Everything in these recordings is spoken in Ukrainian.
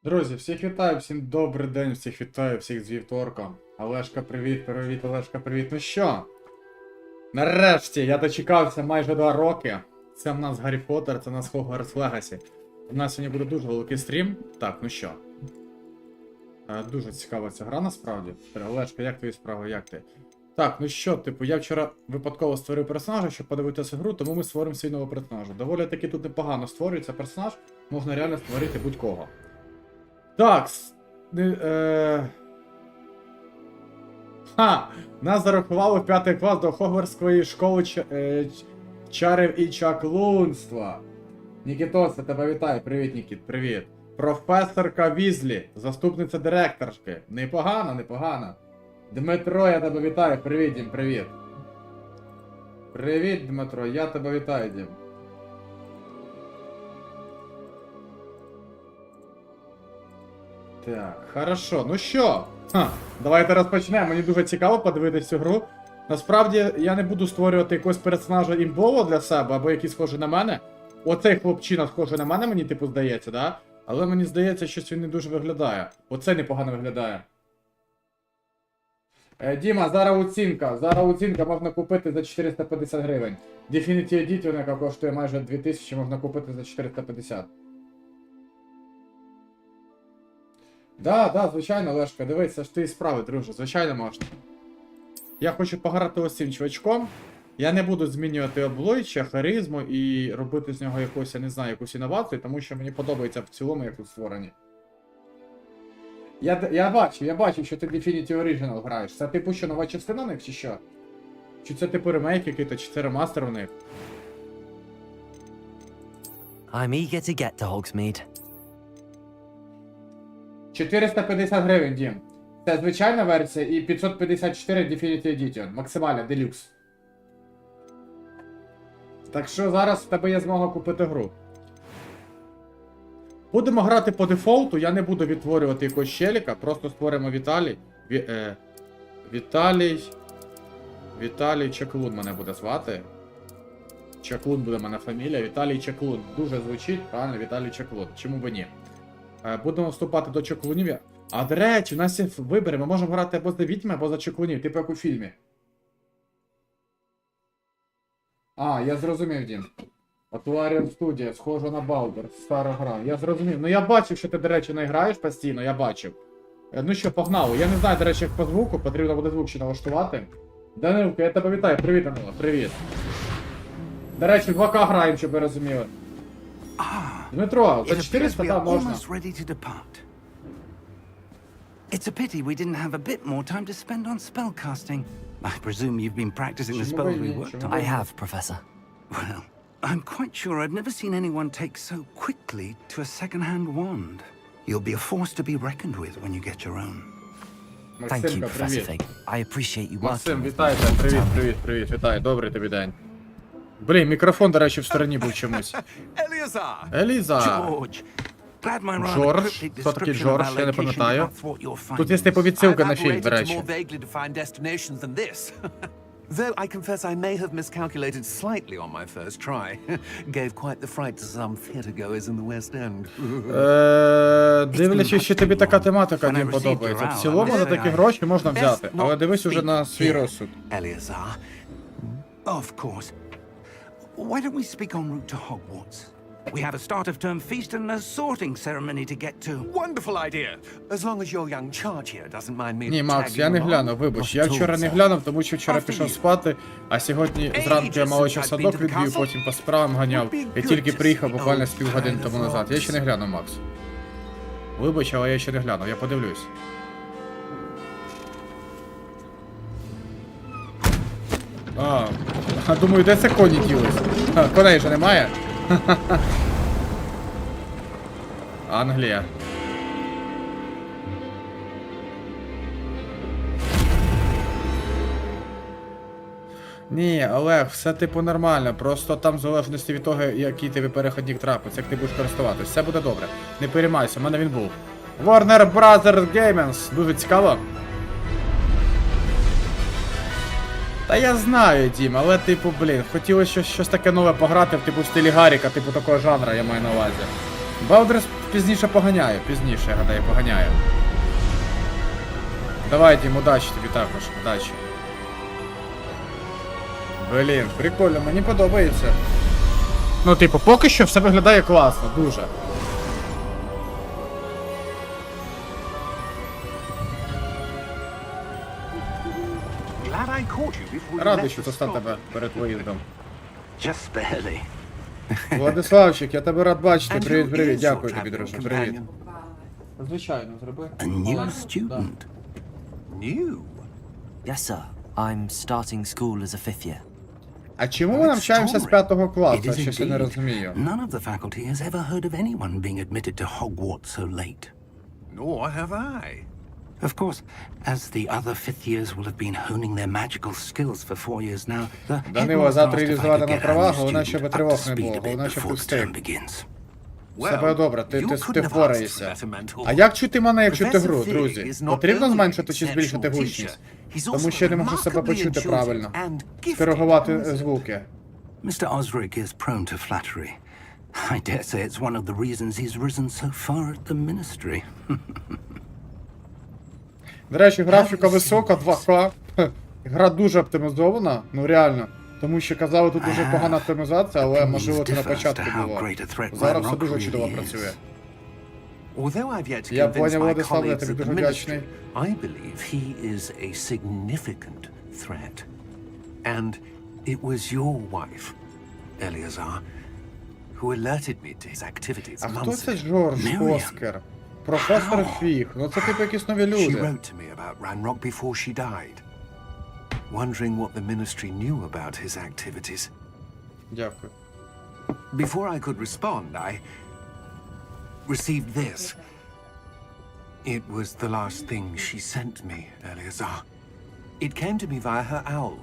Друзі, всіх вітаю, всім добрий день, всіх вітаю, всіх з вівторком. Олешка, привіт, привіт, Олешка, привіт. Ну що? Нарешті я дочекався майже 2 роки. Це в нас Гаррі Поттер, це в нас Hogwarts Legacy. У нас сьогодні буде дуже великий стрім. Так, ну що? Дуже цікава ця гра насправді. Олешка, як твої справи, як ти? Так, ну що, типу, я вчора випадково створив персонажа, щоб подивитися гру, тому ми створимо свій нового персонажа. Доволі таки тут непогано створюється персонаж, можна реально створити будь-кого. Так, нас зарахували в 5 клас до Хогвартської школи чарів і чаклунства. Нікітосе, тебе вітаю. Привіт, Нікіт, привіт. Професорка Візлі, заступниця директоршки. Непогано, непогано. Дмитро, я тебе вітаю. Привіт, Дім, привіт. Привіт, Дмитро, я тебе вітаю, Дім. Так, хорошо, ну що? Давайте розпочнемо, мені дуже цікаво подивитися цю гру. Насправді, я не буду створювати якогось персонажа імбового для себе, або який схожий на мене. Оцей хлопчина схожий на мене, мені типу здається, да? Але мені здається, що він не дуже виглядає. Оцей непогано виглядає. Діма, зараз оцінка можна купити за 450 гривень. Definitive Edition, яка коштує майже 2000, можна купити за 450. Да, звичайно, Лешка, дивись, це ж ти справи, друже, звичайно можна. Я хочу пограти ось цим чувачком. Я не буду змінювати обличчя, харизму і робити з нього якусь, я не знаю, якусь інновацію, тому що мені подобається в цілому, як тут створені. Я бачив, що ти Definitive Original граєш. Це типу що, нова частина у них, чи що? Чи це типу ремейк який-то, чи це ремастер у них? I'm eager to get to Hogsmeade. 450 гривень, Дім. Це звичайна версія і 554 Definitive Edition. Максимальна, делюкс. Так що зараз в тебе є змога купити гру. Будемо грати по дефолту, я не буду відтворювати якогось челіка, просто створимо Віталій. Віталій Чаклун мене буде звати. Чаклун буде мене фамілія. Віталій Чаклун. Дуже звучить, правильно, Віталій Чаклун. Чому б ні? Будемо вступати до чаклунів. А до речі, у нас є вибори, ми можемо грати або за відьми, або за чаклунів, типу як у фільмі. Я зрозумів, Дім. Атуаріан студія, схожа на Балдер, стара гра. Я зрозумів. Ну я бачив, що ти, до речі, не граєш постійно, я бачив. Ну що, погнали. Я не знаю, до речі, як по звуку, потрібно буде звук ще налаштувати. Данилко, я тебе вітаю. Привіт, Данило, привіт. До речі, 2К граємо, щоб ви розуміли. Дмитро, за 400, да, можна. It's a pity we didn't have a bit more time to spend on spellcasting. I presume you've been practicing the spells we worked on. I have, Professor. Well, I'm quite sure I've never seen anyone take so quickly to a second-hand wand. You'll be a force to be reckoned with when you get your own. Thank you, Professor Fig. I appreciate you working Максим, with вітаю тебе, привіт, вітаю, добрий тобі день. Блін, мікрофон, до речі, в стороні був чомусь. Еліза. Джордж, хто такий Джордж, я не пам'ятаю. Тут є типу відсилка на фільм, до речі. Though I confess I may have miscalculated slightly on my first try. Gave quite the fright to some theatergoers in the West End. Дивлячись, що тобі така тематика не подобається. В цілому за такі гроші можна взяти, але дивись уже на свій розсуд. Eleazar? Of course. Why don't we speak en route to Hogwarts? We have a start-of-term feast and a sorting ceremony to get to. Wonderful idea. As long as your young charge here doesn't mind me. Ні, Макс, я не глянув, вибач. Я вчора не глянув, тому що вчора пішов спати, а сьогодні зранку я малий садок відвів, потім по справам ганяв. Я тільки приїхав буквально з півгодини тому назад. Я ще не глянув, Макс. Вибач, але я ще не глянув, я подивлюсь. Думаю, де це коні ділись? Коней же немає? Англія. Ні, Олег, все типу нормально, просто там в залежності від того, який тобі переходник трапиться, як ти будеш користуватись. Все буде добре. Не переймайся, в мене він був. Warner Brothers Games. Дуже цікаво. Та я знаю, Дім, але типу, блін, хотілося щось таке нове пограти, типу в стилі Гарріка, типу такого жанра, я маю на увазі. Балдрес пізніше поганяє, я гадаю, поганяє. Давай, Дім, удачі тобі також, удачі. Блін, прикольно, мені подобається. Ну, типу, поки що все виглядає класно, дуже. Радий, що застав тебе перед виїздом. Just barely. Владиславчик, я тебе рад бачити. Привіт. Дякую тобі, друже. Привіт. Звичайно, зроби. A new student. New? Yes, sir. I'm starting school as a fifth year. А чому ми навчаємося з 5-го It класу? is Щось я не indeed. розумію. None of the faculty has ever heard of anyone being admitted to Hogwarts so late. Nor have I. Of course, as the other fifth years will have been honing their magical skills for 4 years now, the Данило, headmaster завтра asked if I реалізувати could на get права, our new головне, щоб student up to тривог не speed було, a bit головне, щоб ти before встиг. term begins. Все буде добре, ти you couldn't have asked впораєшся. for better mentor. А як чути мене, як чути Professor гру, Fig друзі? is not Потрібно only зменшити an чи збільшити exceptional гучність? teacher, he's Тому also що я не можу себе remarkably почути intuitive правильно. and gifted. Скоригувати звуки. Mr. Osric is prone to flattery. I dare say it's one of the reasons he's risen so far at the ministry. До речі, графіка висока, 2К. Гра дуже оптимізована, ну реально. Тому що казали, тут дуже погана оптимізація, але можливо це на початку було. Зараз все дуже чудово працює. Although I've yet to Я convince поняв, my Владислав, я colleagues тобі at дуже the вдячний. ministry, I believe he is a significant threat. And it was your wife, Eleazar, who alerted me to his activities А хто months це ago. Джордж Мір'ям. Оскар? Професор Фіг. Ну це типу якісь нові She люди. wrote to me about Ranrock before she died, wondering what the ministry knew about his activities. Дякую. Before I could respond, I received this. It was the last thing she sent me, Eleazar. It came to me via her owl,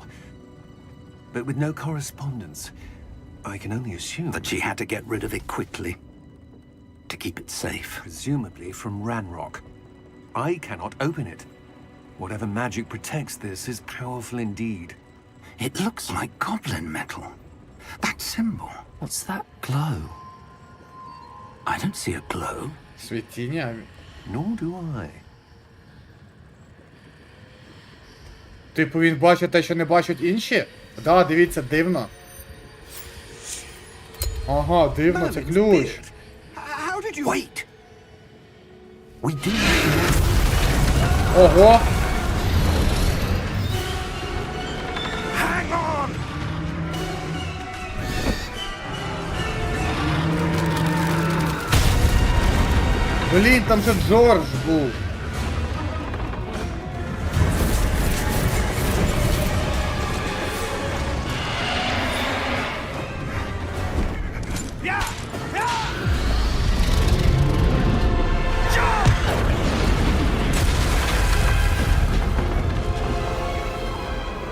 but with no correspondence. I can only assume That she had to get rid of it quickly to keep it safe. presumably from Ranrock. I cannot open it. Whatever magic protects this is powerful indeed. It looks like goblin metal. That symbol. What's that glow? I don't see a glow. Світіння. Nor do I. Типу він бачить те, що не бачать інші? Да, дивіться, дивно. Ага, дивно, це ключ. How did you... Wait! We do. Ого! Hang on! Блін, там же Джордж був.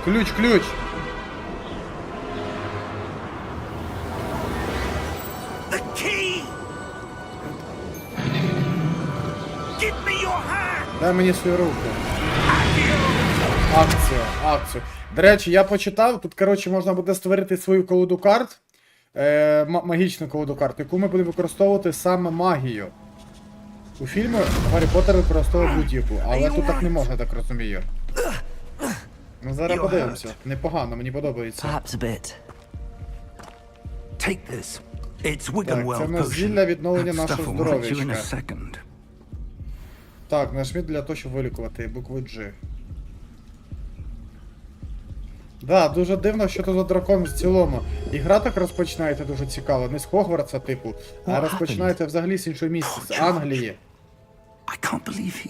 Ключ, ключ. The key! Give me your hand! Дай мені свою руку. Акцію. До речі, я почитав, тут, коротше, можна буде створити свою колоду карт, магічну колоду карт, яку ми будемо використовувати саме магію. У фільмі Гаррі Поттер використовував будь-яку, але тут так не можна, так розумію. Ну зараз подивимося. Непогано, мені подобається. Perhaps a bit. Take this. It's Так, це Wiggenweld в нас potion. зілля відновлення That нашого stuff will right you in a здоров'ячка. second. Так, нажміть для того, щоб вилікувати букву G. Да, дуже дивно, що тут за дракон в цілому. І гра так розпочинаєте дуже цікаво, не з Хогвартса, типу, а What розпочинаєте взагалі з іншого місця, з Англії. I can't believe he...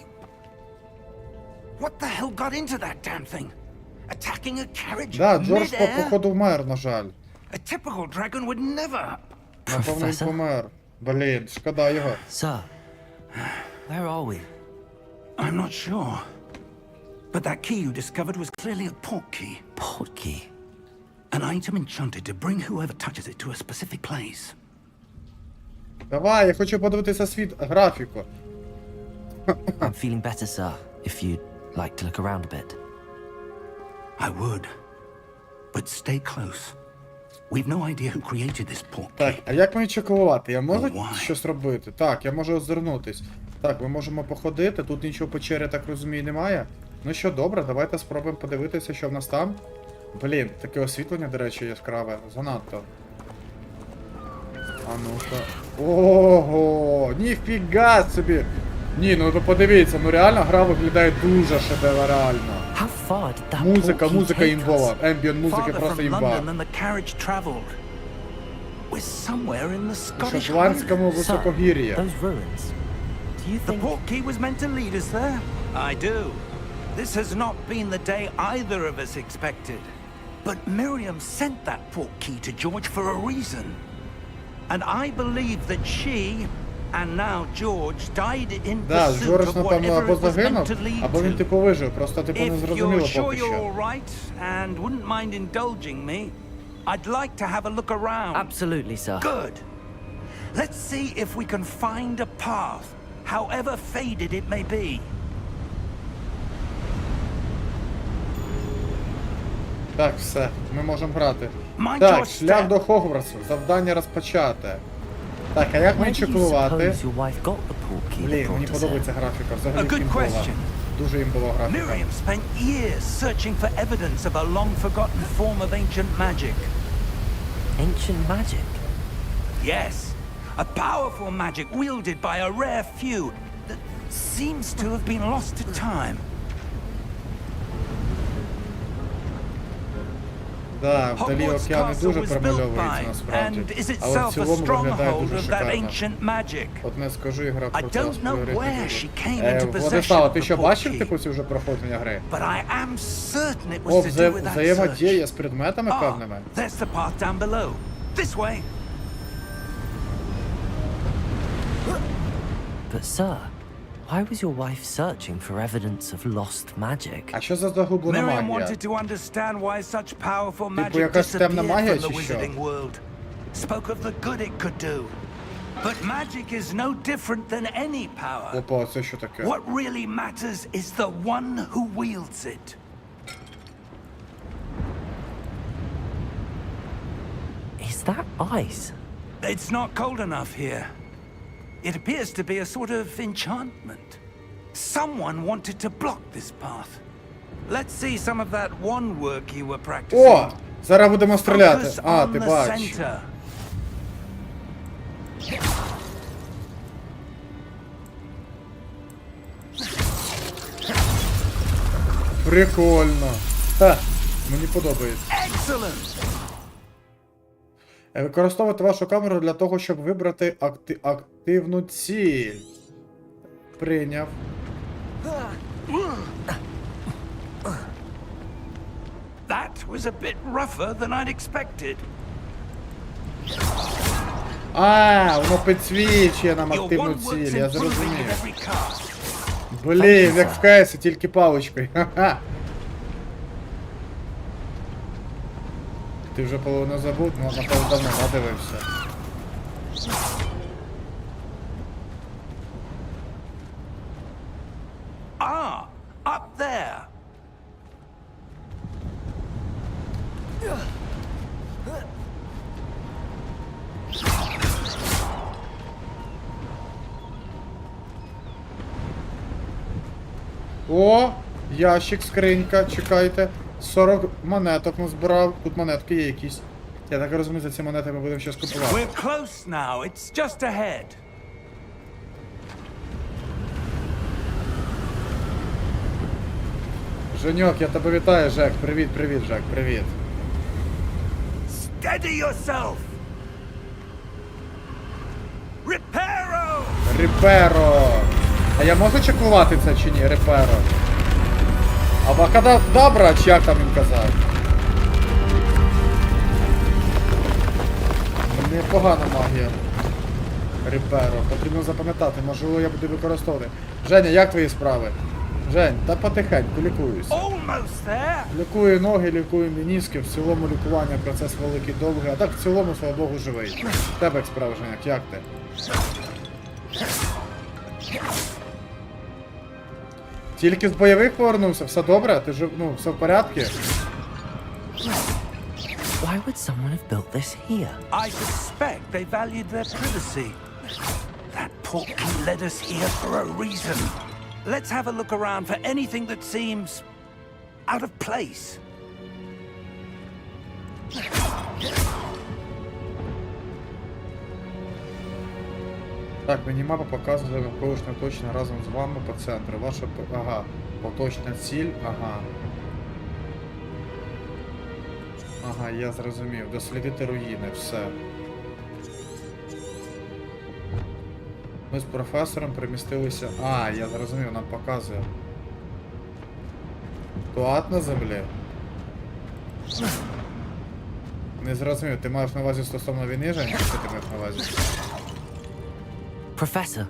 What the hell got into that damn thing? Attacking a carriage Да, Джордж mid-air? походу вмер, на жаль. A typical dragon would never... Напевно, він Професор? помер. Блін, шкода його. Sir, where are we? I'm not sure. But that key you discovered was clearly a port key. Port key. An item enchanted to bring whoever touches it to a specific place. Давай, я хочу подивитися графіку. I'm feeling better, sir, if you'd like to look around a bit. I would. But stay close. We've no idea who created this portkey. Так, а як мені чаклувати? Я можу Why? щось робити? Так, я можу озирнутись. Так, ми можемо походити, тут нічого по печері, так розумію, немає. Ну що, добре, давайте спробуємо подивитися, що в нас там. Блін, таке освітлення, до речі, яскраве. Занадто. А ну-ка. Ого! Ніфіга собі! Ні, ну подивіться, ну реально гра виглядає дуже шедеврально. How far did that Музика, portkey музика take імбова. us? Ембієнт музики Farther просто from імба. London than the carriage travelled. We're somewhere in the У Scottish шотландському Highlands. високогір'ї. Those ruins. Do you The think... portkey was meant to lead us there. I do. This has not been the day either of us expected. But Miriam sent that portkey to George for a reason. And I believe that she, and now George, died in Да, pursuit Джордж, of напевно, whatever або it was meant загинув, to lead або він to. типу вижив, просто типу не If зрозуміло you're sure поки you're що. all right and wouldn't mind indulging me, I'd like to have a look around. Absolutely, sir. Good. Let's see if we can find a path, however faded it may be. Так, все, ми можемо грати. Mind Так, your шлях step. до Хогвартсу, завдання розпочати. Так, а як Where мені do you чаклувати? suppose your wife got the portkey that Блін, мені brought us here? подобається графіка, A взагалі good імбова. question. Дуже імбова графіка. Miriam spent years searching for evidence of a long-forgotten form of ancient magic. Ancient magic? Yes, a powerful magic wielded by a rare few that seems to have been lost to time. Да, вдалі Hogwarts океани Castle дуже was built промальовується by насправді. and is Але в itself a цілому виглядає stronghold дуже of that шикарно. ancient magic. Одне скажу, і гра I про don't know where she came into possession Владислава, of ти the що бачив portkey, типу ці вже проходження гри? but I am certain it О, was to do with that взаємодія search. з предметами Ah, певними. there's the path down below. This way. But, sir, why was your wife searching for evidence of lost magic? А що за заглублена Miriam магія? wanted to understand why such powerful magic якась темна disappeared магія from the чи що? wizarding world. Spoke of the good it could do. But magic is no different than any power. Опа, це що таке? What really matters is the one who wields it. Is that ice? It's not cold enough here. It appears to be a sort of enchantment. Someone wanted to block this path. Let's see some of that wand work you were practicing. О! Зараз будемо стріляти. Focus А, on ти the бач. center. Прикольно. Ха, мені подобається. Excellent. Використовувати вашу камеру для того, щоб вибрати активну ціль. Прийняв. That was a bit rougher than I'd expected. А, воно підсвічує нам Your активну wand works ціль, я improving зрозумів. with every cast. Блін, як в КСі, тільки паличкою. Ха-ха. Ти вже половину забув, ну напевно давно надивився. Ah, up there. О, ящик, скринька, чекайте. 40 монеток назбирав. Тут монетки є якісь. Я так розумію, за ці монети ми будемо щось купувати. We're close now. It's just ahead. Женьок, я тебе вітаю, Жек. Привіт, привіт, Жек, привіт. Steady yourself. Reparo. Реперо. А я можу чаклувати це чи ні? Реперо. Абакадабра, чи як там він казав? Непогана магія. Реперо. Потрібно запам'ятати, можливо я буду використовувати. Женя, як твої справи? Жень, та потихеньку, лікуюся. Almost there. Лікую ноги, лікую меніски, в цілому лікування процес великий, довгий, а так в цілому, слава Богу, живий. В тебе як справа, Женяк, як ти? Тільки з бойових повернувся, все добре? Ти жив, ну, все в порядку? Why Why would someone have built this here? I suspect they valued their privacy. That portkey led us here for a reason. Let's have a look around for anything that seems out of place. Так, мінімапа показує навколишнє оточення разом з вами по центру. Ваша, ага, поточна ціль, ага. Ага, я зрозумів. Дослідити руїни, все. Ми з професором перемістилися... А, я зрозумів, нам показує. Туат на землі? Не зрозумів, ти маєш на увазі стосовно війни, Жень? Що ти маєш на увазі? Professor,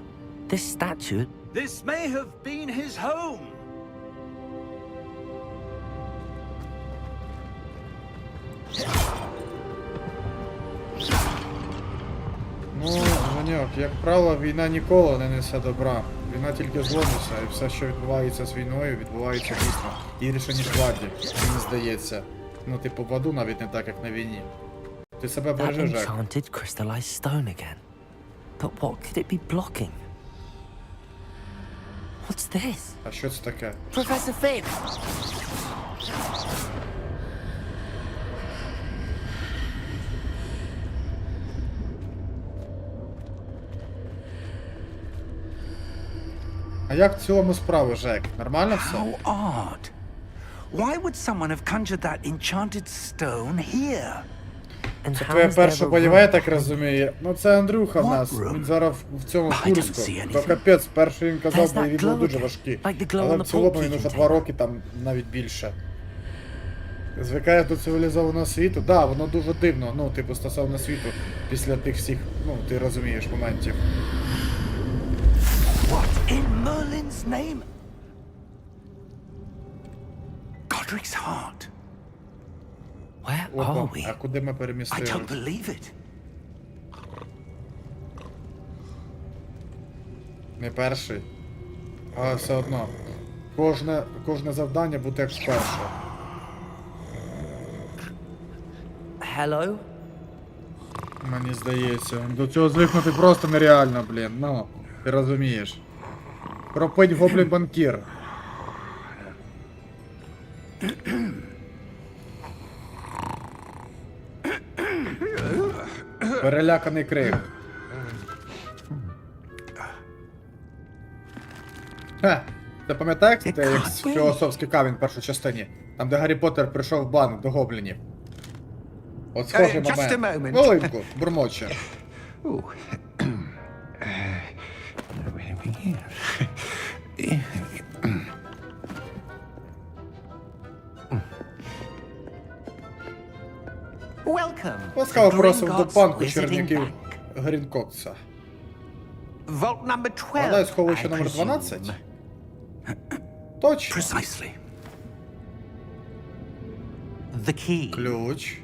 this statue... This may have been his home. Ну, Женьок, як правило, війна ніколи не несе добра. Війна тільки зло несе, і все, що відбувається з війною, відбувається дійсно гірше, ніж в аді, мені здається. Ну, типу, в аду навіть не так, як на війні. Ти себе That бережи, Жек. enchanted crystallized stone again. But what could it be blocking? What's this? А що це таке? Professor Finn! А як в цілому справи, Жек? Нормально все? How odd. Why would someone have conjured that enchanted stone here? And Це how твоя is there перша a бойова, я room? так розумію. Ну це Андрюха в нас. What room? Він зараз в цьому I don't Курську. see То anything. капець, перший він казав, There's that бойові були glow дуже again, важкі. like the glow Але on в the цілому portkey він уже container. 2 роки, там навіть більше. Звикає до цивілізованого світу. Да, воно дуже дивно, ну, типу, стосовно світу, після тих всіх, ну, ти розумієш, моментів. What in Merlin's name? Godric's heart. Where Опа, are we? а куди ми I перемістили? don't believe it. Не перший. А все одно. Кожне завдання буде як вперше. Hello? Мені здається, до цього звикнути просто нереально, блін. Ну, ти розумієш. Пропить гоблін банкір. Переляканий крик. Ха, ти пам'ятаєш, це як філософський камінь в першій частині? Там, де Гаррі Поттер прийшов в банк до гоблінів. От схожий Just a момент. moment. Хвилинку, бурмоче. Ooh. Welcome. Ласкаво to просимо до Gringotts банку Wizarding черняків Bank. Грінкокса. Vault number 12. Гадаю, сховище I номер presume. 12? Точно. Precisely. The key. Ключ.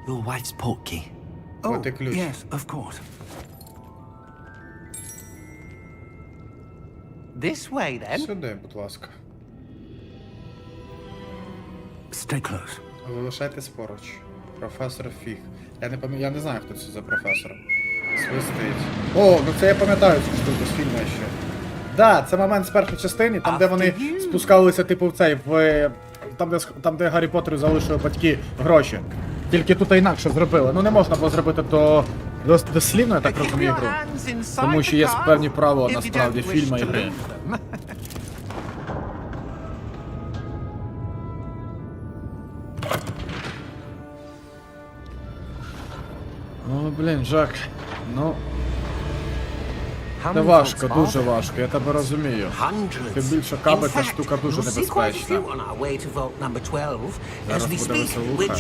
Your wife's portkey. Oh, What a clue. yes, of course. This way then. Сюди, будь ласка. Stay close. Залишайтесь поруч. Професор Фіг. Я не знаю, хто це за професор. Свистить. О, ну це я пам'ятаю цю штуку з фільму ще. Да, це момент з першої частини, там де вони спускалися, типу, в цей, в... Там, де Гаррі Поттеру залишили батьки гроші. Тільки тут інакше зробили. Ну не можна було зробити дослівно, я так розумію, гру. Тому що є певні правила, насправді, фільму і гри. Ну, блін, Жак, ну... Це важко, дуже важко, я тебе розумію. Тим більше каби ця штука дуже небезпечна. Зараз буде веселуха.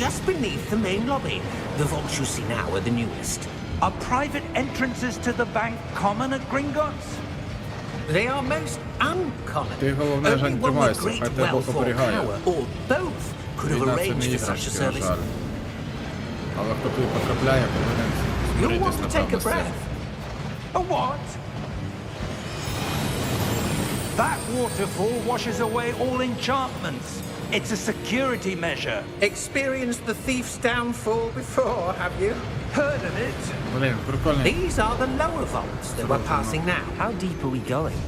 Are private entrances to the bank common at Gringotts? They are most uncommon. Ти головне, Only Жень, one with тримайся, great хай тебе Бог wealth or оберігає. power, or both, could have Війна це arranged не for such a іграшки, на service. жаль. Але хто туди потрапляє, повинен You'll want змиритись, to take a напевно, з цим. breath. A what? That waterfall washes away all enchantments. It's a security measure. Experienced the thief's downfall before, have you? Heard of it? Блін, прикольно. These are the lower vaults that we're passing now. How deep are we going?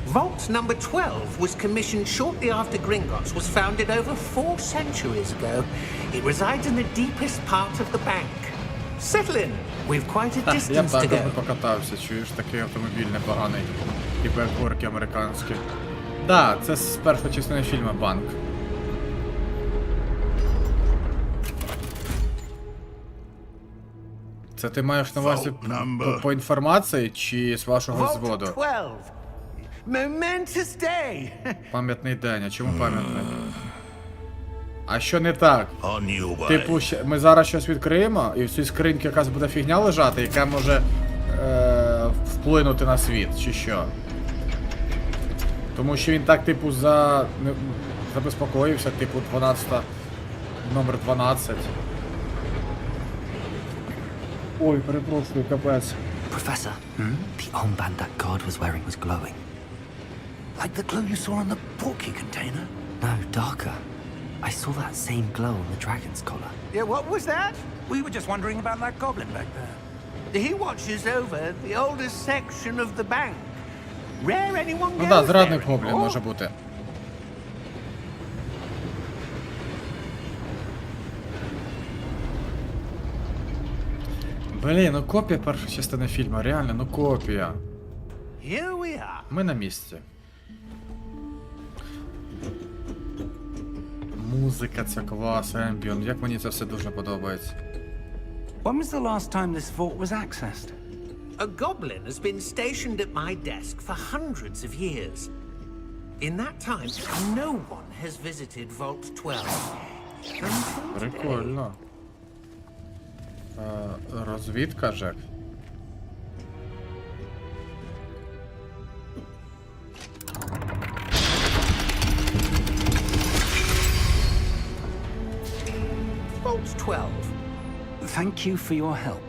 Vault number 12 was commissioned shortly after Gringotts was founded over 4 centuries ago. It resides in the deepest part of the bank. Settle in. We've quite a Я б distance to також go. не покатався, чуєш, такий автомобіль непоганий. Типу як горки американські. Да, це з першої частини фільму «Банк». Це ти маєш на увазі по інформації чи з вашого Vault зводу? 12. Momentous day. Пам'ятний день, а чому пам'ятний? А що не так? Типу, ми зараз щось відкриємо, і в цій скриньці якась буде фігня лежати, яка може вплинути на світ, чи що? Тому що він так, типу, забезпокоївся, типу, номер 12. Ой, перепрошую, капець. Professor, the armband that guard was wearing was glowing. Like the glow you saw on the porky container? No, darker. I saw that same glow on the dragon's collar. Yeah, what was that? We were just wondering about that goblin back there. He watches over the oldest section of the bank. Rare anyone Ну goes да, there зрадник гоблін anymore. може бути. Блін, ну копія першої частини фільму, реально, ну копія. Here we are. Ми на місці. Музика ця клас, ембіон, як мені це все дуже подобається. When was the last time this vault was accessed? A goblin has been stationed at my desk for hundreds of years. In that time, no one has visited Vault 12. Until today. Прикольно. Розвідка, Жек. Vault 12. Thank you for your help.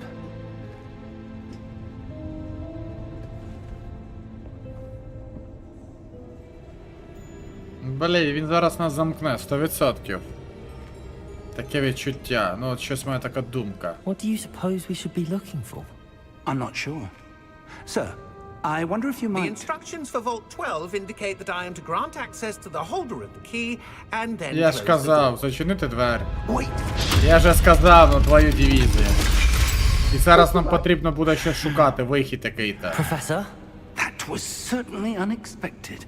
Блін, він зараз нас замкне, 100%. Таке відчуття, ну от щось моя така думка. What do you suppose we should be looking for? I'm not sure. Sir, I wonder if you The might... instructions for Vault 12 indicate that I am to grant access to the holder of the key and then Я ж close the казав, door. зачинити двері. Wait! Я же сказав, на твою дивізію. І зараз нам потрібно буде щось шукати, вихід такий-то. Professor? That was certainly unexpected.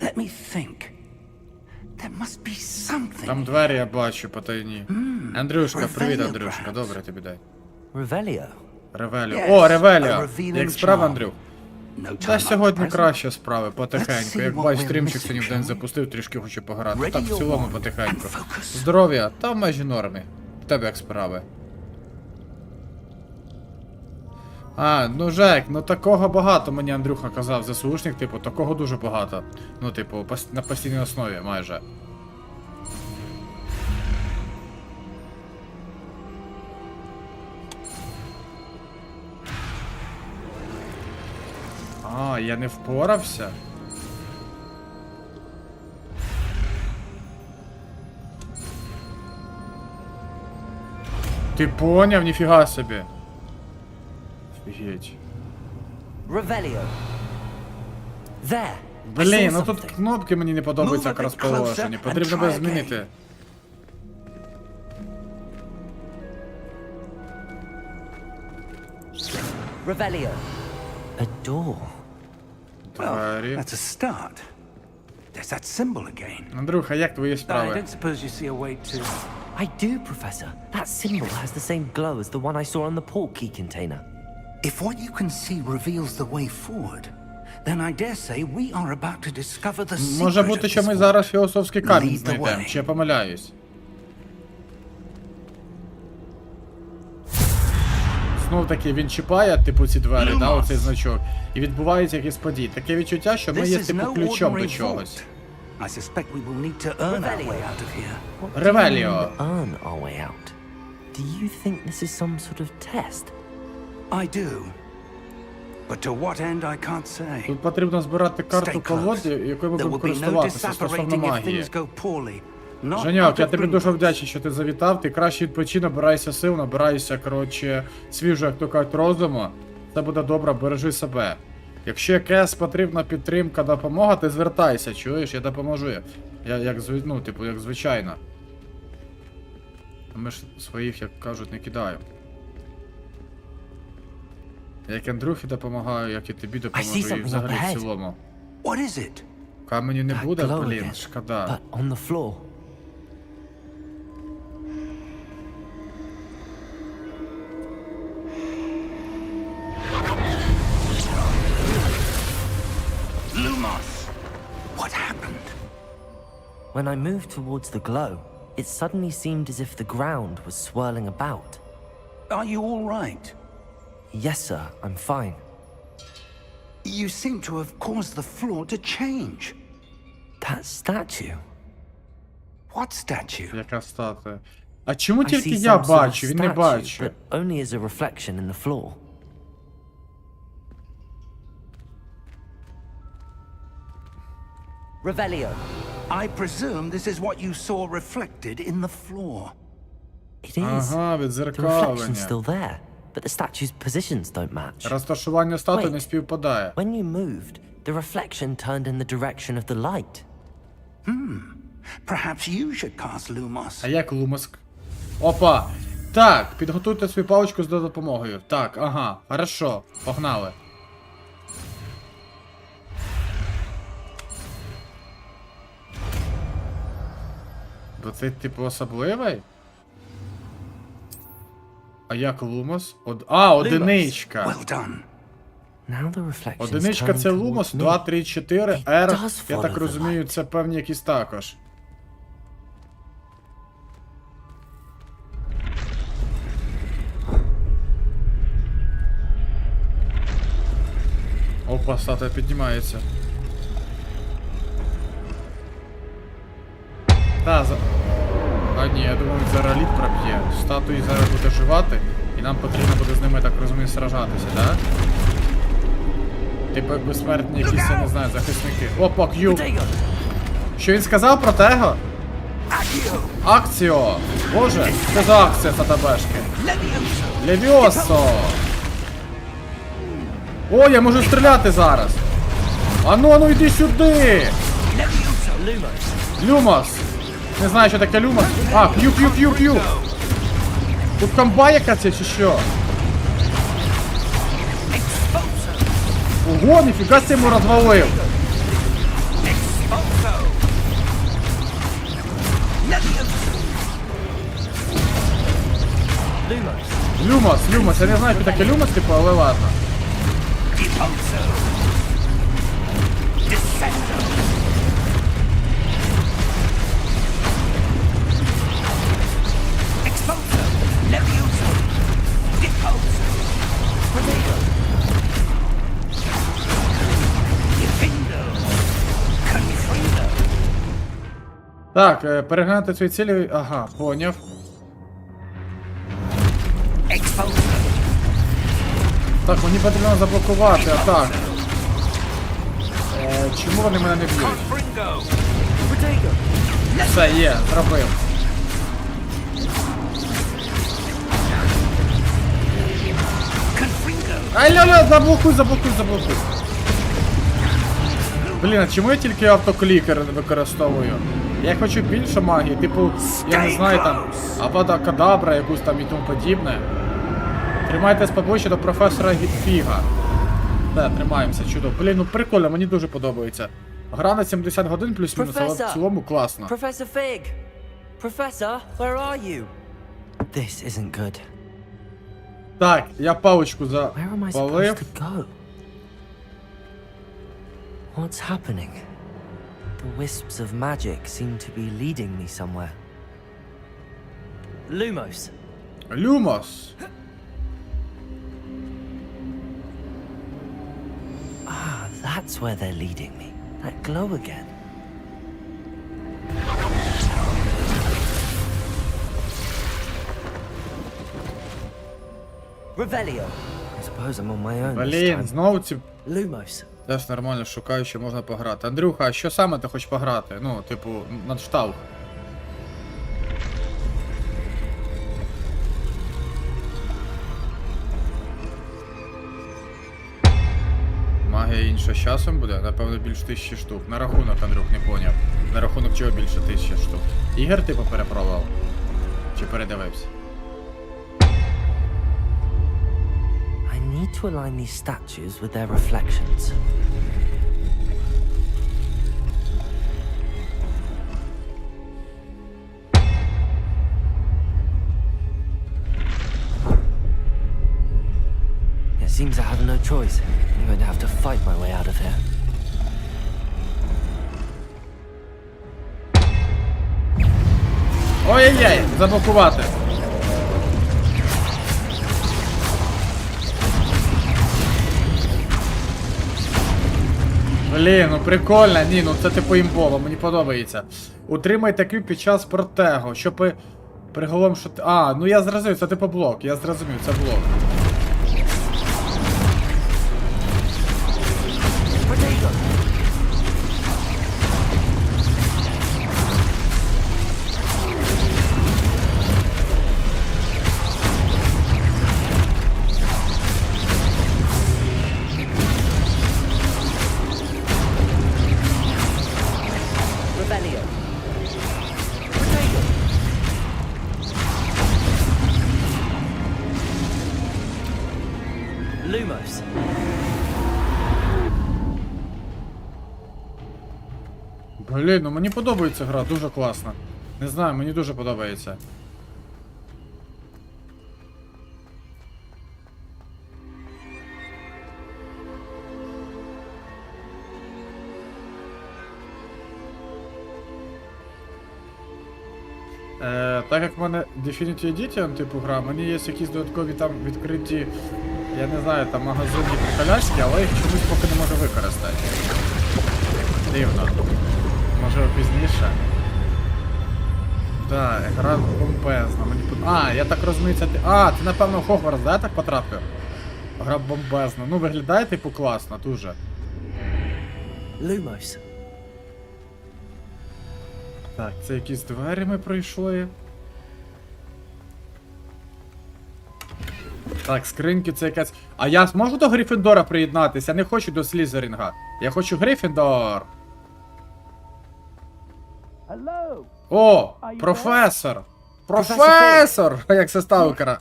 Let me think. There must be something. Там двері я бачу потайні. Андрюшка, привіт, Revelio, Андрюшка, perhaps. добре тобі дай. Revelio? Ревеліо. Yes, О, Ревеліо! a revealing Як справа, charm. Андрюх? No time Та like сьогодні the present. краще справи, Let's потихеньку. see Як what бачиш, we're стрімчик missing, сьогодні в день shall we? запустив, трішки хочу пограти. Ready Так, в your цілому wand потихеньку. and focus. Здоров'я, та в межі нормі. В тебе як справи? А, ну Жек, ну такого багато мені Андрюха казав, ЗСУшник, типу, такого дуже багато. Ну, типу, на постійній основі майже. А, я не впорався? Ти поняв, ніфіга собі. Офігеть. Revelio. There. I Блін, saw ну тут something. кнопки мені не подобаються Move a як bit розположені. closer Потрібно and би try змінити. Revelio. A door. Well, Двері. that's a start. There's that symbol again. Андрюха, як твої I справи? don't suppose you see a way to... I do, Professor. That symbol has the same glow as the one I saw on the port key container. If what you can see reveals the way forward, then I dare say we are about to discover the secret Може of бути, що this ми vault. зараз філософський камінь Lead the знайдемо, way. чи я помиляюсь? Знов таки він чіпає, типу, ці двері, да, оцей значок, і відбуваються якісь події. Таке відчуття, що ми This є, is типу, no ключом до ordinary чогось. vault. I suspect we will need to earn our way out of here. What do you mean, Revelio. earn our way out? Do you think this is some sort of test? I do. But to what end I can't say. Тут потрібно збирати карту колоди, якою ми There будемо will be no користуватися стосовно disapparating if магії. things go poorly. Not Женьок, out я of тобі дуже Gringotts. вдячний, що ти завітав. Ти краще відпочинь, набирайся сил, набирайся, коротше, свіжого, як то кажуть, розуму. Це буде добре, бережи себе. Якщо якась потрібна підтримка, допомога, ти звертайся, чуєш? Я допоможу. Як звичайно. Ми ж своїх, як кажуть, не кидаємо. Як Андрюхі допомагаю, як і тобі допоможу, і взагалі в цілому. What is it? Камені не That буде, glow блін, again, шкода. but on the floor. Lumos! What happened? When I moved towards the glow, it suddenly seemed as if the ground was swirling about. Are you all right? Yes, sir, I'm fine. You seem to have caused the floor to change. That statue. What statue? Яка статуя? А чому I тільки see я some sort of бачу, він не statue, бачить? but only as a reflection in the floor. Revelio. I presume this is what you saw reflected in the floor. It is. Ага, The reflection's відзеркалення. still there, but the statue's positions don't match. Розташування статуї не Wait. співпадає. When you moved, the reflection turned in the direction of the light. Perhaps you should cast Lumos. А як Лумоск? Опа! Так, підготуйте свою паличку з допомогою. Так, ага, хорошо, погнали. Бо це, типу, особливий? А як Лумос? Одиничка. Well done. Now the reflection's Одиничка turning це towards Лумос, me. 2, 3, 4, It R. does Я так follow the розумію, це певні якісь також. Опа, статуя піднімається. А ні, я думаю, зараз лід проб'є. Статуї зараз буде живати, і нам потрібно буде з ними, так розумію, сражатися, так? Типу безсмертні якісь, я не знаю, захисники. Опа, К'ю! Що він сказав про tego? Акціо! Боже, що за акція ФТБшки? Левіосо! О, я можу стріляти зараз! Ану, йди сюди! Люмос! Не знаю, що таке люмос. А, Q. Тут комба яка це чи що? Ого, ніфіга це йому розвалив! Люмос, я не знаю, що таке люмос, типу, але ладно. Так, переглянути свої цілі. Ага, поняв. Так, мені потрібно заблокувати атаку. Чому вони мене не б'ють? Все, є, зробив. Ай-ля-ля, заблокуй. Блін, а чому я тільки автоклікер використовую? Я хочу більше магії, типу, я не знаю там, Авада Кадабра, якусь там і тому подібне. Тримайтесь поближче до професора Гітфіга. Так, тримаємося, чудово. Блін, ну прикольно, мені дуже подобається. Гра на 70 годин плюс-мінус, але в цілому класно. Professor Fig! Professor, where are you? This isn't good. Так, я паличку Where am I supposed запалив. to go? What's happening? The wisps of magic seem to be leading me somewhere. Lumos! Люмос. Ah, that's where they're leading me. That glow again. Revelio. suppose I'm on my own this Блін, time. знову ці... Lumos. Теж нормально шукаю, що можна пограти. Андрюха, а що саме ти хочеш пограти? Ну, типу, на штавх. Магія інша з часом буде? Напевно, більше 1000 штук. На рахунок, Андрюх, не поняв. На рахунок чого більше 1000 штук? Ігор типу перепробував? Чи передивився? I need to align these statues with their reflections. It seems I have no choice. I'm going to have to fight my way out of here. Ой-ой-ой, заблокувати. Блін, ну прикольно, ні, ну це типу імбово, мені подобається. Утримайте Q під час протегу, щоб приголом, що... А, ну я зрозумів, це типу блок, я зрозумів, це блок. Lumos. Блін, ну мені подобається гра, дуже класна. Не знаю, мені дуже подобається. Так як в мене Definitive Edition типу гра, мені є якісь додаткові там відкриті, я не знаю, там магазинні приколяшки, але їх чомусь поки не можу використати. Дивно. Може пізніше. Так, гра бомбезна. Мені под... А, я так розумію, це ти... А, ти напевно в Hogwarts, да, я так потрапив? Гра бомбезна. Ну, виглядає типу класно, дуже. Lumos. Так, це якісь двері ми пройшли. Так, скриньки це якась... А я зможу до Гриффіндора приєднатися? Я не хочу до Слізерінга. Я хочу Гриффіндор. О, професор! Професор! Як це ставкара.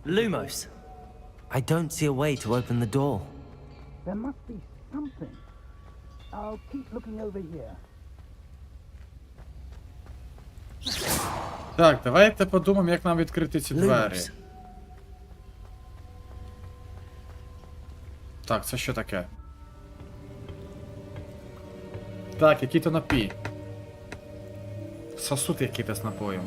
Lumos. I don't see a way to open the door. There must be something. I'll keep looking over here. Так, давайте подумаємо, як нам відкрити ці двері. Lumos. Так, це що таке? Так, який-то напій. Сосуд який-то з напоєм.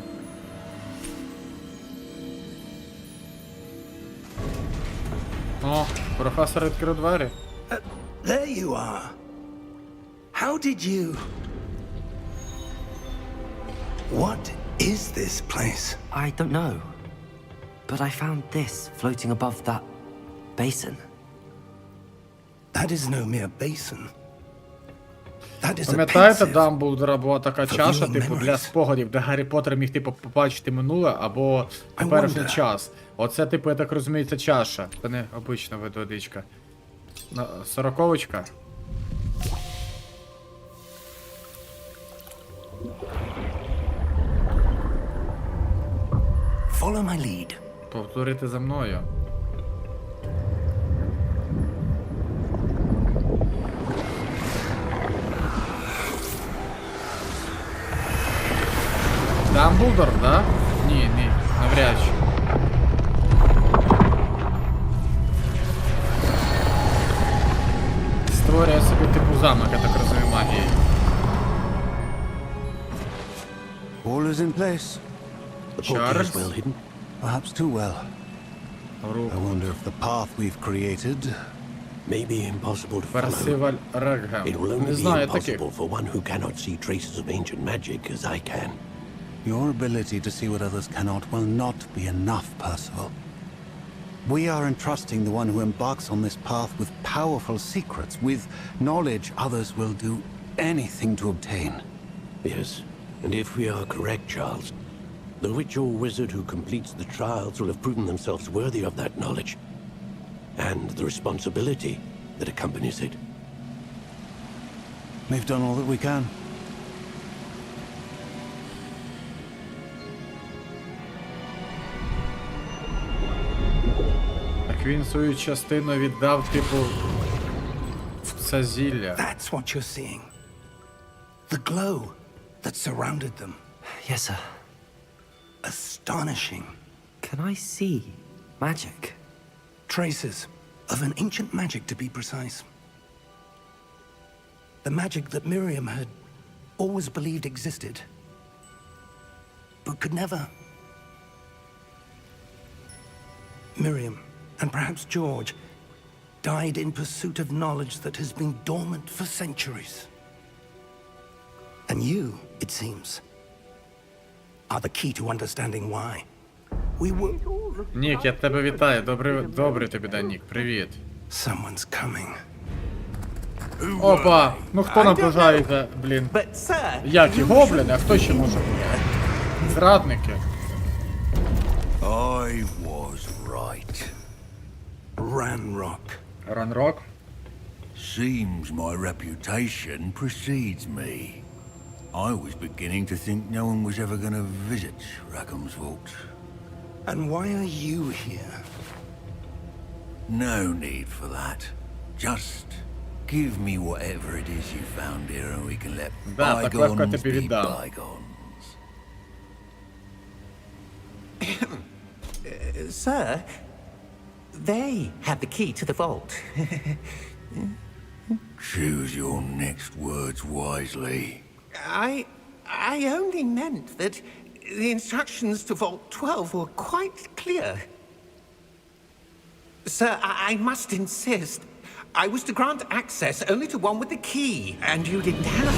О, професор відкрив двері. There you are. How did you... What is this place? I don't know. But I found this floating above that basin. That is no mere basin. That is a Пам'ятаєте, pensive. Дамблдора була така чаша, типу, для спогадів, де Гаррі Поттер міг, типу, побачити минуле або теперішній wonder. час. Оце, типу, я так розумію, це чаша. Це не обична водичка. 40-очка. Follow my lead. Повторити за мною. Дамблдор, да? Ні, навряд чи. Створює собі типу замок, я так розумію, магії. All is in place. The portkey Charles? is well hidden. Perhaps too well. Рук. I wonder if the path we've created... May be impossible to follow. Персиваль Реггем. It will Не only be знаю таких. impossible for one who cannot see traces of ancient magic as I can. Your ability to see what others cannot will not be enough, Percival. We are entrusting the one who embarks on this path with powerful secrets, with knowledge others will do anything to obtain. Yes, and if we are correct, Charles, the witch or wizard who completes the trials will have proven themselves worthy of that knowledge, and the responsibility that accompanies it. We've done all that we can. Так він свою частину віддав, типу, в це зілля. That's what you're seeing. The glow that surrounded them. Yes, sir. Astonishing. Can I see magic? Traces of an ancient magic, to be precise. The magic that Miriam had always believed existed, but could never. Miriam, and perhaps George, died in pursuit of knowledge that has been dormant for centuries. And you, it seems, are the key to understanding why. We were... Нік, я тебе вітаю. Добрий тобі день, Нік. Привіт. Someone's coming. Опа! Ну хто нам бажається, блін? Які гобліни? А хто ще може? Зрадники. I was right. Ranrock. Ранрок? Seems my reputation precedes me. I was beginning to think no one was ever going to visit Rackham's Vault. And why are you here? No need for that. Just give me whatever it is you found here and we can let Да, так легко bygones тобі be віддам. bygones. Sir, they have the key to the vault. Choose your next words wisely. I only meant that the instructions to Vault 12 were quite clear. Sir, I must insist. I was to grant access only to one with the key, and you didn't have...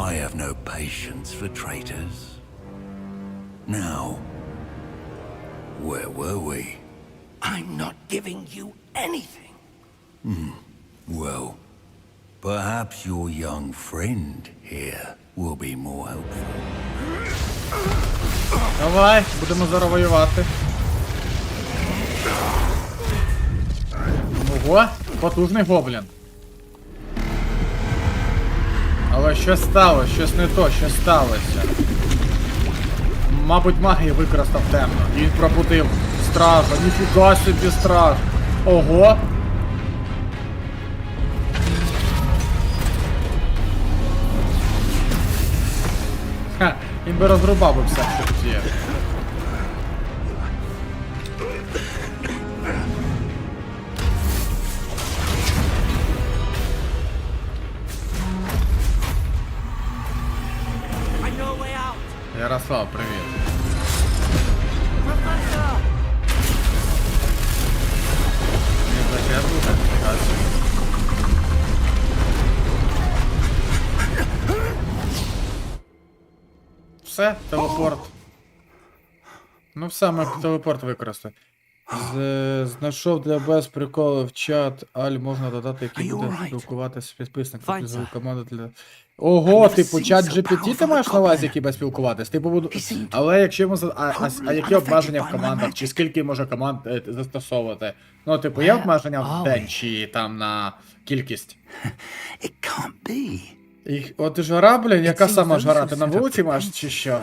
I have no patience for traitors. Now, where were we? I'm not giving you anything. Well, perhaps your young friend here will be more helpful. Давай, будемо зараз воювати. Ого, потужний гоблін. Але що сталося? Щось не то, що сталося. Мабуть, магію використав темно. І він пробудив стража. Ніфіга собі страж. Ого. Ха, він би розрубав би все, що тут є. Ярослав, привіт. Не закрепну, так фігасі. Все, телепорт. Ну все, ми телепорт використали. Знайшов для без приколів чат. Аль можна додати, який буде спілкуватися з підписником. Команда для... Ого, типу, чат GPT ти маєш на увазі, який без спілкуватись? Типу буду... Але якщо йому... А які обмеження в командах? Чи скільки може команд застосовувати? Ну, типу, є обмеження в день, чи там на кількість? It can't be. І от жара, блін, яка сама жара? Ти на вулиці маєш, чи що?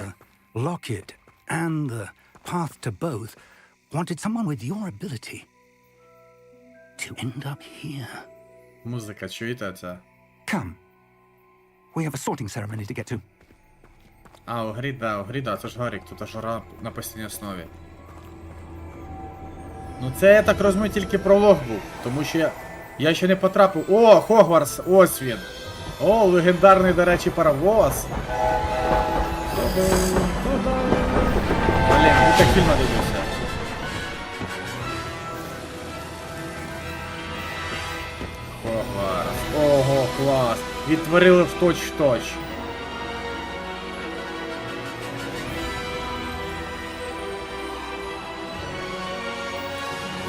Lockett and the path to both wanted someone with your ability to end up here. Музика, чуєте це? Come. We have a sorting ceremony to get to. А, у грі, да, це ж Гаррі, тут жара на постійній основі. Ну це, я так розумію, тільки пролог був, тому що я ще не потрапив... О, Hogwarts, ось він! О, легендарний, до речі, паровоз! Блін, ну так фільм дивився. Hogwarts. Ого, Клас. Відтворили в точ-в-точ.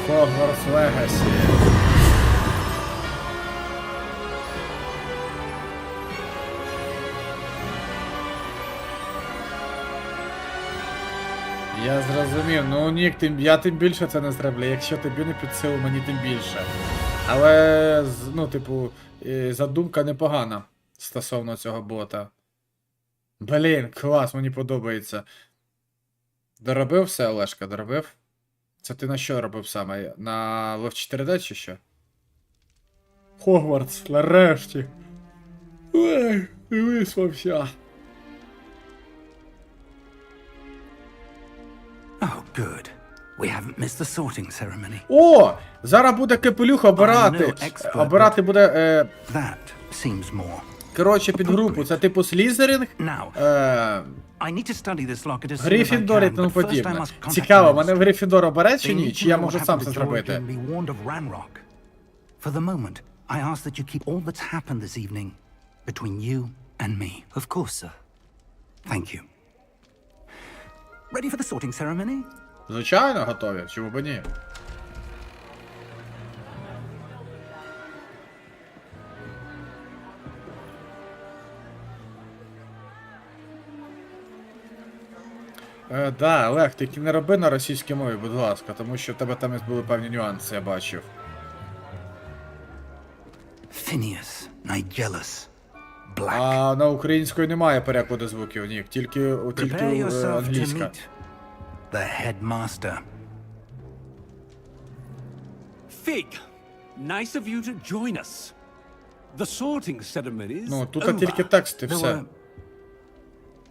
Hogwarts Legacy. Я зрозумів, ну Нік, я тим більше це не зроблю, якщо тобі не під силу, мені тим більше. Але, ну, типу, задумка непогана стосовно цього бота. Блін, клас, мені подобається. Доробив все, Олешка, доробив? Це ти на що робив саме? На Лев 4D чи що? Хогвартс, нарешті. Ой, виспався. Oh, good. We haven't missed the sorting ceremony. О! Зараз буде капелюх обирати. Обирати буде... That seems more. Коротше, під групу. Це типу слізеринг. I need to study this locket as soon as I Грифіндор і can, тому but first I подібне. must contact Цікаво, Mensa. мене в Грифіндор обере чи They ні? need Чи to я know можу what сам happened це to George зробити? and be warned of Ranrock. For the moment, I ask that you keep all that's happened this evening between you and me. Of course, sir. Thank you. Ready for the sorting ceremony? Звичайно, готові. Чому б ні? Да, Олег, тільки не роби на російській мові, будь ласка, тому що в тебе там були певні нюанси, я бачив. Phineas, Nigellus, Black. А на української немає перекладу звуків, Нік, тільки Prepare yourself to англійська. meet the headmaster. Fig, nice of you to join us. The sorting ceremony is Ну, тут over. тільки текст і There все. were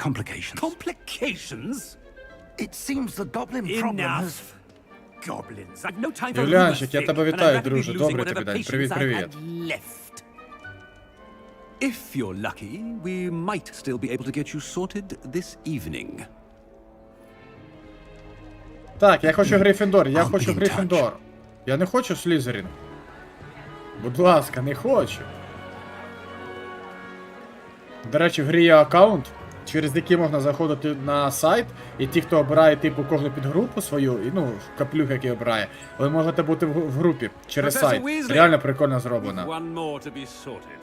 complications. Complications? It seems the goblin problem has... Enough. Goblins. I've no time for Юліанчик, я rumors, тебе Fig, and вітаю, I'd rather be друже. losing Добрий whatever тобі день. patience Привіт, I привіт. had left. If you're lucky, we might still be able to get you sorted this evening. Так, я хочу Грифіндор, я I'll хочу be in Грифіндор. Я не хочу Слізерін. Будь ласка, не хочу. До речі, в грі є аккаунт, через який можна заходити на сайт, і ті, хто обирає типу кожну підгрупу свою, і, ну, каплюх, який обирає, ви можете бути в групі через Professor сайт. Weasley. Реально прикольно зроблено. One more to be sorted.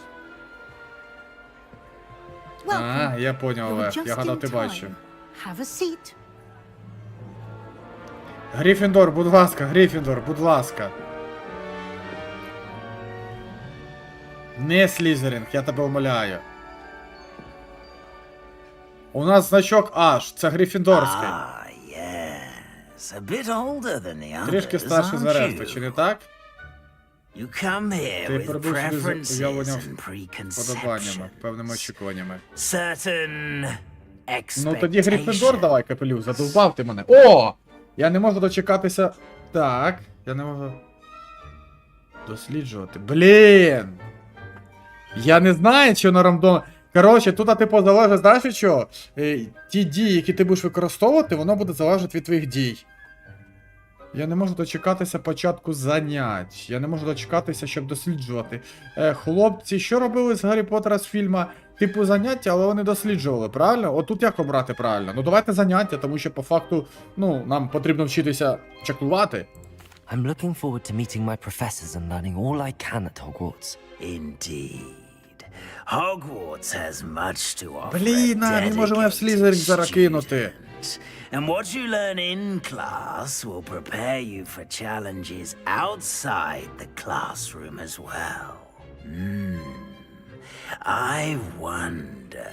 А, я поняв, Олег. Я гадав, ти бачив. Have a seat. Грифіндор, будь ласка, Грифіндор, будь ласка. Не Слізерінг, я тебе умоляю. У нас значок H, це Грифіндорський. Yes, a bit older than the others, Трішки старший за aren't решта, чи you? не так? You come here Ти with прибув сюди з preferences уявленням, and вподобаннями, preconceptions, певними очікуваннями. certain Ну тоді Грифіндор expectations. давай, капелюх, задовбав ти мене. О! Я не можу дочекатися. Так, я не можу досліджувати. Блін! Я не знаю, що на рандом. Коротше, тут типу залежить, знаєш від чого? Ті дії, які ти будеш використовувати, воно буде залежати від твоїх дій. Я не можу дочекатися початку занять. Я не можу дочекатися, щоб досліджувати. Хлопці, що робили з Гаррі Поттера з фільму? Типу заняття, але вони досліджували, правильно? От тут як обрати правильно? Ну давайте заняття, тому що по факту, ну, нам потрібно вчитися чаклувати. I'm looking forward to meeting my professors and learning all I can at Hogwarts. Indeed. Hogwarts has much to offer. Блін, не можемо в Слізерінг зараз кинути. And what you learn in class will prepare you for challenges outside the classroom as well. I wonder.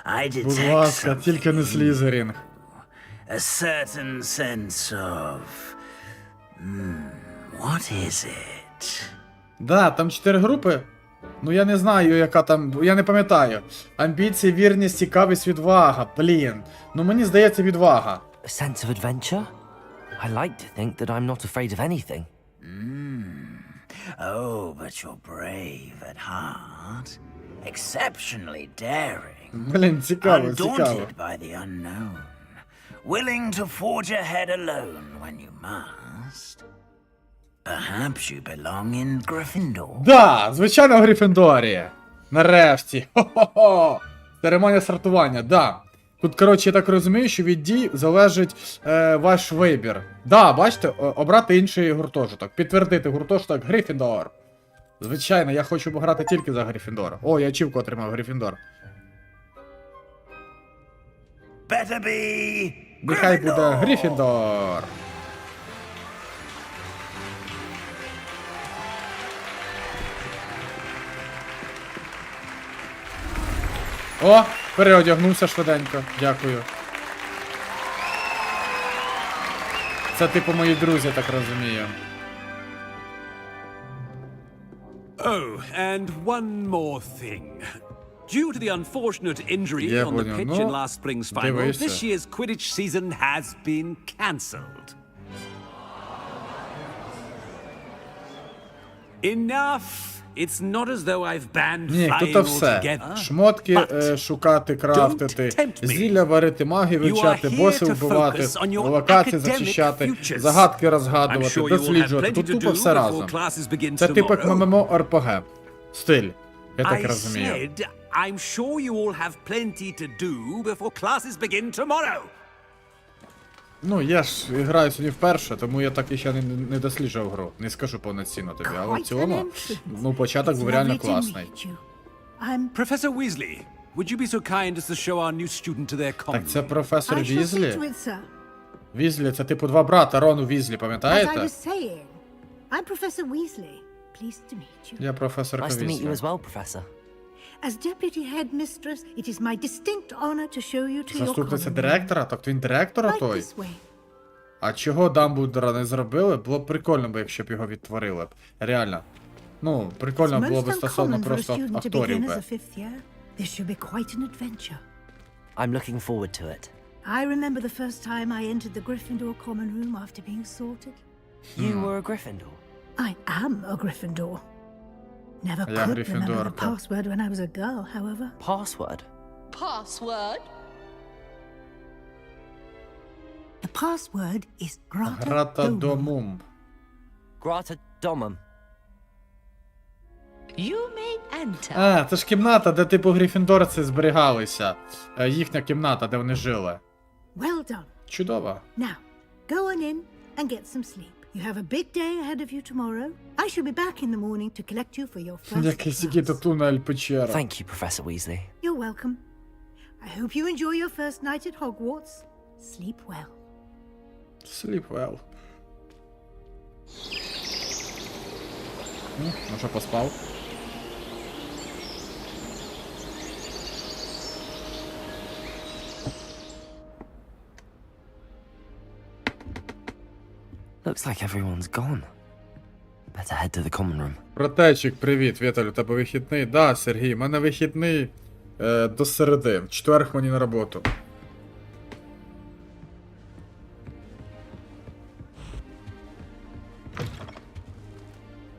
I Будь detect ласка, тільки не something. Слізерінг. A certain sense of... what is it? Да, там 4 групи. Ну я не знаю, яка там. Я не пам'ятаю. Амбіції, вірність, цікавість, відвага. Блін. Ну мені здається, відвага. A sense of adventure? I like to think that I'm not afraid of anything. Oh, but you're brave at heart. Exceptionally daring. Блін, цікаво, цікаво. Undaunted by the unknown. Willing to forge ahead alone when you must. Perhaps you belong in Gryffindor. Да, звичайно, в Гриффіндорі. Нарешті. Хо-хо-хо. Церемонія сортування, да. Тут, коротше, я так розумію, що від дій залежить ваш вибір. Да, бачите, обрати інший гуртожиток. Підтвердити гуртожиток Гриффіндор. Звичайно, я хочу пограти тільки за Гриффіндор. О, я ачівку отримав Гриффіндор. Better be Нехай буде Гриффіндор. О, переодягнувся швиденько. Дякую. Це типу мої друзі, так розумію. Oh, and one more thing. Due to the unfortunate injury Я on the понял. pitch in Ну, last spring's final, дивися. this year's Quidditch season has been cancelled. Enough! It's not as though I've banned Ні, flying тут все. altogether. Шмотки But шукати, крафтити, tempt me. зілля варити, магію You are вивчати, here боси to вбивати, focus on your локації academic зачищати, futures. загадки I'm розгадувати, sure you will have досліджувати. plenty Тут to тупо do все before разом. classes begin Це типу як tomorrow. ММО-РПГ. Стиль. Я так I розумію. said, I'm sure you all have plenty to do before classes begin tomorrow. Ну, я ж граю сьогодні вперше, тому я так і ще не досліджував гру. Не скажу повноцінно тобі, але в цілому, ну, початок був реально класний. Professor Weasley, would you be so kind as to show our new student to their common Так це room? професор I shall see Візлі? to it, sir. Візлі, це типу два брата Рону Візлі, As I пам'ятаєте? was saying, I'm Professor Weasley. Pleased to meet you. Я професорка Nice to meet you Візлі. as well, Professor. As Deputy Headmistress, it is my distinct honor to show you to your Заступниця common room. директора? Так він директора Right той? this way. А чого Дамблдора не зробили? Було б прикольно, якщо б його відтворили б. Реально. Ну, прикольно It's було б most стосовно uncommon for a просто student to акторів begin as би. a fifth year. This should be quite an adventure. I'm looking forward to it. I remember the first time I entered the Gryffindor common room after being sorted. You were a Gryffindor. I am a Gryffindor. Never Я could remember the Гриффіндорка. password when I was a girl, however. Password? Password? The password is Grata Грата Domum. Домум. Grata Domum. You may enter. А, це ж кімната, де типу грифіндорці зберігалися. Їхня кімната, де вони жили. Well done. Чудово. Now, go on in and get some sleep. You have a big day ahead of you tomorrow. I shall be back in the morning to collect you for your first Якийсь class. який-то тунель печера. Thank you, Professor Weasley. You're welcome. I hope you enjoy your first night at Hogwarts. Sleep well. Sleep well. Ну що, поспав? Looks like everyone's gone. Better head to the common room. Протечик, привіт, Віталь, у тебе вихідний? Да, Сергій, у мене вихідний до середи. В четвер мені на роботу.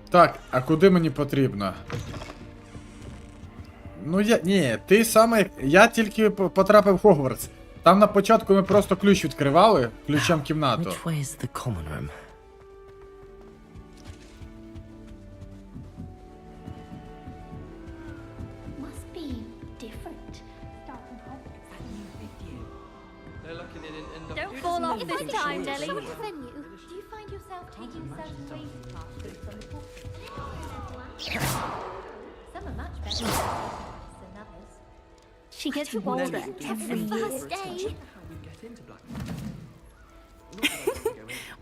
Так, а куди мені потрібно? Ну ні, ти саме. Я тільки потрапив в Хогвартс. Там на початку ми просто ключ відкривали, ключем кімнату. Which way is the common room? Must be different. Start from home. Don't fall off If this I time, could Nelly. short offend you, do you find yourself taking certain ways to pass through from the book? Some are much better than others. She gets older every The year. first day.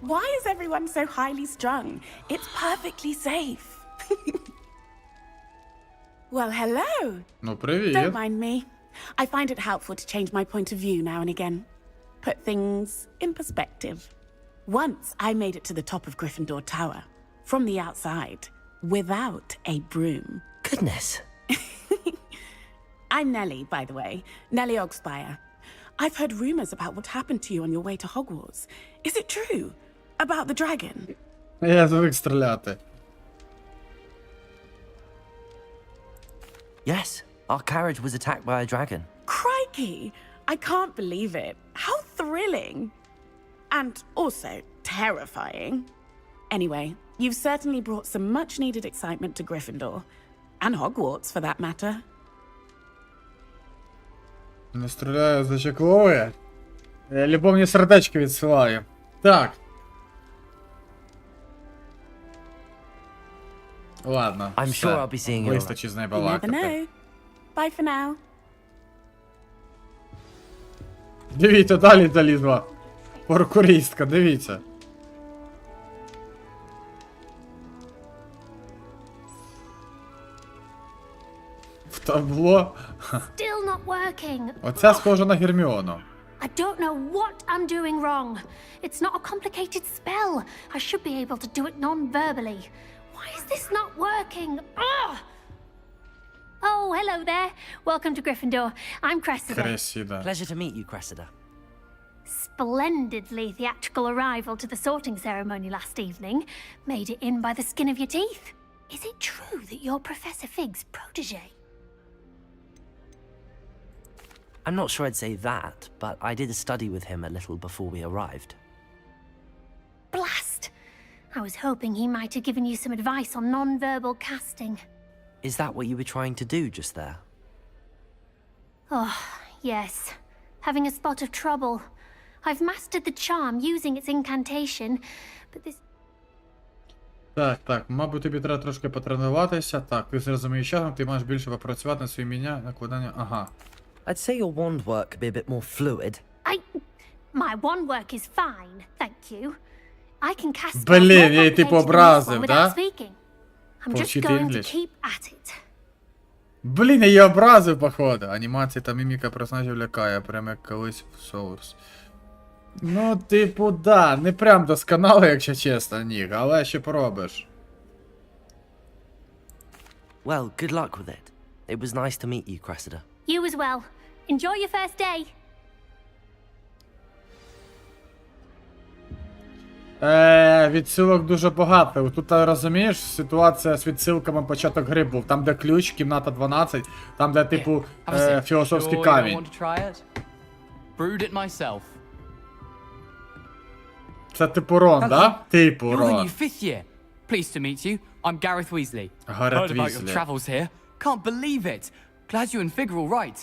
Why is everyone so highly strung? It's perfectly safe. Well, hello. Ну, привіт. Don't mind me. I find it helpful to change my point of view now and again. Put things in perspective. Once I made it to the top of Gryffindor Tower, from the outside, without a broom. Goodness. I'm Nellie, by the way. Nellie Ogspire. I've heard rumors about what happened to you on your way to Hogwarts. Is it true? About the dragon? Я звик стріляти. Yes, our carriage was attacked by a dragon. Crikey! I can't believe it. How thrilling! And also terrifying. Anyway, you've certainly brought some much-needed excitement to Gryffindor. And Hogwarts, for that matter. Не стріляю, зачаклує. Любовні сердечки відсилаю. Так. Ладно, I'm все. sure I'll be seeing you. Вистачить з нею You never балакати. know. Bye for now. Дивіться, далі залізла. Паркуристка, дивіться. В табло. Still not working. Оця схожа на Герміону. I don't know what I'm doing wrong. It's not a complicated spell. I should be able to do it non-verbally. Why is this not working? Ugh! Oh, hello there. Welcome to Gryffindor. I'm Cressida. Кресіда. Pleasure to meet you, Cressida. Splendidly theatrical arrival to the sorting ceremony last evening. Made it in by the skin of your teeth. Is it true that you're Professor Fig's protege? I'm not sure I'd say that, but I did study with him a little before we arrived. Blast! I was hoping he might have given you some advice on non-verbal casting. Is that what you were trying to do just there? Oh, yes. Having a spot of trouble. I've mastered the charm using its incantation, but this... Так, мабуть, тобі треба трошки потренуватися. Так, ти зрозумієш часом, ти маєш більше попрацювати на своє ім'я, накладання. Ага. I'd say your wand work could be a bit more fluid. My wand work is fine, thank you. I can cast spells Блін, more я її типу complicated than this one образив, without да? speaking. I'm just Повчити going to English. keep at it. Блін, я її образив, походу. Анімація та міміка персонажів лякає, прямо як колись в Source. Ну, типу, да, не прям досконало, якщо чесно, ні, але що поробиш. Well, good luck with it. It was nice to meet you, Cressida. You as well. Enjoy your first day. Відсилок дуже багато. Тут, розумієш, ситуація з відсилками початок гри був. Там, де ключ, кімната 12, там, де, типу, філософський камінь. Це типу Рон, да? Типу Рон. Pleased to meet you. I'm Gareth Weasley. Gareth Heard about your Weasley. travels here. Can't believe it. Glad you and Fig are all right.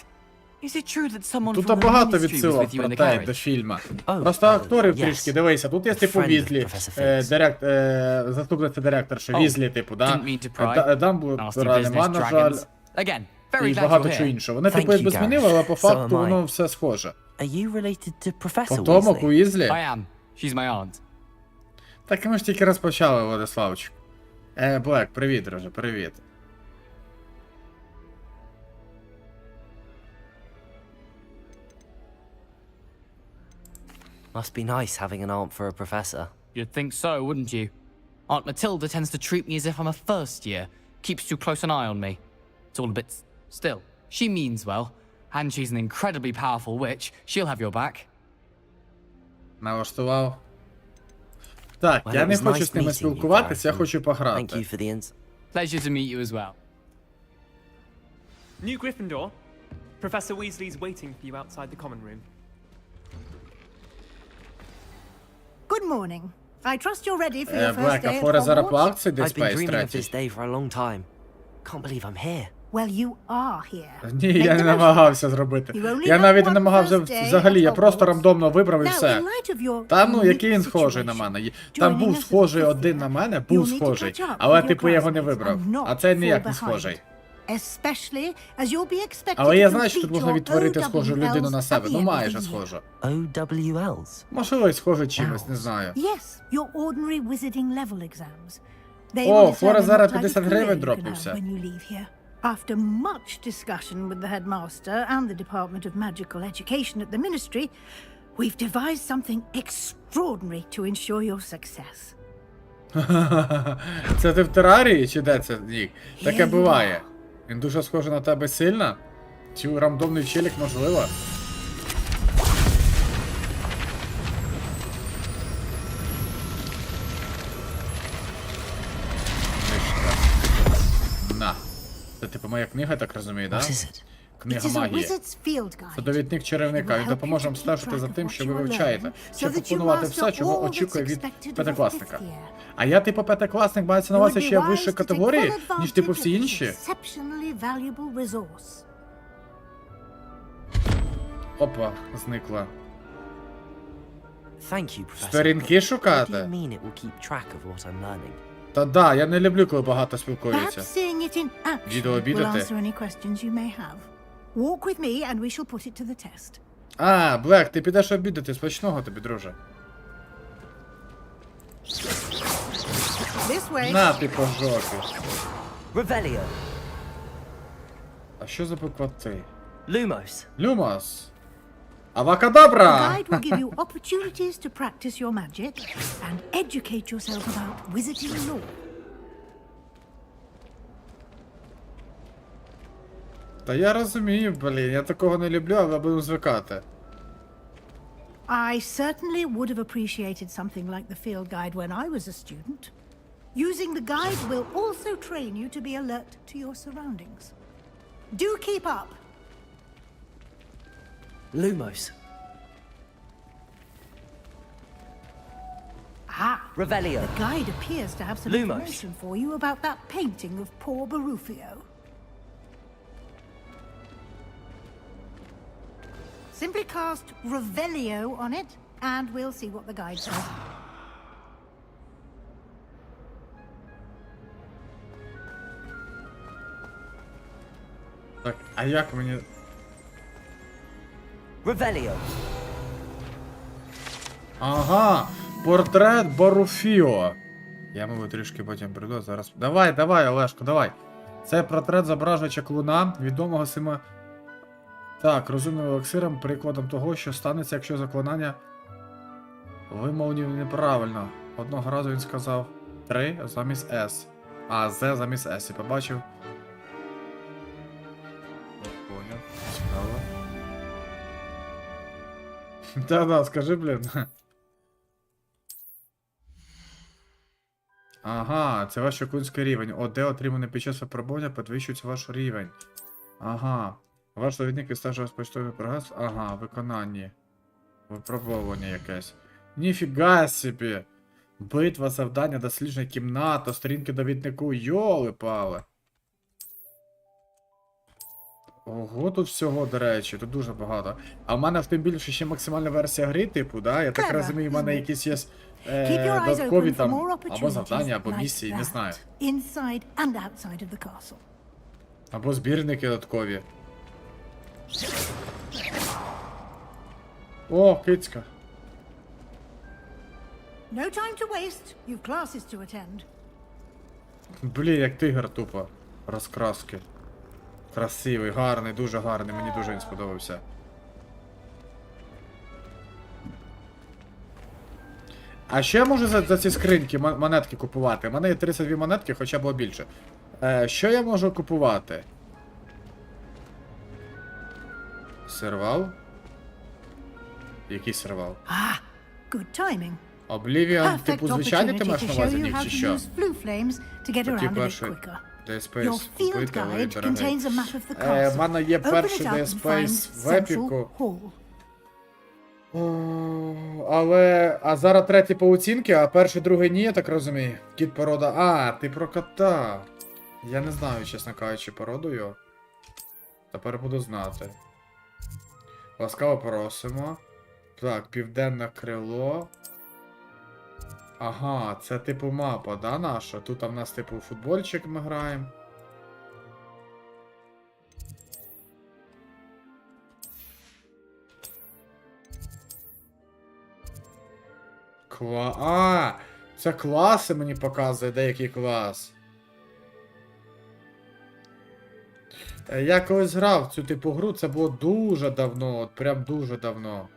Is it true that someone Тут from the багато ministry was відсилок with you про in the те, до carriage? фільму. Просто акторів yes. трішки, дивися, тут є типу Friend of Візлі, Professor Fig's. заступниця директорша, Візлі, типу, да? Didn't mean to pry. Дамблдора нема, на жаль, Again, very і glad багато you're чого here. іншого. Вони Thank типу you, якби Gareth. змінили, але по So факту am I. воно все схоже. Are you related to Professor Потомок Weasley? Уізлі? I am. She's my aunt. Так ми ж тільки розпочали, Владиславчик. Блек, привіт, друже, привіт. Must be nice having an aunt for a professor. You'd think so, wouldn't you? Aunt Matilda tends to treat me as if I'm a first year. Keeps too close an eye on me. It's all a bit still. She means well. And she's an incredibly powerful witch. She'll have your back. Налаштував. Так, Well, я it не was хочу nice з ними meeting you, спілкуватись, я Gareth, хочу Thank you пограти. for the ins. Pleasure to meet you as well. New Gryffindor. Professor Weasley's waiting for you outside the common room. Good morning. I trust you're ready for your first Блек, day а at фора зараз по Hogwarts? акції десь I've been Space dreaming of this 3. day for a long time. Can't believe I'm here. Well, you are here. Ні, я не намагався зробити. Я навіть не намагався взагалі, я просто рандомно вибрав і Now, все. in light of your Та ну, який він unique схожий на situation, мене. Там joining був us as схожий a один fifth на year, мене, був you'll need to схожий. catch up Але with your типу я його не classmates вибрав. and not А це ніяк fall не behind. схожий. Especially as you'll be expected Але to я знаю, що тут complete можна your відтворити схожу людину на OWLs себе. at Ну the end of майже the year. схожу. OWLs? Можливо, і схоже чимось, не знаю. Yes, your ordinary wizarding level exams. They О, will фора determine зараз what type of 50 career гривень you can have дропнувся. when you leave here. After much discussion with the headmaster and the Department of Magical Education at the Ministry, we've devised something extraordinary to ensure your success. Це ти в терарії чи де це, Нік? Таке буває. Він дуже схожий на тебе сильно? Чи рандомний челік можливо? На. Це типу моя книга, так розумію, да? What is it? Книга магії. Це довідник чарівника. Він допоможе вам стежити за тим, що ви вивчаєте, щоб опанувати все, чого очікує від п'ятикласника. А я, типу, п'ятикласник, мається на увазі ще вищої категорії, ніж, типу, всі інші? Опа, зникла. Сторінки шукати? Та да, я не люблю, коли багато спілкуються. Відео обідати? А, Блек, ти підеш обідати, смачного тобі, друже. На, ти по жопі. А що за буква Т? Lumos. Lumos. Авакадабра! The guide will give you opportunities to practice your magic and educate yourself about wizarding lore. Та я розумію, блін, я такого не люблю, але буду звикати. I certainly would have appreciated something like the field guide when I was a student. Using the guide will also train you to be alert to your surroundings. Do keep up! Lumos. Ah, Revelio. The guide appears to have some information for you about that painting of poor Barufio. Simply cast Revelio on it, and we'll see what the guide says. Так, а як мені... Revelio. Ага, портрет Баруфіо. Я, мабуть, трішки потім прийду, зараз... Давай, Олешко, давай. Це портрет зображує чаклуна, відомого сима... Так, розумним елексиром, прикладом того, що станеться, якщо заклинання вимовлені неправильно. Одного разу він сказав 3 замість С. А, З замість С. І побачив... Поняв, цікаво. Да, скажи, блін. Ага, це ваш чаклунський рівень. ОД, отриманий під час випробування, підвищується ваш рівень. Ага. Ваш довідник відстежує почтовий прогрес. Ага, виконання. Випробовування якесь. Ніфіга собі. Битва, завдання, дослідження, кімната, сторінки довіднику. Йоли-пали. Ого, тут всього, до речі, тут дуже багато. А в мене в тим більше ще максимальна версія гри, типу, да? Я так розумію, в мене якісь є додаткові там, або завдання, або місії, не знаю. Або збірники додаткові. О, кицька. No time to waste. You've classes to attend. Блін, як тигр тупо. Розкраски. Красивий, гарний, дуже гарний, мені дуже він сподобався. А що я можу за ці скриньки монетки купувати? У мене є 32 монетки, хоча б більше. Що я можу купувати? Сервал? Який сервал? Good timing. Oblivion, типу звичайний ти маєш на увазі в них, чи що? Такий перший. Dead Space, в мене є перший Dead Space в епіку. А зараз третій пауцінки, а перший, другий ні, я так розумію. Кіт порода. А, ти про кота. Я не знаю, чесно кажучи, породу його. Тепер буду знати. Ласкаво просимо. Так, південне крило. Ага, це типу мапа, да, наша? Тут в нас типу футбольчик ми граємо. А, це класи мені показує, деякий клас. Я колись грав в цю типу гру, це було дуже давно, от прям дуже давно.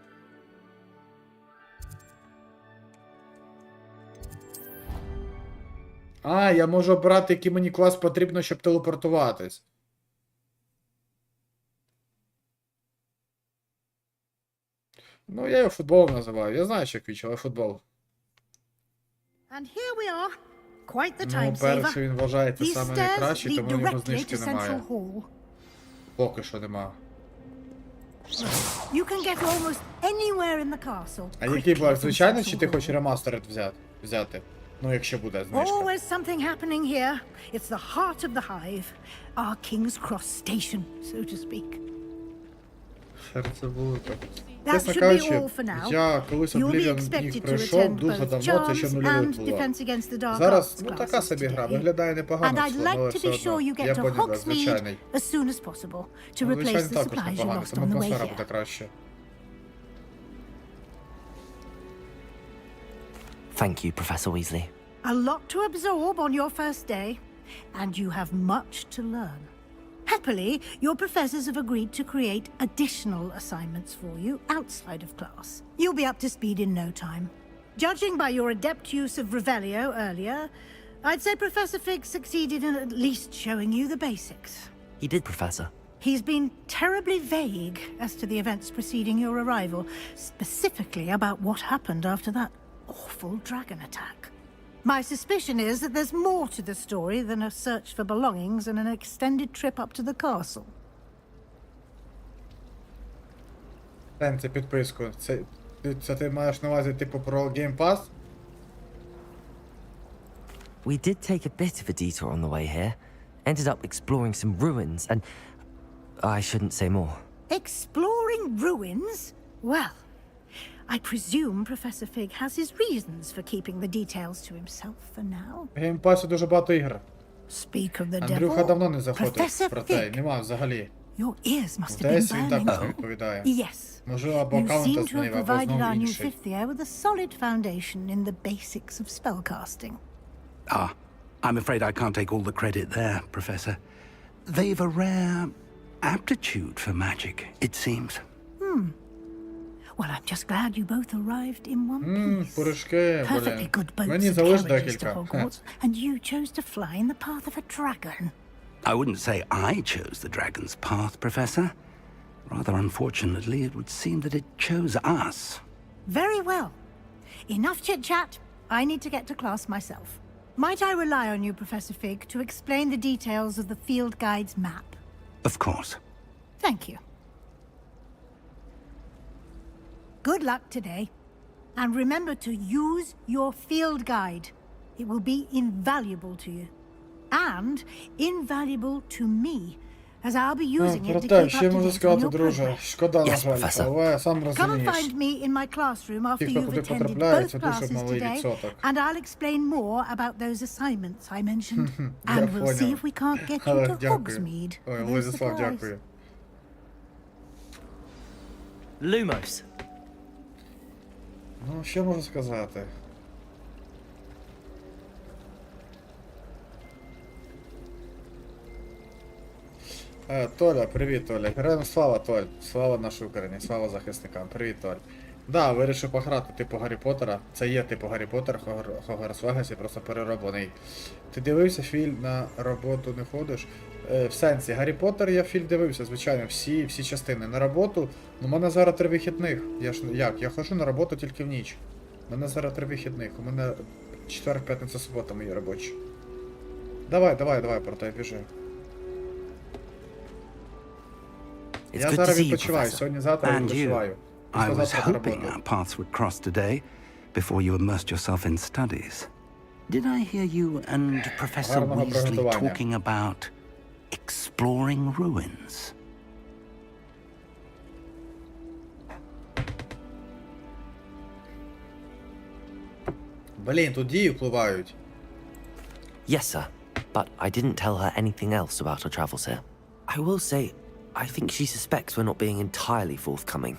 А, я можу обрати, який мені клас потрібно, щоб телепортуватись. Ну, я його футболом називаю. Я знаю, що квіч, але футбол. Ну, перший він вважається саме найкращий, тому його знижки немає. Поки що нема. You can get almost anywhere in the castle. А який блок? Звичайно, чи ти хочеш ремастеред взяти? Ну, якщо буде знижка. Always something happening here. It's the heart of the hive. Our King's Cross station, so to speak. Серцевуто. That Чесно should be кажучи, all for now. я колись You'll be Oblivion expected їх to пройшов attend дуже both давно, це ще charms нульових and було. defense against the dark Зараз, arts ну така classes собі гра, today. виглядає And непогано, I'd але like to все be sure you одно. get Я to поняв, Hogsmeade звичайний. as soon as possible to Ну, replace звичайно, the також supplies you непогано, lost там on the way атмосфера here. буде краще. Thank you, Professor Weasley. A lot to absorb on your first day, and you have much to learn. Happily, your professors have agreed to create additional assignments for you outside of class. You'll be up to speed in no time. Judging by your adept use of Revelio earlier, I'd say Professor Fig succeeded in at least showing you the basics. He did, Professor. He's been terribly vague as to the events preceding your arrival, specifically about what happened after that awful dragon attack. My suspicion is that there's more to the story than a search for belongings and an extended trip up to the castle. Це підписку. Це ти маєш на увазі типу про Game Pass? We did take a bit of a detour on the way here. Ended up exploring some ruins and... I shouldn't say more. Exploring ruins? Well, I presume Professor Fig has his reasons for keeping the details to himself for now. В Game Pass дуже багато ігр. Speak of the Андрюха devil. давно не заходив Professor про те, Fig. нема взагалі. Your ears must have been Десь він burning. також відповідає. Yes. Може або You аккаунта seem to have змінив, або provided знову our new інший. fifth year with a solid foundation in the basics of spellcasting. Ah, I'm afraid I can't take all the credit there, Professor. They've a rare aptitude for magic, it seems. Well, I'm just glad you both arrived in one piece. Пирожки, Perfectly good boats Мені and залиш carriages to декілька. Hogwarts, and you chose to fly in the path of a dragon. I wouldn't say I chose the dragon's path, Professor. Rather unfortunately, it would seem that it chose us. Very well. Enough chit-chat. I need to get to class myself. Might I rely on you, Professor Fig, to explain the details of the field guide's map? Of course. Thank you. Good luck today. And remember to use your field guide. It will be invaluable to you. And invaluable to me, as I'll be using it to Проте, keep ще up to можу date on сказати, your друже. progress. Шкода, на жаль, але сам Come and розумієш. find me in my classroom after Ті, хто you've туди attended потрапляють, both це дуже classes малий today, відсоток. and I'll explain more about those assignments I mentioned. Я And we'll see поняв. if we can't get you Але to дякую. Hogsmeade Ой, for those Владислав, supplies. дякую. Lumos. Ну, що можу сказати? Толя, привіт, Толя. Героям слава, Толь. Слава нашій Україні, слава захисникам. Привіт, Толь. Да, вирішив пограти типу Гаррі Поттера. Це є типу Гаррі Поттер, Hogwarts Legacy, просто перероблений. Ти дивився фільм, на роботу не ходиш? В сенсі, Гаррі Поттер я фільм дивився, звичайно, всі частини. На роботу, ну, у мене зараз 3 вихідних. Я ж як? Я ходжу на роботу тільки в ніч. У мене зараз 3 вихідних. У мене четвер, п'ятниця, субота мої робочі. Давай, проте біжи. Я зараз відпочиваю, сьогодні-завтра And you. відпочиваю. I was Післязавтра на hoping роботу. our paths would cross today before you immersed yourself in studies. Did I hear you and Professor Гарного Weasley приготування. talking about exploring ruins? Блін, тут дії впливають. Yes, sir. But I didn't tell her anything else about our travels here. I will say, I think she suspects we're not being entirely forthcoming.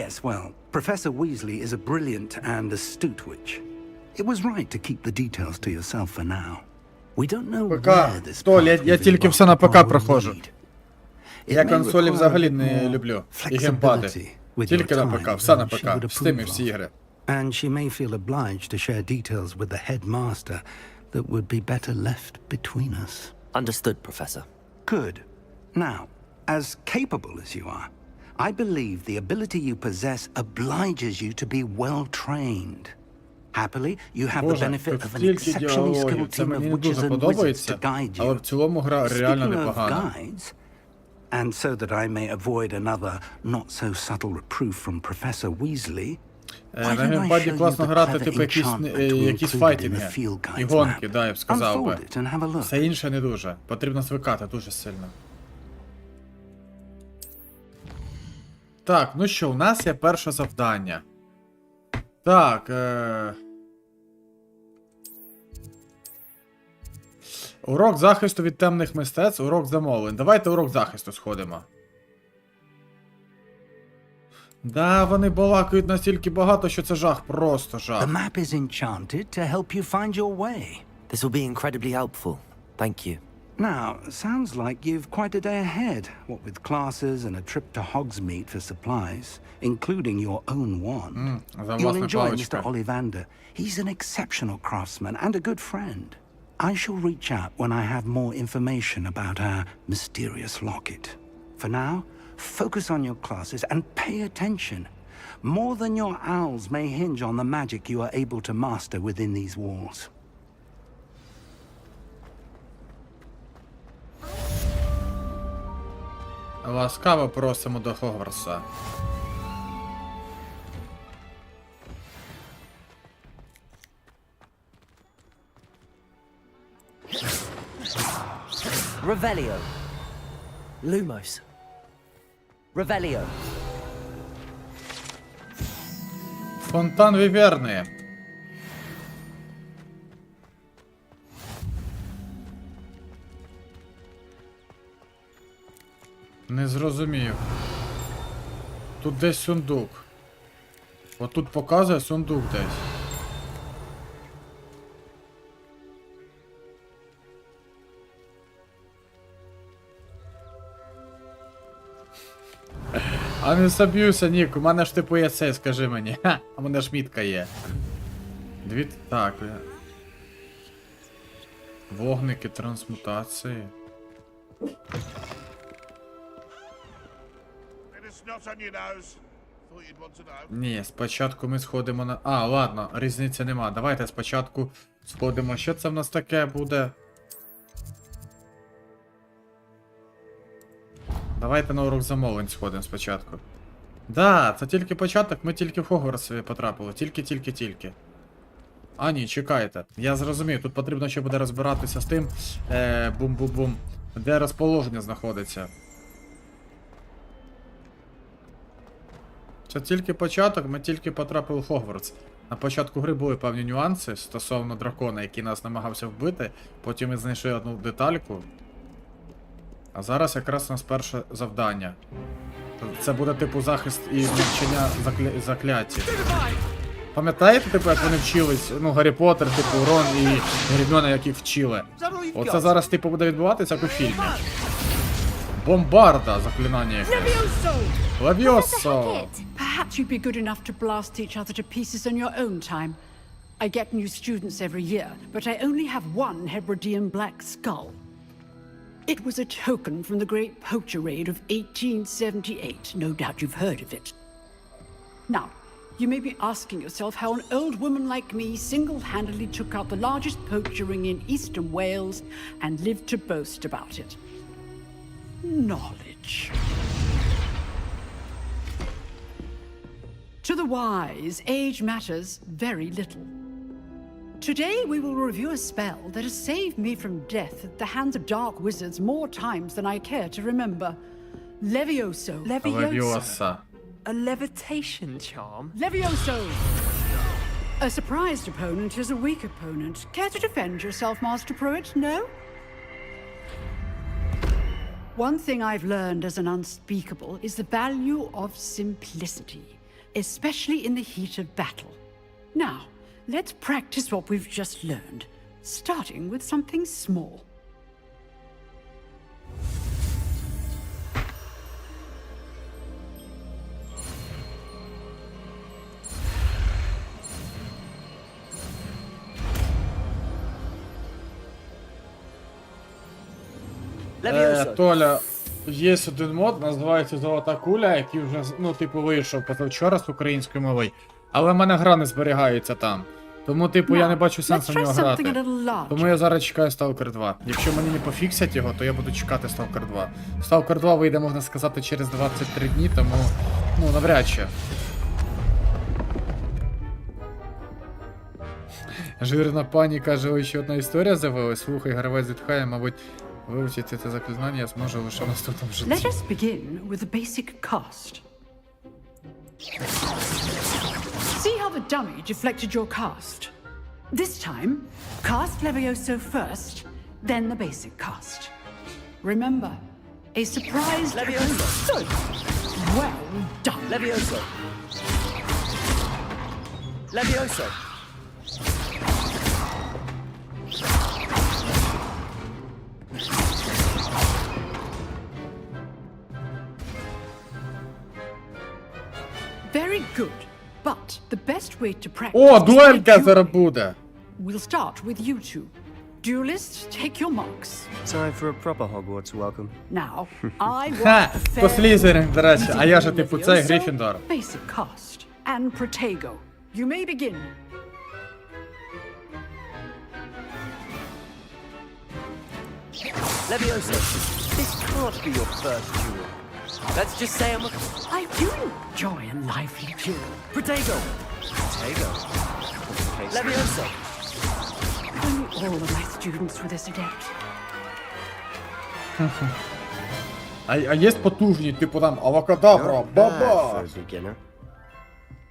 Yes, well, Professor Weasley is a brilliant and astute witch. It was right to keep the details to yourself for now. We don't know where this Толь, path я will тільки lead, все на but ПК will проходжу. lead. Я It may консолі require взагалі a bit не more люблю. І геймпади. flexibility with your Тільки на time ПК, все на than she ПК. would В Стимі approve всі of. ігри. And she may feel obliged to share details with the headmaster that would be better left between us. Understood, Professor. Good. Now, as capable as you are, I believe the ability you possess obliges you to be well trained. Happily, you have the Боже, benefit тут of an стільки exceptionally діалогів. skilled Це team of мені не witches дуже and wizards to подобається, guide але you. в цілому гра реально Speaking of непогана. guides, And so that I may avoid another not-so-subtle reproof from Professor Weasley, на геймпаді класно грати, типу, якісь файтинги і гонки, да, я б сказав би. Все інше не дуже. Потрібно звикати дуже сильно. Так, ну що, у нас є перше завдання. Так, урок захисту від темних мистецтв, урок замовлень. Давайте урок захисту сходимо. Да, вони балакають настільки багато, що це жах, просто жах. The map is enchanted to help you find your way. This will be incredibly helpful. Thank you. Now, sounds like you've quite a day ahead, what with classes and a trip to Hogsmeade for supplies, including your own wand. You'll enjoy Mr. Ollivander. He's an exceptional craftsman and a good friend. I shall reach out when I have more information about our mysterious locket. For now, focus on your classes and pay attention. More than your owls may hinge on the magic you are able to master within these walls. Ласкаво просимо до Хогвартса. Revelio. Lumos. Revelio. Фонтан Віверни. Не зрозумів. Тут десь сундук. Отут показує сундук десь. А не заб'юся, Нік, у мене ж типу є цей, скажи мені. Ха, а у мене ж мітка є. Так. Вогники трансмутації. Ні, спочатку ми сходимо на... А, ладно, різниці нема. Давайте спочатку сходимо. Що це в нас таке буде? Давайте на урок замовлень сходимо спочатку. Да, це тільки початок, ми тільки в Хогвартс потрапили. Тільки. А ні, чекайте. Я зрозумів, тут потрібно ще буде розбиратися з тим. Бум-бум-бум. Де розположення знаходиться. Це тільки початок, ми тільки потрапили в Хогвартс. На початку гри були певні нюанси стосовно дракона, який нас намагався вбити. Потім ми знайшли одну детальку. А зараз якраз у нас перше завдання. Це буде типу захист і навчання закляття. Пам'ятаєте, типу, як вони вчились? Ну, Гаррі Поттер, типу, Рон і Герміона, як їх вчили. Оце зараз, типу, буде відбуватися, як у фільмі. Бомбарда, заклинання якесь. Левіосо! Perhaps you'd be good enough to blast each other to pieces on your own time. I get new students every year, but I only have one Hebridean black skull. It was a token from the Great Poacher Raid of 1878. No doubt you've heard of it. Now, you may be asking yourself how an old woman like me single-handedly took out the largest poacher ring in eastern Wales and lived to boast about it. Knowledge. To the wise, age matters very little. Today we will review a spell that has saved me from death at the hands of dark wizards more times than I care to remember. Levioso. Leviosa. A levitation charm? Levioso! A surprised opponent is a weak opponent. Care to defend yourself, Master Pruitt? No? One thing I've learned as an unspeakable is the value of simplicity, especially in the heat of battle. Now, let's practice what we've just learned, starting with something small. Толя, є один мод, називається Золота куля, який вже, ну, типу, вийшов позавчора з українською мовою. Але в мене гра не зберігається там. Тому, типу, я не бачу сенсу в let's нього try something a грати. little larger. Тому я зараз чекаю Stalker 2. Якщо мені не пофіксять його, то я буду чекати Stalker 2. Stalker 2 вийде, можна сказати, через 23 дні, тому, ну, навряд чи. Жирна пані каже, ось ще одна історія з'явилась. Слухай, гравець зітхає, мабуть, вивчити це заклинання я зможу лише в наступному житті. Let us begin with the basic cast. See how the dummy deflected your cast. This time, cast Levioso first, then the basic cast. Remember, a surprise Levioso. Well done. Levioso. Levioso. Very good. But the best way to practice. О, дуелька зараз буде! We'll start with you two. Duelists, take your marks. Time for a proper Hogwarts welcome. Now, I Ха! want the То fair Слізерин, до речі, а я же, типу, цей Гриффіндор. basic cast and Protego. You may begin. Levioso. This can't be your first duel. Let's just say I'm a... I do enjoy a lively duel. Protego. Protego. Levioso. Only all of my students were this adept. А є потужні, типу там авокадабра, Not bad баба! for a beginner.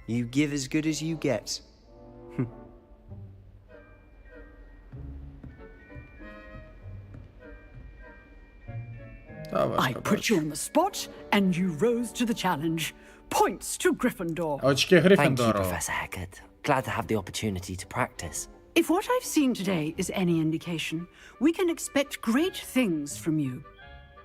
You give as good as you get. I put you on the spot, and you rose to the challenge. Points to Gryffindor. Очки Thank you, Гриффіндору. Professor Haggard. Glad to have the opportunity to practice. If what I've seen today is any indication, we can expect great things from you.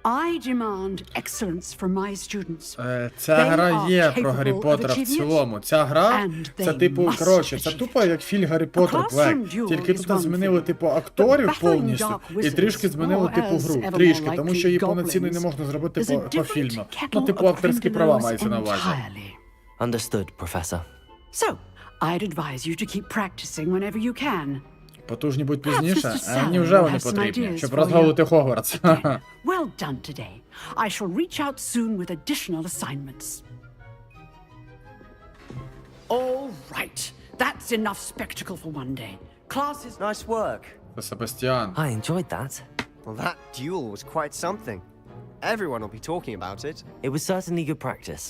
I demand excellence from my students. Ця гра є про Гаррі Поттера в цілому. Ця гра, це типу, коротше, це тупо як фільм Гаррі Поттер Блек. Тільки тут змінили типу акторів повністю і трішки змінили типу гру. Трішки, тому що її повноцінно не можна зробити по фільму. Ну, типу, авторські права мається на увазі. Understood, Professor. So, I'd advise you to keep practicing whenever you can. Потужні будь пізніше, а мені вже вони потрібні, щоб розголити Хогвартс. Well done today. I shall reach out soon with additional assignments. All right. That's enough spectacle for one day. Class is... Nice work. Себастьян. I enjoyed that. Well, that duel was quite something. Everyone will be talking about it. It was certainly good practice.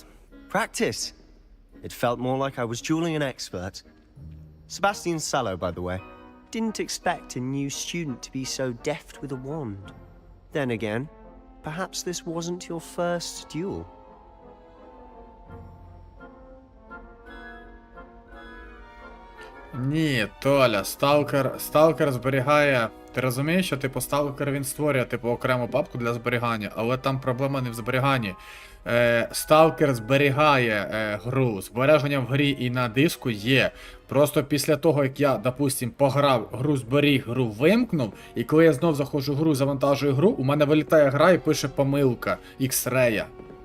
Practice? It felt more like I was dueling an expert. Sebastian Sallow, by the way. Didn't expect a new student to be so deft with a wand. Then again, perhaps this wasn't your first duel. Ні, Толя, Сталкер зберігає. Ти розумієш, що типу Сталкер він створює типу окрему папку для зберігання, але там проблема не в зберіганні. Сталкер зберігає гру. Збереження в грі і на диску є. Просто після того, як я, допустим, пограв, гру зберіг, гру вимкнув, і коли я знов заходжу в гру, завантажую гру, у мене вилітає гра і пише помилка X-Ray.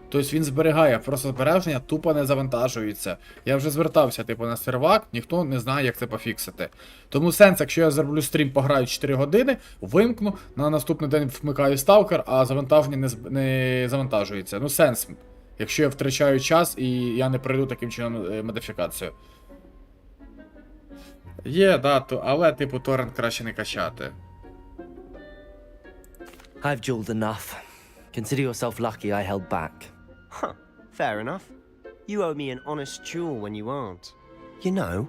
Тобто він зберігає, просто збереження тупо не завантажується. Я вже звертався типу на сервак, ніхто не знає, як це пофіксити. Тому сенс, якщо я зроблю стрім, пограю 4 години, вимкну, на наступний день вмикаю сталкер, а завантаження не завантажується. Ну сенс, якщо я втрачаю час і я не пройду таким чином модифікацію. Є, да, але типу торрент краще не качати. I've dueled enough. Consider yourself lucky I held back. Huh, fair enough. You owe me an honest duel when you aren't. You know,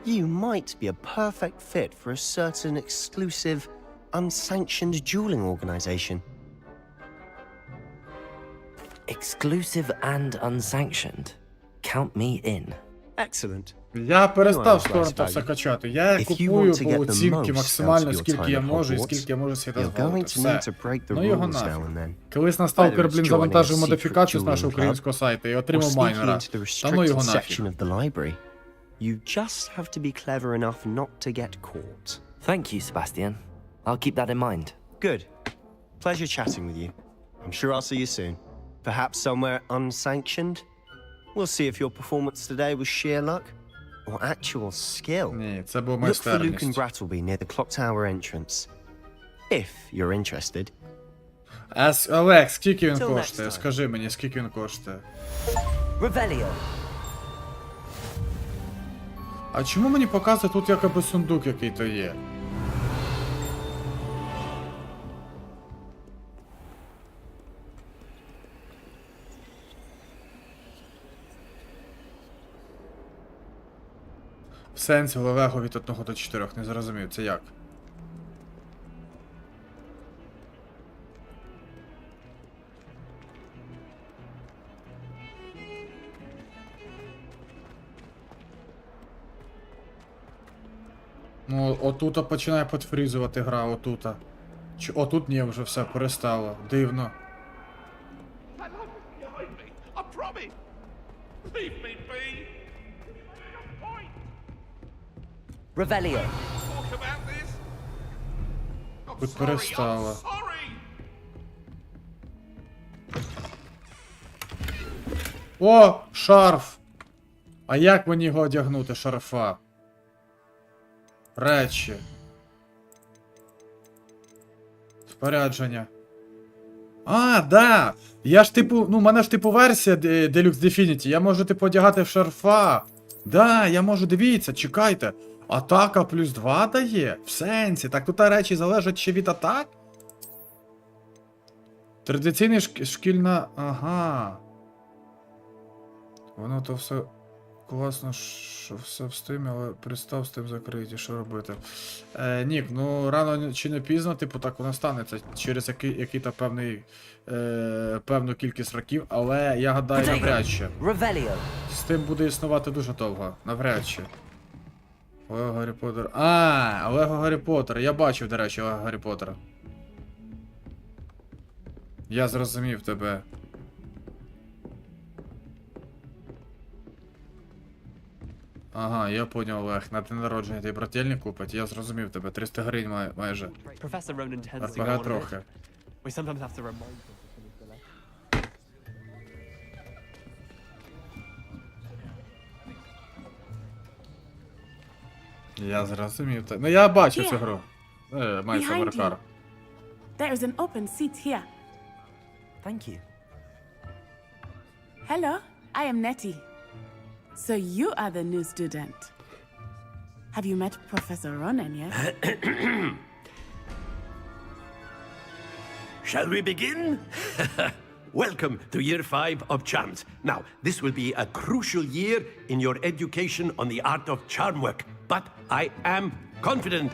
you might be a perfect fit for a certain exclusive, unsanctioned dueling organization. Exclusive and unsanctioned. Count me in. Excellent. Я перестав скоро все качати. Я купую по оцінки максимально, скільки я можу і скільки я можу світа зголити. Все. Ну його нафіг. Колись на Сталкер, блін, завантажив модифікацію з нашого українського сайту і отримав майнера. Та ну його нафіг. You just have to be clever enough not to get caught. Thank you, Sebastian. I'll keep that in mind. Good. Pleasure chatting with you. I'm sure I'll see you soon. Perhaps somewhere unsanctioned? We'll see if your performance today was sheer luck or actual skill. Ні, це був Look for Luke and майстерність. Brattleby near the clock tower entrance. If you're interested. Олег, скільки він Till next коштує? time. Скажи мені, скільки він коштує? Revelio. А чому мені показує тут якоби сундук який-то є? В сенсі левего від 1 до 4, не зрозумів, це як? Ну, отута починає подфрізувати гра, отута. Отут ні, вже все перестало. Дивно. Revelio. Тут перестало. О, шарф! А як мені його одягнути, шарфа? Речі. Спорядження. А, да! Я ж типу, ну, в мене ж типу версія Deluxe Definity. Я можу типу одягати в шарфа. Да, я можу, дивіться, чекайте. Атака плюс 2 дає? В сенсі. Так тут речі залежать ще від атак? Традиційний шкільна... Ага. Воно то все... Класно, що все в стрімі, але пристав з тим закриті, що робити. Нік, ну рано чи не пізно, типу, так воно станеться через який-то певну кількість років, але я гадаю, навряд чи. З тим буде існувати дуже довго, навряд чи. Олего Гаррі Поттер. Олего Гаррі Поттер. Я бачив, до речі, Олего Гаррі Поттера. Я зрозумів тебе. Ага, я поняв, Олег. На день народження ти брательник купить. Я зрозумів тебе. 300 гривень майже. РПГ трохи. Я зрозумів тебе. Ну я бачив цю гру. Майже Маркар. There is an open seat here. Thank you. Hello, I am Nettie. So you are the new student. Have you met Professor Ronen yet? Shall we begin? Welcome to year 5 of charms. Now, this will be a crucial year in your education on the art of charm work, but I am confident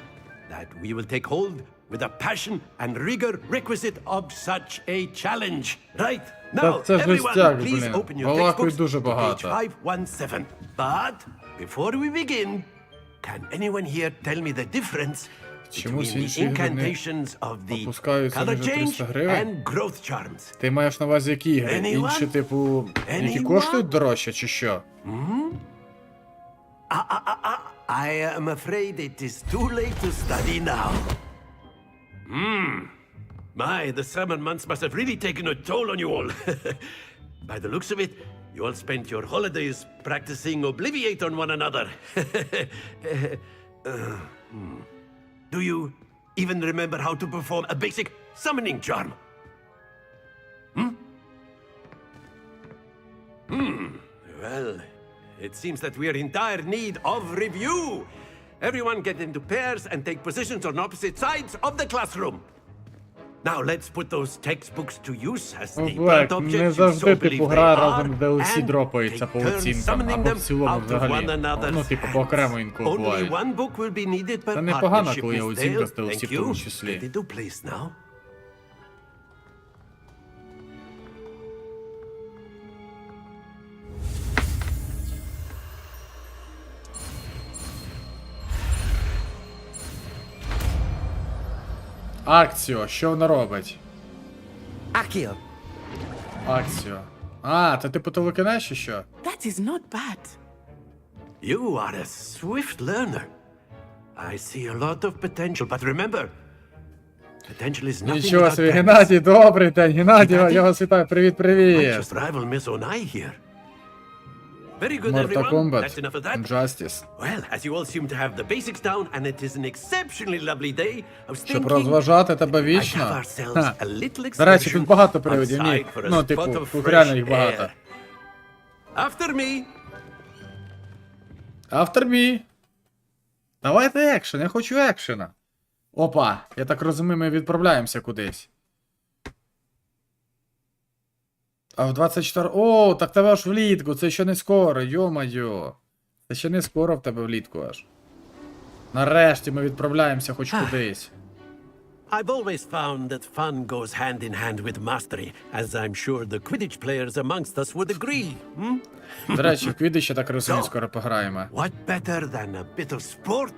that we will take hold with the passion and rigor requisite of such a challenge. Right? Now, everyone, please open your textbooks to page 517. But before we begin, can anyone here tell me the difference between the incantations of the color change and growth charms? Ти маєш на увазі які ігри? Інші, типу, які коштують дорожче, чи що? I am afraid it is too late to study now. My, the summer months must have really taken a toll on you all. By the looks of it, you all spent your holidays practicing Obliviate on one another. Do you even remember how to perform a basic summoning charm? Well, it seems that we are in dire need of review. Everyone get into pairs and take positions on opposite sides of the classroom. Now let's put those textbooks to use as the blunt objects you so believe they are, and take turns summoning them out of one another's hands. Only one book will be needed per partnership, Miss Dale. Thank you. Ready to place now? Акціо, що вона робить? Акіо. Акціо. Це типу ти викинаєш чи що? That is not bad. You are a swift learner. I see a lot of potential, but remember, potential is nothing Нічого собі, without Геннадій, добрий день, Геннадій, я вас вітаю, привіт. Just rival Miss Onai here. Very good, Mortal everyone. Kombat. That's enough of that. Injustice. Well, as you all seem to have the basics down, and it is an exceptionally lovely day, I was Щоб thinking розважати тебе we might вічно. have ourselves Ха. a little До речі, excursion тут багато привидів, ні. outside for a Ну, spot типу, of тут реально fresh їх багато. air. After me. After me. Давайте екшен, я хочу екшена. Опа, я так розумію, ми відправляємося кудись. А в 24... О, так тебе аж влітку, це ще не скоро, йо-майо. Це ще не скоро в тебе влітку аж. Нарешті ми відправляємося хоч кудись. I've always found that fun goes hand in hand with mastery, as I'm sure the Quidditch players amongst us would agree. Hmm? До речі, в Квіддичі, так розумію, скоро пограємо. What better than a bit of sport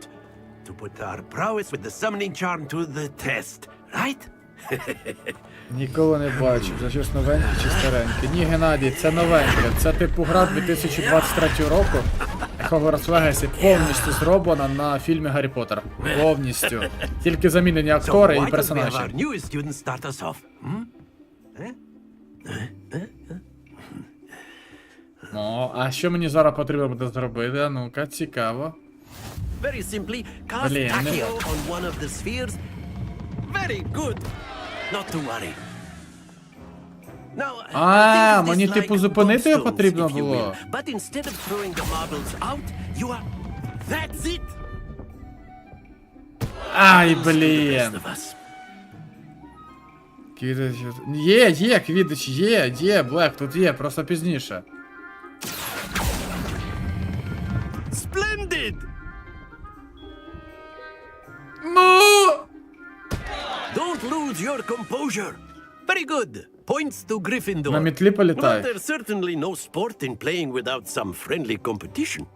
to put our prowess with the summoning charm to the test, right? Ніколи не бачив, за щось новеньке чи стареньке. Ні, Геннадій, це новеньке. Це типу гра 2023 року. Hogwarts Legacy повністю зроблена на фільмі Гаррі Поттера. Повністю. Тільки замінені актори і персонажі. О, а що мені зараз потрібно буде зробити? Ну-ка, цікаво. Very simply, cast Accio on one of the spheres. Very good. Not to worry. Now, А, мені типу зупинити його потрібно було. But instead of throwing the marbles out, you are... That's it! Ай, блін. Квідич... Є, Квідич, є, Блек, тут є, просто пізніше. Splendid! Ну! Don't lose your composure. Very good. Points to Gryffindor. На метлі політай. But there's certainly no sport in playing without some friendly competition.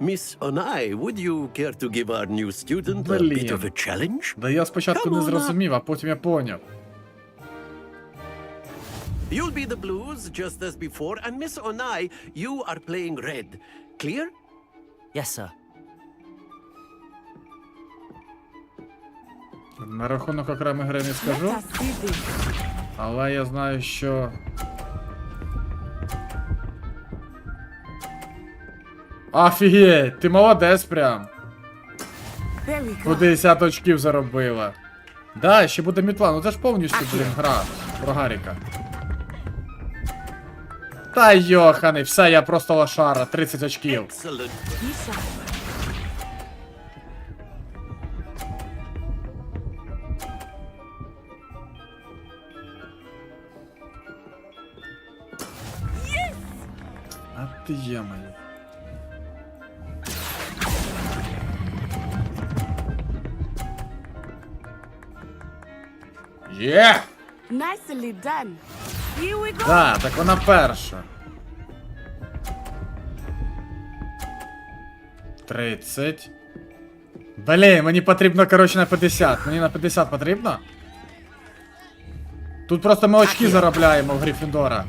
Miss Onai, would you care to give our new student a bit of a challenge? Да я спочатку не зрозумів, а потім я поняв. You'll be the blues, just as before, and Miss Onai, you are playing red. Clear? Yes, sir. На рахунок окремої гри не скажу. Але я знаю, що... Офігеть, ти молодець прям. 50 очків заробила. Да, ще буде мітла, ну це ж повністю, блін, гра про Гарріка. Та йоханий, все, я просто лошара, 30 очків. А ти є моя. Є! Nicely done. Here we go. Да, так вона перша. 30. Блін, мені потрібно, коротше, на 50. Мені на 50 потрібно? Тут просто ми очки заробляємо в Гриффіндора.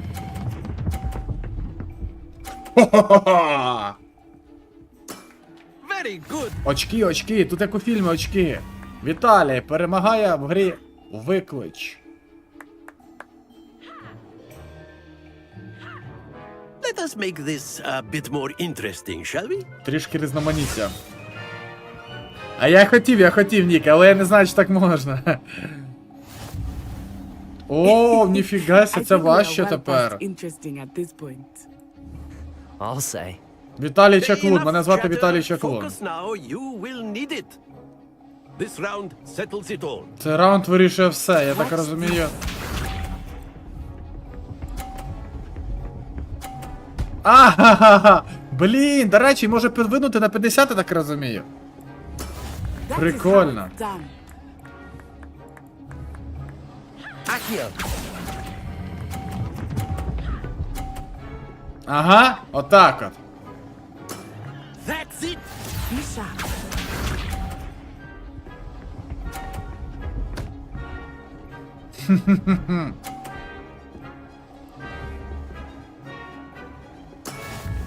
Хо-хо-хо! Очки, тут як у фільмі очки. Віталій перемагає в грі Виклич. Let us make this a bit more interesting, shall we? Трішки різноманіття. А я хотів, Нік, але я не знаю, чи так можна. О, ніфіга, це важче тепер. I'll say. Віталій Чаклун, мене звати Віталій Чаклун. Цей раунд вирішує все, я так розумію. Ага, блін, до речі, може підвинути на 50, я так розумію. Прикольно. Ага, отак от. That's it.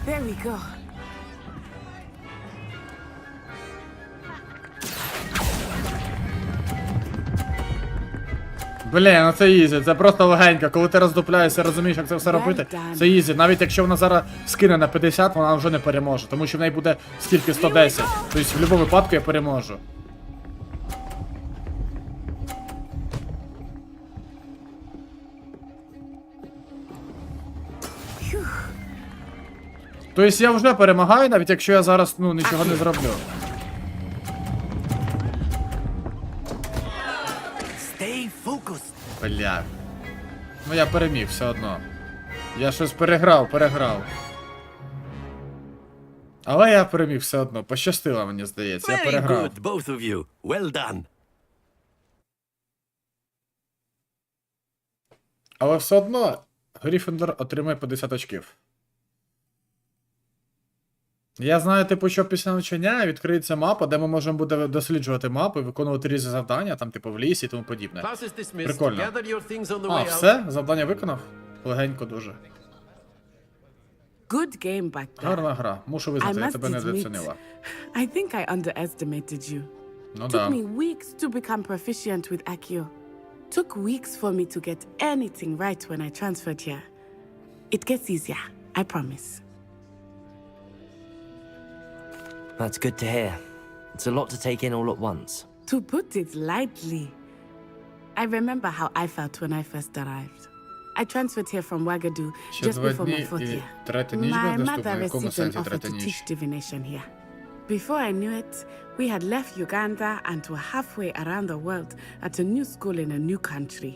There we go. Блін, ну це ізі, це просто легенько. Коли ти роздупляєшся, розумієш, як це все робити, це ізі. Навіть якщо вона зараз скине на 50, вона вже не переможе. Тому що в неї буде скільки 110. Тобто в будь-якому випадку я переможу. Тобто я вже перемагаю, навіть якщо я зараз, ну, нічого не зроблю. Бля. Ну я переміг все одно. Я щось переграв. Але я переміг все одно. Пощастило, мені здається, я переграв. Very good, both of you. Well done. Але все одно Гриффіндор отримає 50 очків. Я знаю, типу, що після навчання відкриється мапа, де ми можемо буде досліджувати мапи, виконувати різні завдання, там, типу, в лісі і тому подібне. Прикольно. А, все? Завдання виконав? Легенько дуже. Good game back there. Гарна гра. Мушу визнати, я тебе недооцінила. I think I underestimated you. Ну Took да. me weeks to become proficient with Accio. Took weeks for me to get anything right when I transferred here. It gets easier, I promise. That's good to hear. It's a lot to take in all at once. To put it lightly, I remember how I felt when I first arrived. I transferred here from Wagadu just before my fourth year. My mother received an offer to teach divination here. Before I knew it, we had left Uganda and were halfway around the world at a new school in a new country.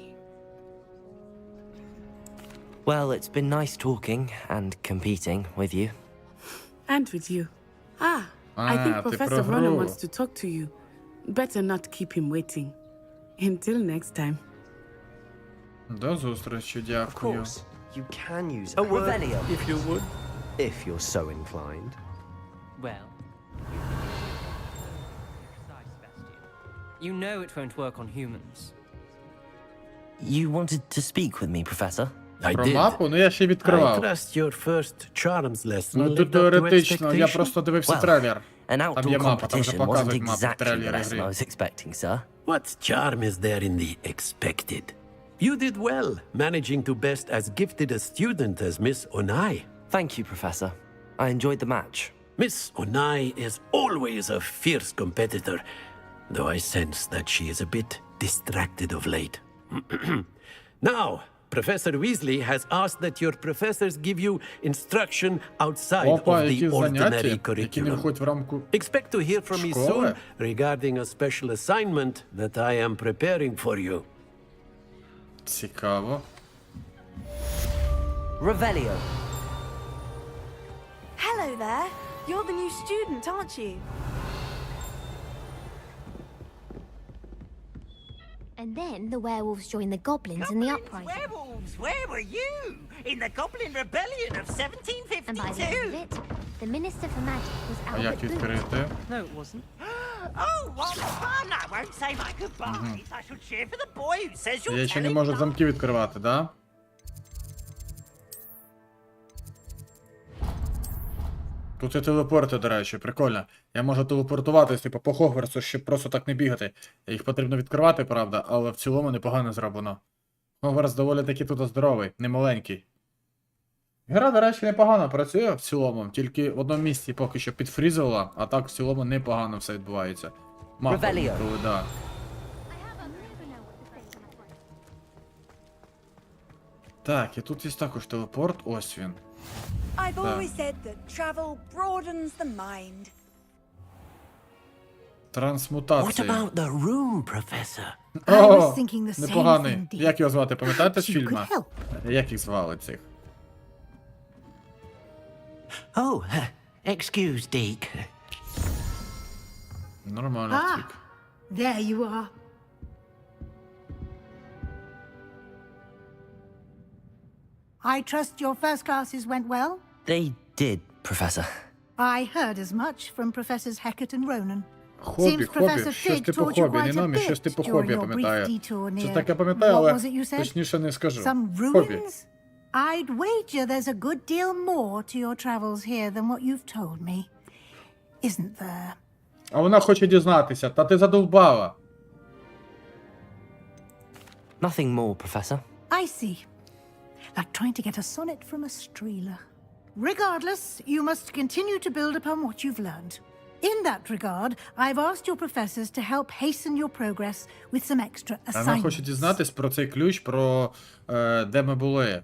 Well, it's been nice talking and competing with you. And with you. I think Professor Ronan wants to talk to you. Better not keep him waiting. Until next time. До зустрічі, дякую. Of course, you can use A word, Revelio, if you would. if you're so inclined. Well, you know it won't work on humans. You wanted to speak with me, Professor? I Про did. мапу? Ну я ще I відкривав. trust your first charms lesson Ну lived тут up to теоретично, я expectation. просто дивився Well, трейлер. An Там outdoor є мапа, там вже competition wasn't показують мапу в exactly the трейлері lesson I гри. was expecting, sir. What charm is there in the expected? You did well, managing to best as gifted a student as Miss Onai. Thank you, Professor. I enjoyed the match. Miss Onai is always a fierce competitor, though I sense that she is a bit distracted of late. Now, Professor Weasley has asked that your professors give you instruction outside Опа, of the які ordinary заняття, які не curriculum. входять в рамку Expect to hear from me soon школи. regarding a special assignment that I am preparing for you. Цікаво. Revelio. Hello there. You're the new student, aren't you? And then the werewolves joined the goblins in the uprising. Werewolves, where were you? In the Goblin Rebellion of 1752? And by the end of it, the Minister for Magic was А як Albert Booth. відкрити? No, it wasn't. Oh, what fun! I won't say my goodbyes. I shall cheer for the boy who says you're Я ще не telling можу lies. замки відкривати, да? Тут є телепорти, до речі, прикольно. Я можу телепортуватись, типу, по Хогвартсу, щоб просто так не бігати. Їх потрібно відкривати, правда, але в цілому непогано зроблено. Хогвартс доволі таки тут здоровий, не маленький. Гра, до речі, непогано працює в цілому, тільки в одному місці поки що підфрізувала, а так в цілому непогано все відбувається. Мапа, да. Так, і тут є також телепорт, ось він. I've Так. always said that travel broadens the mind. Трансмутація. What about the room, Professor? I was О, thinking the same непоганий. thing, dear. Як його звати, пам'ятаєте з If you фільму? could help. Як їх звали цих? Oh, excuse, Deke. Нормально Ah, втік. there you are. I trust your first classes went well? They did, Professor. I heard as much from Professors Hecat and Ronan. Хобі, Seems хобі, Professor щось Fig типу taught you хобі, не quite a номі, щось bit типу during хобі, я your brief пам'ятаю. detour Щось near... таке пам'ятаю, What але was it you said? точніше не скажу. Some Хобі. ruins? I'd wager there's a good deal more to your travels here than what you've told me. Isn't there? А вона хоче дізнатися, та ти задовбала. Nothing more, Professor. I see. Like trying to get a sonnet from a streeler. Regardless, you must continue to build upon what you've learned. In that regard, I've asked your professors to help hasten your progress with some extra assignments. Вона хоче дізнатись про цей ключ, про де ми були.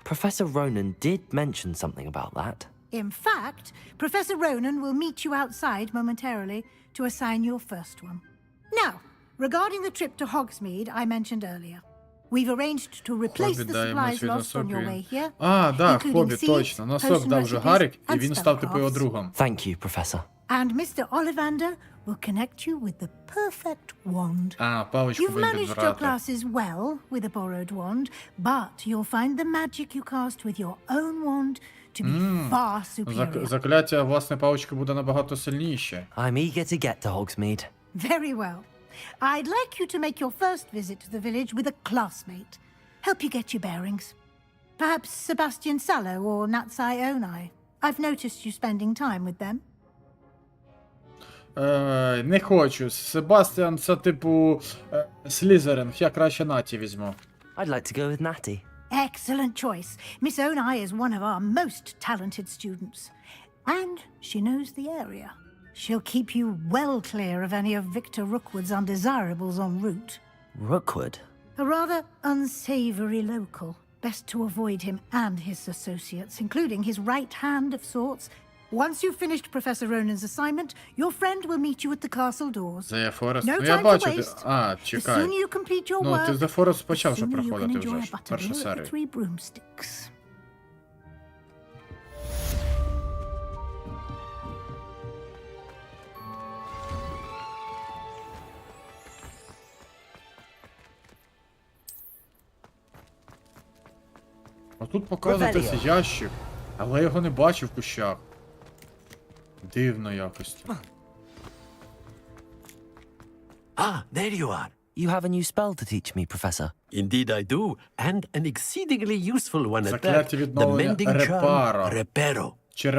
Professor Ronan did mention something about that. In fact, Professor Ronan will meet you outside momentarily to assign your first one. Now, regarding the trip to Hogsmeade I mentioned earlier, we've arranged to replace the supplies lost on your way here. Да, Хобіт, точно. Носок дав вже Гаррі, і він став типу його другом. Thank you, Professor. And Mr. Ollivander will connect you with the perfect wand. Паличку You've буде managed your брати. classes well with a borrowed wand, but you'll find the magic you cast with your own wand to be far superior. Закляття власне палички буде набагато сильніше. I'm eager to get to Hogsmeade. Very well. I'd like you to make your first visit to the village with a classmate. Help you get your bearings. Perhaps Sebastian Sallow or Natsai Onai. I've noticed you spending time with them. Не хочу. Себастьян це типу Слізеринг. Я краще Наті візьму. I'd like to go with Natty. Excellent choice. Miss Onai is one of our most talented students. And she knows the area. She'll keep you well clear of any of Victor Rookwood's undesirables en route. Rookwood? A rather unsavory local. Best to avoid him and his associates, including his right hand of sorts. Once you've finished Professor Ronan's assignment, your friend will meet you at the castle doors. The Forest. No Я time бачу. to waste. The Чекай. sooner you complete your work, ти The Forest the почав вже sooner you can проходити enjoy вже. a buttermilk Першу at the серію. Three Broomsticks. А тут показується ящик, але я його не бачив в кущах. Дивно якось. Ah, there you are. You have a new spell to teach me, Professor. Indeed I do, and an exceedingly useful one at that. Закляття The відновлення mending charm, Репаро. Reparo.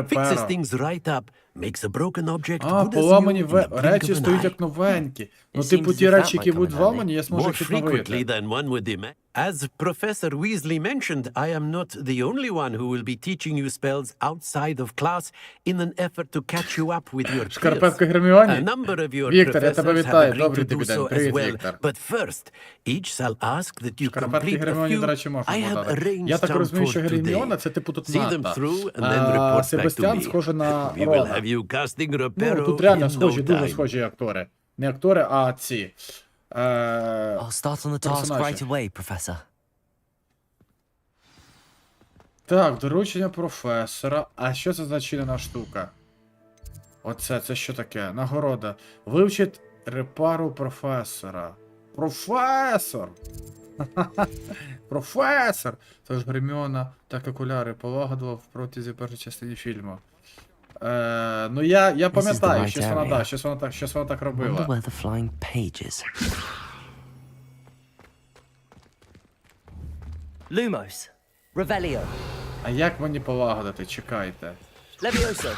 Fixes things right up, makes a broken object good as поламані new in the blink речі of an стоять eye. як новенькі. Ну, It типу, seems ті as if речі, that які might come будуть in зламані, я зможу More їх frequently відновити. than one would imagine. As Professor Weasley mentioned, I am not the only one who will be teaching you spells outside of class in an effort to catch you up with your Шкарпетка peers. Герміоні? A number of your Віктор, я тебе professors have вітаю. agreed Добрий to тобі do день. so as Привіт, well. Віктор. But first, each shall ask that you Шкарпетки complete a Герміоні, few до речі, можна I have додати. arranged Я так some розумію, що for Герміона today. це типу тут See them Ната. through and then report back to Себастьян me. схоже на We will Рона. have you casting Ну, Reparo тут реально in схожі, no дуже time. схожі актори. Не актори, а ці. I'll start on the task персонажі. right away, Professor. Так, доручення професора. А що це за зачинена штука? Оце, це що таке? Нагорода. Вивчить репару професора. Професор! Професор! Тож Герміона так окуляри полагодила в протязі першої частини фільму. Ну я пам'ятаю, щось вона, да, щось вона так Wonder робила. where the flying pages. Lumos. Revelio. А як мені полагодити? Чекайте. Levioso.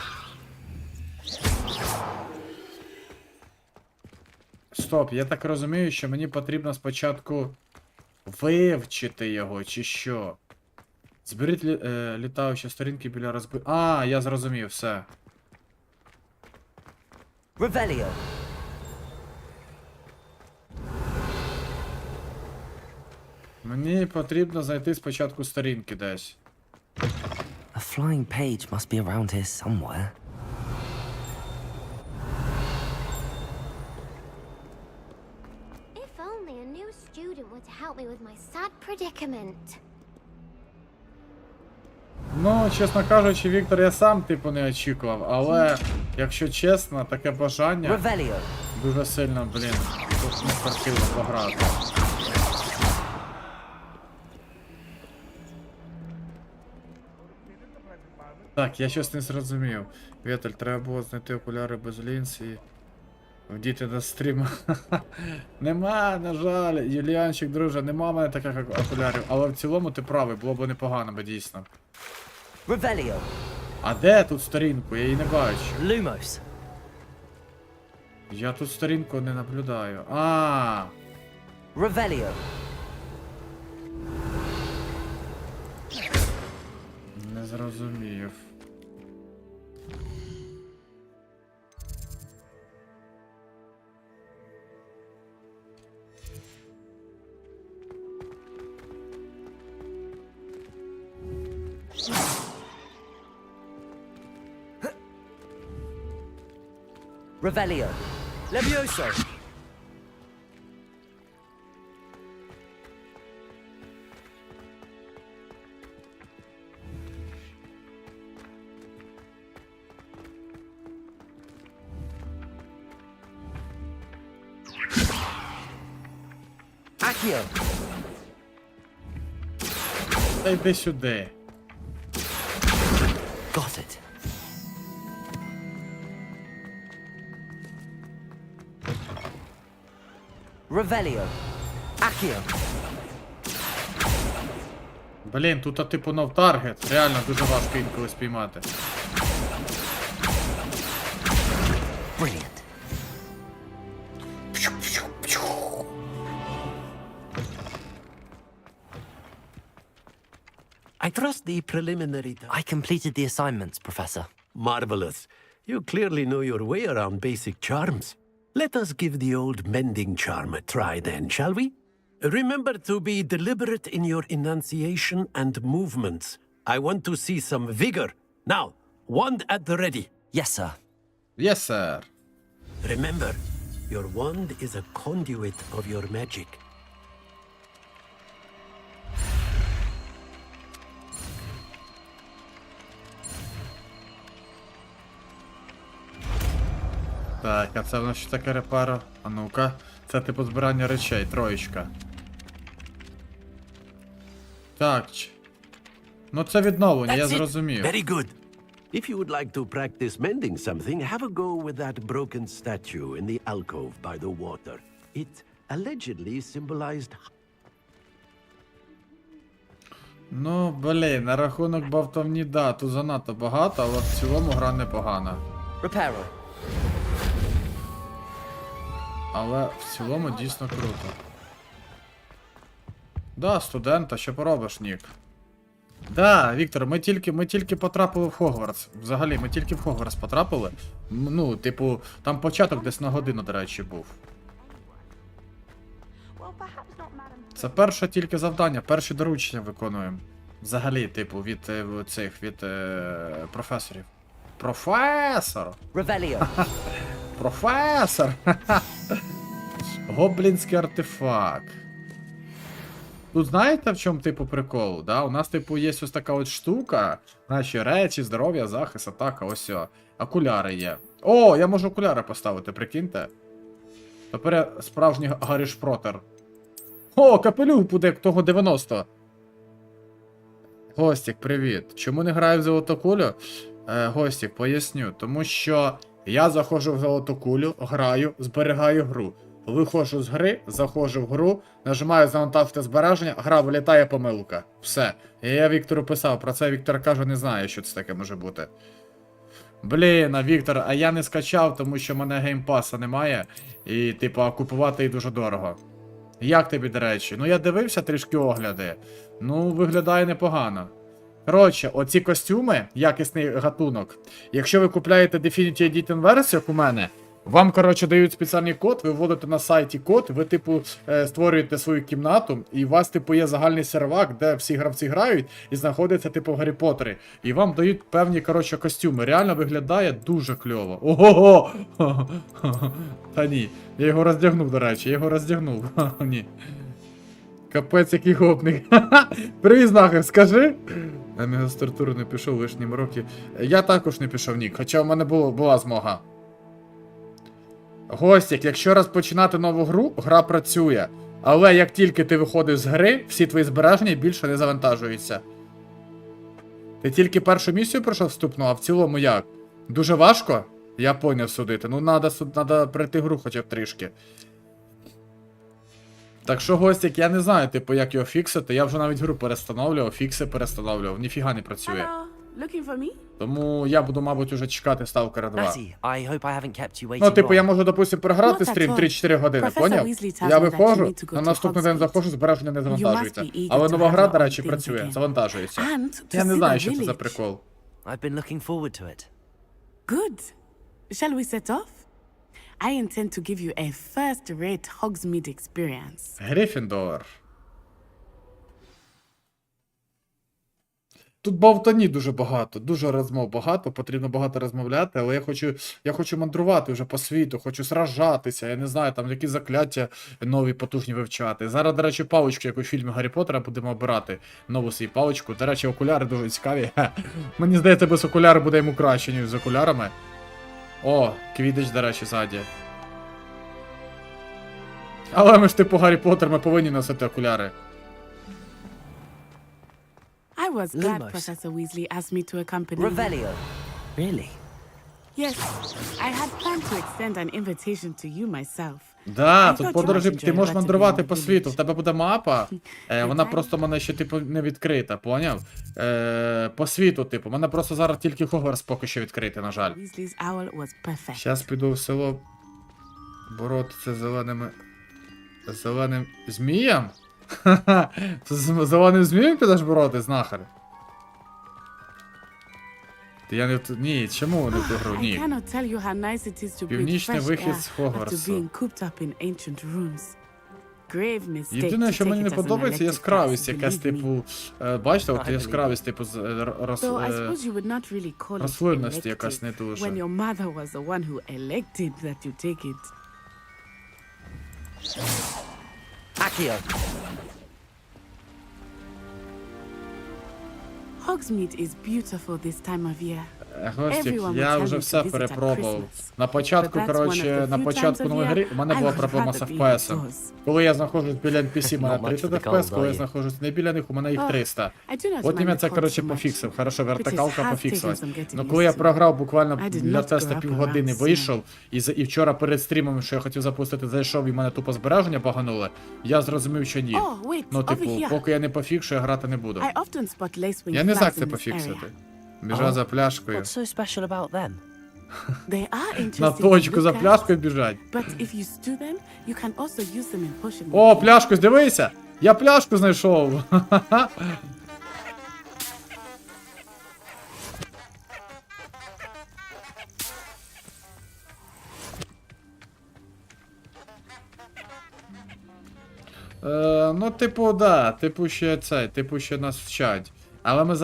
Стоп, я так розумію, що мені потрібно спочатку вивчити його, чи що? Зберіть літаючі сторінки біля розби... А, я зрозумів, все. Revelio. Мені потрібно знайти спочатку сторінки десь. A flying page must be around here somewhere. If only a new student were to help me with my sad predicament. Ну, чесно кажучи, Віктор, я сам типу не очікував, але, якщо чесно, таке бажання Revelio. дуже сильно, блін, тут не хотіло пограти. Так, я щось не зрозумів. Віталь, треба було знайти окуляри без лінз і вдіти на стрім. Нема, на жаль, Юліанчик, друже, нема в мене таких окулярів, але в цілому ти правий, було б непогано би дійсно. Revelio. А де тут сторінку? Я її не бачу. Lumos. Я тут сторінку не наблюдаю. А. Revelio. Не зрозумів. Revelio. Levioso. Accio. Та йди сюди. Got it. Revelio. Accio. Блін, тут типу нов таргет. Реально дуже важко інколи спіймати. Brilliant. I trust the preliminary... I completed the assignments, Professor. Marvelous. You clearly know your way around basic charms. Let us give the old mending charm a try then, shall we? Remember to be deliberate in your enunciation and movements. I want to see some vigor. Now, wand at the ready. Yes, sir. Yes, sir. Remember, your wand is a conduit of your magic. Так, а це в нас що таке репаро? А ну-ка. Це типу збирання речей, троєчка. Так. Ну це відновлення, я зрозумів. Very good. If you would like to practice mending something, have a go with that broken statue in the alcove by the water. It allegedly symbolized... Ну, блін, на рахунок бавтовні, да, тут занадто багато, але в цілому гра непогана. Reparo. Але в цілому дійсно круто. Да, студента, що поробиш, Нік? Да, Віктор, ми тільки потрапили в Hogwarts. Взагалі, ми тільки в Hogwarts потрапили. Ну, типу, там початок десь на годину, до речі, був. Це перше тільки завдання, перші доручення виконуємо. Взагалі, типу, від професорів. Професор! Revelio. Професор! Гоблінський артефакт. Тут знаєте, в чому, типу, прикол? Да? У нас, типу, є ось така от штука. Наші речі, здоров'я, захист, атака, ось о. Окуляри є. О, я можу окуляри поставити, прикиньте. Тепер справжній Гаррі Шпротер. О, капелюх буде того 90. Гостік, привіт. Чому не граю в золоту кулю? Гостік, поясню. Тому що я заходжу в золоту кулю, граю, зберігаю гру. Виходжу з гри, заходжу в гру, нажимаю завантажити збереження, гра вилітає, помилка. Все. І я Віктору писав, про це Віктор каже, не знає, що це таке може бути. Блін, а Віктор, а я не скачав, тому що в мене геймпаса немає. І, типу, а купувати їх дуже дорого. Як тобі, до речі? Ну, я дивився трішки огляди. Ну, виглядає непогано. Коротше, оці костюми, якісний гатунок. Якщо ви купляєте Definitive Edition версію, як у мене, вам, коротше, дають спеціальний код, ви вводите на сайті код, ви, типу, створюєте свою кімнату, і у вас, типу, є загальний сервак, де всі гравці грають, і знаходиться, типу, в Гаррі Поттері. І вам дають певні, коротше, костюми. Реально виглядає дуже кльово. Ого-го! Та ні. Я його роздягнув, до речі, я його роздягнув. Ні. Капець, який гопник. Привіт, знахар, скажи. На мегаструктуру не пішов лишні роки. Я також не пішов, Нік, хоча в мене була змога. Гостік, якщо розпочинати нову гру, гра працює. Але як тільки ти виходиш з гри, всі твої збереження більше не завантажуються. Ти тільки першу місію пройшов вступну, а в цілому як? Дуже важко? Я поняв судити. Ну, надо пройти гру хоча б трішки. Так що, Гостік, я не знаю, типу, як його фіксити. Я вже навіть гру перестановлював, фікси перестановлював. Ніфіга не працює. looking for me? Тому я буду, мабуть, уже чекати Сталкера 2. Natty, I hope I haven't kept you waiting Ну, типу, я long. можу, допустим, програти стрім 3-4 години, поняв? Я виходжу, на наступний день заходжу, збереження не завантажується. Але нова гра, до речі, працює, завантажується. Я не знаю, що це за прикол. I've been looking forward to it. Good. Shall we set off? I intend to give you a first-rate Hogsmeade experience. Гриффіндор. Тут бавтані дуже багато, дуже розмов багато, потрібно багато розмовляти, але я хочу мандрувати вже по світу, хочу сражатися, я не знаю, там які закляття нові потужні вивчати. Зараз, до речі, паличку, як у фільмі Гаррі Поттера, будемо обирати нову свою паличку. До речі, окуляри дуже цікаві. Мені здається, без окулярів буде йому краще, ніж з окулярами. О, квідич, до речі, ззаді. Але ми ж типу Гаррі Поттер, ми повинні носити окуляри. I was glad Professor Weasley asked me to accompany you. Revelio. Really? Yes, I had planned to extend an invitation to you myself. Да, тут подорожі, ти можеш мандрувати по світу, в тебе буде мапа, вона просто в мене ще, типу, не відкрита, поняв? По світу, типу, в мене просто зараз тільки Hogwarts поки що відкритий, на жаль. Щас піду в село боротися з зеленим змієм? Ха-ха, з зеленим змієм підеш бороти, знахар? Я не в... Ні, чому не в ту гру? Ні. Північний вихід з Хогвартсу. Єдине, що мені не подобається, яскравість якась, типу... Бачите, от яскравість, типу, рослинності якась не дуже. Accio. Hogsmeade is beautiful this time of year. Гостік, я вже все перепробував. На початку, коротше, на початку нової гри у мене була проблема з FPS. Коли я знаходжусь біля NPC, у мене 30 FPS, коли я знаходжусь не біля них, у мене їх 300. Потім я це, коротше, пофіксив. Хорошо, вертикалка пофіксилась. Ну коли я програв буквально для теста півгодини, вийшов, і вчора перед стрімом, що я хотів запустити, зайшов і мене тупо збереження поганули, я зрозумів, що ні. Ну, типу, поки я не пофікшу, я грати не буду. Я не знаю, як це пофіксити. Біжа за пляшкою. На точку за пляшкою біжать. О, пляшку, дивися! Я пляшку знайшов! Ну, типу, да, типу ще цей, типу ще нас вчать. Але ми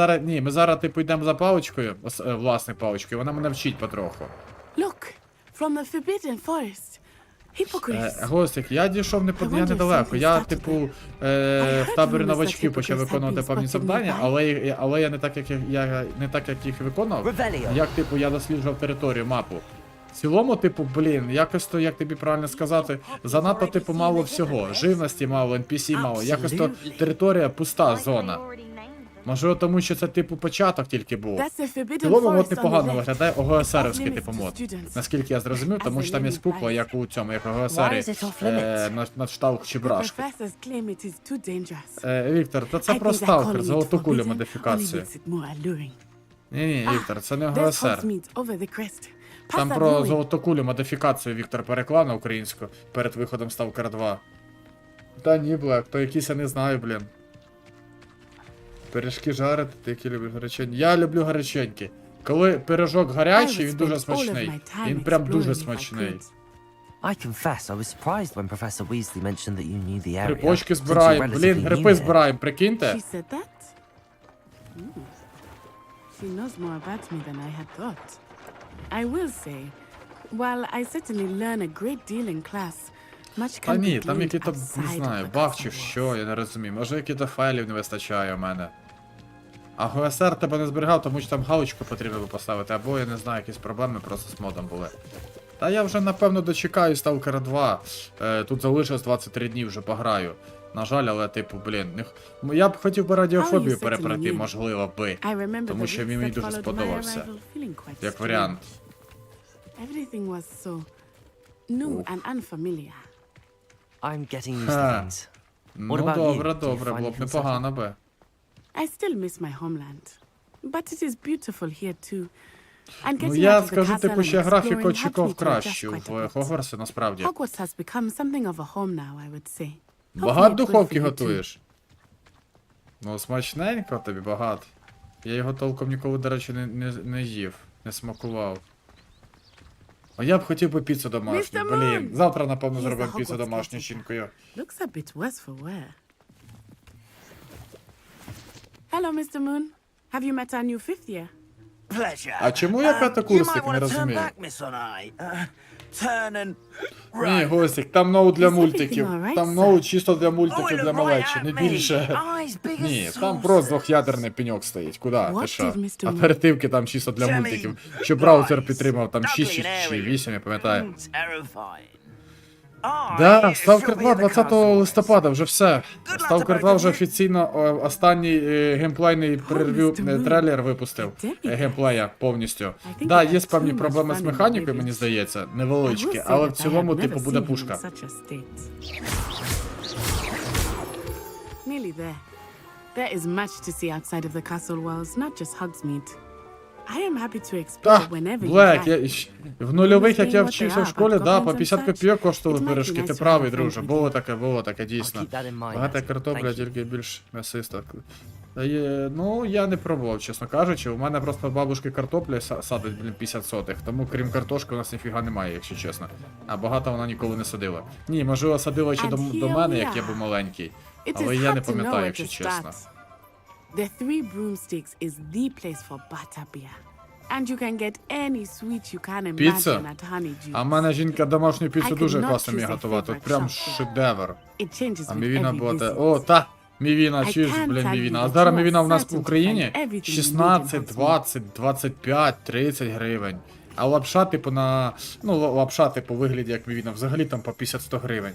зараз, типу, йдемо за паличкою, власною паличкою, вона мене вчить потроху. Look, from the forbidden forest. Гостик, я дійшов я недалеко. Я, типу, в таборі новачків почав виконувати певні завдання, але я не так, як їх виконував. Як, типу, я досліджував територію, мапу. В цілому, типу, блін, якось то, як тобі правильно сказати, занадто, типу, мало всього. Живності мало, NPC мало. Якось то територія пуста зона. Можливо, тому що це, типу, початок тільки був. В цілому мод непогано виглядає, ОГСРівський, типу, мод. Наскільки я зрозумів, тому що там є кукла, як у цьому, як ОГСРі, на шталк Чебурашки. Віктор, то це про сталкер, золоту кулю модифікацію. Ні, Віктор, це не ОГСР. Там про золоту кулю модифікацію Віктор переклав на українську перед виходом Сталкера 2. Та ні, Блек, то якісь я не знаю, блін. Пиріжки жарити, ти які любиш гаряченькі. Я люблю гаряченькі. Коли пиріжок гарячий, він дуже смачний. Він прям дуже смачний. I confess, I was surprised when Professor Weasley mentioned that you knew the area. Грибочки збираємо, блін, гриби збираємо, прикиньте. She knows more about me than I had thought. I will say, while I certainly learn a great deal in class, Та ні, там які-то, не знаю, баг чи що, я не розумію. Може які-то файлів не вистачає у мене. А ГСР тебе не зберігав, тому що там галочку потрібно було поставити, або, я не знаю, якісь проблеми просто з модом були. Та я вже, напевно, дочекаю Сталкера 2. Тут залишилось 23 дні, вже пограю. На жаль, але, типу, блін, я б хотів би радіофобію перепройти, можливо би. Тому що він мені дуже сподобався. Як варіант. I'm getting used to things. Ну, добре, було б непогано би. I still miss my homeland. But it is beautiful here too. And Ну getting я out of the скажу, castle типу, and ще exploring графіку helped очікував me to adjust кращу quite a в bit. Хогвартсі, насправді. Hogwarts has become something of a home now, I would say. Багато духовки готуєш? Ну, смачненько тобі, багато. Я його толком ніколи, до речі, не їв, не смакував. А я б хотів би піцу домашню, блін. Завтра, напевно, зробимо піцу домашню з жінкою. Looks a bit worse for wear. Hello, Mr. Moon. Have you met our new fifth year? Pleasure. А чому я п'ятикурсник, не розумію? Ні, Гостик, там ноут для мультиків. Там ноут чисто для мультиків для малечі, не більше. Ні, там просто двох'ядерний пеньок стоїть. Куди? Ти що? Оперативки там чисто для мультиків. Щоб браузер підтримав там 6 чи 8, я пам'ятаю. Да, Сталкер 2 20 листопада, вже все. Сталкер 2 вже офіційно останній геймплейний прев'ю трейлер випустив. Геймплея повністю. Да, є певні проблеми з механікою, мені здається, невеличкі, але в цілому, типу, буде пушка. Nearly there. There is much to see outside of the castle walls, not just Hogsmeade. I am happy to explore whenever you Блек, like. в нульових, як я вчився в школі, да, по 50 копійок коштували пиріжки. Ти правий, друже. Було таке, дійсно. Багата картопля, тільки більш м'ясиста. Ну, я не пробував, чесно кажучи. У мене просто бабушки картопля садить, блін, 50 сотих. Тому, крім картошки, у нас ніфіга немає, якщо чесно. А багато вона ніколи не садила. Ні, можливо, садила ще до мене, як я був маленький. Але я не пам'ятаю, якщо чесно. The Three Broomsticks is the place for butterbeer. And you can get any sweet you can imagine at Honeydew. А в мене жінка домашню піцу дуже класно вміє готувати. От прям шедевр. А мівіна буде... О, та! Мівіна, чуєш, блін, мівіна. А зараз мівіна в нас в Україні 16, 20, 25, 30 гривень. А лапша, типу, лапша, типу, вигляді як мівіна. Взагалі там по 50-100 гривень.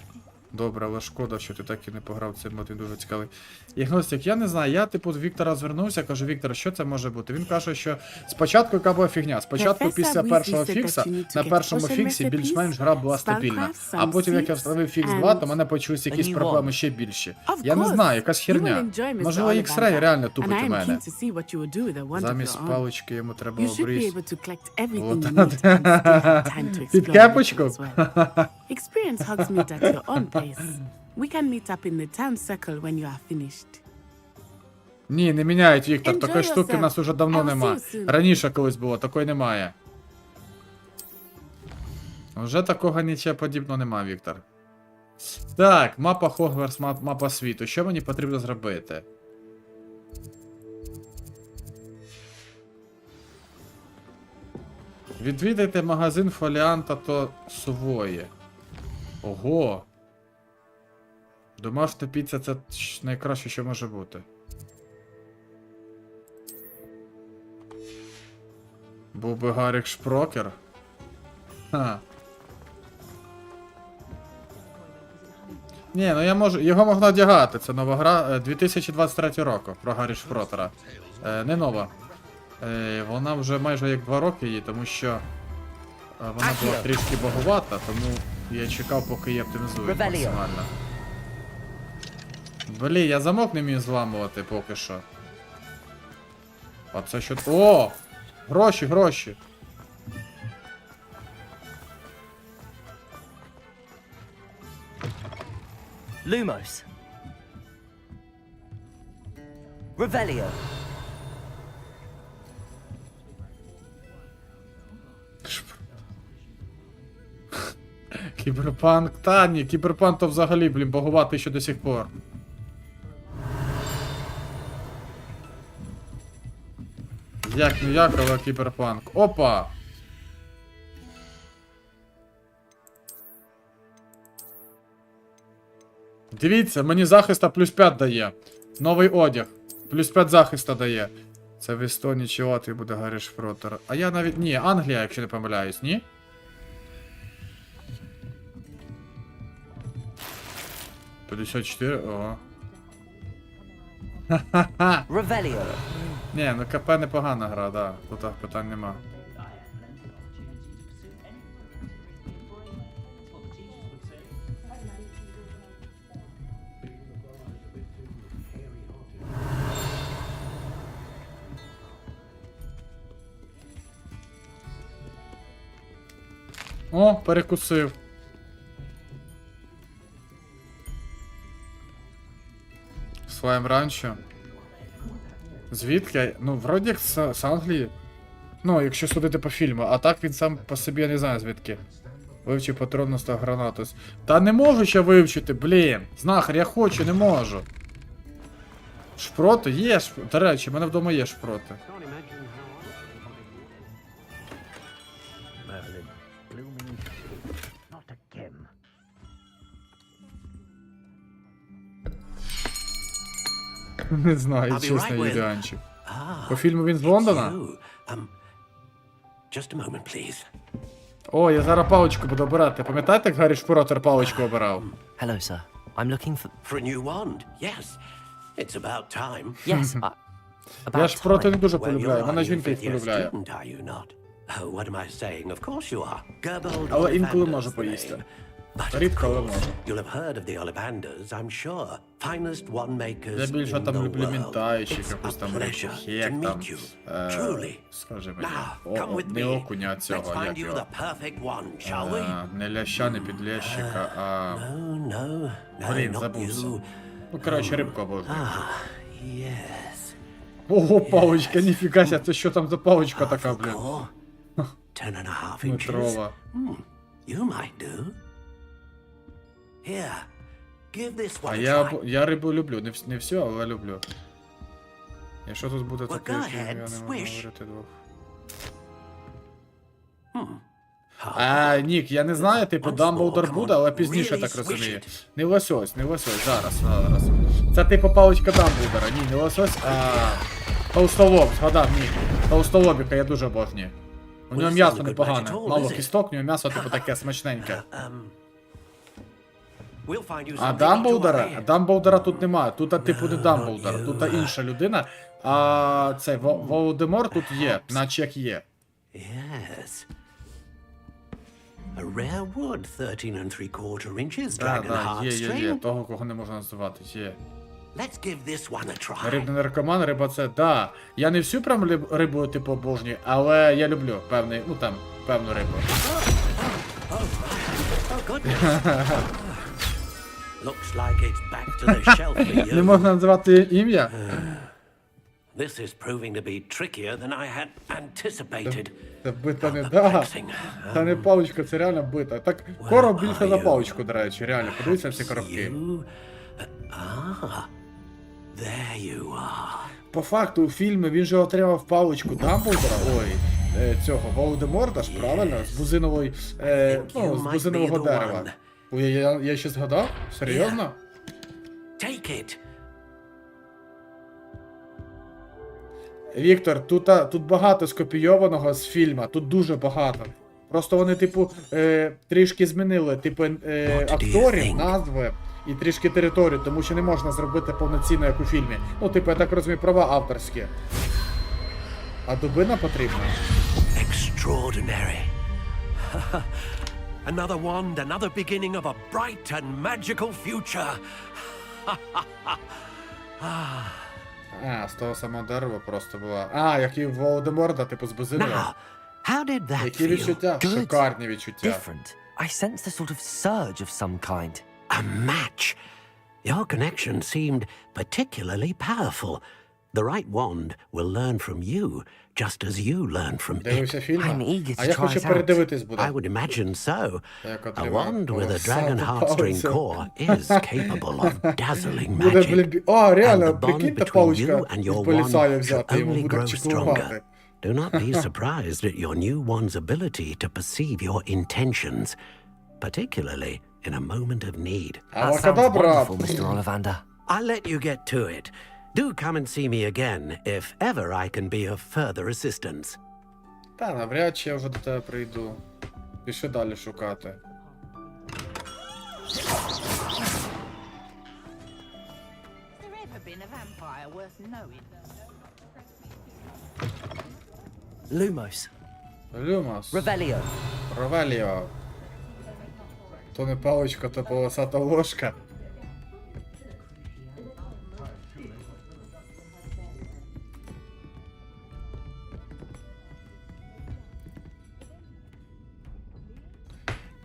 Добре, але шкода, що ти так і не пограв цей мод, він дуже цікавий. Ігностик, я не знаю, я типу до Віктора звернувся, кажу, Віктор, що це може бути? Він каже, що спочатку яка була фігня, спочатку після першого фікса, на першому фіксі більш-менш гра була стабільна. А потім, як я встановив фікс 2, то мене почулися якісь проблеми ще більші. Я не знаю, якась херня. Можливо, X-Ray реально тупить у мене. Замість палички йому треба обріз. Під кепочку? Experience Hogsmeade at your own pace. We can meet up in the town circle when you are finished. Ні, не міняють, Віктор. Такої штуки в нас уже давно нема. Раніше колись було, такої немає. Вже такого нічого подібного нема, Віктор. Так, мапа Hogwarts, мапа світу. Що мені потрібно зробити? Відвідайте магазин фоліанта та сувої. Ого! Домашня піца — це найкраще, що може бути. Був би Гаррі Шпрокер. Ха. Ні, ну я можу... Його можна одягати. Це нова гра 2023 року про Гаррі Шпротера. Не нова. Вона вже майже як 2 роки їй, тому що вона була трішки багувата, тому я чекав, поки її оптимізують максимально. Блін, я замок не вмію зламувати поки що. А це що... О! Гроші, гроші! Lumos. Revelio. Кіберпанк, та ні, кіберпанк то взагалі, блін, багуватий ще до сих пор. Як не як, але кіберпанк. Опа! Дивіться, мені захиста плюс 5 дає. Новий одяг. Плюс 5 захиста дає. Це в Естонії чи Латвії буде Гаррі Шпротер. А я навіть... Ні, Англія, якщо не помиляюсь, ні? Ого. Ха-ха-ха! Ні, ну КП непогана гра, да. Тут питань нема. О, перекусив. Слайм ранчо. Звідки? Ну, вроді як з Англії. Ну, якщо судити по фільму. А так він сам по собі, я не знаю звідки. Вивчив патронність та гранатус. Та не можу ще вивчити, блін. Знахар, я хочу, не можу. Шпроти? Є шпроти. До речі, в мене вдома є шпроти. Не знаю, чесно, Юліанчик. По фільму він з Лондона? О, я зараз паличку буду обирати. Пам'ятаєте, як Гаррі Шпротер паличку обирав? Hello, sir. I'm looking for a new wand. Yes. It's about time. Yes, Я шпроти не дуже полюбляю, мене жінка їх полюбляє. What am I saying? Of course you are. Але інколи можу поїсти. Рідко, але можу. You'll have heard of the Ollivanders, I'm sure. Finest wand makers Я більше там in the люблю world. мінтаючих, It's якусь a там рибу, pleasure хек to там. meet you. Truly. Скажи мені. Come with Не me. окуня Let's цього, find як you його. the perfect wand, shall we? Не ляща, не підлящика, а... No, Блін, not забувся. you. Ну, коротше, рибку обожнюю. Yes. Ого, паличка, ніфіга ся, це що там за паличка така, блін? 10.5 inches. Метрова. You might do. Here, give this one А a try. я рибу люблю, не всю, але люблю. Якщо тут буде Well, таке, go що я ahead, не можу swish. говорити двох. Нік, я не знаю, типу, Дамблдор буде, але пізніше, так розумію. Не лосось, зараз. Це типу паличка Дамблдора, ні, не лосось, а... Толстолоб, згадав, ні. Толстолобіка я дуже обожнюю. У нього м'ясо непогане, мало кісток, у нього м'ясо типу таке смачненьке. А Дамблдора тут немає, тут типу не Дамблдор, тут інша людина, а цей Володимор тут є, наче як є. Yes. A rare wood, 13.75 inches, Так, dragon є, heartstring. того, кого не можна називати, є. Let's give this one a try. Рибний наркоман, риба це, да. Я не всю прям рибу, типу, обожнюю, але я люблю певний, ну там, певну рибу. Looks like it's back to the shelf for you. Не можна називати ім'я? This is proving to be trickier than I had anticipated. Це бита не, да. Це не паличка, це реально бита. Так, короб більше за паличку, до речі, реально, подивіться всі коробки. There you are. По факту, у фільмі він же отримав паличку Дамблдора, цього, Володеморта ж, правильно? З бузинової, з бузинового дерева. Ой, я ще згадав? Серйозно? Take it. Віктор, тут багато скопійованого з фільму, тут дуже багато. Просто вони, типу, трішки змінили, типу, акторів, назви і трішки територію, тому що не можна зробити повноцінно, як у фільмі. Ну, типу, я так розумію, права авторські. А дубина потрібна. Extraordinary. Another wand, another beginning of a bright and magical future. З того самого дерева просто була. Як і в Володеморда, типу, з бузинова. How did that Які feel? відчуття? Шикарні відчуття. different. I sensed a sort of surge of some kind. A match. Your connection seemed particularly powerful. The right wand will learn from you, just as you learn from it. Дивився фільм? А я хочу передивитись буде. I would imagine so. Як A отримав wand with a dragon колосальну heartstring палицю. core is capable of dazzling Буде, magic. блін, And реально, the bond прикиньте between паличка you and від your полісаю wand взяти, should йому only буде grow чеклувати. stronger. Do not be surprised at your new wand's ability to perceive your intentions, particularly in a moment of need. That sounds wonderful, Mr. Ollivander. I'll let you get to it. Do come and see me again if ever I can be of further assistance. Та, навряд чи я вже до тебе прийду. Пішли далі шукати. Lumos. Люмос. Revelio. Ровеліо. То не паличка, то полосата ложка.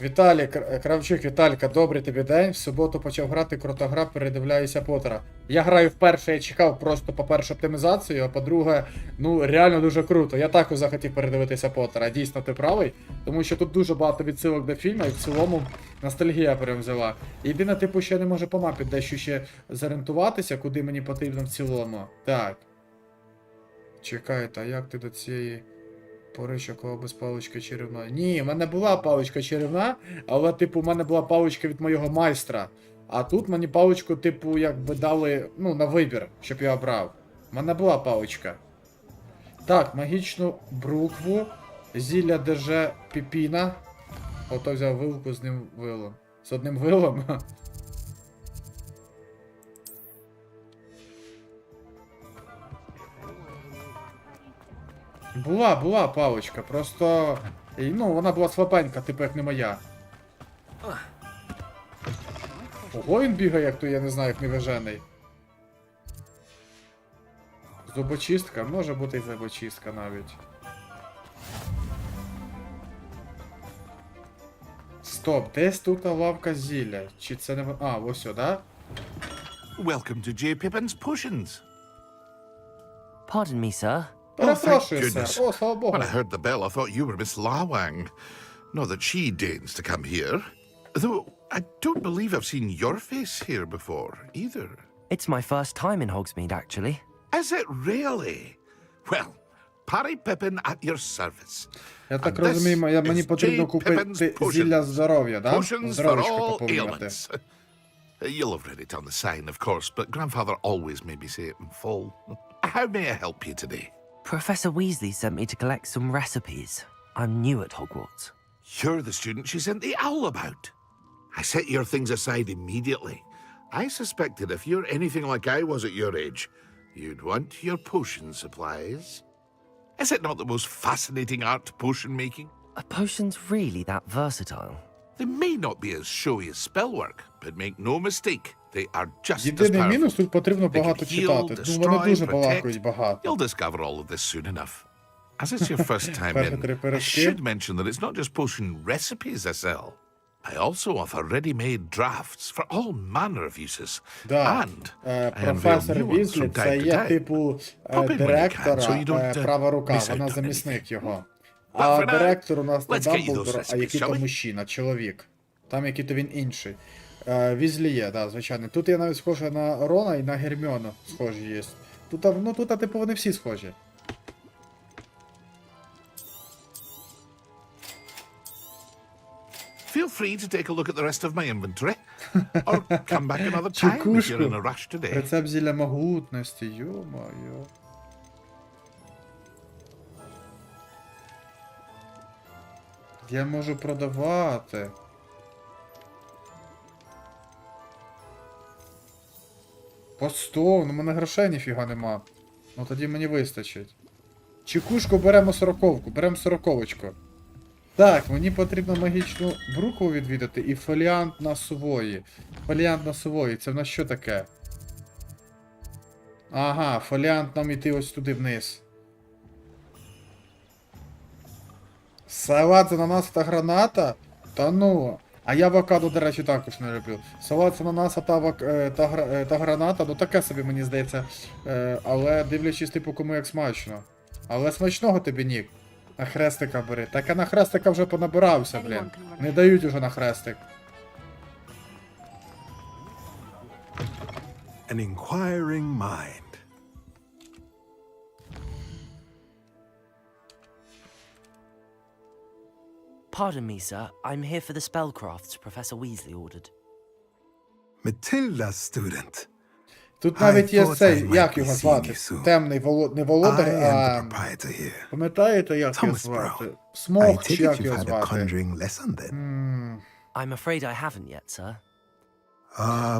Віталік, Кравчук, Віталька, добрий тобі день. В суботу почав грати, крута гра, передивляюся Поттера. Я граю вперше, я чекав просто, по-перше, оптимізацію, а по-друге, ну, реально дуже круто. Я також захотів передивитися Поттера. Дійсно, ти правий, тому що тут дуже багато відсилок до фільму, і в цілому ностальгія прям взяла. Єдине, типу, що я не можу по мапі дещо ще зорієнтуватися, куди мені потрібно в цілому. Так. Чекайте, а як ти до цієї... Поричакова без палички чарівної. Ні, в мене була паличка чарівна, але, типу, в мене була паличка від моєго майстра. А тут мені паличку, типу, якби дали, ну, на вибір, щоб я обрав. В мене була паличка. Так, магічну брукву, зілля держа піпіна. Ото взяв вилку з ним вилом. З одним вилом. Була паличка, просто... Ну, вона була слабенька, типу, як не моя. Ого, він бігає, як то, я не знаю, як невижений. Зубочистка? Може бути і зубочистка навіть. Стоп, десь тут лавка зілля. Чи це не... А, ось сюди, да? Welcome to J. Pippin's Potions. Pardon me, sir. Перепрошую, сер. О, слава Богу. When I heard the bell, I thought you were Miss Lawang. Not that she deigns to come here. Though, I don't believe I've seen your face here before, either. It's my first time in Hogsmeade, actually. Is it really? Well, Parry Pippin at your service. Я так розумію, мені потрібно купити зілля здоров'я, да? Здоров'ячко поповнювати. You'll have read it on the sign, of course, but Grandfather always made me say it in full. How may I help you today? Professor Weasley sent me to collect some recipes. I'm new at Hogwarts. You're the student she sent the owl about. I set your things aside immediately. I suspected if you're anything like I was at your age, you'd want your potion supplies. Is it not the most fascinating art, potion making? Are potions really that versatile? They may not be as showy as spellwork, but make no mistake, they are just as Єдиний powerful. мінус, тут потрібно багато читати. Ну, вони дуже балакають багато. You'll discover all of this soon enough. As it's your first time in, I should mention that it's not just potion recipes I sell. I also offer ready-made drafts for all manner of uses. Да. Професор Візлі, це є, типу, директора, права рука, вона замісник його. А директор у нас не Дамблдор, а який то мужчина, чоловік. Там який то він інший. Візлі є, да, звичайно. Тут я навіть схожа на Рона і на Герміону схожі є. Тут, ну, тут, типу, вони всі схожі. Feel free to take a look at the rest of my inventory, or come back another time if you're in a rush today. Рецепт зілля могутності, йо-моє. Я можу продавати. По 100, ну в мене грошей ніфіга нема. Ну тоді мені вистачить. Чекушку беремо 40-ку, беремо 40-очку. Так, мені потрібно магічну брукву відвідати і фоліант на сувої. Фоліант на сувої, це в нас що таке? Ага, фоліант нам іти ось туди вниз. Салат з ананаса та граната? Та ну. А я авокадо, до речі, також не люблю. Салат з ананаса та граната, ну таке собі, мені здається. Але дивлячись, типу, кому як смачно. Але смачного тобі, Нік. На хрестика бери. Так я на хрестика вже понабирався, блін. Не дають уже на хрестик. An inquiring mind. Pardon me, sir. I'm here for the spellcrafts Professor Weasley ordered. Matilda, student. Тут навіть є цей, як його звати? Темний не володар, а... Пам'ятаєте, як його звати? Смог, чи як його звати? I'm afraid I haven't yet, sir.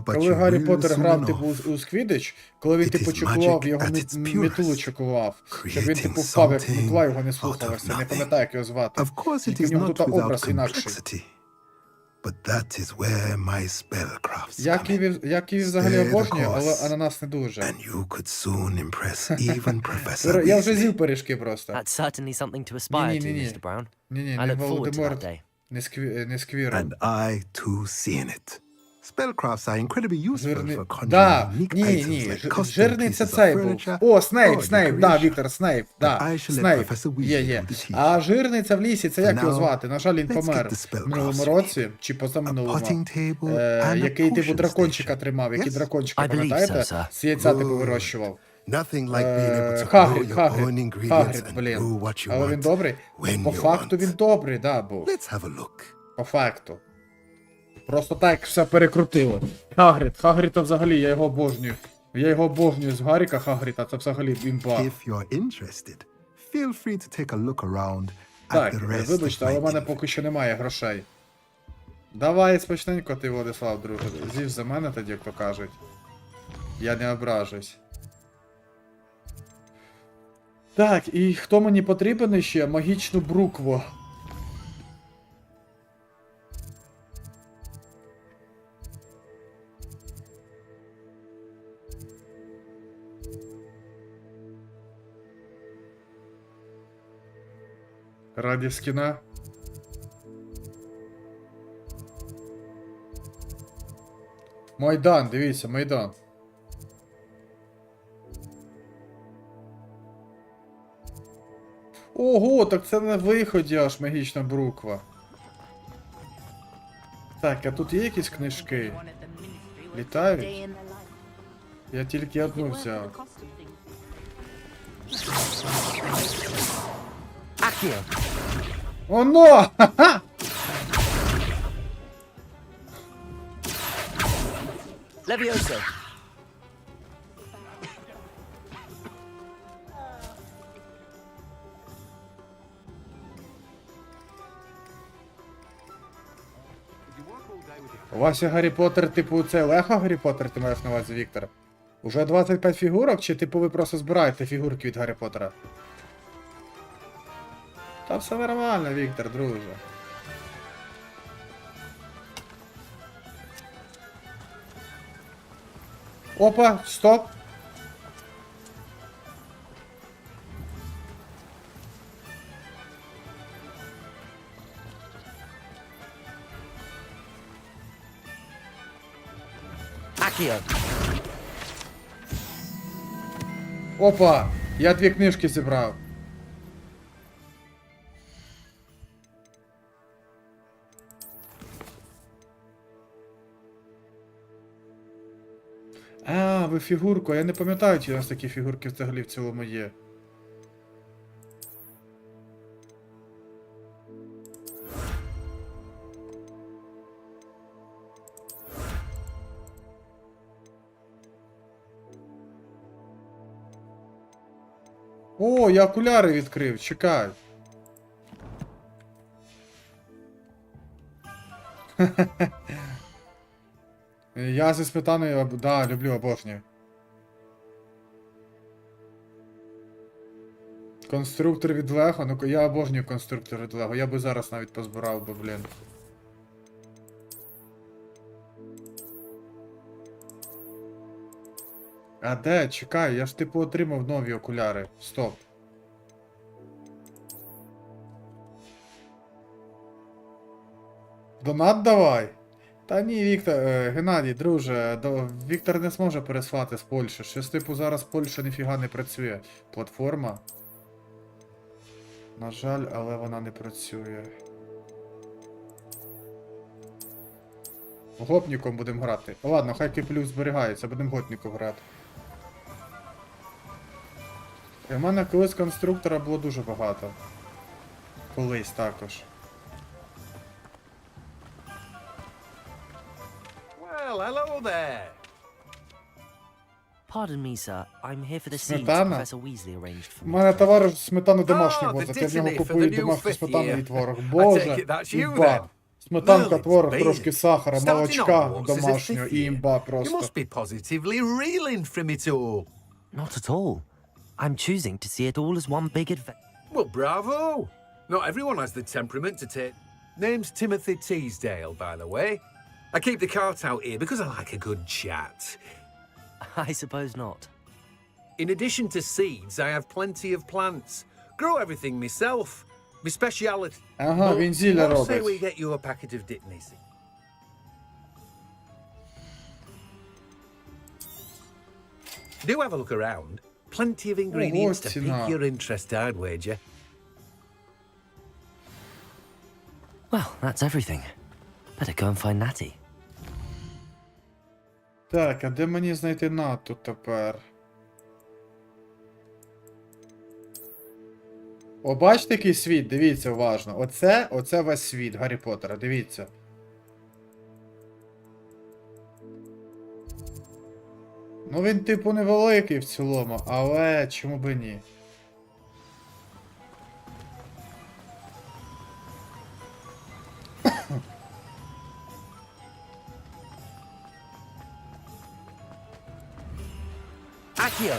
Коли Гаррі Поттер грав, типу, у Сквідич, коли він, типу, чаклував, його мітулу чаклував, щоб він, типу, впав, як мітла, його не слухалося, не пам'ятаю, як його звати. Тільки в нього тут образ інакший. Я ківі взагалі обожнюю, але ананас не дуже. Я вже з'їв пиріжки просто. That's certainly something to aspire to, Mr. Brown. Ні, не Володимир. Не сквіром. And I too see in it. Spellcrafts are incredibly useful for conjuring Да, unique ні, items like custom жирний це pieces of цей був. furniture О, Снейп, or Снейп, да, decoration. Віктор, Снейп, да, But I shall let Снейп, Professor Weasley є. do the А жирний це в лісі, це як For його now, звати? На жаль, він let's помер get the spellcraft в минулому started. році, чи позаминулому. potting table and a Який типу potion дракончика station. тримав, який Yes? дракончика, I believe пам'ятаєте? so, sir. З яйця типу Good. вирощував. Nothing like being able to grow Хагрід, your own Хагрід, ingredients Хагрід, and блін. brew what you Але він want добрий? when По you факту want. він добрий, да, був. Let's have a look. По факту. Просто так все перекрутило. Хагрід то взагалі, я його обожнюю. Я його обожнюю з Гарріка Хагріда, це взагалі імба. If you're interested, feel free to take a look around at Так, the rest of вибачте, але my в мене info. поки що немає грошей. Давай спочненько ти, Владислав, друже. З'їж за мене тоді, як то кажуть. Я не ображусь. Так, і хто мені потрібен ще? Магічну брукву. Раді скіна. Майдан, дивіться, Майдан. Ого, так це на виході аж магічна бруква. Так, а тут є якісь книжки? Літають? Я тільки одну взяв. Оно! Ха-ха! Levioso. У вас є Гаррі Поттер, типу, це Лего Гаррі Поттер, ти маєш на увазі, Віктор? Уже 25 фігурок, чи типу ви просто збираєте фігурки від Гаррі Поттера? Та все нормально, Віктор, друже. Опа, стоп! Accio. Опа! Я 2 книжки зібрав. А, ви фігурку, а я не пам'ятаю, чи у нас такі фігурки взагалі в цілому є. О, я окуляри відкрив, чекай. Я зі сметаною, да, люблю, обожнюю. Конструктор від Лего, ну я обожнюю конструктор від Лего, я би зараз навіть позбирав би, блін. А де? Чекай, я ж типу отримав нові окуляри. Стоп. Донат давай. Та ні, Віктор, Геннадій, друже, Віктор не зможе переслати з Польщі. Щось типу зараз Польща ніфіга не працює. Платформа. На жаль, але вона не працює. Гопніком будемо грати. Ладно, хай плюс зберігається, будемо гопніком грати. У мене колись конструктора було дуже багато. Колись також. Well, hello there. Pardon me, sir. I'm here for the seeds Сметана? Professor Weasley arranged for У me. мене товариш сметану домашню Ah, the возить, я в нього dittany for купую the new домашню fifth сметану year. і творог. I Боже, take it that's you імба. then. Сметанка, Well, it's творог, beer. трошки сахара, Starting молочка Hogwarts is домашнього his fifth і year. імба You просто. must be positively reeling from it all. Not at all. I'm choosing to see it all as one big adventure. Well, bravo. Not everyone has the temperament to take. Name's Timothy Teasdale, by the way. I keep the cart out here because I like a good chat. I suppose not. In addition to seeds, I have plenty of plants. Grow everything myself. speciality. Ага, він зілля What say we робить. get you a packet of dip, Macy? Do have a look around. Plenty of ingredients to ціна. pique your interest, I'd wager. Well, that's everything. Better go and find Natty. Так, а де мені знайти Нату тепер? О, бачите, який світ? Дивіться уважно. Оце весь світ Гаррі Поттера, дивіться. Ну він типу невеликий в цілому, але чому би ні? Accio!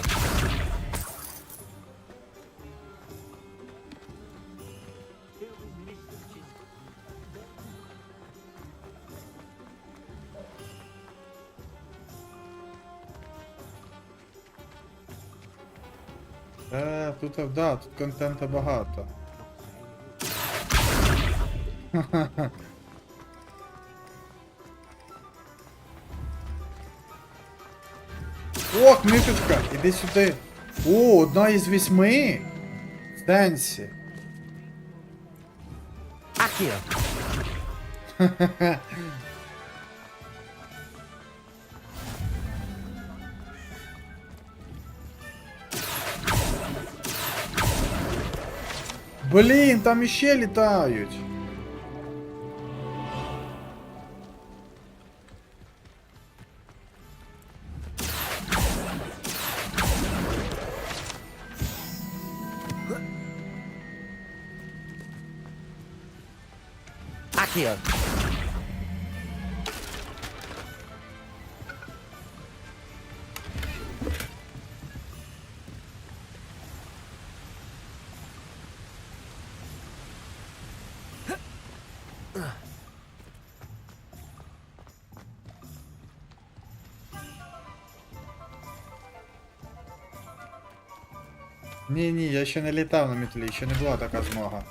Тут, да, тут контента багато. О, книжечка, іди сюди. О, одна із 8. Стенсі. Accio! Блін, там іще літають. Accio! Ні, я ще не літав на метлі, ще не була така змога.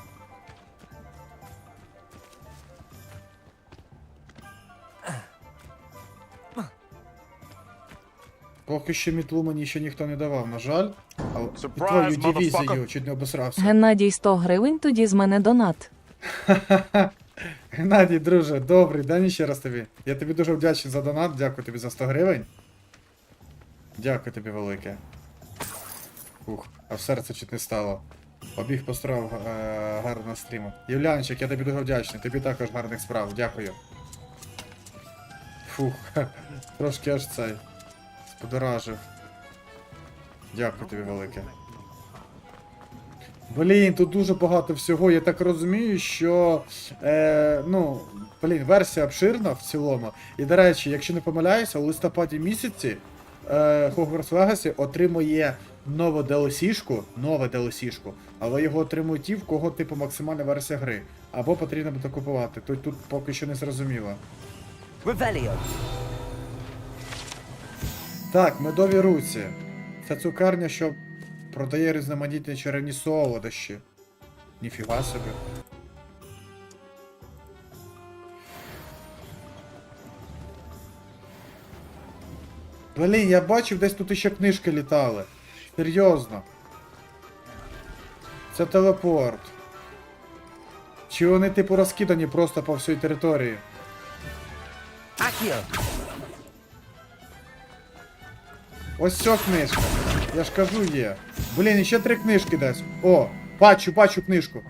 Поки що мітлу мені ще ніхто не давав, на жаль. І твою дивізію чуть не обосрався. Геннадій, 100 гривень, тоді з мене донат. Геннадій, друже, добрий день ще раз тобі. Я тобі дуже вдячний за донат, дякую тобі за 100 гривень. Дякую тобі велике. Ух, а в серце чуть не стало. Побіг построїв гарного стріму. Юлянчик, я тобі дуже вдячний, тобі також гарних справ, дякую. Фух, трошки аж цей. Сподоражив. Дякую тобі велике. Блін, тут дуже багато всього. Я так розумію, що версія обширна в цілому. І, до речі, якщо не помиляюся, у листопаді місяці Hogwarts Legacy отримує нову DLC-шку, але його отримують ті, в кого типу максимальна версія гри. Або потрібно буде купувати. Тут поки що не зрозуміло. Так, медові руці. Це цукерня, що продає різноманітні чарівні солодощі. Ніфіга собі. Блін, я бачив, десь тут іще книжки літали. Серйозно. Це телепорт. Чи вони типу розкидані просто по всій території? Accio! Ось ця книжка. Я ж кажу, є. Блін, іще 3 книжки десь. О, бачу книжку.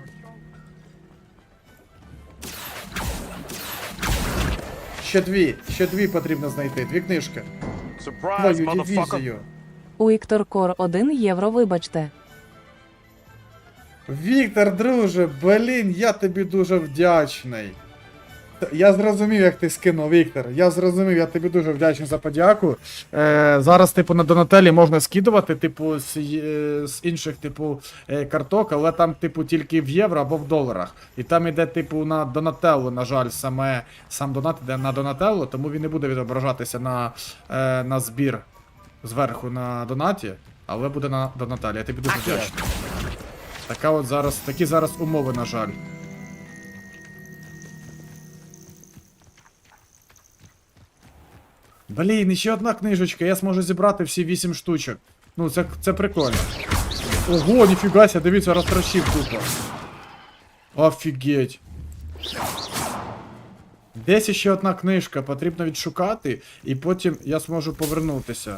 Ще дві потрібно знайти. 2 книжки. Твою дивізію. У Віктор Кор 1 євро, вибачте. Віктор, друже, блін, я тобі дуже вдячний. Я зрозумів, як ти скинув, Віктор. Я тобі дуже вдячний за подяку. Зараз, типу, на Донателі можна скидувати, типу, з інших, типу, карток, але там, типу, тільки в євро або в доларах. І там іде, типу, на Донателло, на жаль, сам донат іде на Донателло, тому він не буде відображатися на збір зверху на донаті, але буде на Донателі. Я тобі дуже вдячний. Такі зараз умови, на жаль. Блін, ще одна книжечка, я зможу зібрати всі 8 штучок. Ну, це прикольно. Ого, ніфігася, дивіться, розтрощив тупо. Офігеть. Десь ще одна книжка, потрібно відшукати, і потім я зможу повернутися.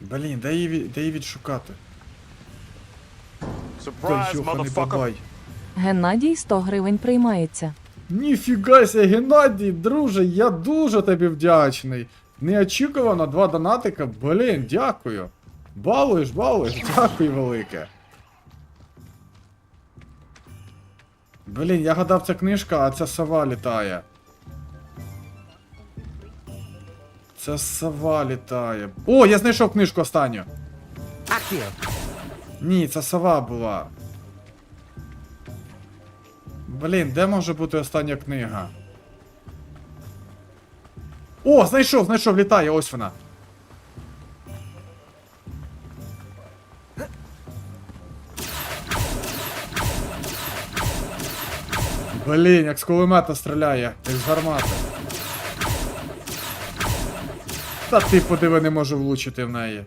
Блін, де її відшукати? Той йоханий бабай. Геннадій 100 гривень приймається. Ніфігася, Геннадій, друже, я дуже тобі вдячний. Неочікувано 2 донатика, блін, дякую. Балуєш, дякую велике. Блін, я гадав, це книжка, а ця сова літає. Це сова літає. О, я знайшов книжку останню. Ні, це сова була. Блін, де може бути остання книга? О, знайшов, літає, ось вона. Блін, як з кулемета стріляє, як з гармати. Та ти подиви, не можу влучити в неї.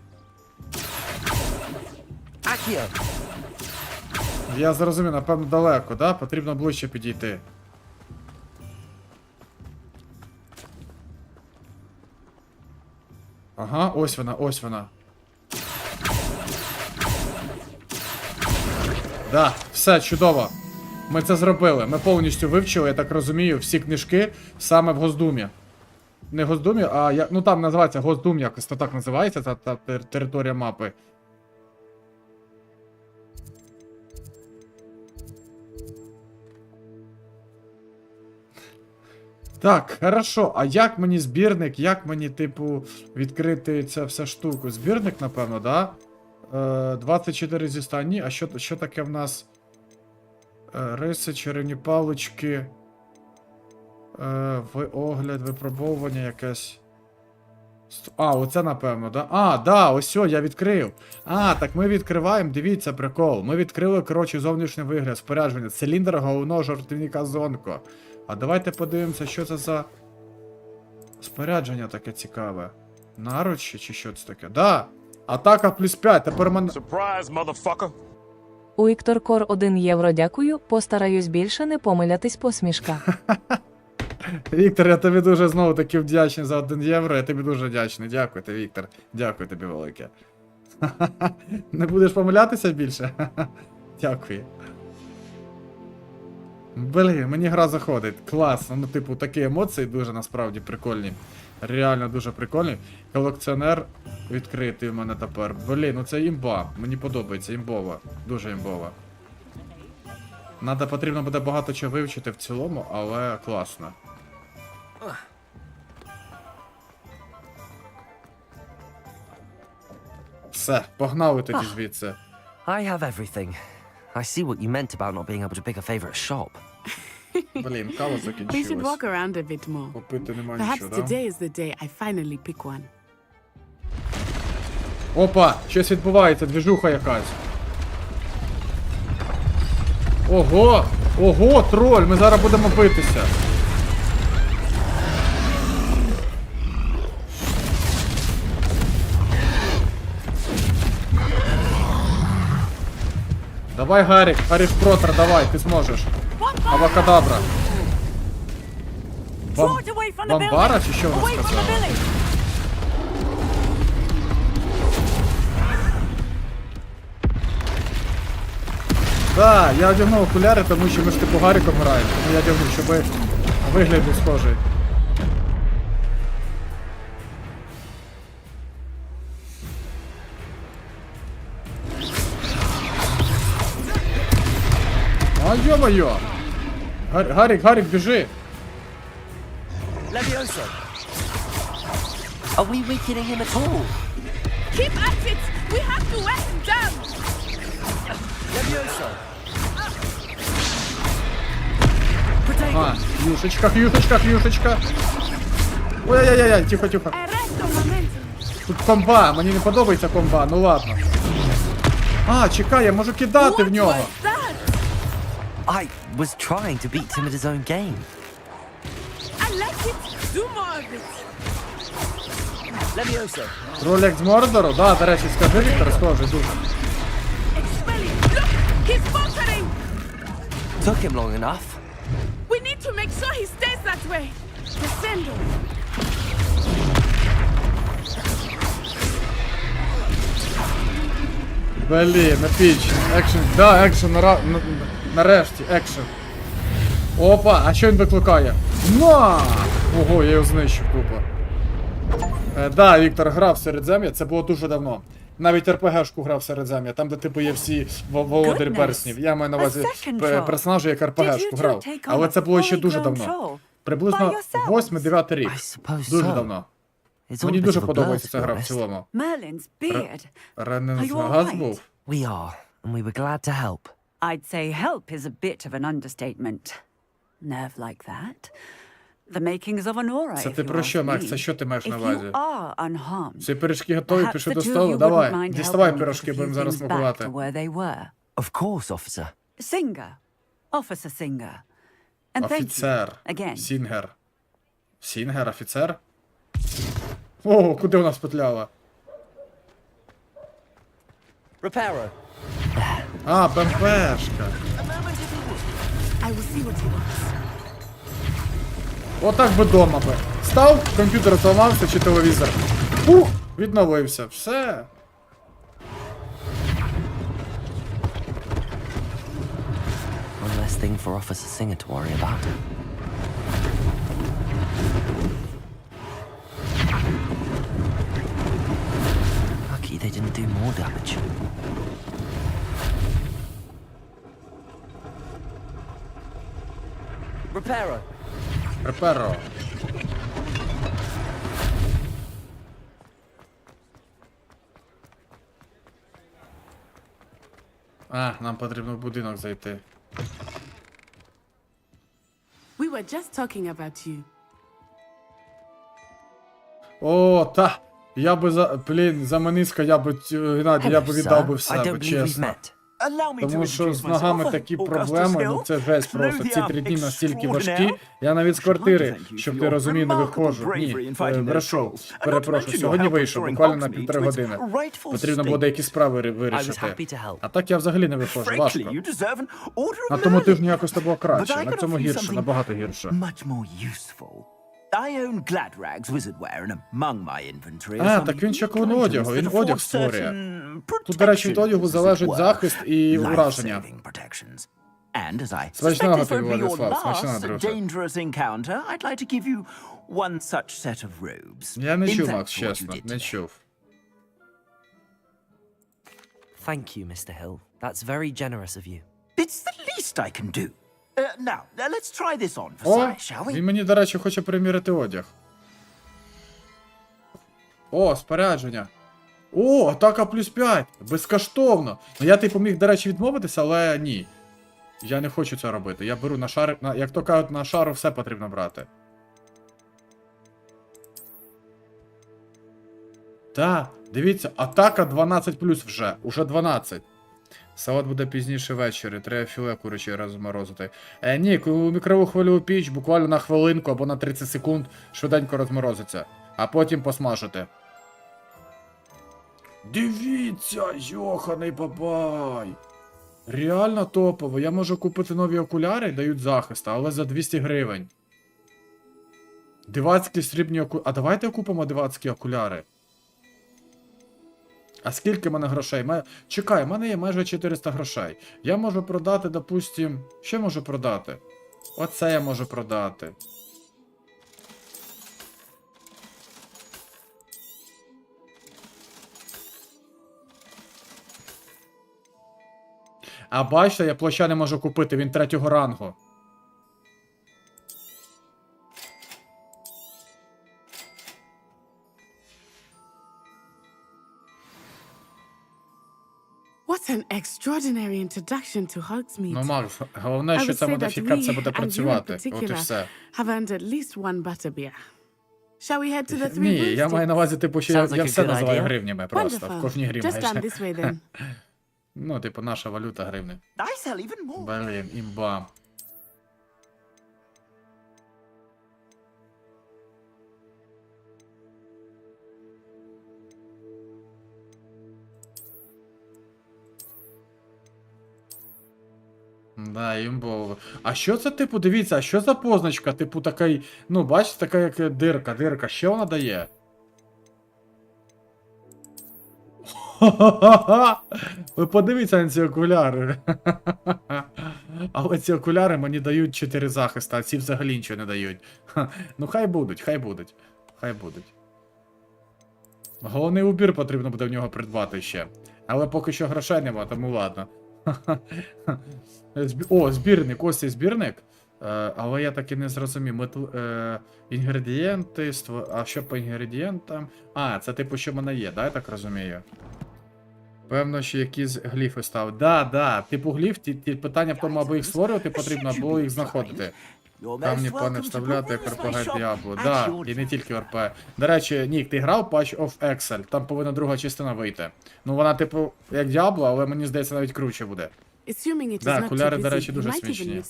Я зрозумів, напевно, далеко, да? Потрібно ближче підійти. Ага, ось вона. Да, все, чудово. Ми це зробили. Ми повністю вивчили, я так розумію, всі книжки саме в Госдумі. Не Госдумі, а ну там називається Госдум, якось то так називається, та територія мапи. Так, хорошо, а як мені збірник, як мені, типу, відкрити цю всю штуку? Збірник, напевно, да? 24 зі 100, ні, а що таке в нас? Риси, чарівні палички. Огляд, випробовування якесь. А, оце напевно, да? А, да, ось о, я відкрив. А, так ми відкриваємо, дивіться, прикол. Ми відкрили, коротше, зовнішній вигляд, спорядження. Циліндр головного жартівника Зонко. А давайте подивимося, що це за спорядження таке цікаве. Наручі чи що це таке? Да! Атака плюс 5, тепер мене... Surprise, motherfucker! У Віктор Кор 1 євро дякую, постараюсь більше не помилятись, посмішка. Віктор, я тобі дуже знову таки вдячний за 1 євро, я тобі дуже вдячний. Дякую тобі, Віктор. Дякую тобі велике. Не будеш помилятися більше? Дякую. Блін, мені гра заходить. Класно. Ну, типу, такі емоції дуже насправді прикольні. Реально дуже прикольні. Колекціонер відкритий у мене тепер. Блін, ну це імба. Мені подобається, імбова. Дуже імбова. Потрібно буде багато чого вивчити в цілому, але класно. Все, погнали тоді звідси. I have everything. I see what you meant about not being able to pick a favorite shop. Блін, кава We should закінчилась. walk around a bit more. Попити нема Perhaps нічого, да? today is the day I finally pick one. Опа, щось відбувається, двіжуха якась. Ого! Ого, троль, ми зараз будемо битися. Давай, Гаррі, Гаррі Шпротер, давай, ти зможеш. Авакадабра. Бамбара чи що вона сказала? Так, я одягнув окуляри, тому що ми ж типу Гарріком граємо. Тому я одягнув, щоб вигляд був схожий. А ё-моё! Гаррік, біжи! Levioso! Are we weakening him at all? Keep at it! We have to wear him down! Levioso! А, юшечка. Ой-ой-ой, тихо. Тут комба, мені не подобається комба, ну ладно. А, чекай, я можу кидати в нього. I was trying to beat him at his own game. I like it. Do more of it. Levioso. Ролик з Мордору? Да, до речі, скажи, Віктор, схожий дуже. Expelling. Look, he's faltering. Took him long enough. We need to make sure he stays that way. Descendo. Блін, епічно. Екшн, да, екшн, нарешті, екшн. Опа, а що він викликає? На! Ого, я його знищив тупо. Да, Віктор грав в Середзем'я, це було дуже давно. Навіть РПГшку грав в Середзем'я, там де типу є всі володарі перснів. Я маю на увазі персонажі, як РПГшку грав. Але це було ще дуже давно. Приблизно 8-9 рік. Дуже давно. Мені дуже подобається ця гра в цілому. Ренесанс був? We are, and we were glad to help. I'd say help is a bit of an understatement. Nerve like that. The makings of an aura. Це ти про що, Макс? Це що ти маєш на увазі? If you are unharmed, Всі пиріжки готові, perhaps пішли the до two of столу. you Давай, wouldn't mind діставай helping me пиріжки, put a будемо few зараз things back смакувати. to where they were. Of course, officer. Singer. Officer Singer. And thank you. Офіцер. Again. Сінгер. Сінгер, офіцер? О, куди вона спетляла? Reparo. А, БМПшка. I will see what he wants. Отак би дома би. Став, комп'ютер зламався чи телевізор. Ух, відновився. Все. One less thing for Officer Singer to worry about. Lucky they didn't do more damage. Reparo. Реперо. А, нам потрібно в будинок зайти. We were just talking about you. О, та. Я би за мениска, Геннадій, я би віддав би все, чесно. Тому що з ногами такі проблеми, ну це жесть просто. Ці 3 дні настільки важкі. Я навіть з квартири, щоб ти розумів, не виходжу. Ні, брешу. Перепрошую, сьогодні вийшов, буквально на 1,5 години. Потрібно було деякі справи вирішити. А так я взагалі не виходжу, важко. На тому тижні якось то було краще, на цьому гірше, набагато гірше. I own glad rags, wizardware, and among my inventory А, так він ще коло одягу, він одяг створює. Тут, до речі, від одягу залежить захист і ураження. Смачного тобі, Владислав, смачного, друже. Я не чув, Макс, чесно, не чув. Thank you, Mr. Hill. That's very generous of you. It's the least I can do. Now, let's try this on for О, size, shall we? він мені, до речі, хоче приміряти одяг. О, спорядження. О, атака +5. Безкоштовно. Ну я типу міг, до речі, відмовитися, але ні. Я не хочу це робити. Я беру на шар, як то кажуть, на шару все потрібно брати. Та, дивіться, атака 12+ вже. Уже 12. Салат буде пізніше ввечері, треба філе куряче розморозити. Ні, коли мікровохвильову піч буквально на хвилинку або на 30 секунд швиденько розморозиться. А потім посмажити. Дивіться, йоханий бабай! Реально топово. Я можу купити нові окуляри, дають захист, але за 200 гривень. Дивацькі срібні окуляри. А давайте купимо дивацькі окуляри. А скільки в мене грошей? Чекай, в мене є майже 400 грошей. Я можу продати, допустим... Що я можу продати? Оце я можу продати. А бачите, я плаща не можу купити, він 3-го рангу. What an extraordinary introduction to Hogsmeade. Ну, Макс, головне, що ця модифікація буде працювати. От і все. Have earned at least one butterbeer. Shall we head to the three Ні, я broomsticks? маю на увазі, типу, що я Sounds like a все good називаю idea. гривнями просто. В кожній гривні. Just down this way then. Ну, типу, наша валюта гривни. I sell even more. Блін, імба. Да, імбово. А що це, типу, дивіться, а що за позначка? Типу, такий, ну, бачите, така як дирка. Що вона дає? Ви подивіться на ці окуляри. Але ці окуляри мені дають 4 захиста, а ці взагалі нічого не дають. Ну, хай будуть. Головний убір потрібно буде в нього придбати ще. Але поки що грошей нема, тому ладно. О, збірник, ось цей збірник. Але я так і не зрозумів. Інгредієнти, а що по інгредієнтам? А, це типу, що в мене є, да, я так розумію? Певно, що якісь гліфи став. Да. Типу гліф, ті питання в тому, або їх створювати потрібно, або їх знаходити. Камні плани вставляти, як РПГ Діабло. Да, і не тільки РП. До речі, Нік, ти грав Patch of Excel? Там повинна друга частина вийти. Ну вона, типу, як Діабло, але мені здається, навіть круче буде. Да, окуляри, до речі, дуже смішні.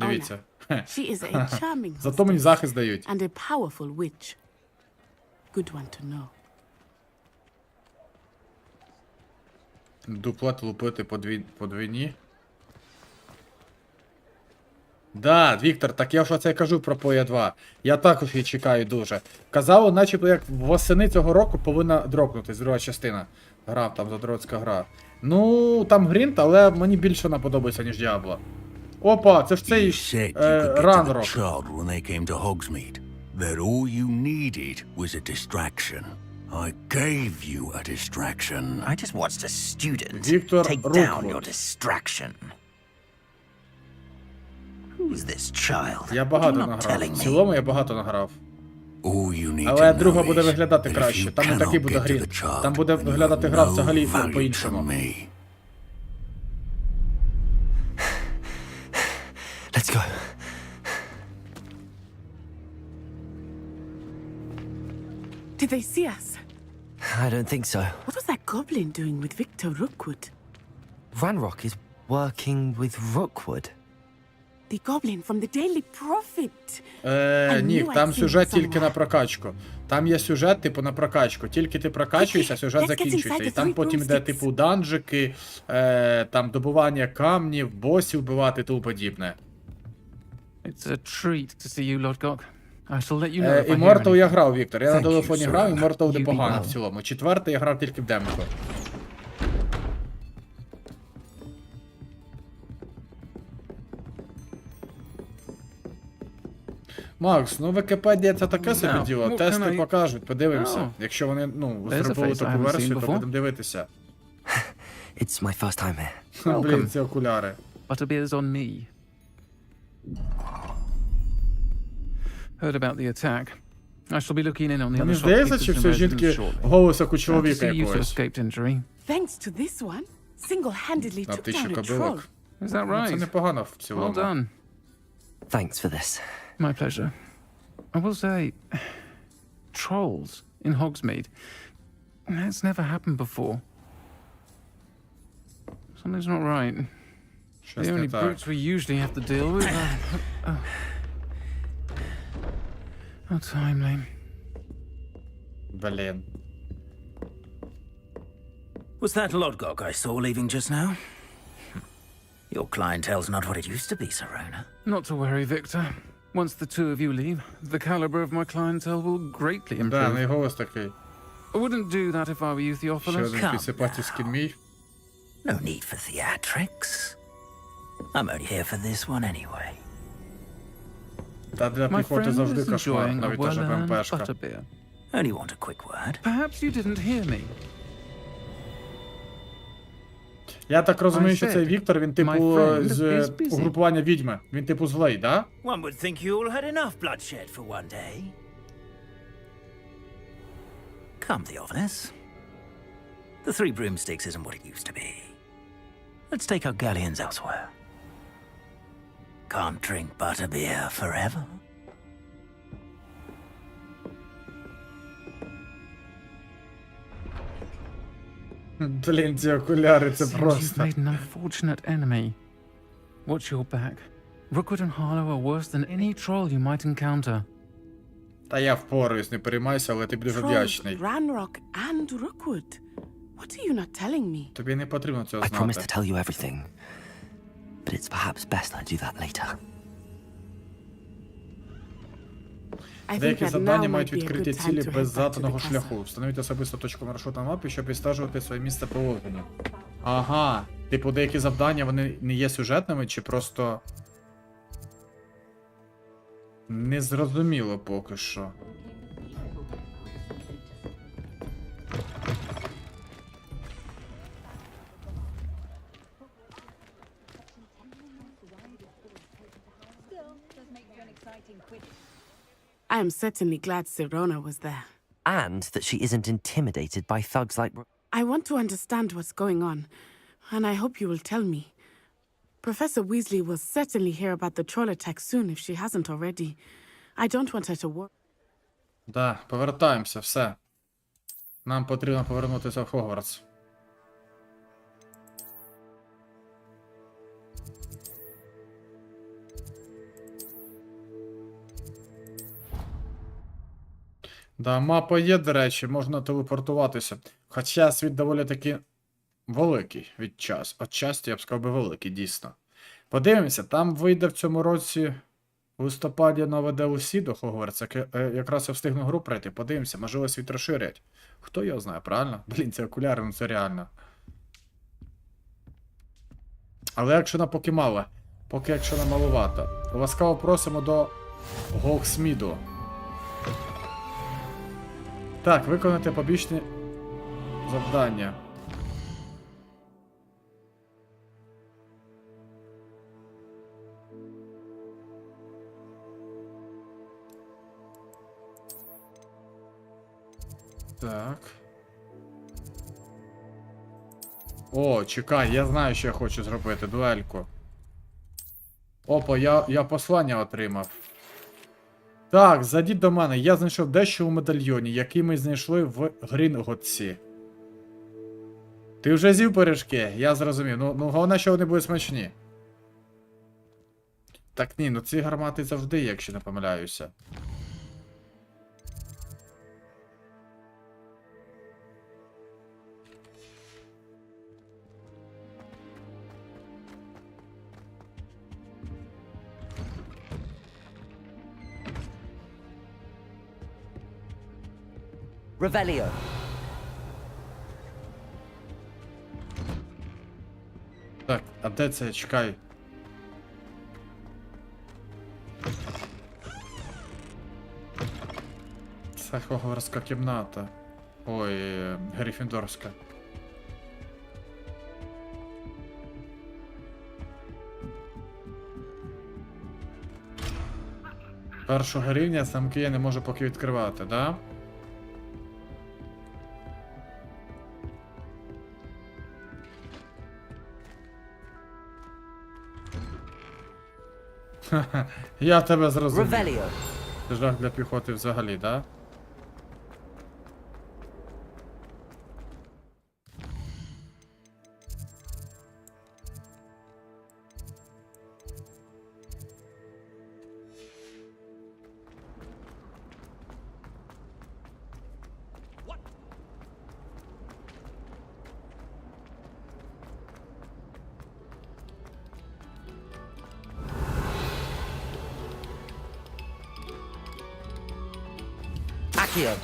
Дивіться. Зато мені захист дають. Дуплет лупити по двійні. Да, Віктор, так я ж оце кажу про Поя 2. Я також її чекаю дуже. Казали, начебто, як восени цього року повинна дропнутись друга частина. Грав там задротська гра. Ну, там грінт, але мені більше вона подобається, ніж Діабло. Опа, це ж цей ранрок. I gave you a distraction. I just watched a student take down your distraction. Who's this child? Я багато награв. В цілому я багато награв. Але друга буде виглядати краще. Там не такий буде грін. Там буде виглядати гра взагалі по-іншому. Let's go. Did they see us? I don't think so. What was that goblin doing with Victor Rookwood? Ranrock is working with Rookwood. The goblin from the Daily Prophet. Нік, там сюжет тільки на прокачку. Там є сюжет, типу, на прокачку. Тільки ти прокачуєшся, сюжет закінчується. І там потім йде, типу, данжики, там добування камнів, босів вбивати і тому подібне. It's a treat to see you, Lord Gok. I shall let you know if I hear Immortal я грав, Віктор. Я на телефоні грав, Immortal непогано в цілому. Четвертий я грав тільки в демку. Макс, ну Вікіпедія це таке собі діло. Тести покажуть, подивимося. Якщо вони, ну, зробили таку версію, то будемо дивитися. It's my first time here. Блін, ці окуляри. Butterbeer's on me. Heard about the attack. I shall be looking in on the Мені other здається, чи все жінки голос як у чоловіка якогось. injury. Thanks to this one, single-handedly На took тисячу down a troll. кобилок. Is that right? Це непогано в Well цілому. done. Thanks for this. My pleasure. I will say, trolls in Hogsmeade. That's never happened before. Something's not right. The only brutes we usually have to deal with are... How timely. Блін. Was that Lodgok I saw leaving just now? Your clientele's not what it used to be, Serona. Not to worry, Victor. Once the two of you leave, the caliber of my clientele will greatly improve. Да, не голос такий. I wouldn't do that if I were you, Ще Theophilus. один підсипательський мій. No need for theatrics. I'm only here for this one anyway. Та для My піхоти friend завжди is кошмар, enjoying a навіть та же well-earned БМПшка. butterbeer. Only want a quick word. Perhaps you didn't hear me. Я так розумію, що цей Віктор, він типу з угрупування відьми. Він типу злий, да? One would think you all had enough bloodshed for one day. Come, Theophilus. The Three Broomsticks isn't what it used to be. Let's take our galleons elsewhere. Can't drink butterbeer forever. Блін, ці окуляри, це Seems просто. You've made an unfortunate enemy. Watch your back. Rookwood and Harlow are worse than any troll you might encounter. Та я впораюсь, не переймайся, але ти дуже Trolls, вдячний. Ranrock and Rookwood. What are you not telling me? Тобі не потрібно цього I promised знати. to tell you everything, but it's perhaps best I do that later. I think Деякі that завдання now мають might be a відкриті good time цілі to без head back to заданого the castle. шляху. Встановіть особисту точку маршруту на мапі, щоб відстежувати своє місце положення. Ага. Типу, деякі завдання, вони не є сюжетними, чи просто... Незрозуміло поки що. I am certainly glad Sirona was there. And that she isn't intimidated by thugs like... I want to understand what's going on, and I hope you will tell me. Professor Weasley will certainly hear about the troll attack soon if she hasn't already. I don't want her to worry. Да, повертаємося, все. Нам потрібно повернутися в Хогвартс. Да, мапа є, до речі, можна телепортуватися. Хоча світ доволі таки великий від часу. От часті, я б сказав би, великий, дійсно. Подивимося, там вийде в цьому році у листопаді нове DLC до Хогвартса. Якраз я встигну гру пройти. Подивимося, можливо, світ розширять. Хто його знає, правильно? Блін, це окуляри, ну це реально. Але якщо на поки мало, поки якщо на маловато. Ласкаво просимо до Голксміду. Так, виконати побічні завдання. Так. О, чекай, я знаю, що я хочу зробити. Дуельку. Опа, я послання отримав. Так, зайдіть до мене. Я знайшов дещо у медальйоні, який ми знайшли в Грінготсі. Ти вже з'їв пиріжки? Я зрозумів. Ну головне, що вони будуть смачні. Так ні, ну ці гармати завжди, якщо не помиляюся. Revelio. Так, а де це? Чекай. Це Хогвартська кімната. Ой, Гриффіндорська. Першого рівня замки я не можу поки відкривати, да? Я тебе зрозумів. Revelio. Це жах для піхоти взагалі, да? Accio.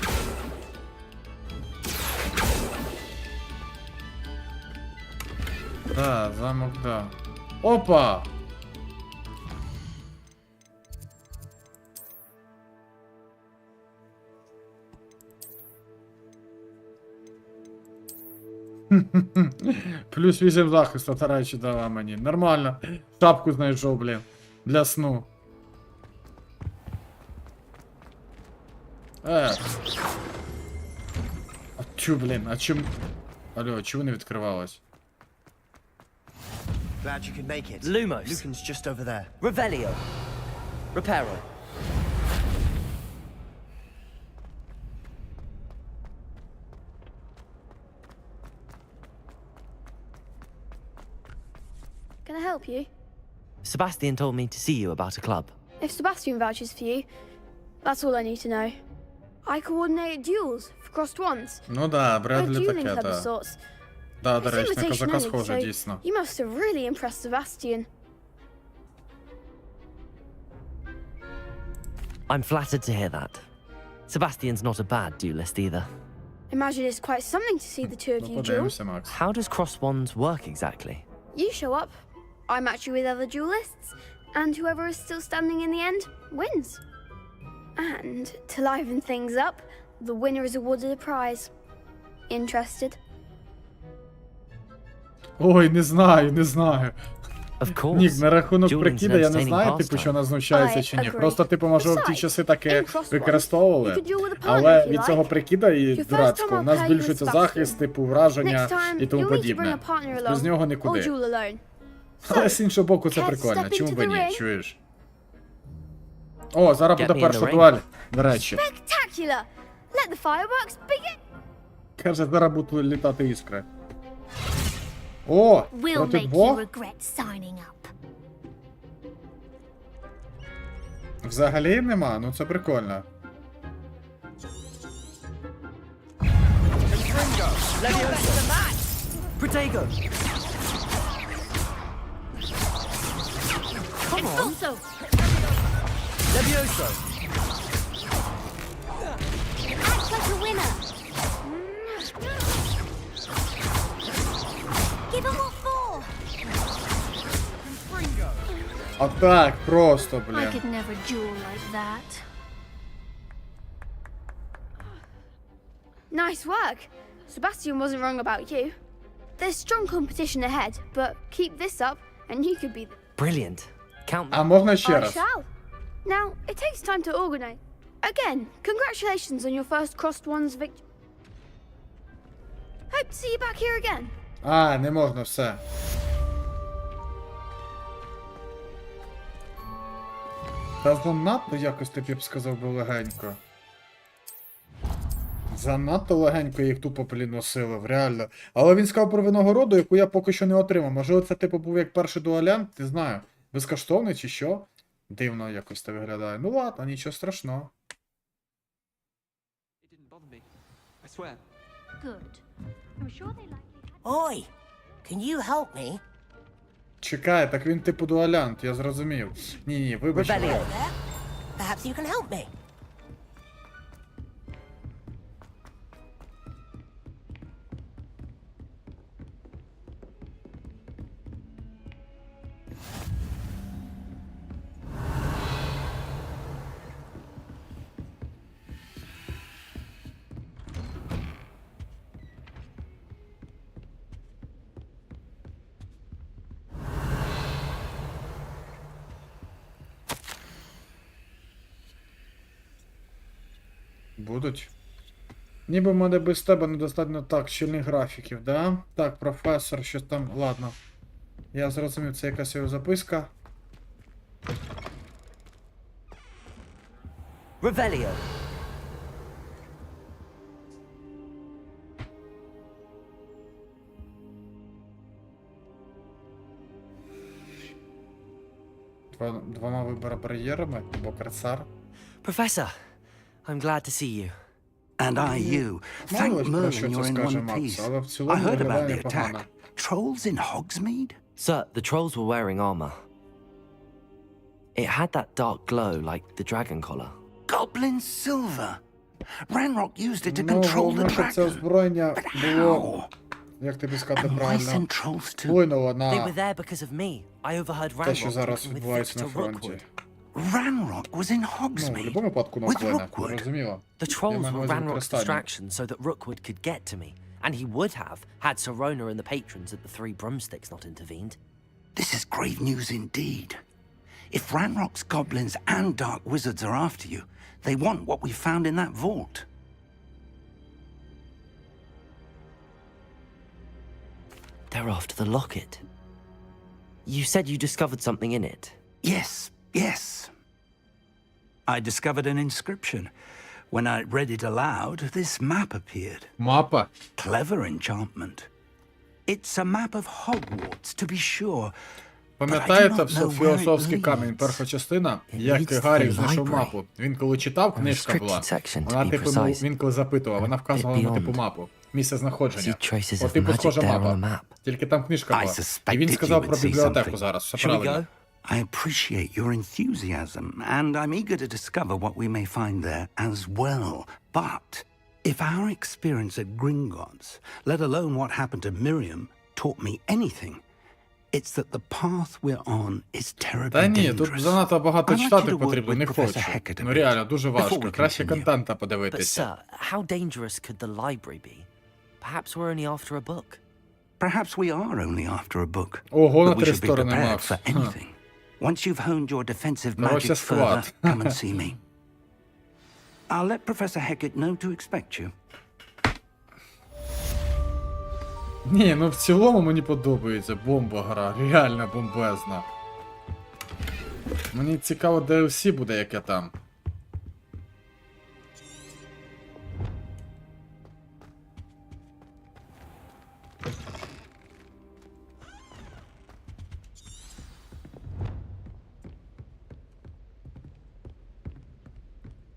Да, замок, да. Опа! Плюс 8 захисту, та речі дала мені. Нормально. Шапку знайшов, блін. Для сну. А чу, блін, а чим... Алло, чого не відкривалось? Glad you could make it. Lumos. Lucan's just over there. Revelio. Reparo. help you? Sebastian told me to see you about a club. If Sebastian vouches for you, that's all I need to know. I coordinate duels for crossed wands. Ну да, A Бредлі dueling таке, club of да. sorts. Да, до It's речі, на invitation козака only, схоже, so дійсно. you must have really impressed Sebastian. I'm flattered to hear that. Sebastian's not a bad duelist either. Imagine it's quite something to see the two of you duel. How does cross wands work exactly? You show up, I match you with other duelists, and whoever is still standing in the end wins. And to liven things up, the winner is awarded a prize. Interested? Ой, не знаю, не знаю. Of course. Нік, на рахунок Dueling's прикида an я не entertaining знаю, типу, pastime. що вона знущається чи ні. I agree. Просто, типу, може, в ті Besides, часи таке in crosswords, you використовували. could duel with a partner Але if you від цого like. прикида і Your first дурацького у time нас I'll pay you збільшується with захист, типу, враження Next time, і тому you'll need to bring подібне. a partner Без нього along, or нікуди. duel alone. Але з іншого боку це Care to прикольно, step чому into б the ні, ring? чуєш? О, зараз Get буде me in перша the ring. дуель, до речі. Spectacular! Let the fireworks begin! Каже, зараз будуть літати іскри. О, We'll проти make you двох? regret signing up. Взагалі нема? Ну це прикольно. Protego! Come on! Levioso! Act like a winner! Give them what for! А так, просто, I блін. could never duel like that. Nice work. Sebastian wasn't wrong about you. There's strong competition ahead, but keep this up and you could be the... Brilliant. Count me. А можна ще I раз? shall. Now, it takes time to organize. Again, congratulations on your first crossed ones victory. Hope to see you back here again. А, не можна, все. Та занадто якось тобі б сказав би легенько. Занадто легенько їх тупо носили, реально. Але він сказав про винагороду, яку я поки що не отримав. Може це типу був як перший дуелянт, не знаю. Безкоштовний чи що? Дивно якось це виглядає. Ну ладно, нічого страшного. Oi, can you help me? Чекай, так він типу дуелянт, я зрозумів. Ні, вибач. There? Perhaps you can help me. Будуть? Ніби в мене без тебе недостатньо так, щільних графіків, да? Так, професор, щось там, ладно. Я зрозумів, це якась його записка. Revelio. Двома бар'єрами, або кресар. Professor, I'm glad to see you. And I you. Thank Merlin you're in one piece. I heard about the attack. Trolls in Hogsmeade? Sir, the trolls were wearing armor. It had that dark glow like the dragon collar. Goblin silver. Ranrock used it to control the dragon. Це озброєння було, як тобі сказати правильно, вплинуло на They were there because of me. I overheard те, що Ranrock зараз talking with відбувається на Victor фронті. Rookwood. Ranrock was in Ну, в Hogsmeade. будь-якому випадку на With вплине, Rookwood. зрозуміло. The Я trolls маю на were увазі Ranrock's використання. distraction so that Rookwood could get to me. And he would have, had Sirona and the patrons at the Three Broomsticks not intervened. This is grave news indeed. If Ranrock's goblins and dark wizards are after you, they want what we found in that vault. They're after the locket. You said you discovered something in it. Yes, yes. I discovered an inscription. When I read it aloud, this map appeared. Mapa? Clever enchantment. It's a map of Hogwarts, to be sure. Пам'ятаєте філософський камінь, перша частина, як Гаррі знайшов мапу? Він коли читав, книжка була, вона типу, він коли запитував, вона вказувала на типу мапу, місце знаходження. От типу схожа мапа, тільки там книжка була. І він сказав про бібліотеку зараз, все правильно. I appreciate your enthusiasm, and I'm eager to discover what we may find there as well. But if our experience at Gringotts, let alone what happened to Miriam, taught me anything, it's that the path we're on is terribly Та ні, dangerous. тут занадто багато читати потрібно, не хочу. Ну реально, дуже важко, краще контента But подивитися. sir, how dangerous could the library be? Perhaps we're only after a book. Perhaps we are only after a book. Ого, на But we три should be сторони, prepared Макс. for anything. Once you've honed your defensive Короче, magic further, склад. come and see me. I'll let Professor Hecat know to expect you. Ні, ну в цілому мені подобається, бомба гра, реально бомбезна. Мені цікаво, DLC буде, яке там.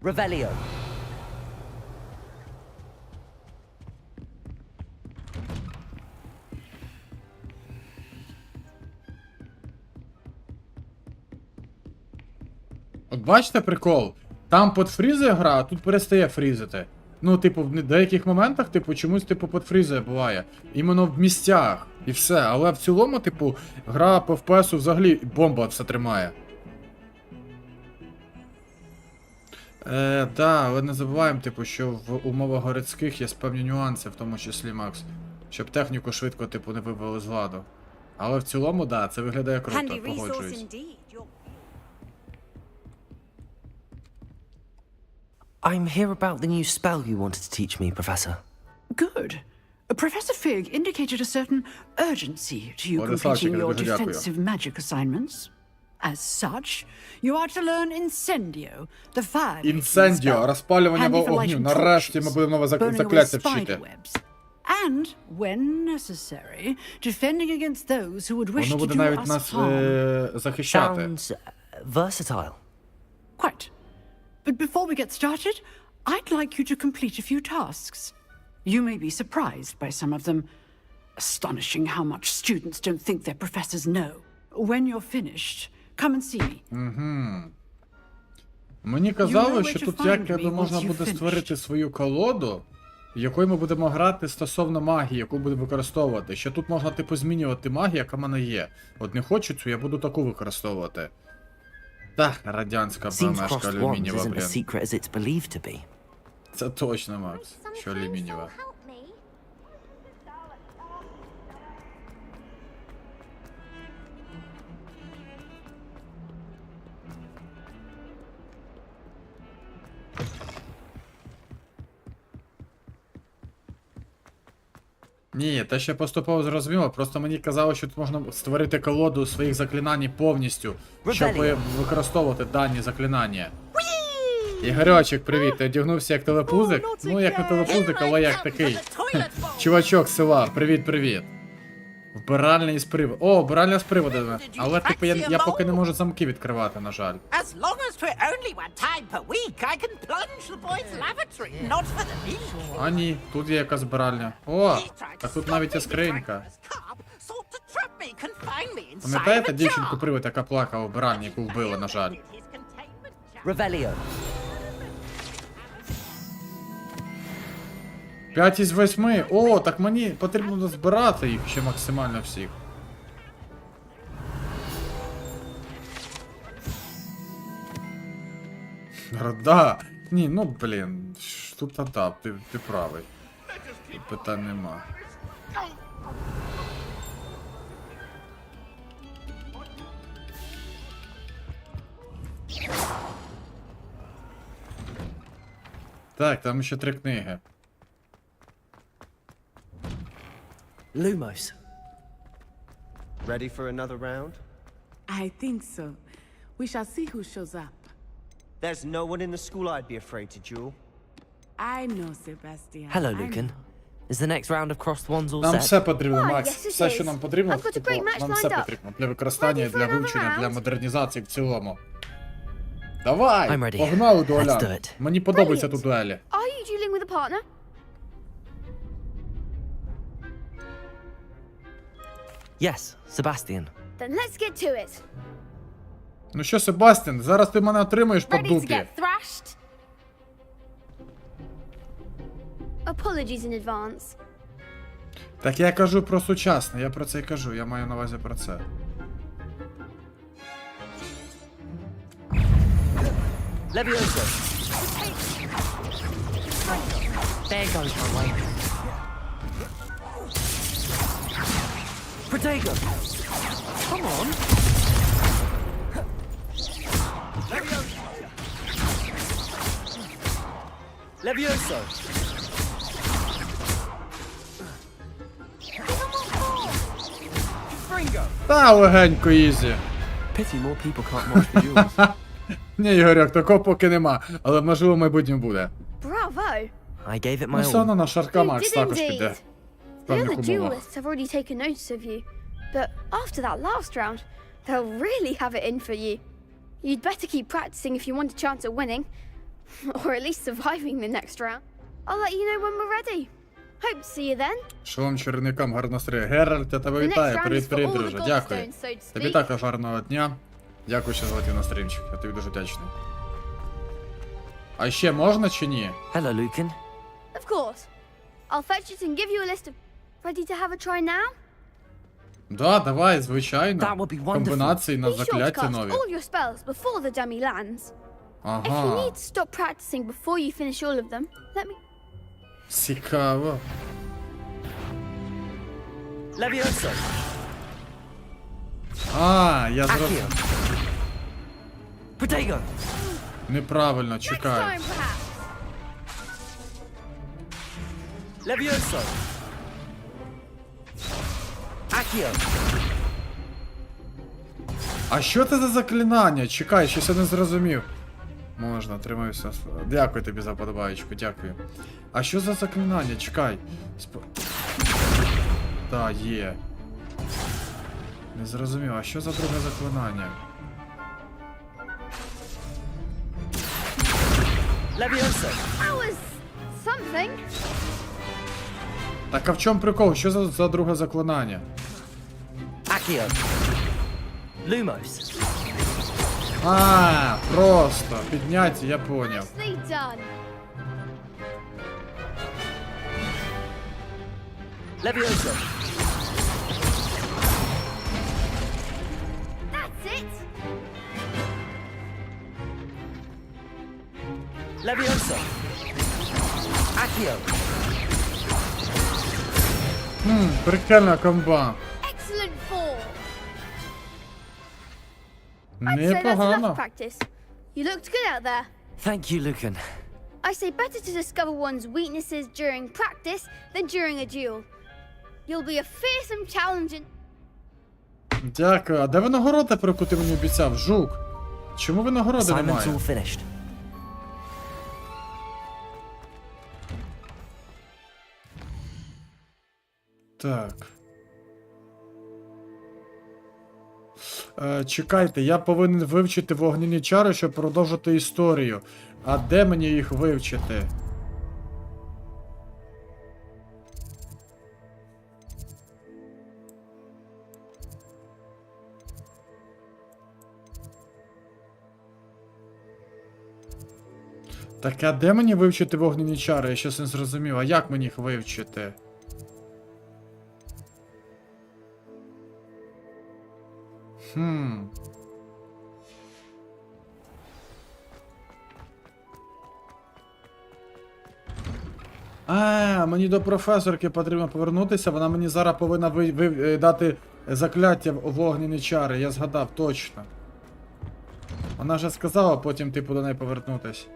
Revelio. От бачите прикол? Там подфрізує гра, а тут перестає фрізити. Ну, типу, в деяких моментах, типу, чомусь, типу, подфрізує буває. Іменно в місцях. І все. Але в цілому, типу, гра по FPS взагалі бомба все тримає. Да, але не забуваємо, типу, що в умовах городських є певні нюанси, в тому числі, Макс. Щоб техніку швидко, типу, не вивели з ладу. Але в цілому, да, це виглядає круто, погоджуюсь. I'm here about the new spell you wanted to teach me, Professor. Good. Professor Fig indicated a certain urgency to you completing your defensive magic assignments. As such, you are to learn Incendio, the fire Інсендіо, розпалювання вогню. Нарешті ми будемо нове закляття вчити. And, when necessary, defending against those who would wish Воно to буде do навіть us нас harm. захищати. Sounds versatile. Quite. But before we get started, I'd like you to complete a few tasks. You may be surprised by some of them. Astonishing how much students don't think their professors know. When you're finished, come and see me. Мені казали, що тут якби можна буде створити свою колоду, якою ми будемо грати стосовно магії, яку будемо використовувати. Що тут можна, типу, змінювати магію, яка в мене є. От не хочу цю, я буду таку використовувати. Та, радянська БМшка алюмінієва, блін. Це точно, Макс, що алюмінієва. Ні, те ще поступово зрозуміло, просто мені казали, що тут можна створити колоду своїх заклинань повністю, щоб використовувати дані заклинання. Ігорьочек, привіт, ти одягнувся як телепузик? Ну, як не телепузик, але як такий чувачок з села, привіт. Вбиральня з приводу. О, вбиральня з приводу. Але, типу, я поки не можу замки відкривати, на жаль. As long as for only one time per week, I can plunge the boys' lavatory, not for the meal. А ні, тут є якась збиральня. О, так тут навіть є скринька. Пам'ятаєте дівчинку-привид, яка плакала в вбиральні, яку вбили, на жаль? Revelio. 5 із 8. О, так мені потрібно збирати їх ще максимально всіх. Да. Ні, ну блін. Тут адап, ти правий. Тут питань нема. Так, там ще 3 книги. Lumos. Ready for another round? I think so. We shall see who shows up. There's no one in the school I'd be afraid to duel. I know, Sebastian. Hello, I Lucan. know. Is the next round of crossed wands all Нам set? все потрібно, Ah, Макс. yes, it Все, що is. нам потрібно, I've got a типу, great match нам все lined up. потрібно. Для використання, Ready for для another вивчення, для round? модернізації в цілому. Давай! I'm ready. Погнали, Let's дуеля. do it. Мені подобаються тут Brilliant. дуелі. Are you dueling with a partner? Yes, Sebastian. Then let's get to it. Ну що, Себастьян, зараз ти мене отримаєш по Ready to дупі. get thrashed? Apologies in advance. Так я кажу про сучасне, я про це і кажу, я маю на увазі про це. Levioso. There goes my way. Protego. Come on. Levioso. Та легенько ізі. Pity more people can't watch the duels. Ні, Ігорьок, такого поки нема, але можливо в майбутньому буде. Bravo! I gave it Ну my все all. одно на шарка You Макс did також indeed. піде. В The певних other умовах. duelists have already taken notice of you, but after that last round, they'll really have it in for you. You'd better keep practicing if you want a chance at winning, or at least surviving the next round. I'll let you know when we're ready. Hope to see you then. Шалом чарівникам, гарного настрою. Геральт, я тебе The next вітаю. round Привіт, is for привіт, all the друже. Дякую. gobstones, so to Тобі speak. також гарного дня. Дякую, що залетів на стрімчик. Я тобі дуже вдячний. А ще можна чи ні? Hello, Lucan. Of course. I'll fetch it and give you a list of... Ready to have a try now? Да, давай, звичайно. That would be wonderful. Комбінації на Be sure to закляття cast нові. all your spells before the dummy lands. If you Ага. need to stop practicing before you finish all of them, let me... Цікаво. Levioso. А, я Accio. зрозумів. Protego. Неправильно, Next чекаю. time, perhaps. Levioso. Accio. А що це за заклинання? Чекай, щось я не зрозумів. Можна, тримаюся. Дякую тобі за подобаєчку, дякую. А що за заклинання? Чекай. Та, є. Не зрозумів, а що за друге заклинання? Levioso. That was something. Так а в чому прикол? Що за друге заклинання? Accio. Lumos. А, просто. Підняття, я поняв. Nicely done. Levioso. That's it. Levioso. Accio. Прикольна комба. Excellent form. I'd say that's enough Непогано. practice. You looked good out there. Thank you, Lucan. I say better to discover one's weaknesses during practice than during a duel. You'll be a fearsome challenge in... Дякую. А де винагорода, про яку ти мені обіцяв? Жук. Чому винагороди Assignment's немає? all finished. Так. Чекайте, я повинен вивчити вогняні чари, щоб продовжити історію. А де мені їх вивчити? Так, а де мені вивчити вогняні чари? Я щось не зрозумів. А як мені їх вивчити? А, мені до професорки потрібно повернутися, вона мені зараз повинна дати закляття в вогняні чари, я згадав, точно. Вона вже сказала, потім типу до неї повернутись.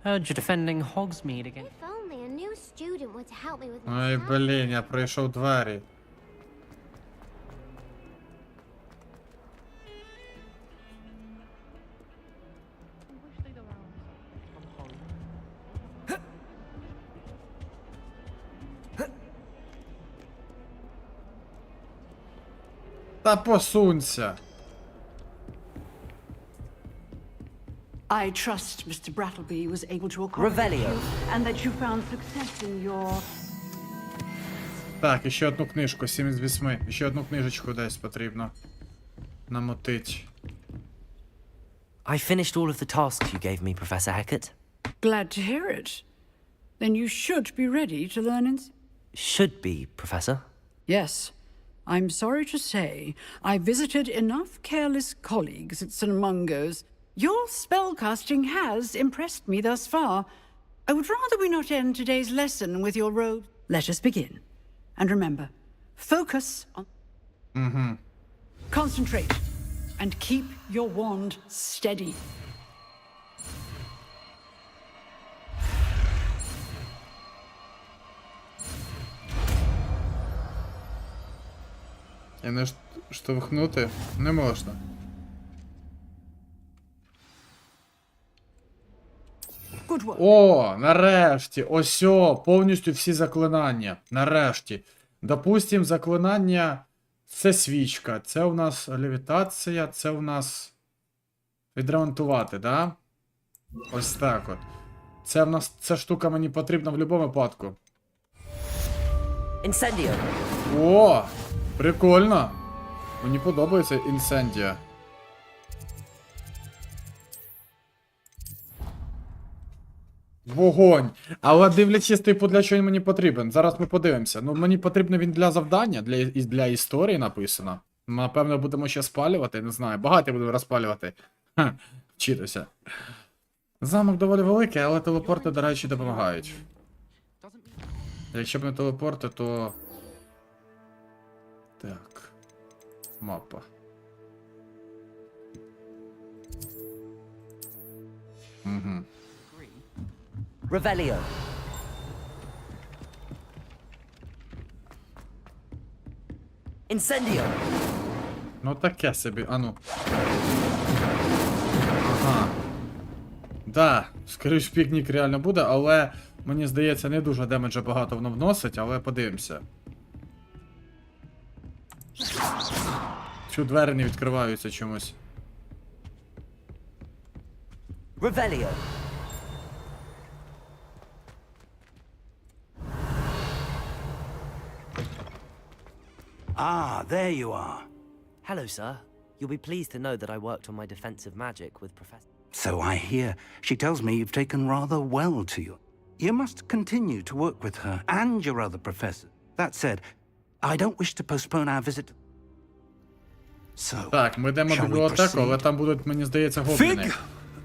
Heard you're defending Hogsmeade again. If only a new student were to help me with my Ой, блін, я пройшов двері. Та посунься. I trust Mr. Brattleby was able to accommodate Revelio. you and that you found success in your... Так, іще одну книжку, 7 з 8. Іще одну книжечку десь потрібно намотить. I finished all of the tasks you gave me, Professor Hecat. Glad to hear it. Then you should be ready to learn in... Should be, Professor. Yes. I'm sorry to say, I visited enough careless colleagues at St. Mungo's. Your spellcasting has impressed me thus far. I would rather we not end today's lesson with your robe. Let us begin. And remember, focus on... Concentrate. And keep your wand steady. І не штовхнути не можна. Good work. О, нарешті! Осьо, повністю всі заклинання. Нарешті. Допустим, заклинання це свічка, це у нас левітація, це у нас відремонтувати, да? Ось так от. Це в нас, ця штука мені потрібна в будь-якому випадку. Incendio. О, прикольно. Мені подобається інсендія. Вогонь. Але дивлячись, типу, для чого він мені потрібен. Зараз ми подивимося. Ну, мені потрібен він для завдання, для історії написано. Напевно, будемо ще спалювати, не знаю. Багато будемо розпалювати. Ха, вчитися. Замок доволі великий, але телепорти, до речі, допомагають. Якщо б не телепорти, то... Так. Мапа. Угу. Revelio. Incendio. Ну таке собі, ану. Ага. Да, скоріш пікнік реально буде, але мені здається, не дуже демеджа багато воно вносить, але подивимося. Чу двері не відкриваються чомусь. Revelio. Ah, there you are. Hello, sir. You'll be pleased to know that I worked on my defensive magic with Professor... So I hear. She tells me you've taken rather well to you. You must continue to work with her and your other professors. That said, I don't wish to postpone our visit. So, так, ми йдемо в бібліотеку, але там будуть, мені здається, гобліни.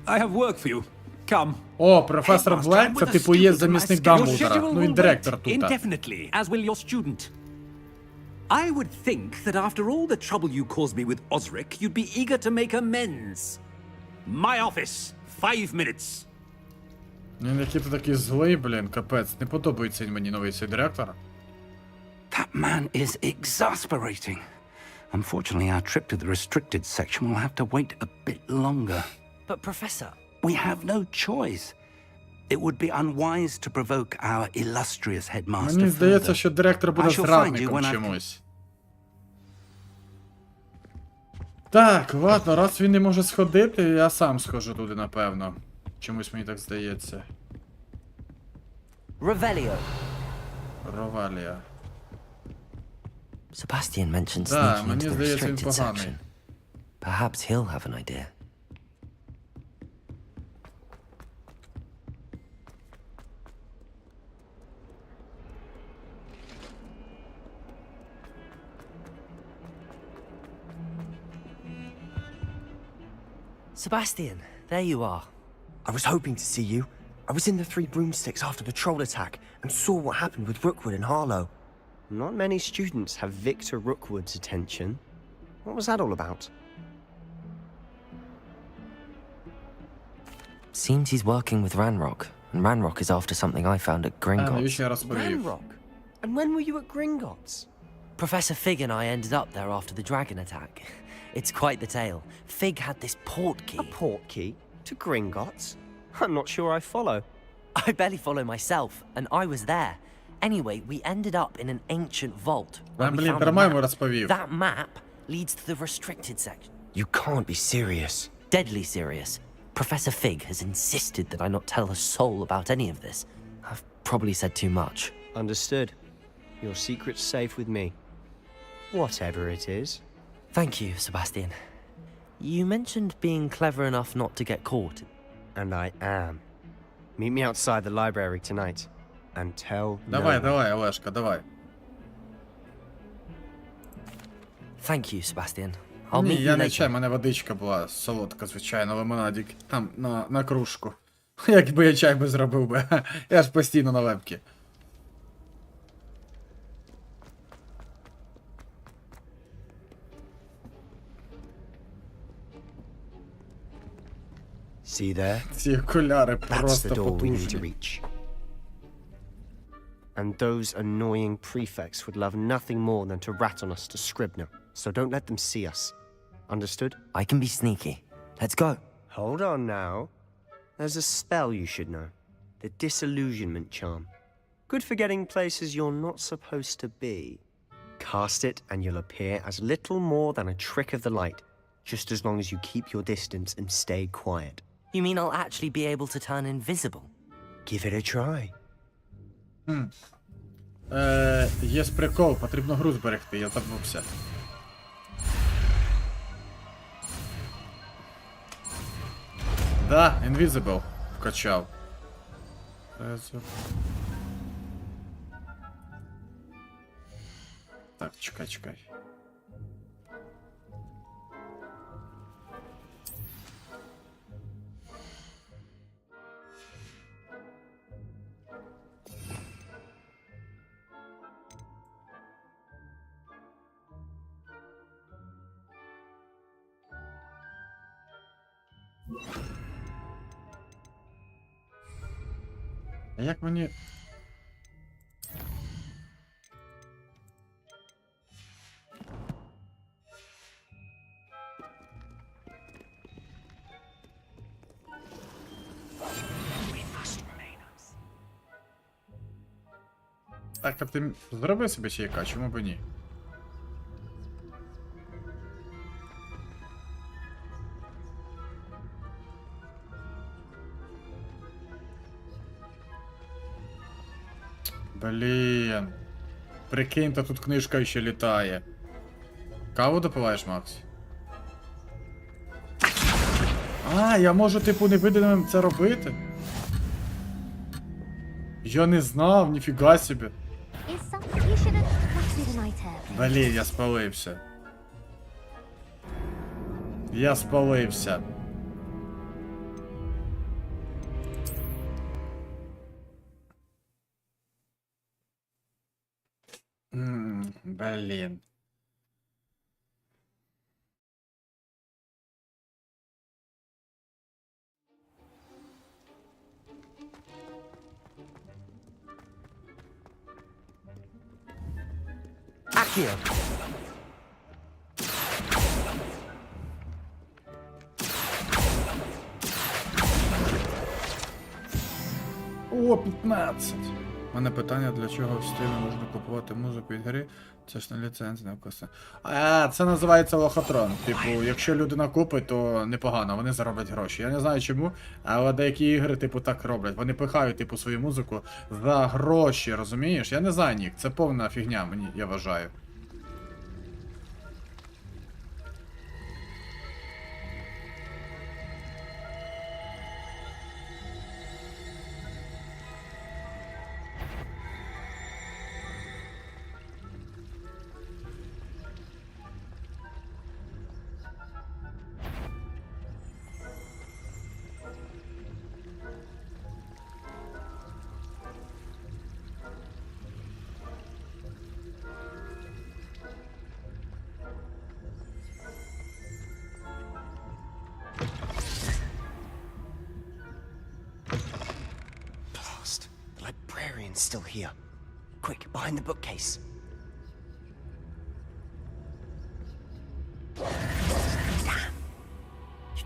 I have work for you. Come. О, професор Блек, це типу є замісник Дамблдора. Ну, він директор тут. Indefinitely, as will your student. I would think that after all the trouble you caused me with Osric, you'd be eager to make amends. My office, 5 minutes. Він який то такий злий, блін, капець. Не подобається він мені новий цей директор. that man is exasperating. Unfortunately, our trip to the restricted section will have to wait a bit longer. But Professor... We have no choice. It would be unwise to provoke our illustrious headmaster Мені здається, further. що директор буде I shall find you зрадником when I- чомусь. Так, ладно, раз він не може сходити, я сам схожу туди, напевно. Чомусь мені так здається. Revelio. Ровалія. Sebastian mentioned Да, sneaking мені into the здається, він restricted поганий. section. Perhaps he'll have an idea. Sebastian, there you are. I was hoping to see you. I was in the Three Broomsticks after the troll attack and saw what happened with Rookwood and Harlow. Not many students have Victor Rookwood's attention. What was that all about? Seems he's working with Ranrock, and Ranrock is after something I found at Gringotts. Ranrock? And when were you at Gringotts? Professor Fig and I ended up there after the dragon attack. It's quite the tale. Fig had this port key. A port key? To Gringotts? I'm not sure I follow. I barely follow myself, and I was there. Anyway, we ended up in an ancient vault. where we found a map. That map leads to the restricted section. You can't be serious. Deadly serious. Professor Fig has insisted that I not tell a soul about any of this. I've probably said too much. Understood. Your secret's safe with me. Whatever it is. Thank you, Sebastian. You mentioned being clever enough not to get caught. And I am. Meet me outside the library tonight. And tell Давай, no one. давай, Олешка, давай. Thank you, Sebastian. I'll Ні, meet я you не later. чай, в мене водичка була солодка, звичайно, лимонадик. Там, на кружку. Якби я чай би зробив би. Я ж постійно на лепки. See there? Ці окуляри That's the просто door we need to потужні. reach. And those annoying prefects would love nothing more than to rat on us to Scribner, so don't let them see us. Understood? I can be sneaky. Let's go. Hold on now. There's a spell you should know. The Disillusionment Charm. Good for getting places you're not supposed to be. Cast it and you'll appear as little more than a trick of the light, just as long as you keep your distance and stay quiet. You mean I'll actually be able to turn invisible? Give it a try. Є прикол, потрібно гру зберегти, я забувся. Да, Invisible вкачав. Так, чекай. А як мені... Так, а ти зроби собі чайка, чому б ні? Блін. Прикинь, то тут книжка ще літає. Каву допиваєш, Макс? А, я можу, типу, невидимим це робити? Я не знав, ніфіга собі. Блін, я спалився. Я спалився. Блін. Accio. О, 15. У мене питання, для чого в Стрімі можна купувати музику від гри? Це ж не ліцензія, не вкусне. А, це називається лохотрон. Типу, якщо людина купить, то непогано, вони зароблять гроші. Я не знаю чому, але деякі ігри, типу, так роблять. Вони пихають, типу, свою музику за гроші, розумієш? Я не знаю, Нік, це повна фігня, мені, я вважаю. It's still here. Quick, behind the bookcase.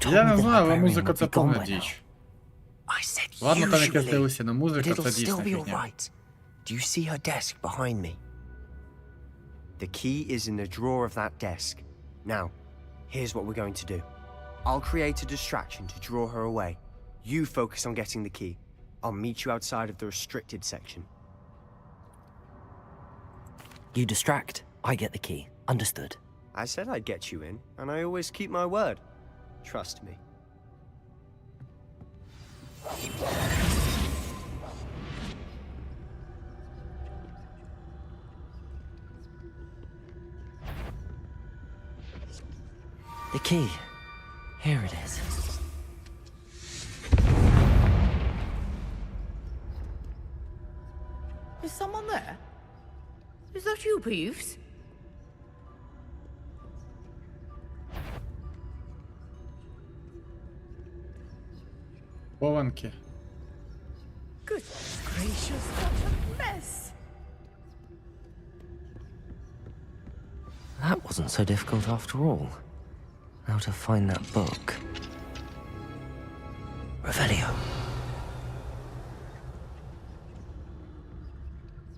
Я не знаю, але музика це повна діч. Ладно, там якесь дивися на музика, це дійсно фігня. Do you see her desk behind me? The key is in the drawer of that desk. Now, here's what we're going to do. I'll create a distraction to draw her away. You focus on getting the key. I'll meet you outside of the restricted section. You distract, I get the key. Understood. I said I'd get you in, and I always keep my word. Trust me. The key. Here it is. Is someone there? Is that you, Peeves? Хованки. Good gracious, what a mess! That wasn't so difficult after all. How to find that book. Revelio.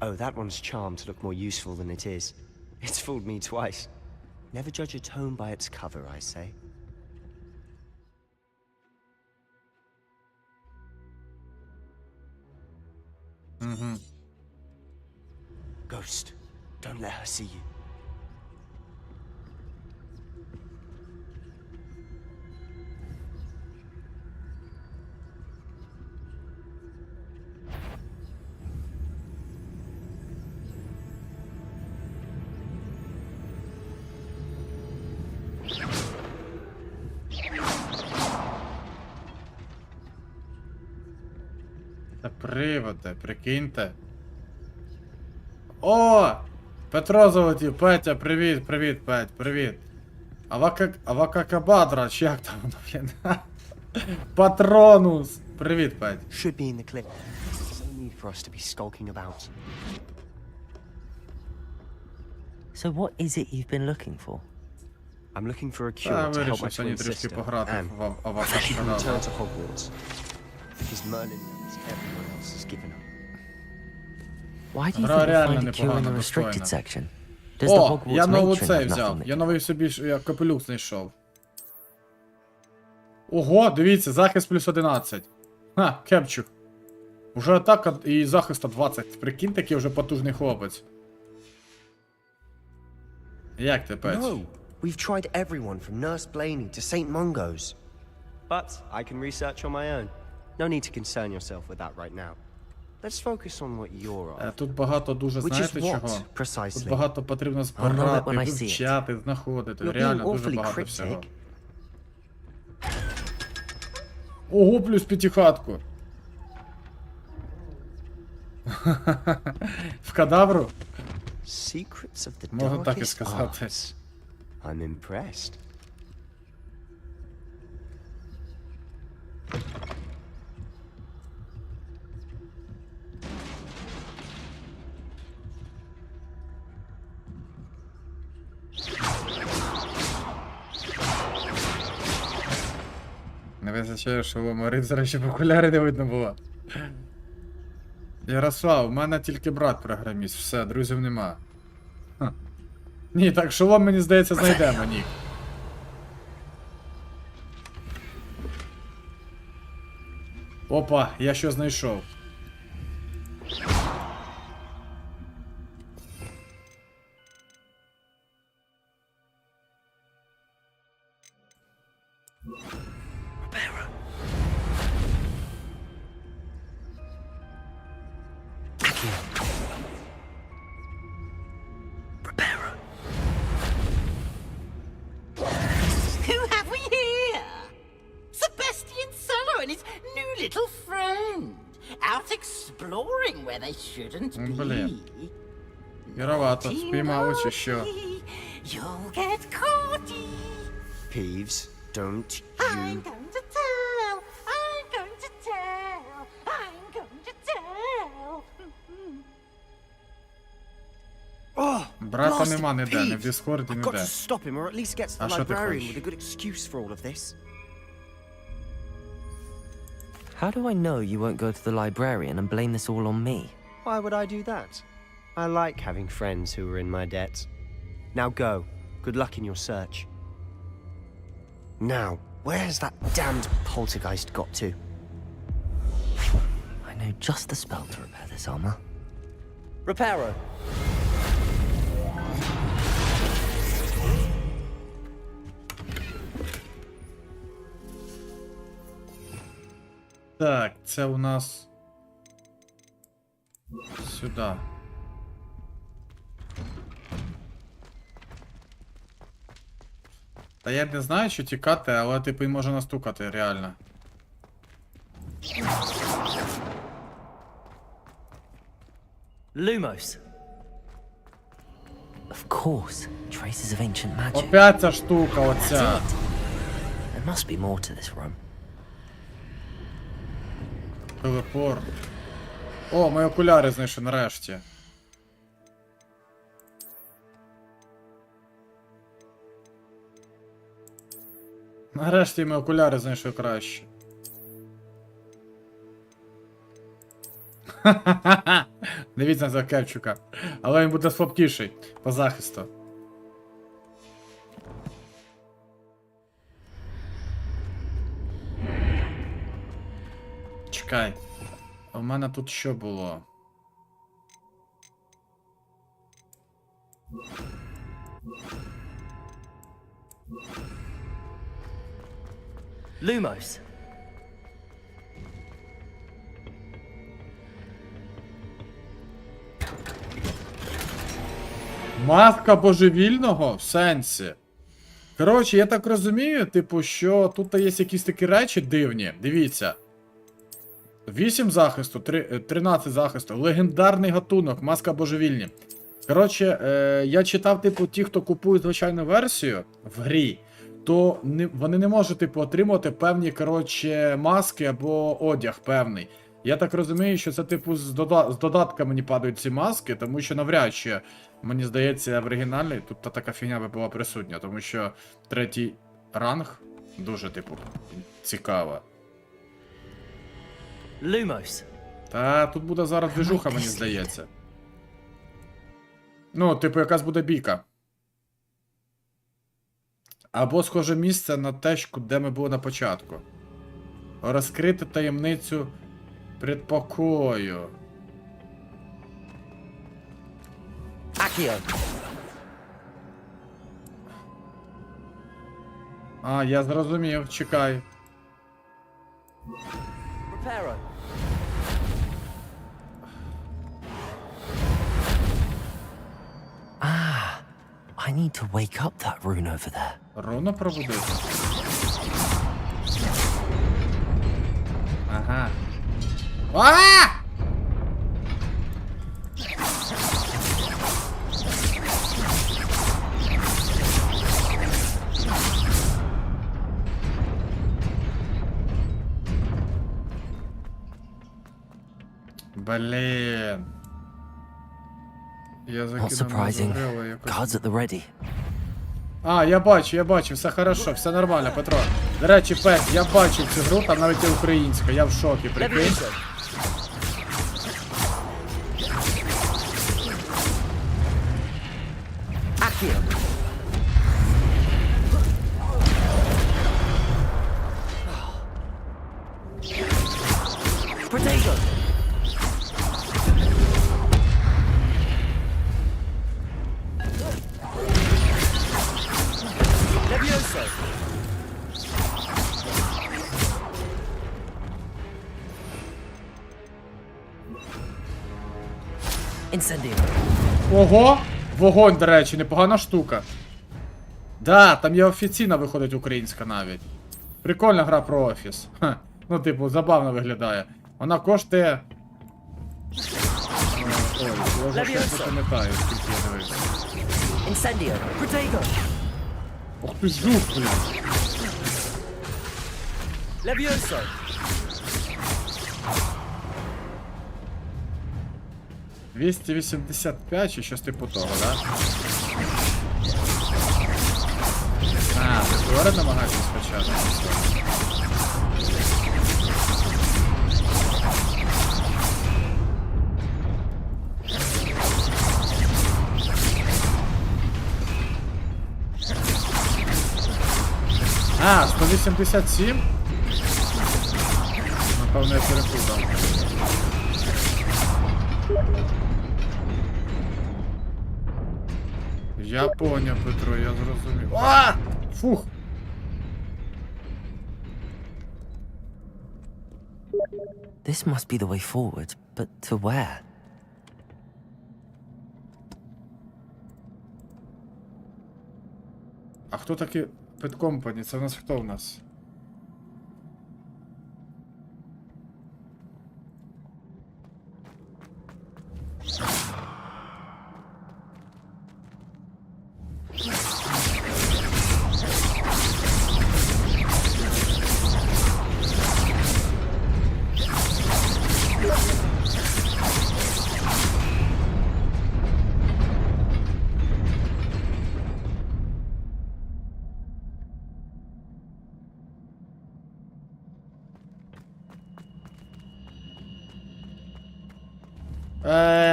Oh, that one's charmed to look more useful than it is. It's fooled me twice. Never judge a tome by its cover, I say. Ghost, don't let her see you. Та приводи, прикиньте. О! Петро Золотів, Петя, привіт, привіт, Петь, привіт. Авакакабадра, чи як там воно, блін? Патронус! Привіт, Петь. Should be in the clip. There's no need for us to be skulking about. So what is it you've been looking for? I'm looking for a cure to help my twin sister, Anne. She can return to Hogwarts. Because Merlin knows everyone else has given up. Why do you think you'll find a cure in the restricted section? Does the О, я Hogwarts нову matron цей have взяв. nothing? Я новий собі капелюх знайшов. Ого, дивіться, захист плюс 11. Ха, кепчук. Уже атака і захиста 20. Прикинь, такий вже потужний хлопець. Як ти, Петь? No, we've tried everyone from Nurse Blaney to St. Mungo's. But I can research on my own. No need to concern yourself with that right now. Let's focus on what you're on. Тут багато дуже, знаєте чого? Тут багато потрібно збирати, вивчати, знаходити. Реально дуже багато всього. Ого, плюс п'ятихатку. В кадавру? Можна так і сказати. I'm impressed. Не визначає, що у Маринзера ще в окуляри не видно було. Ярослав, у мене тільки брат програміст, все, друзів нема. Ха. Ні, так шолом, мені здається, знайдемо, Нік. Опа, я що знайшов. Who have we here? Sebastian Sallow and his new little friend. Out exploring where they shouldn't be. Блін. Віровато, спіймали чи що? You'll get caught. Peeves, don't I'm you... going to tell. I'm going to tell. I'm going to tell. Брата Blasted нема ніде, ні в Peeves. Діскорді, I've got ніде. to stop him, or at least get to А the що ти librarian хочеш? with a good excuse for all of this. How do I know you won't go to the librarian and blame this all on me? Why would I do that? I like having friends who are in my debt. Now go. Good luck in your search. Now, where's that damned poltergeist got to? I know just the spell to repair this armor. Reparo! Так, це у нас сюди. Та я не знаю, що тікати, але типу він може настукати, реально. Lumos! Of course, traces of ancient magic. Опять ця штука, оця. That's it. There must be more to this room. Телепорт. О, мої окуляри знайшли нарешті. Нарешті мої окуляри знайшли краще. Ха-ха-ха! Дивіться на цього кепчука. Але він буде слабкіший по захисту. Чекай. У мене тут що було? Lumos! Маска божевільного? В сенсі. Коротше, я так розумію, типу, що тут є якісь такі речі дивні. Дивіться. 8 захисту, 13 захисту. Легендарний гатунок, маска божевільні. Коротше, я читав, типу, ті, хто купує звичайну версію в грі, то вони не можуть, типу, отримувати певні, коротше, маски або одяг певний. Я так розумію, що це, типу, з додатками мені падають ці маски, тому що навряд чи, мені здається, в оригіналі тут така фігня би була присутня, тому що 3-й ранг дуже, типу, цікава. Lumos! Та тут буде зараз движуха, мені здається. Ну, типу, якась буде бійка. Або схоже місце на те, де ми були на початку. Розкрити таємницю предпокою. Accio! А, я зрозумів, чекай. Reparo! Ah, I need to wake up that rune over there. Руна пробудити. Ага. А! Блін. Я Not закинув surprising. на якось. Guards at the ready. А, я бачу, все хорошо, все нормально, Петро. До речі, Пет, я бачив цю гру, там навіть і українська, я в шокі, прикинь. Accio! Protego! Levioso! Incendio! Ого! Вогонь, до речі, непогана штука. Да, там є офіційна виходить українська навіть. Прикольна гра про офіс. Ха. Ну, типу, забавно виглядає. Вона коштує... Ой, я вже щось не пам'ятаю, скільки я дивився. Incendio! Protego! Ох ти жук, блін. Levioso! 285 чи щось типу того, да? А, ти твори намагайся спочатку. А, 187? Напевно, я перепутав. Я поняв, Петро, я зрозумів. А! Фух! This must be the way forward, but to where? А хто такі Pet Company? Це в нас хто в нас?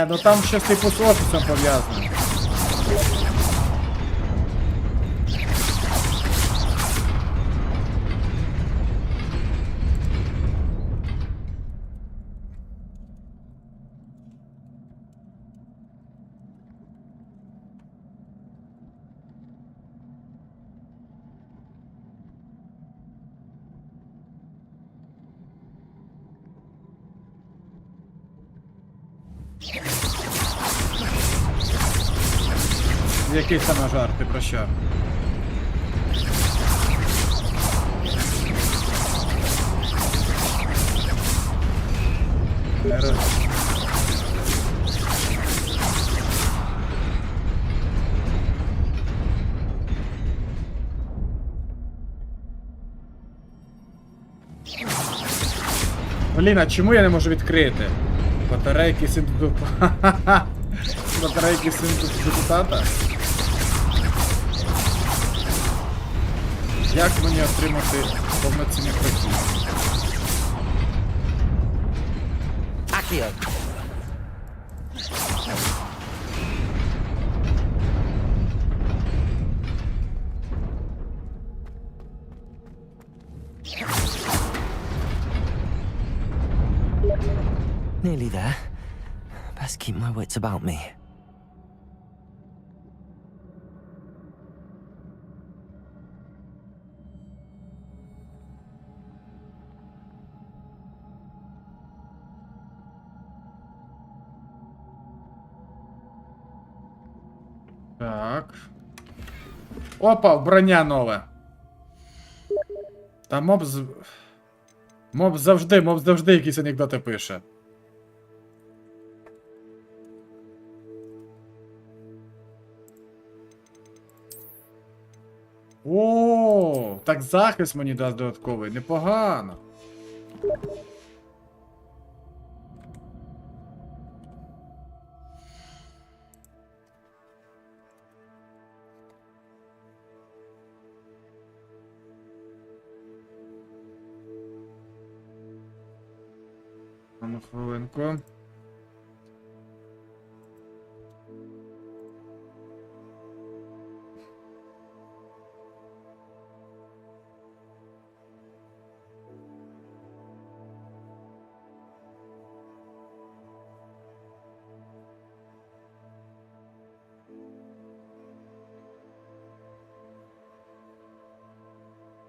Ну там щось типу з офісом пов'язано. Який саме жарт, ти про що? Блін, а чому я не можу відкрити? Батарейки синтезатора. Батарейки синтезатора? Як мені отримати повноцінний прохід? Акіо! Nearly there. Best keep my wits about me. Так. Опа, броня нове. Та моб завжди якісь анекдоти пише. О, так захист мені дасть додатковий, непогано. Ну, хвилинку.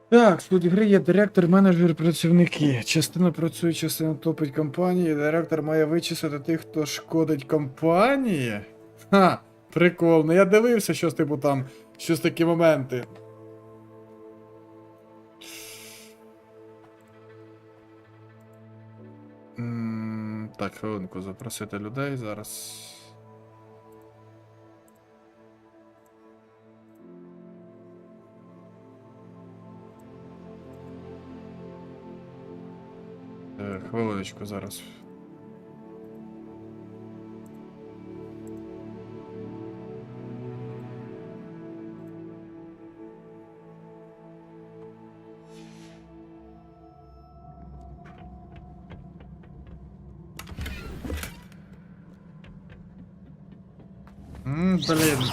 Так, в студії гри є директор, менеджер, працівники. Частина працює, частина топить компанії. Директор має вичислити тих, хто шкодить компанії. Ха, прикольно. Я дивився, щось типу там, щось такі моменти. Так, хвилинку, запросити людей зараз. Хвилиночку зараз. Блін.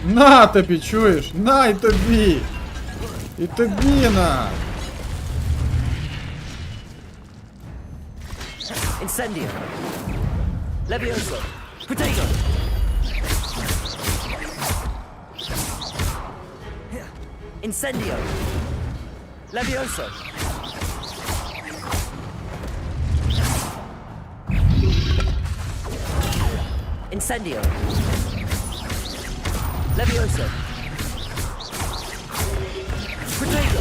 На тобі, чуєш? На, і тобі! І тобі на! Incendio. Levioso. Potato. Incendio. Levioso. Incendio. Levioso. Potato.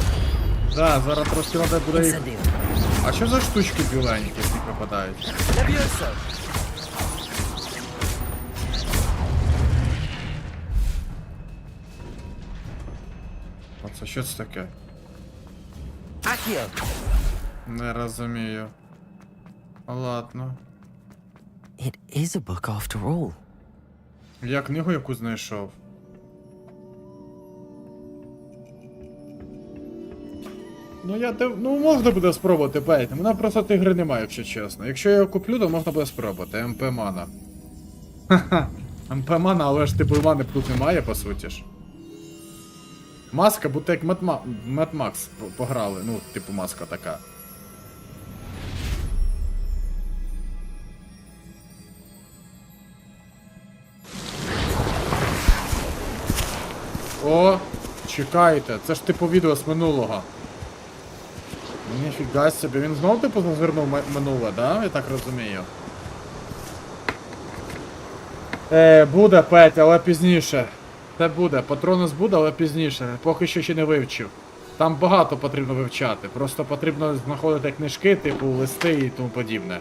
Да, зараз трошки треба буде їх... Incendio. А що за штучки біленькі, які попадають? Levioso. Оце що це таке? Accio. Не розумію. Ладно. It is a book after all. Я книгу яку знайшов. Ну можна буде спробувати, пейте. Мене просто тієї гри немає, якщо чесно. Якщо я його куплю, то можна буде спробувати. МП мана. Ха-ха. МП мана, але ж типу мани тут немає, по суті ж. Маска, будто як Mad Max пограли. Ну, типу маска така. О, чекайте, це ж типу відео з минулого. Ніфіга собі, він знов типу зазирнув минуле, да? Я так розумію. Буде, Петя, але пізніше. Це буде, Патронус буде, але пізніше. Поки що ще не вивчив. Там багато потрібно вивчати. Просто потрібно знаходити книжки, типу листи і тому подібне.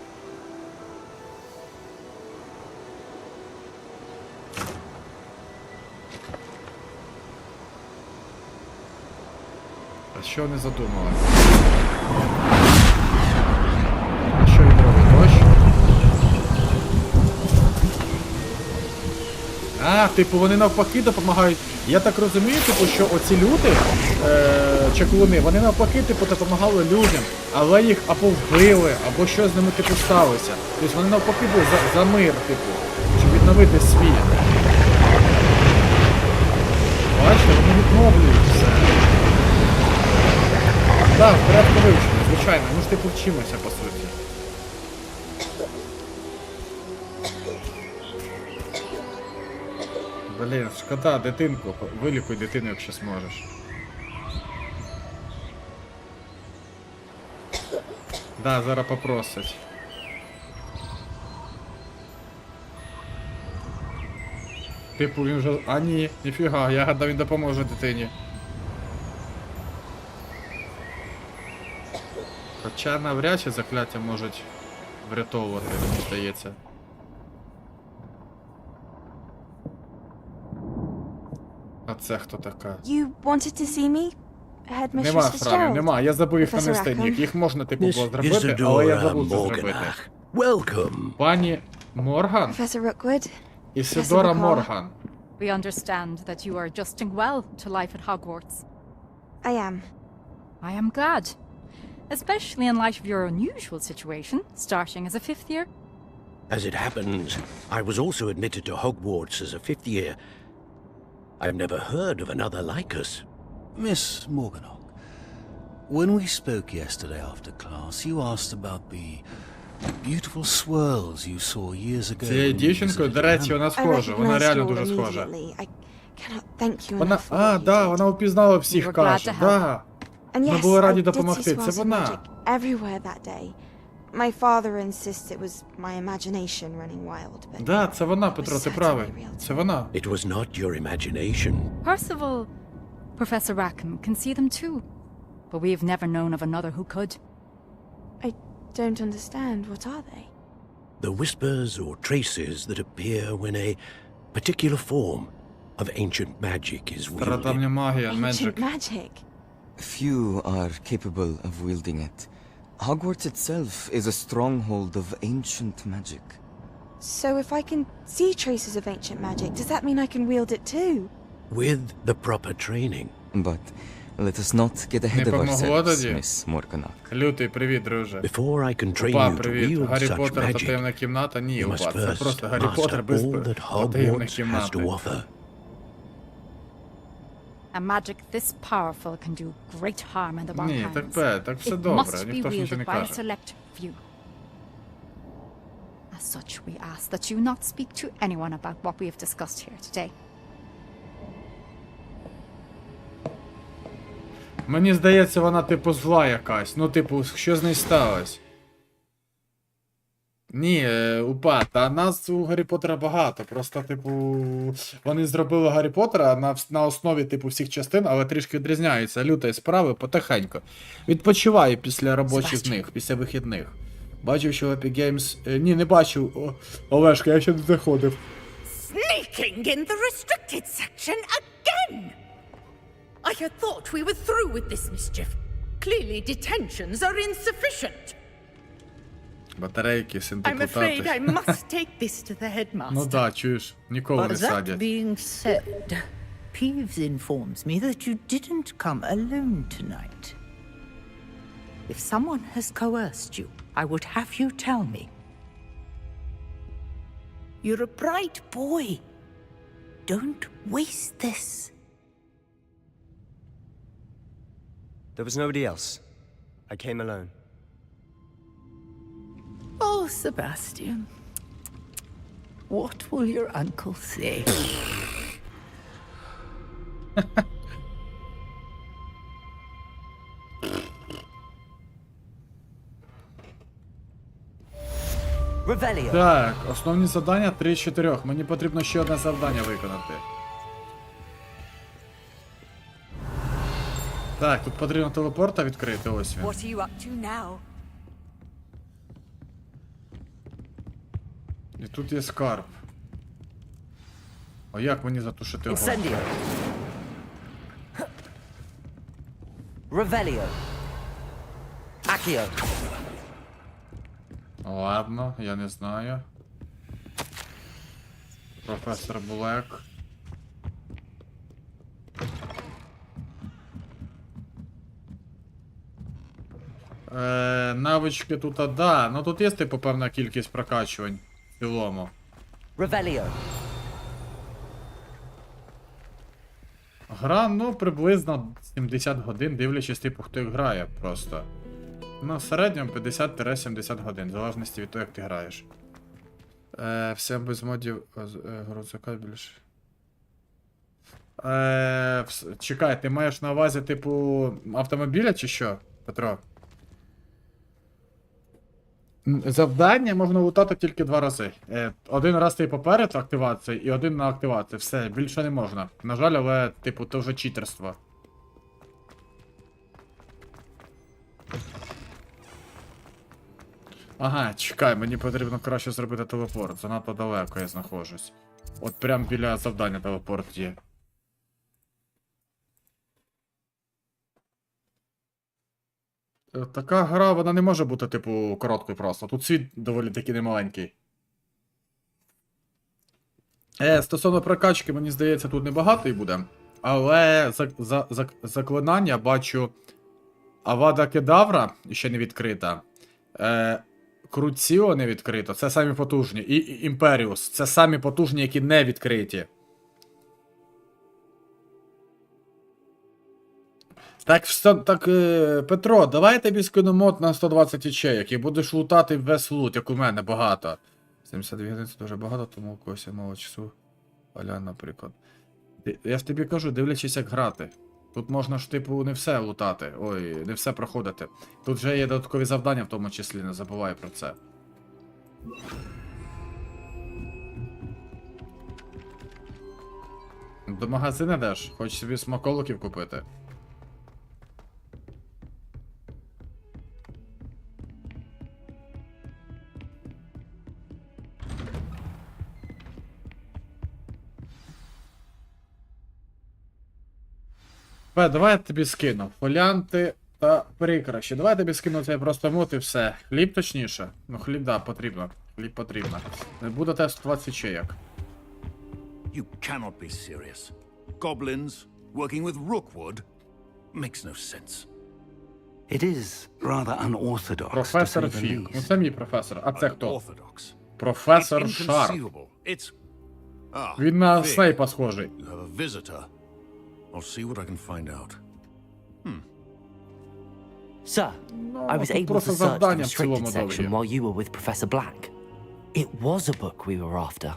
А що вони задумали? А що він робить? Дощ? А, типу вони навпаки допомагають. Я так розумію, типу, що оці люди, чаклуни, вони навпаки, типу, допомагали людям, але їх або вбили, або що з ними типу сталося. Тобто вони навпаки були за мир, типу, щоб відновити світ. Бачите, вони відновлюють все. Так, в порядку вивчення, звичайно, ми ж типу вчимося, по суті. Блін, шкода, дитинку, вилікуй дитину, якщо зможеш. Да, зараз попросить. Типу він вже... А ні, ніфіга, я гадав, він допоможе дитині. Хоча навряд чи закляття можуть врятовувати, мені здається. А це хто така? You wanted to see me? Headmistress Нема фрамів, нема. Я забув їх Professor нанести нік. Rackham. Їх можна типу було зробити, але я забув це зробити. Welcome. Пані Морган? Professor Rookwood. Ісидора Professor Морган. We understand that you are adjusting well to life at Hogwarts. I am. I am glad. Especially in light of your unusual situation, starting as a fifth year. As it happens, I was also admitted to Hogwarts as a fifth year. I've never heard of another like us. Miss Morganach, when we spoke yesterday after class, you asked about the beautiful swirls you saw years ago. Цією дівчинкою, до речі, вона схожа. Вона реально дуже схожа. Вона... А, да, вона впізнала всіх, каже. Да. Ми були раді допомогти. Це вона. Everywhere that day. My father insists it was my imagination running wild, but Да, це вона, Петро, ти правий. Це вона. It was not your imagination. Percival, Professor Rackham can see them too. But we've never known of another who could. I don't understand. What are they? The whispers or traces that appear when a particular form of ancient magic is wielded. Стародавня магія, Ancient magic. Few are capable of wielding it. Hogwarts itself is a stronghold of ancient magic. So if I can see traces of ancient magic, does that mean I can wield it too? With the proper training. But Let us not get ahead of ourselves, тоді? Miss Morgana. Лютий, привіт, друже. Before I can train Упа, you to привіт. wield Гаррі such Поттер та magic, таємна кімната? Ні, you must Упа, це first просто Гаррі Поттер master без all that таємної Hogwarts has кімнати. to offer. A magic this powerful can do great harm in the wrong Ні, hands. так все It добре, must be ніхто ж нічого не wielded by a каже. select few. As such, we ask that you not speak to anyone about what we have discussed here today. Мені здається, вона типу зла якась. Ну, типу, що з нею сталося? Ні, Упа, та нас у Гаррі Поттера багато. Просто, типу, вони зробили Гаррі Поттера на основі, типу, всіх частин, але трішки відрізняються. Лютої справи потихеньку. Відпочиваю після робочих з них, після вихідних. Бачив, що Epic Games... Ні, не бачив. Олешка, я ще не заходив. Sneaking in the restricted section again! I had thought we were through with this mischief. Clearly detentions are insufficient. Батарейки, I'm синтепутати. afraid I must take this to the headmaster. Ну да, чуєш, нікого не But that садять. being said, Peeves informs me that you didn't come alone tonight. If someone has coerced you, I would have you tell me. You're a bright boy. Don't waste this. There was nobody else. I came alone. Oh, Sebastian. What will your uncle say? Revelio. Так, основні завдання 3 з 4. Мені потрібно ще одне завдання виконати. Так, тут потрібно телепорта відкрити, ось він. What are you up to now? І тут є скарб. А як мені затушити огонь? Incendio. Revelio. Accio. Ладно, я не знаю. Професор Блек. Навички тут, да. Ну тут є, типу, певна кількість прокачувань в цілому. Revelio. Гра, ну, приблизно 70 годин, дивлячись, типу, хто як грає просто. Ну, в середньому 50-70 годин, в залежності від того, як ти граєш. Все без модів грузака більше. Чекай, ти маєш на увазі, типу, автомобіля чи що, Петро? Завдання можна лутати тільки 2 рази. Один раз ти поперед активації і один на активацію. Все, більше не можна. На жаль, але, типу, це вже читерство. Ага, чекай, мені потрібно краще зробити телепорт. Занадто далеко я знаходжусь. От прям біля завдання телепорт є. Така гра, вона не може бути, типу, короткою просто. Тут світ доволі таки немаленький. Стосовно прокачки, мені здається, тут небагато і буде. Але заклинання бачу Авада Кедавра ще не відкрита. Круціо не відкрито, це самі потужні. І Імперіус, це самі потужні, які не відкриті. Так, Петро, давай я тобі скину мод на 120 ячеїк і будеш лутати весь лут, як у мене, багато. 72 години це дуже багато, тому у когось є мало часу. Аля, наприклад. Я ж тобі кажу, дивлячись, як грати. Тут можна ж, типу, не все лутати. Ой, не все проходити. Тут вже є додаткові завдання, в тому числі, не забувай про це. До магазину йдеш? Хочеш собі смаколиків купити? Давай я тобі скину. Фоліанти та прикраші. Давай я тобі скину цей просто мод і все. Хліб точніше? Ну хліб, да, потрібно. Хліб потрібно. Буде тест 20 чеyak. You cannot be serious. Goblins working with Rookwood? makes no sense. It is rather unorthodox, to say Професор the Фік. Ну least. це мій професор. А це хто? Unorthodox. Професор It's Шарп. inconceivable. It's... Ah, Він на Fig. Снейпа схожий. You have a visitor. I'll see what I can find out. Sir, I was тут able to просто search the завдання в цілому restricted section довгі. while you were with Professor Black. It was a book we were after.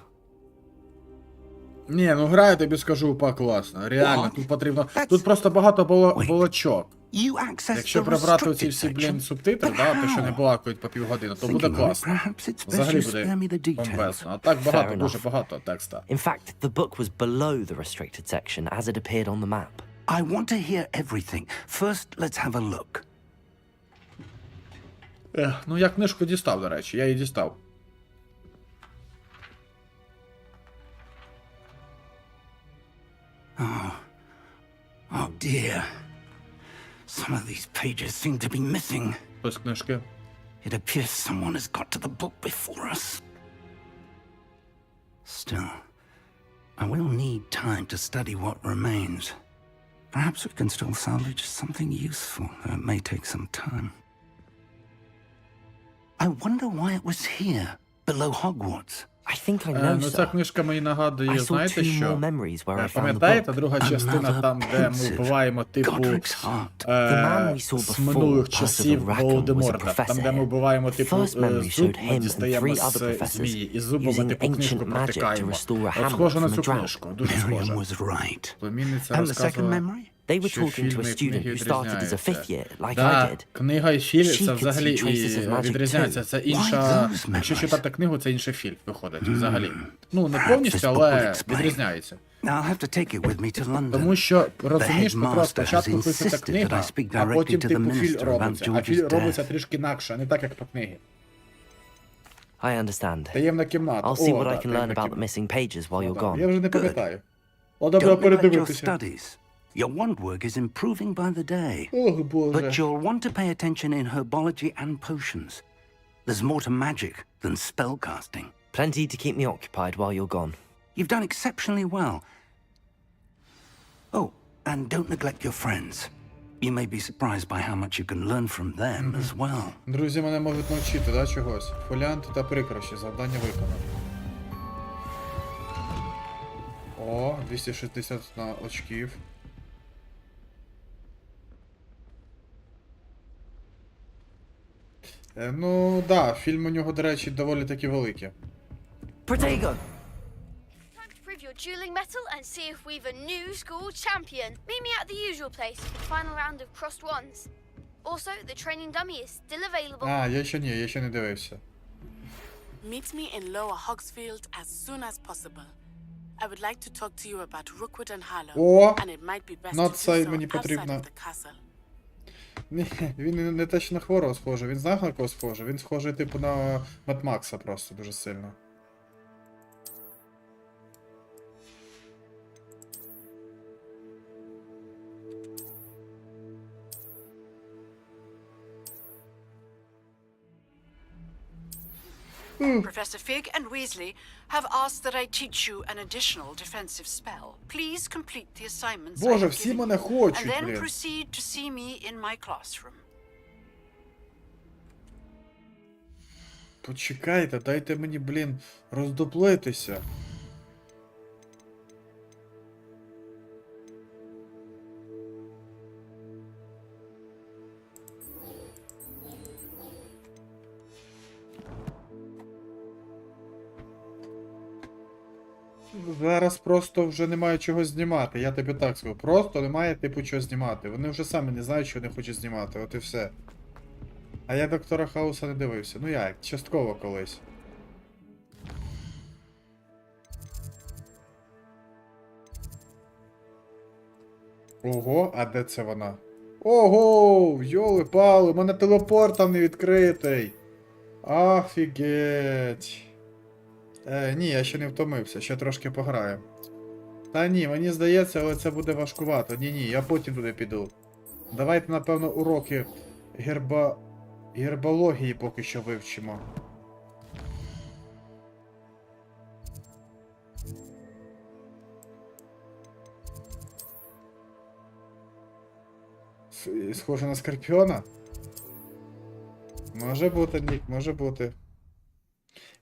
Ні, ну гра, я тобі скажу, упа класно. Реально, What? тут потрібно... Тут просто багато балачок. You access Якщо the прибрати оці restricted всі, section? блін, субтитри, But да, те, що не how? балакають по півгодини, то буде Thinking of it, класно. perhaps it's best Взагалі you spare me буде the details. бомбесно. А так Fair багато, enough. дуже багато текста. In fact, the book was below the restricted section as it appeared on the map. I want to hear everything. First, let's have a look. Ну я книжку дістав, до речі, я її дістав. Oh dear. Some of these pages seem to be missing. Ось книжки. It appears someone has got to the book before us. Still, I will need time to study what remains. Perhaps we can still salvage something useful, though it may take some time. I wonder why it was here, below Hogwarts. I think I know, Ну, ця sir. книжка мені I нагадує, saw знаєте two що? more memories where I found the Пам'ятаєте, book. друга частина, там, де ми вбиваємо, типу, з минулих часів Володиморта. Там, де ми вбиваємо, типу, зуб, ми дістаємо з змії, і зубами, типу, книжку протикаємо. От схоже на цю книжку, дуже схоже. Племінниця розказувала, They were що talking to a фільми і student книги who started as a fifth відрізняються. year, like I Да, did. книга і фільм, She це could взагалі see traces of і magic відрізняється. too. Це інша, якщо читати книгу, це інший фільм виходить, взагалі. Ну, не повністю, але відрізняється. I'll have to take it with me to London. Тому що, розумієш, The Петро, headmaster спочатку has пишеться insisted книга, that I speak а потім, directly to the типу, фільм minister робиться. about А фільм George's робиться death. трішки інакше, а не так, як по книгі. I understand. Таємна кімната. I'll see О, what да, I can learn таємна about the кімната. missing pages while you're gone. Я вже не пам'ятаю. О, добре, Don't neglect your передивитися. studies. Your wand work is improving by the day. Ох, Боже. But you'll want to pay attention in herbology and potions. There's more to magic than spellcasting. Plenty to keep me occupied while you're gone. You've done exceptionally well. Oh, and don't neglect your friends. You may be surprised by how much you can learn from them as well. Друзі мене можуть навчити, да, чогось? Фоліанти та прикрощі, завдання виконано. О, 260 на очків. Ну, да, фільм у нього, до речі, доволі таки великий. Protego! Time to prove your dueling mettle and see if we've a new school champion. Meet me at the usual place for the final round of crossed wands. Also, the training dummy is still available. А, я ще не дивився. Meet me in Lower Hogsfield as soon as possible. I would like to talk to you about Rookwood and Harlow, О, and it might be best to do надсайд so мені outside потрібно. of the castle. Ні, він не те, що на хворого схожий, він знає, на кого схожий? Він схожий, типу, на Мед Макса просто дуже сильно. Professor Fig and Weasley have asked that I teach you an additional defensive spell. Please complete the assignments I Боже, have всі given мене you, хочуть, and then блін. proceed to see me in my classroom. Почекайте, дайте мені, блін, роздуплитися. Зараз просто вже немає чого знімати, я тобі так скажу. Просто немає типу чого знімати. Вони вже самі не знають, що вони хочуть знімати, от і все. А я Доктора Хауса не дивився. Ну як, частково колись. Ого, а де це вона? Ого, йоли-пали, у мене телепорт там не відкритий. Офігеть. Ні, я ще не втомився, ще трошки пограю. Та ні, мені здається, але це буде важкувато. Ні, я потім туди піду. Давайте, напевно, уроки гербології поки що вивчимо. Схоже на Скорпіона? Може бути, Нік, може бути.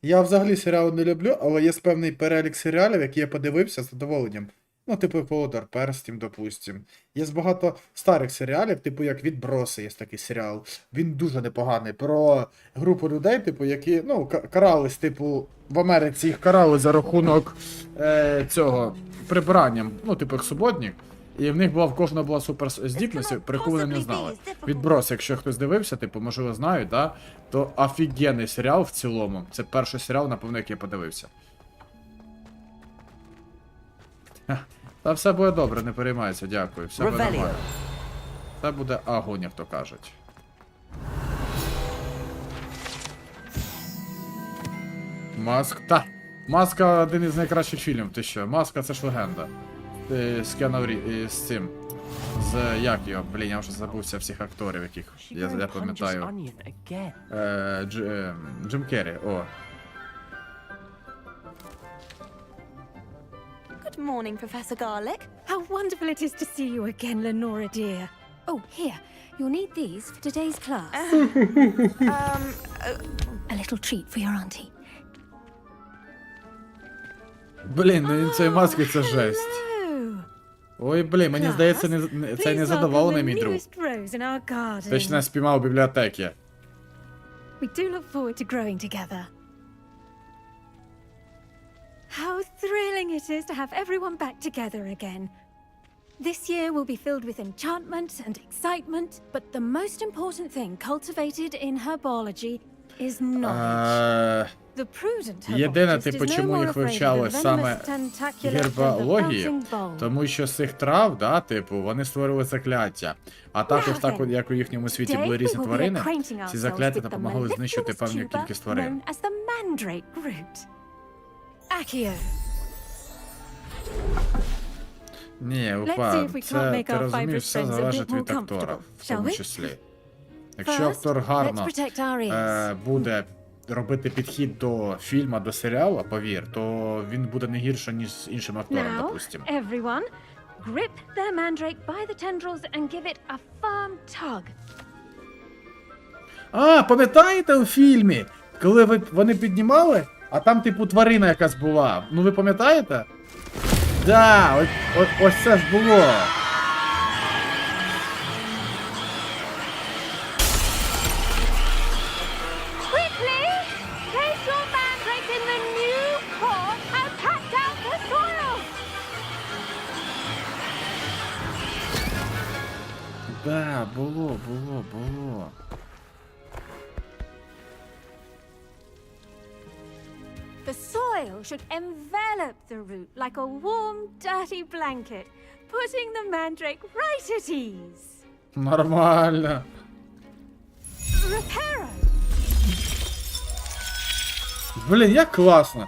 Я взагалі серіали не люблю, але є певний перелік серіалів, які я подивився з задоволенням. Ну, типу, Володар Перстів, допустим. Є багато старих серіалів, типу, як Відброси, є такий серіал. Він дуже непоганий. Про групу людей, типу, які, ну, карались, типу, в Америці їх карали за рахунок цього прибиранням, ну, типу, як суботник. І в них була, в кожного була суперздібність, про яку вони не знали. Відброс, якщо хтось дивився, типу, можливо, знають, да? То офігенний серіал в цілому. Це перший серіал, напевно, який я подивився. Та все буде добре, не переймайся, дякую. Все буде нормально. Це буде огонь, як то кажуть. Маска один із найкращих фільмів, ти що? Маска це ж легенда. З Кіану з цим. З як його? Блін, я вже забувся всіх акторів, яких я пам'ятаю. Джим Керрі, о. Good morning, Professor Garlick. How wonderful it is to see you again, Lenora dear. Oh, here. You'll need these for today's class. A little treat for your auntie. Блін, ну цієї маски це жесть. Ой, блін, мені здається, це не задоволений мій друг. Точно спіймав у бібліотеки. We do look forward to growing together. How thrilling it is to have everyone back together again. This year will be filled with enchantment and excitement, but the most important thing cultivated in herbology is knowledge. Єдине, типу, чому їх вивчали саме гербології, тому що з цих трав, да, типу, вони створили закляття. А також, так, як у їхньому світі були різні тварини, ці закляття допомагали знищити певну кількість тварин. Ні, упа, це, ти розумієш, все залежить від актора, в тому числі. Якщо актор гарно буде робити підхід до фільму, до серіалу, повір, то він буде не гірше, ніж з іншим актором, допустим. Grip their mandrake by the tendrils and give it a firm tug. А, пам'ятаєте у фільмі, коли вони піднімали, а там типу тварина якась була? Ну ви пам'ятаєте? Да, ось це ж було. Quickly, place your mandrake in the new pot and pat down the soil. Да, було. The soil should envelop the root like a warm, dirty blanket, putting the mandrake right at ease. Нормально. Reparo. Блін, як класно.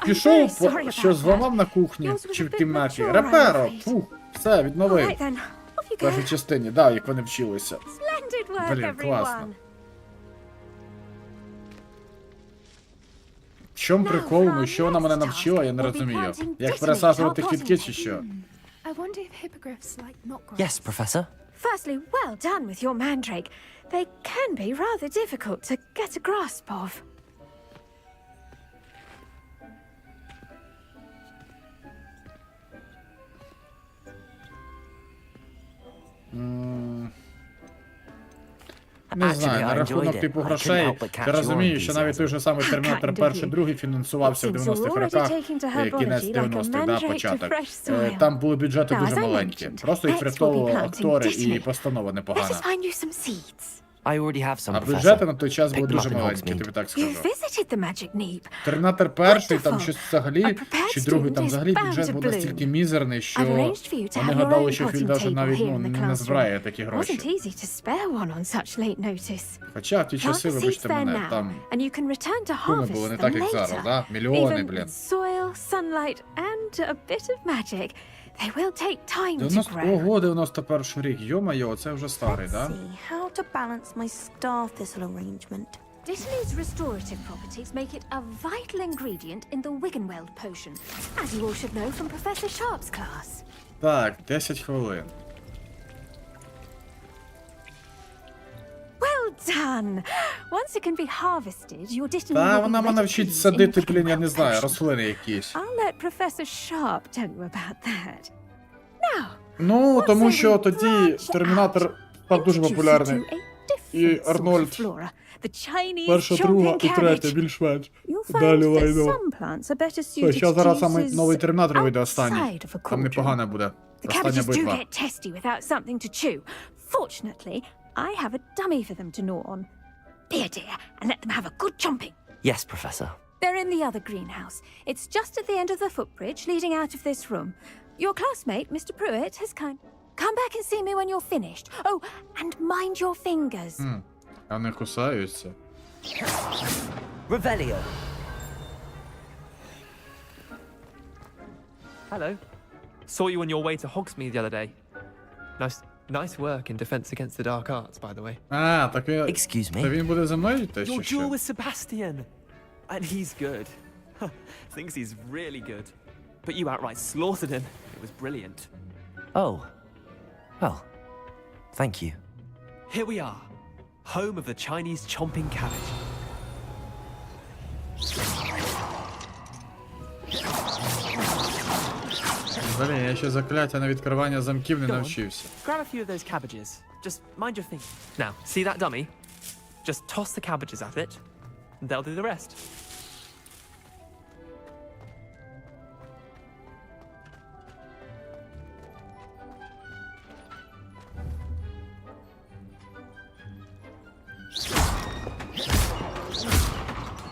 Пішов, що зламав на кухні, чи в кімнаті. Реперо, фух, все, відновив. В першій частині, да, як вони вчилися. Блін, класно. В чому прикол, ну що вона мене навчила, я не розумію. Як пересаджувати квітки чи що? Yes, Professor. Firstly, well done with your mandrake. They can be rather difficult to get a grasp of. Не знаю, на рахунок типу грошей, ти розумієш, що навіть той же самий Термінатор перший, другий фінансувався в 90-х роках, кінець 90-х, да, початок. Там були бюджети дуже маленькі. Просто їх врятовували актори і постанова непогана. А бюджети на той час були дуже маленькі, тобі так скажу. Термінатор перший, там щось взагалі, чи другий, там взагалі бюджет був настільки мізерний, що вони гадали, що фільм навіть не збирає такі гроші. Хоча в ті часи, вибачте мене, там суми були не так, як зараз, да? Мільйони, блін. 91 рік, йо-майо, це вже старий, да? Dittany's restorative properties make it a vital ingredient in the Wiggenweld potion, as you all should know from Professor Sharp's class. Так, 10 хвилин. done. Once it can be harvested, your dish Та вона мене вчить садити, блін, я не знаю, рослини якісь. I'll let Professor Sharp tell you about that. Now, Ну, тому що тоді Термінатор став дуже популярний. І Арнольд. Перша, друга і третя, більш-менш. Далі лайно. Що зараз саме новий Термінатор вийде останній. Там непогано буде. Остання битва. Get testy without something to chew. Fortunately, I have a dummy for them to gnaw on. Be a dear and let them have a good chomping. Yes, Professor. They're in the other greenhouse. It's just at the end of the footbridge leading out of this room. Your classmate, Mr. Pruitt, has come back and see me when you're finished. Oh, and mind your fingers. А не кусаються. Revelio. Hello. Saw you on your way to Hogsmeade the other day. Nice work in defense against the dark arts, by the way. А, так він... Excuse me. Та він буде за мною йти, Your чи що? duel with Sebastian. And he's good. Thinks he's really good. But you outright slaughtered him. It was brilliant. Oh. Well, thank you. Here we are. Home of the Chinese chomping cabbage. Блін, я ще закляття на відкривання замків не навчився. Grab a few of those cabbages. Just mind your fingers. Now, see that dummy? Just toss the cabbages at it, and they'll do the rest.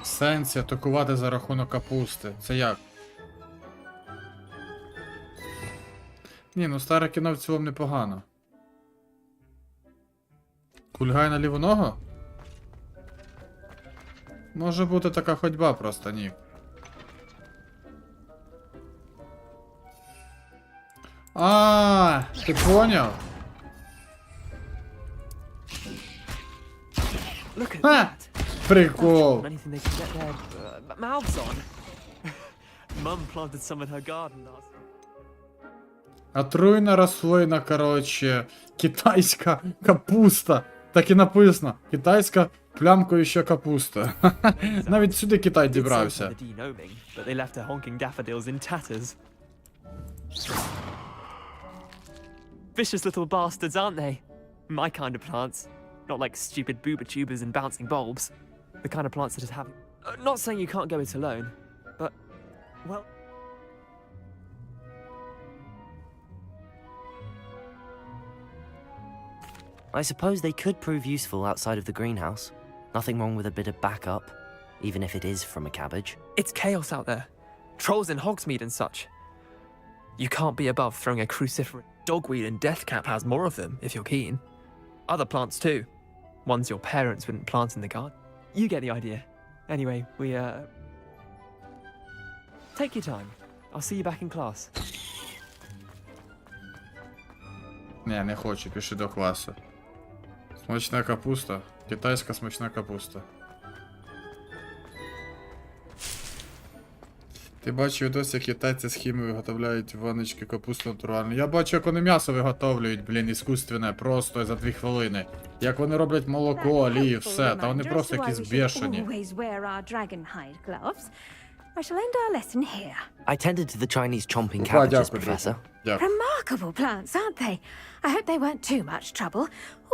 Сенсі атакувати за рахунок капусти. Це як? Ні, ну старе кіно в цілому непогано. Кульгай на ліву ногу? Може бути така ходьба просто, ні. А, ти поняв? Look at Ха! that. Прикол. Anything they can get their mouths on. Mum planted some in her garden last. Отруйна рослина, коротше. Китайська капуста. Так і написано. Китайська плямкаюча капуста. Навіть сюди Китай дібрався. But they left her honking daffodils in tatters. Vicious little bastards, aren't they? My kind of plants. Not like stupid booba tubers and bouncing bulbs. The kind of plants that just have... not saying you can't go it alone, but... well... I suppose they could prove useful outside of the greenhouse. Nothing wrong with a bit of backup, even if it is from a cabbage. It's chaos out there. Trolls in Hogsmeade and such. You can't be above throwing a cruciferous dogweed, and Deathcap has more of them, if you're keen. Other plants too. Ones your parents wouldn't plant in the garden. You get the idea. Anyway, we, take your time. I'll see you back in class. Не хочу, піши до класу. Смачна капуста. Китайська смачна капуста. Ти бачив досі, як китайці з хімією виготовляють ваночки капусту натуральну. Я бачу, як вони м'ясо виготовлюють, блін, іскусственне, просто за 2 хвилини. Як вони роблять молоко, олію, все. Та вони просто якісь бешені. I shall end our lesson here. I tended to the Chinese chomping cabbages, Professor. Remarkable plants, aren't they? I hope they weren't too much trouble.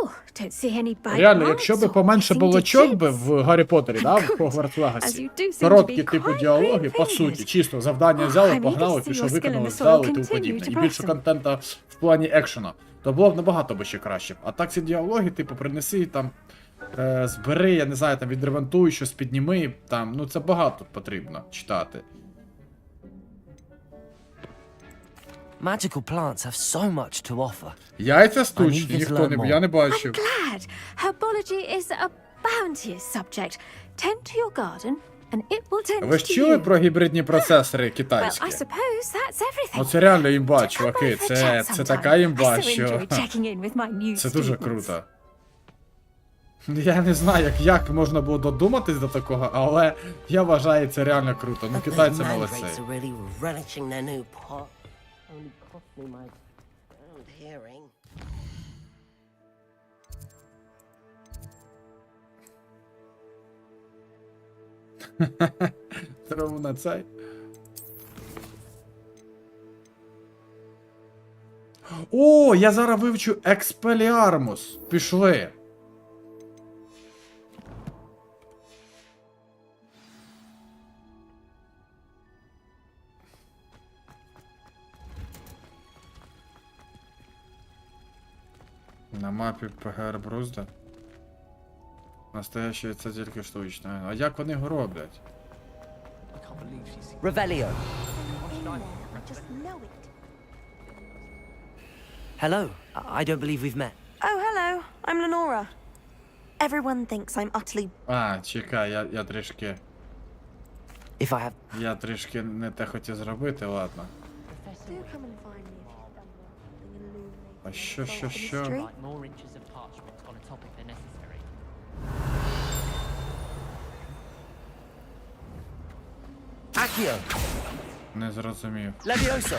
Oh, don't see any bite Реально, marks якщо би or поменше missing булочок би digits. в Гаррі Поттері, да, в Good. Hogwarts As Legacy. you do seem to Короткі be типу quite діалоги, по green-fingers. суті, чисто завдання взяли, I need погнали, to see пішов, your skill in виконали, the здали і soil тому continue подібне. to І більше blossom. контента в плані екшена. То було б набагато би ще краще. А так ці діалоги, типу, принеси, там, збери, я не знаю, там, відремонтуй, щось підніми, там, ну це багато потрібно читати. Magical plants have so much to offer. Яйця штучні, ніхто не, я не бачив. Glad. Herbology is a bounteous subject. Tend to your garden, and it will tend Ви ж to чули you. про гібридні процесори Well, китайські? I suppose that's everything. Ну це реально імба, чуваки, For a chat це sometime. така імба, I so що... enjoy checking in with my new Це дуже students. круто. Я не знаю, як можна було додуматись до такого, але я вважаю, це реально круто. Ну, китайці молодці. Mandrakes are really relishing their new pot. Only cost me my sound hearing. Траву на цей. О, я зараз вивчу експеліармус. Пішли. На мапі ПГР Брузда. Настояще це тільки штучне. А як вони його роблять? Revelio. Hello. I don't believe we've met. Oh, hello. I'm Lenora. Everyone thinks I'm utterly... А, чекай, я трішки... If I have... Я трішки не те хотів зробити, ладно. А що? Accio. Не зрозумів. Levioso.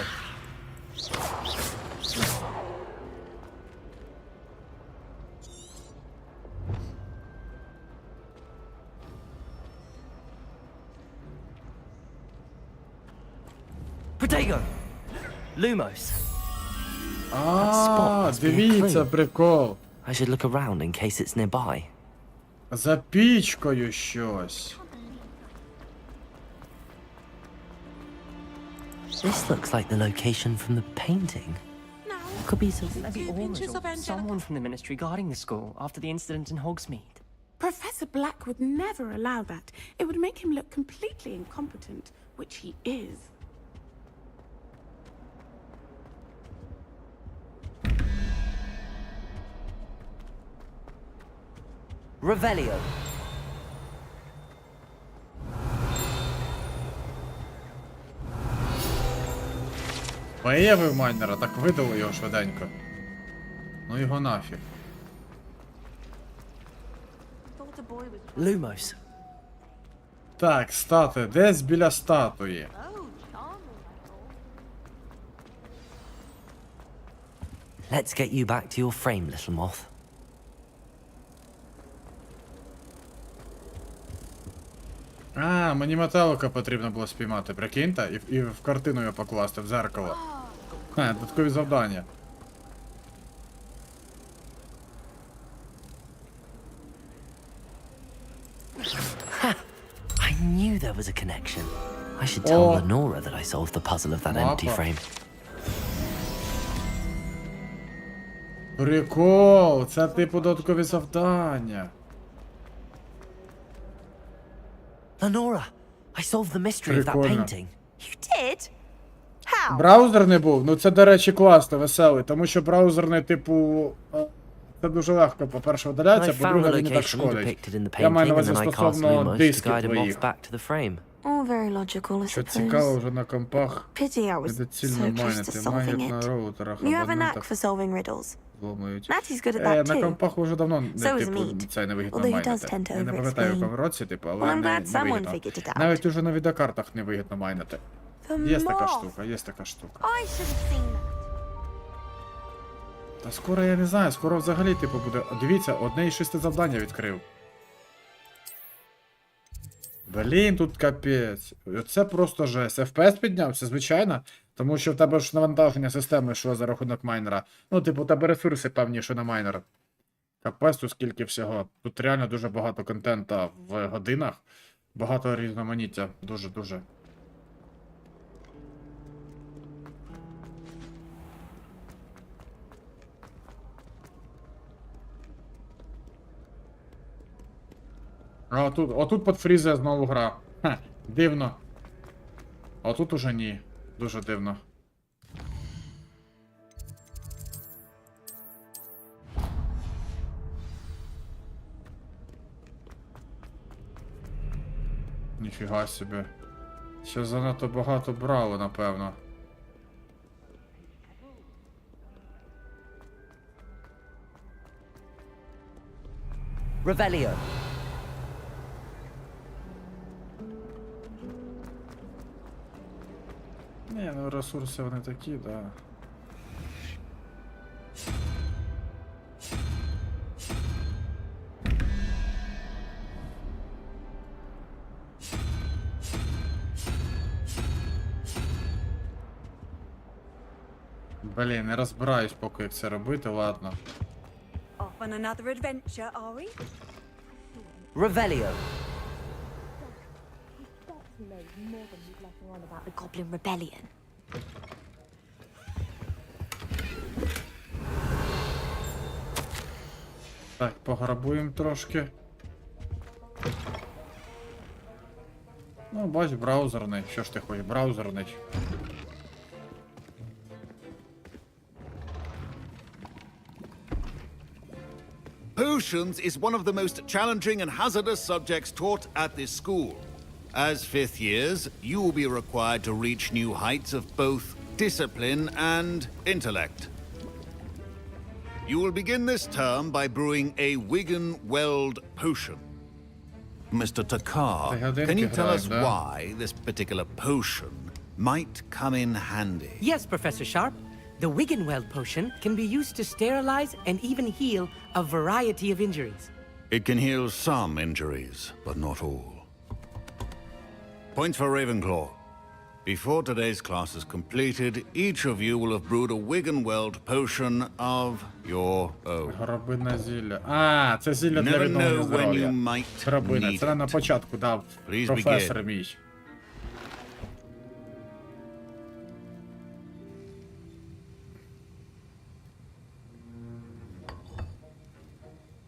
Protego. Lumos. А, дивіться, прикол. I should look around in case it's nearby. За пічкою щось. This looks like the location from the painting. Could be some... Maybe someone from the ministry guarding the school after the incident in Hogsmeade. Professor Black would never allow that. It would make him look completely incompetent, which he is. Revelio. Виявив майнера, так видали його швиденько. Ну його нафіг. Lumos. Так, статуя. Десь біля статуї. Let's get you back to your frame, little moth. А, мені метелика потрібно було спіймати, прикиньте, і в картину його покласти, в зеркало. Ха, додаткові завдання. I knew there was a connection. I should tell Lenora that I solved the puzzle of that empty frame. Прикол, це типу додаткові завдання. Lenora, I solved the mystery of that Прикольно. painting. You did? How? Браузерний був? Ну це, до речі, класно, веселий, тому що браузерний, типу, це дуже легко, по-перше, I видаляється, found the по-друге, він не так location шкодить. depicted in the Я маю на painting and увазі then I cast стосовно Lumos to дисків guide him твоїх. off back to the frame. All very logical, I Що suppose. цікаво, вже на компах Pity I was недоцільно so close to майнити, solving магів на it. роутерах, You have a knack абонентах for solving riddles. зломують. Mattie's good at that На too. компах вже давно, So is типу, Mead. це невигідно Although he does майнити. tend to Я не пам'ятаю, в overexplain. якому році, типу, але Well, I'm не glad someone невигідно. figured it out. Навіть уже на відеокартах невигідно майнити. Є така штука, є така штука. I should have seen that. Та скоро я не знаю, скоро взагалі, типу, буде. Дивіться, одне із 6 завдання відкрив. Блін, тут капець. Це просто жесть. FPS піднявся, звичайно. Тому що в тебе ж навантаження системи йшло за рахунок майнера. Ну, типу, у тебе ресурси певні, що на майнера. Капець, тут скільки всього. Тут реально дуже багато контента в годинах. Багато різноманіття. Дуже-дуже. А отут подфрізує знову гра. Ха, дивно. А тут уже ні. Дуже дивно. Ніфіга собі. Ще занадто багато брало, напевно. Revelio. Ні, ну ресурси вони такі, да. Блін, не розбираюсь поки як це робити, ладно. Off on another adventure, are we? Revelio. About the Goblin Rebellion. Так, пограбуємо трошки. Ну, бач, браузерний. Що ж ти хочеш, браузерний. Potions is one of the most challenging and hazardous subjects taught at this school. As fifth years, you will be required to reach new heights of both discipline and intellect. You will begin this term by brewing a Wigan-Weld potion. Mr. Takar, can you tell us why this particular potion might come in handy? Yes, Professor Sharp. The Wigan-Weld potion can be used to sterilize and even heal a variety of injuries. It can heal some injuries, but not all. Points for Ravenclaw. Before today's class is completed, each of you will have brewed a Wigan-Weld potion of your own. Гробина зілля. А, це зілля для відновлення здоров'я. Гробина. Це на початку дав професор мій.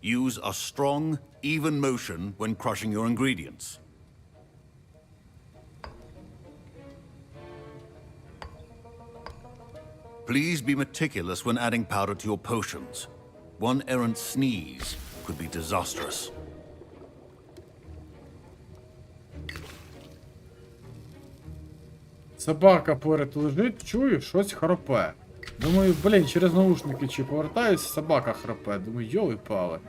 Use a strong, even motion when crushing your ingredients. Please be meticulous when adding powder to your potions. One errant sneeze could be disastrous. Собака поряд лежить, чую, щось хропе. Думаю, блін, через наушники чи повертаюсь, собака хропе. Думаю, йоли-пали.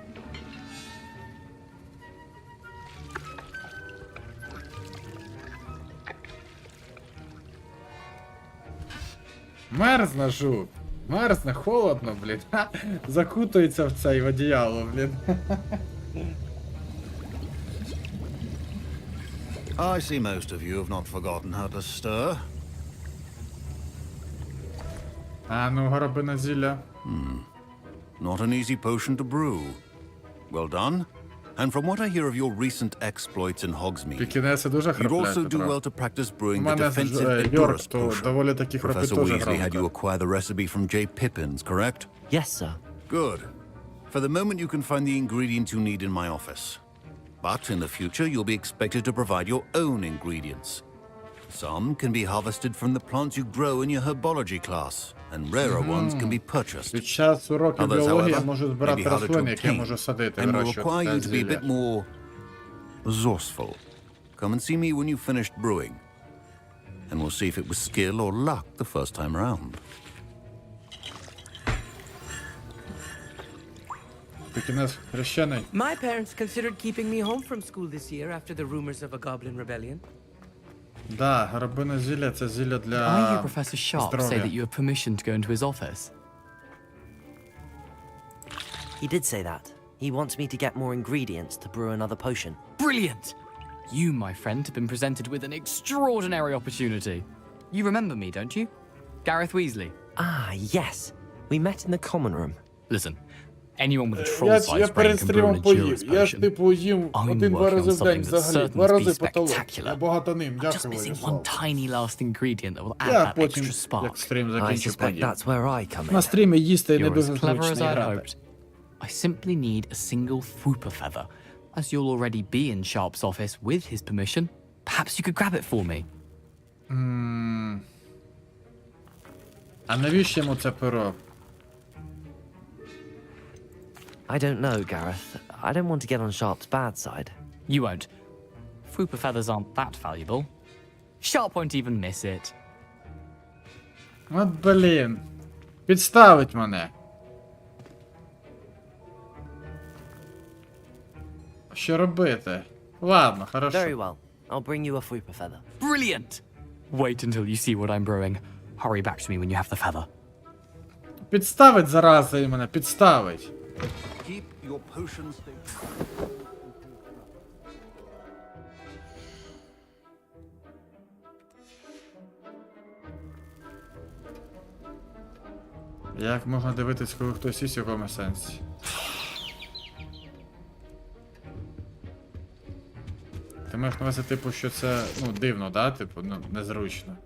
Мерзне жут. Мерзне, холодно, блін. Ха, закутується в цей одіяло, блін. I see most of you have not forgotten how to stir. А ну, горобина зілля. Not an easy potion to brew. Well done. And from what I hear of your recent exploits in Hogsmeade, Пікінеси дуже you'd also хропляють, do well Петро. to practice brewing У the мене defensive Йорк, Endurance то potion. доволі таки хропить Professor дуже Weasley had you грамотно. acquire the recipe from J. Pippin's, correct? Yes, sir. Good. For the moment, you can find the ingredients you need in my office. But in the future, you'll be expected to provide your own ingredients. Some can be harvested from the plants you grow in your herbology class, and rarer ones can be purchased. Під час уроків Others, біології я however, можу may be збирати harder to рослини, які я obtain, можу садити, and will вирощувати require you це to be a bit зілля. more resourceful. Come and see me when you've finished brewing, and we'll see if it was skill or luck the first time round. Пікінес хрещений. My parents considered keeping me home from school this year after the rumors of a goblin rebellion. Да, горобина зілля – це зілля I hear для Professor Sharp say that здоров'я. you have permission to go into his office. He did say that. He wants me to get more ingredients to brew another potion. Brilliant! You, my friend, have been presented with an extraordinary opportunity. You remember me, don't you? Gareth Weasley. Ah, yes. We met in the common room. Listen, anyone with a Я troll-sized brain перед can brew an стрімом поїв. endurance Я ж potion. типу їм I'm один-два working on рази в день something that's взагалі. certain Два to be рази потолок. spectacular. Я багато ним, I'm just дякую, missing Владислав. one tiny last ingredient that will add Я that потім, extra spark. як стрім I закінчу, suspect поїм. that's where I come in. На стрімі їсти і не You're дуже as clever as зручно I грати. hoped. I simply need a single Fwooper feather. As you'll already be in Sharp's office with his permission, perhaps you could grab it for me. А навіщо йому це перо? I don't know, Gareth. I don't want to get on Sharp's bad side. You won't. Fwooper feathers aren't that valuable. Sharp won't even miss it. От блін. Підставить мене. Що робити? Ладно, хорошо. Very well. I'll bring you a Fwooper feather. Brilliant! Wait until you see what I'm brewing. Hurry back to me when you have the feather. Підставить, зараза, і мене, підставить. Keep your potions. Як можна дивитись, коли хтось їсть, в якому сенсі? Ти маєш на увазі, типу, що це, ну, дивно, да? Типу, ну, незручно.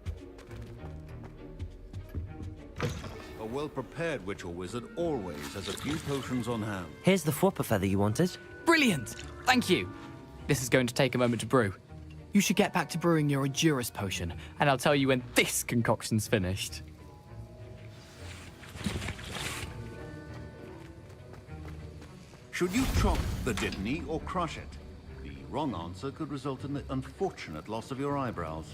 A well-prepared witch or wizard always has a few potions on hand. Here's the flopper feather you wanted. Brilliant! Thank you! This is going to take a moment to brew. You should get back to brewing your Endurus potion, and I'll tell you when this concoction's finished. Should you chop the didney or crush it? The wrong answer could result in the unfortunate loss of your eyebrows.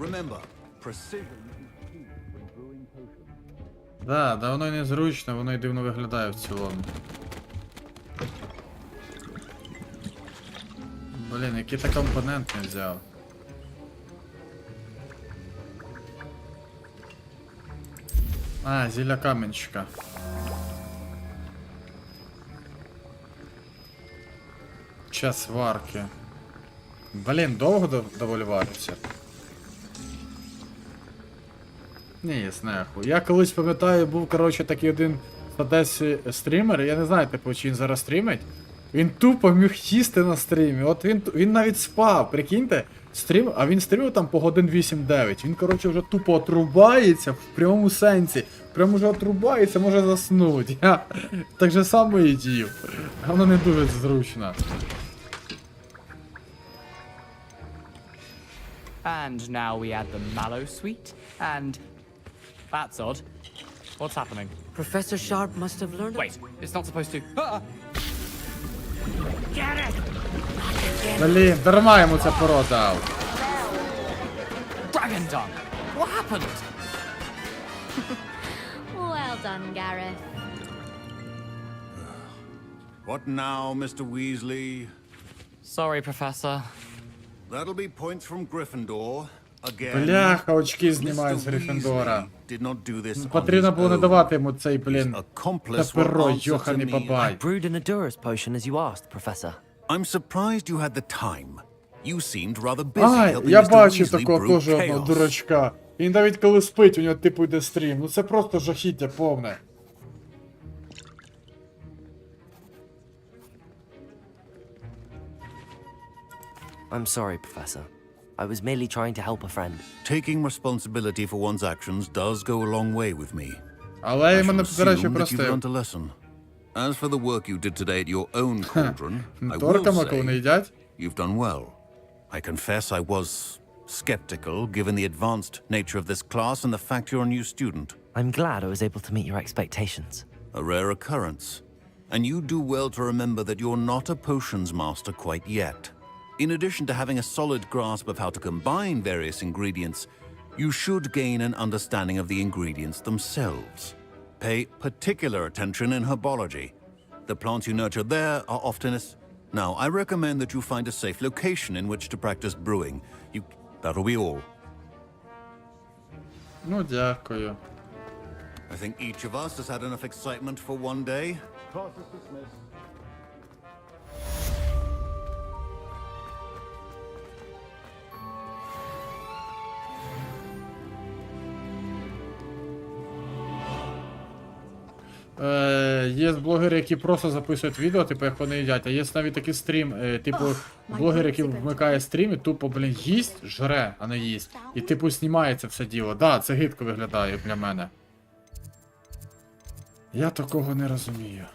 Remember, precision is key when brewing potions. Да, да, воно і незручно, воно і дивно виглядає в цілому. Блін, який ти компонент не взяв? А, зілля каменщика. Час варки. Блін, довго доволі вариться. Ні, яснеху. Я колись пам'ятаю, був, коротше, такий один в Одесі стрімер, я не знаю, типу, чи він зараз стрімить. Він тупо міг їсти на стрімі. От він навіть спав, прикиньте, а він стрімив там по годин 8-9. Він, коротше, вже тупо отрубається в прямому сенсі. Прямо вже отрубається, може заснути. Я так же само і їв. Воно не дуже зручно. And now we add the mallow sweet, and... That's odd. What's happening? Professor Sharp must have learned. Wait, it's not supposed to... Get it! Блін, дарма йому це перо дав. Dragon tongue! What happened? Well done, Gareth. What now, Mr. Weasley? Sorry, Professor. That'll be points from Gryffindor. Again. Бляха, очки знімають з Гриффіндора. Did not do this on Потрібно his було не own. давати йому цей, блін, Accomplice це перо, will answer йоханий to me. бабай. I brewed an Endurus potion as you asked, Professor. I'm surprised you had the time. You seemed rather busy Ай, helping я Mr. бачив Weasley такого brew теж одного chaos. дурачка. Він навіть коли спить, у нього типу йде стрім. Ну це просто жахіття повне. I'm sorry, Professor. I was merely trying to help a friend. Taking responsibility for one's actions does go a long way with me. Але я I мене, shall до речі, assume that you've простив. learned a lesson. As for the work you did today at your own cauldron, I will Торками, коли не say їдять. you've done well. I confess I was skeptical given the advanced nature of this class and the fact you're a new student. I'm glad I was able to meet your expectations. A rare occurrence. And you do well to remember that you're not a potions master quite yet. In addition to having a solid grasp of how to combine various ingredients, you should gain an understanding of the ingredients themselves. Pay particular attention in herbology. The plants you nurture there are often Now, I recommend that you find a safe location in which to practice brewing. That'll be all. Ну, дякую. I think each of us has had enough excitement for one day. Class is dismissed. Є блогери, які просто записують відео, типу, як вони їдять, а є навіть такий стрім, типу, блогер, який вмикає стрім і тупо, блін, їсть, жре, а не їсть. І типу знімається все діло. Да, це гидко виглядає для мене. Я такого не розумію.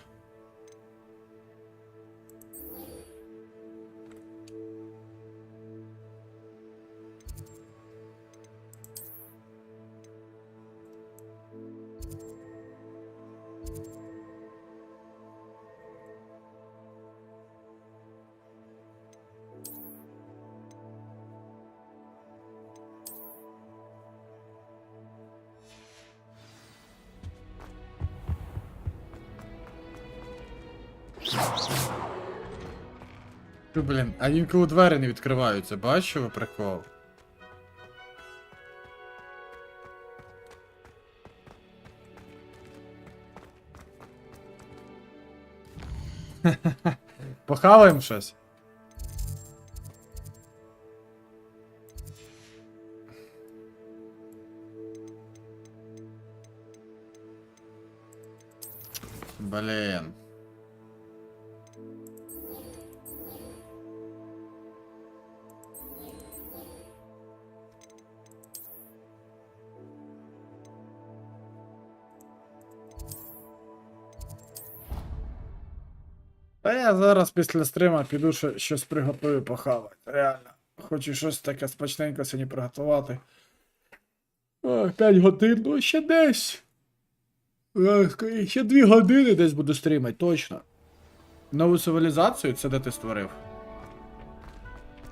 Блін, а інколи двері не відкриваються, бачиш, ви прикол? Похаваємо щось? Блін. Та я зараз після стрима піду щось приготую похавати. Реально. Хочу щось таке смачненько сьогодні приготувати. 5 годин, ну ще десь. Ще 2 години десь буду стрімати, точно. Нову цивілізацію, це де ти створив?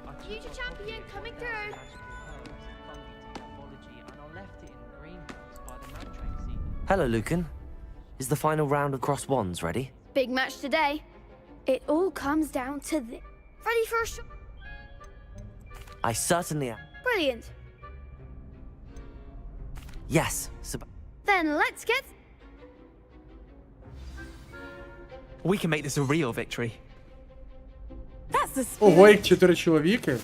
Future champion coming through. Hello, Lucan. Is the final round of cross wands ready? Big match today. It all comes down to this. Ready for a shot? I certainly am. Brilliant. Yes, Then let's get... We can make this a real victory. That's the Ого, їх 4 чоловіки.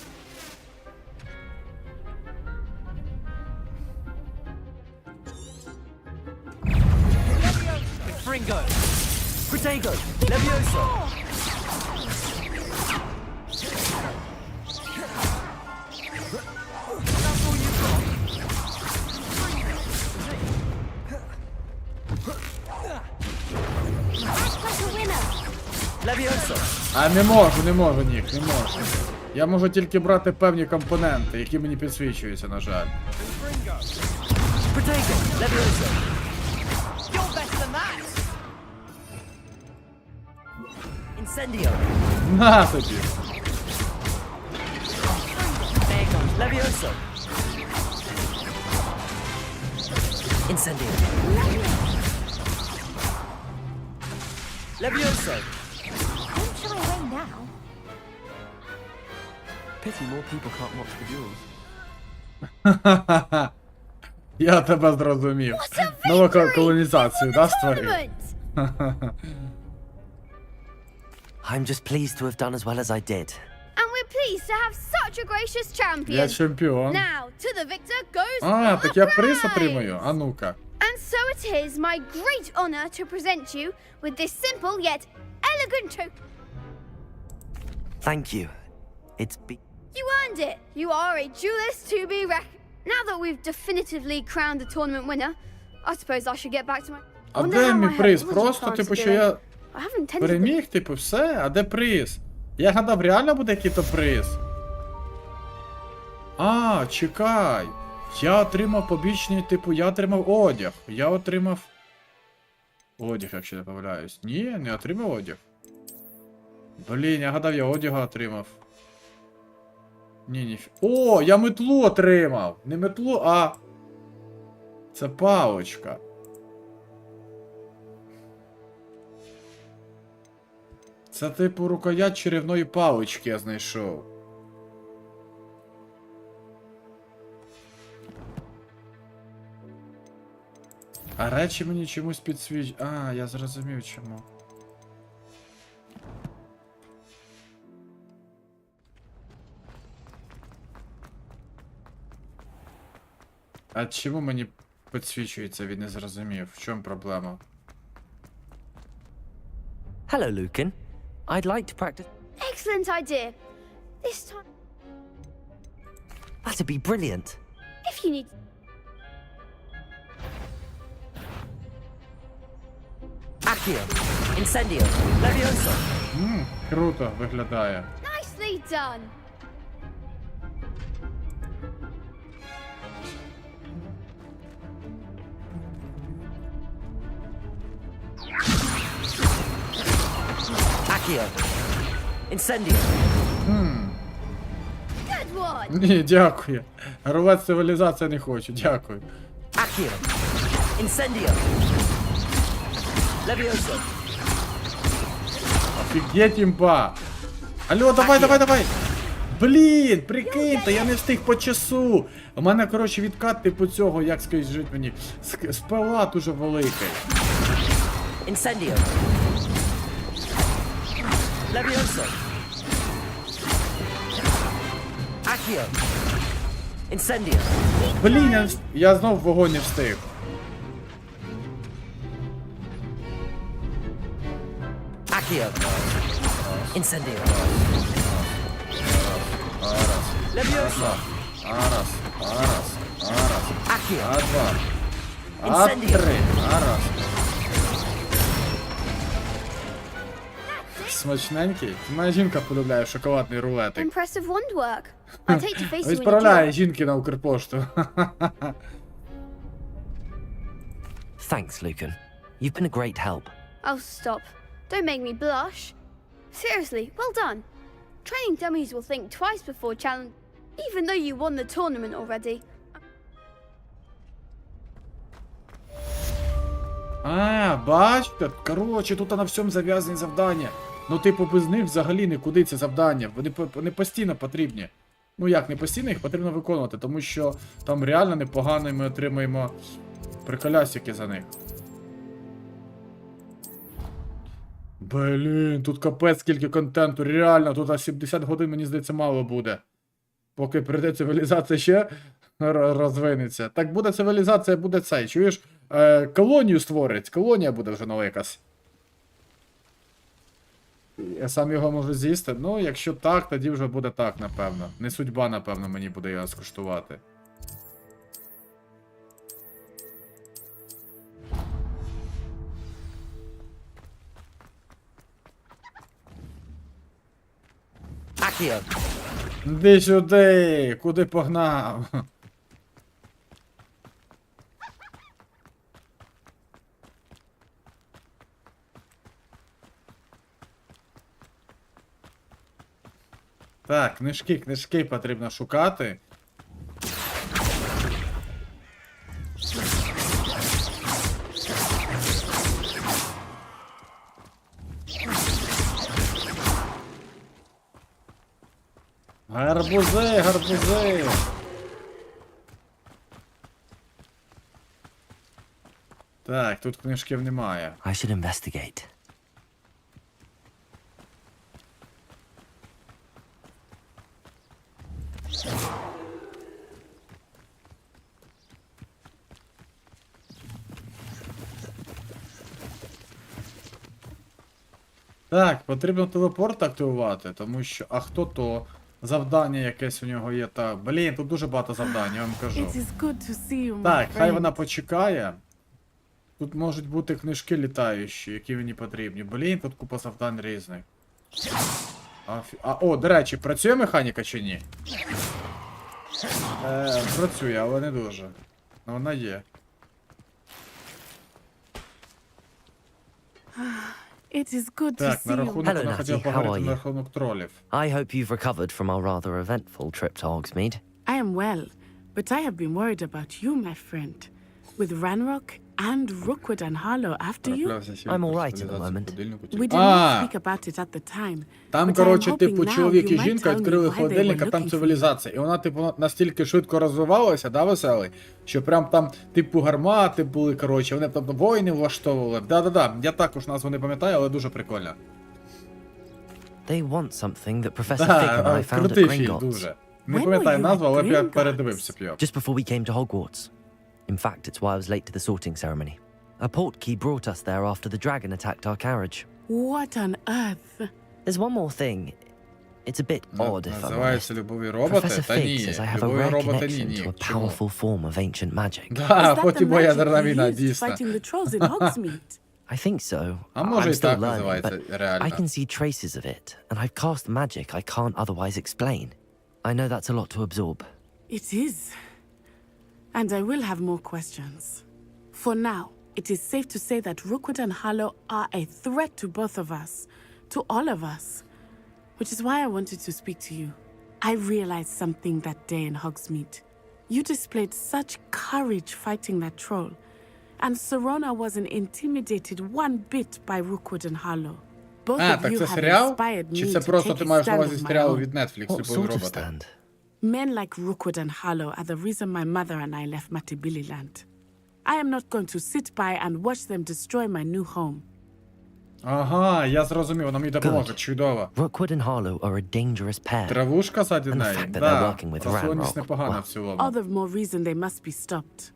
Fringo! Protego! Levioso! Levioso! А не можу, Нік, не можу. Я можу тільки брати певні компоненти, які мені підсвічуються, на жаль. Protego! Levioso! You're better than that! Incendio! На тобі! There goes Levioso! Incendio! Levioso! Don't shy away now. Pity more people can't watch the duels. Я тебе зрозумів. Нову колонізацію, да, створив? I'm just pleased to have done as well as I did. And we're pleased to have such a gracious champion. Я чемпіон. Now, to the victor goes А, the так я приз prize. отримую. А ну-ка. And so it is my great honor to present you with this simple yet elegant token. Thank you. It's You earned it. You are a duelist to be reckoned. Now that we've definitively crowned the tournament winner, I suppose I should get back to my... А де мій приз? Просто, типу, що я I haven't intended... переміг, типу, все? А де приз? Я гадав, реально буде який-то приз. А, чекай. Я отримав побічний, типу, я отримав одяг. Я отримав... Одяг, якщо не помиляюсь. Ні, не отримав одяг. Блін, я гадав, я одяга отримав. Ні. О, я метлу отримав! Не метлу, а... Це палочка. Це типу рукоять чарівної палички я знайшов. А речі мені чомусь підсвіч... А, я зрозумів чому. А чому мені підсвічується, він не зрозумів? В чому проблема? Hello, Lucan. I'd like to practice... Excellent idea. This time... That'd be brilliant. If you need... Accio! Incendio! Levioso! Круто виглядає. Nicely done. Accio! Incendio! Good one. Ні, дякую. Рвати цивілізацію не хочу, дякую. Accio! Incendio! Levioso! Офігеть імба. Алло, давай. Блін, прикиньте, я не встиг по часу. У мене, коротше, відкат типу цього, як скажіть мені, спела дуже великий. Incendio! Levioso! Accio! Incendio! Блін, я знов в вогонь не встиг. Accio. Incendio. Leviosa. Accio. А3. Арас. Смачненький. Моя жінка полюбляє шоколадний рулетик. Impressive wand work. I'd hate to face you when you do Відправляє it. жінки на Укрпошту. Thanks, Lucan. You've been a great help. Oh, stop. Don't make me blush. Seriously, well done. Training dummies will think twice before challenge, even though you won the tournament already. Бачите? Коротше, тут на всьому зав'язані завдання. Ну, типу, без них взагалі нікуди це завдання. Вони постійно потрібні. Ну як, не постійно, їх потрібно виконувати, тому що там реально непогано і ми отримаємо приколясики за них. Блін, тут капець скільки контенту, реально, тут 70 годин, мені здається, мало буде. Поки прийде цивілізація ще розвинеться. Так буде цивілізація, буде цей, чуєш? Колонію створить, колонія буде вже нова якась. Я сам його можу з'їсти? Ну, якщо так, тоді вже буде так, напевно. Не судьба, напевно, мені буде його скуштувати. Accio. Іди сюди! Куди погнав? Так, книжки потрібно шукати. Гарбузи! Так, тут книжків немає. I should investigate. Так, потрібно телепорт активувати, тому що... А хто то? Завдання якесь у нього є, так. Блін, тут дуже багато завдань, я вам кажу. Так, хай вона почекає. Тут можуть бути книжки літаючі, які мені потрібні. Блін, тут купа завдань різних. О, до речі, працює механіка чи ні? Працює, але не дуже. Вона є. It is good to Так, на see you. рахунок, вона хотіла поговорити на рахунок тролів. I hope you've recovered from our rather eventful trip to Hogsmeade. I am well, but I have been worried about you, my friend. With Ranrock and Rookwood and Harlow after you. I'm all right at the moment. We did not speak about it at the time. Там, коротше, типу, чоловік і жінка відкрили холодильник, а там цивілізація. І вона, типу, настільки швидко розвивалася, да, веселий? Що прям там, типу, гармати були, коротше, вони там воїни влаштовували. Да-да-да, я також назву не пам'ятаю, але дуже прикольно. They want something that Professor Fig and I found at крутий фільм, Gringotts. дуже. Не пам'ятаю назву, але я передивився б його. Just before we came to Hogwarts. In fact, it's why I was late to the sorting ceremony. A portkey brought us there after the dragon attacked our carriage. What on earth? There's one more thing. It's a bit odd, if I'm Називається honest. «Любові роботи»? Professor Та Fig ні, says I have a «Любові rare роботи» connection ні, to a чому? powerful form of ancient magic. Да, потім моя деревина, дійсно. Fighting the trolls in Hogsmeade. I think so. А може I'm і still так learning, називається but реально. I can see traces of it, and I've cast magic I can't otherwise explain. I know that's a lot to absorb. It is. And I will have more questions. For now, it is safe to say that Rookwood and Harlow are a threat to both of us, to all of us. Which is why I wanted to speak to you. I realized something that day in Hogsmeade. You displayed such courage fighting that troll, and Serona wasn't intimidated one bit by Rookwood and Harlow. Both Так of you це have серіал? inspired Чи me це to просто take ти a маєш на stand увазі of my серіал own. від Netflix What «Любові sort of роботи»? stand? Men like Rookwood and Harlow are the reason my mother and I left Matabeleland. I am not going to sit by and watch them destroy my new home. Ага, я зрозумів, вона мені допоможе, чудово. Rookwood and Harlow are a dangerous pair. Травушка заді And the неї, fact that they're да. working with Послонність Ranrock, непогана well, в цілому. All the more reason they must be stopped.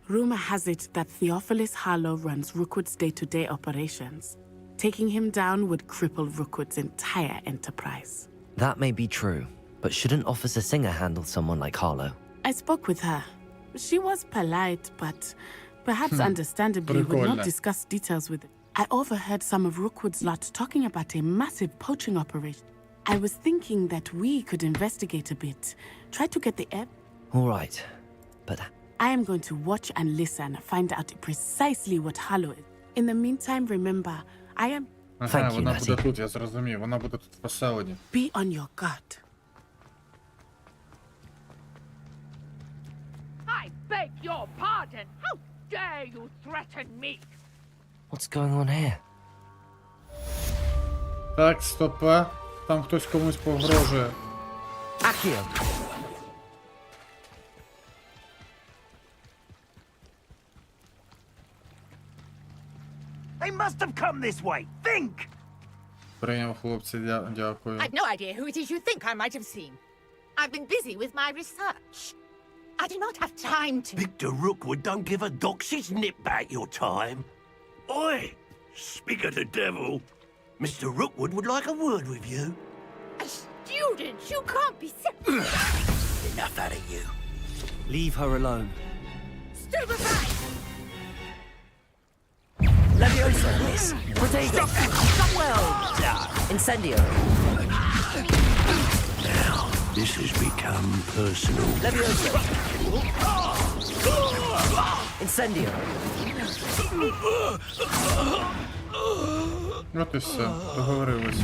Rumor has it that Theophilus Harlow runs Rookwood's day-to-day operations. Taking him down would cripple Rookwood's entire enterprise. That may be true, but shouldn't Officer Singer handle someone like Harlow? I spoke with her. She was polite, but perhaps understandably would not discuss details with it. I overheard some of Rookwood's lot talking about a massive poaching operation. I was thinking that we could investigate a bit. Try to get the air. All right, but... I am going to watch and listen, find out precisely what Harlow is. In the meantime, remember, I am... Ага, вона буде тут, я зрозумів. Вона буде тут в поселенні. Be on your guard. I beg your pardon. How dare you threaten me? What's going on here? Так, стопе. Там хтось комусь погрожує. Акіо! They must have come this way. Think! Прийняв, хлопці, дякую. I've no idea who it is you think I might have seen. I've been busy with my research. I do not have time to... Victor Rookwood don't give a doxy's nip back your time. Oi! Speak of the devil. Mr. Rookwood would like a word with you. A student? You can't be... Enough out of you. Leave her alone. Stupefy! Leviosa, miss! Potato! Stop well! Incendio! Now, this has become personal. Leviosa! Incendio! От і все, договорились.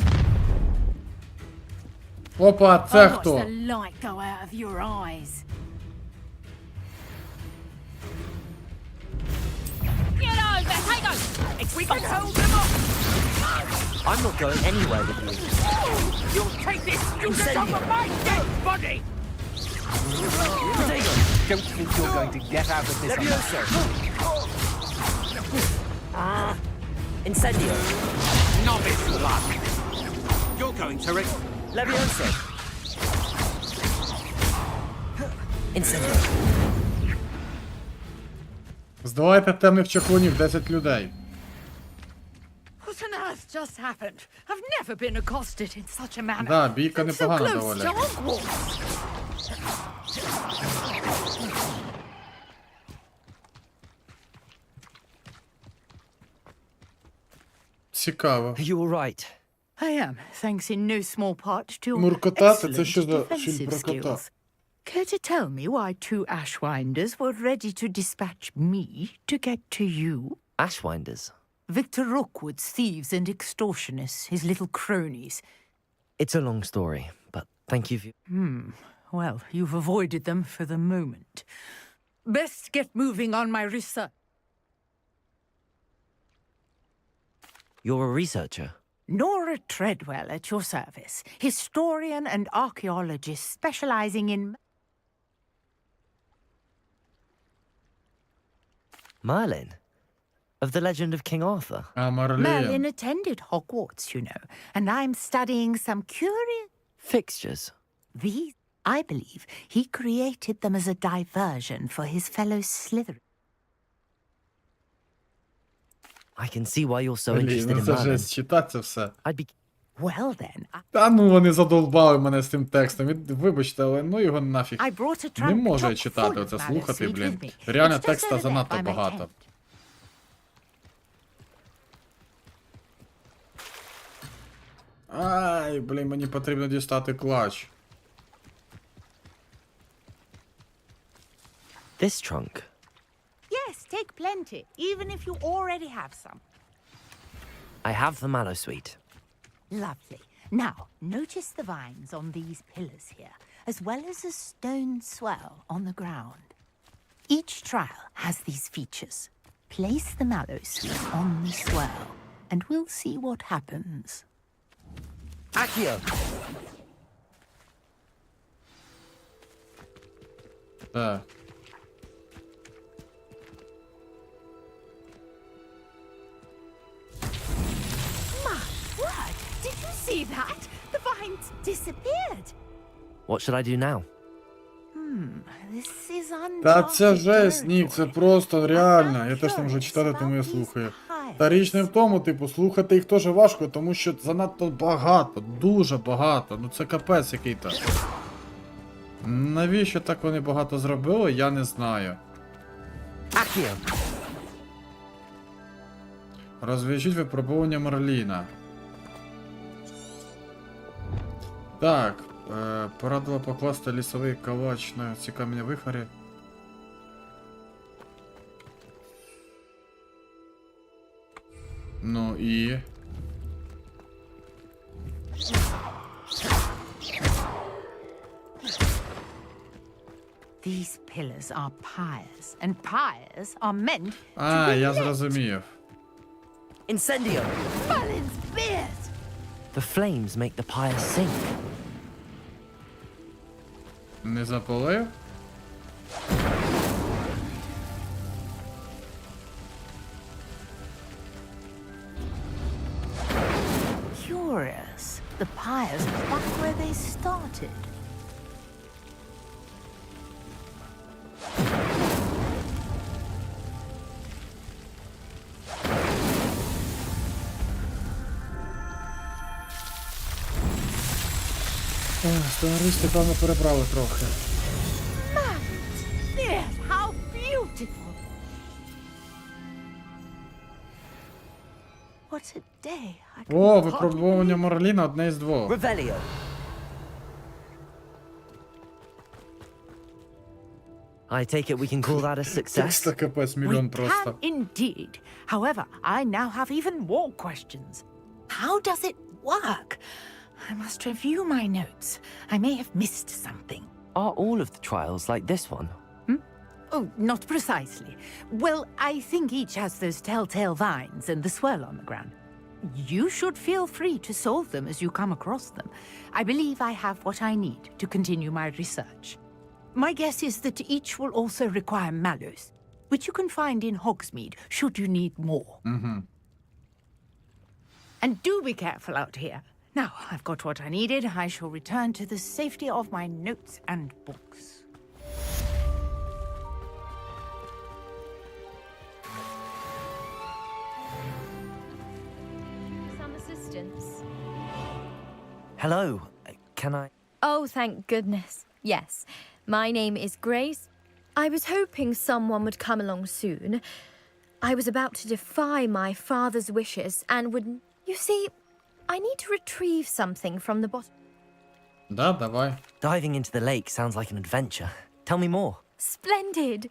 Опа, це хто? Watch the light go out of your eyes. Get over, Tago! We can hold them off! I'm not going anywhere with you. You'll take this student off of my dead body! Potato! Don't think you're going to get out of this. Leviosa! Incendio! Novice luck! You're going to it. Leviosa! Incendio! Здавайте темних чаклунів 10 людей. What on earth just happened? I've never been accosted in such a manner. Да, бійка So непогана close доволі. to Hogwarts. Цікаво. You all right? I am, thanks in no small part to Муркотати? Це що excellent за фільм defensive про кота? skills. Care to tell me why two Ashwinders were ready to dispatch me to get to you? Ashwinders? Victor Rookwood's thieves and extortionists, his little cronies. It's a long story, but thank you for... Well, you've avoided them for the moment. Best get moving on my research. You're a researcher? Nora Treadwell at your service, historian and archaeologist specializing in... Merlin? Of the legend of King Arthur? Merlin attended Hogwarts, you know, and I'm studying some curious... Fixtures? These, I believe, he created them as a diversion for his fellow Slytherin. I can see why you're so interested in Це Merlin. жесть, читати це все. I'd be... Well then, Та ну вони задовбали мене з тим текстом. Вибачте, але ну його нафіг. I brought a Не trunk можу я chock читати full оце, of слухати, mallow блін. sweet with me. Реально It's just текста over there занадто by my багато. tent. Ай, блін, мені потрібно дістати клач. This trunk? Yes, take plenty, even if you already have some. I have the mallow sweet. Lovely. Now, notice the vines on these pillars here, as well as a stone swell on the ground. Each trial has these features. Place the mallow sweet on the swell, and we'll see what happens. Accio! Так. My word! Did you see that? The vines disappeared. What should I do now? This is Та це uncharted жесть, Нік, це territory. просто реально. Я теж не можу читати, тому я слухаю. Та річ не в тому, типу, слухати їх теж важко, тому що занадто багато, дуже багато. Ну це капець який-то. Навіщо так вони багато зробили, я не знаю. Розв'яжіть випробування Мерліна. Так, порадила покласти лісовий калач на ці камені вихорі. Ну і... These pillars are pyres, and pyres are meant А, я зрозумів. Incendio! Balin's beard! The flames make the pyre sink. Не запалив? Curious. The pyres are back where they started. Сценаристи, певно, перебрали трохи. Yes, how beautiful! What a day! I О, випробування Мерліна одне із двох. Revelio. I take it we can call that a success. Текста капець мільйон просто. Can indeed. However, I now have even more questions. How does it work? I must review my notes. I may have missed something. Are all of the trials like this one? Oh, not precisely. Well, I think each has those telltale vines and the swirl on the ground. You should feel free to solve them as you come across them. I believe I have what I need to continue my research. My guess is that each will also require mallows, which you can find in Hogsmeade should you need more. And do be careful out here. Now, I've got what I needed. I shall return to the safety of my notes and books. Some assistance. Hello. Can I... Oh, thank goodness. Yes. My name is Grace. I was hoping someone would come along soon. I was about to defy my father's wishes and would... You see, I need to retrieve something from the bottom. Да, давай. Diving into the lake sounds like an adventure. Tell me more. Splendid.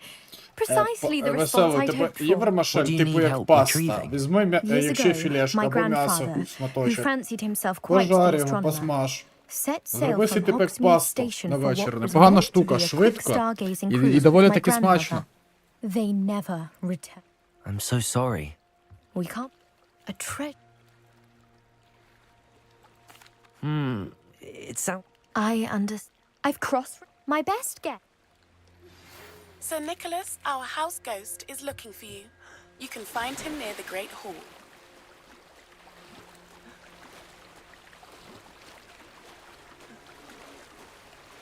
Precisely the response Веселий, I'd тебе hoped є for. вермишель, What do you типу need як help паста. retrieving? Візьми, Years якщо ago, філешку my або м'ясо, grandfather, who шматочок. fancied himself quite the Пожарь його, astronomer, посмаж. set sail Зроби from собі типу як Hogsmeade пасту Station на for what вечір. was Непогана meant to штука, be a quick швидко stargazing і cruise доволі with my таки смачно. grandmother. They never returned. I'm so sorry. We can't... A treasure. It sounds... I understand. I've crossed my best guess. Sir Nicholas, our house ghost, is looking for you. You can find him near the Great Hall.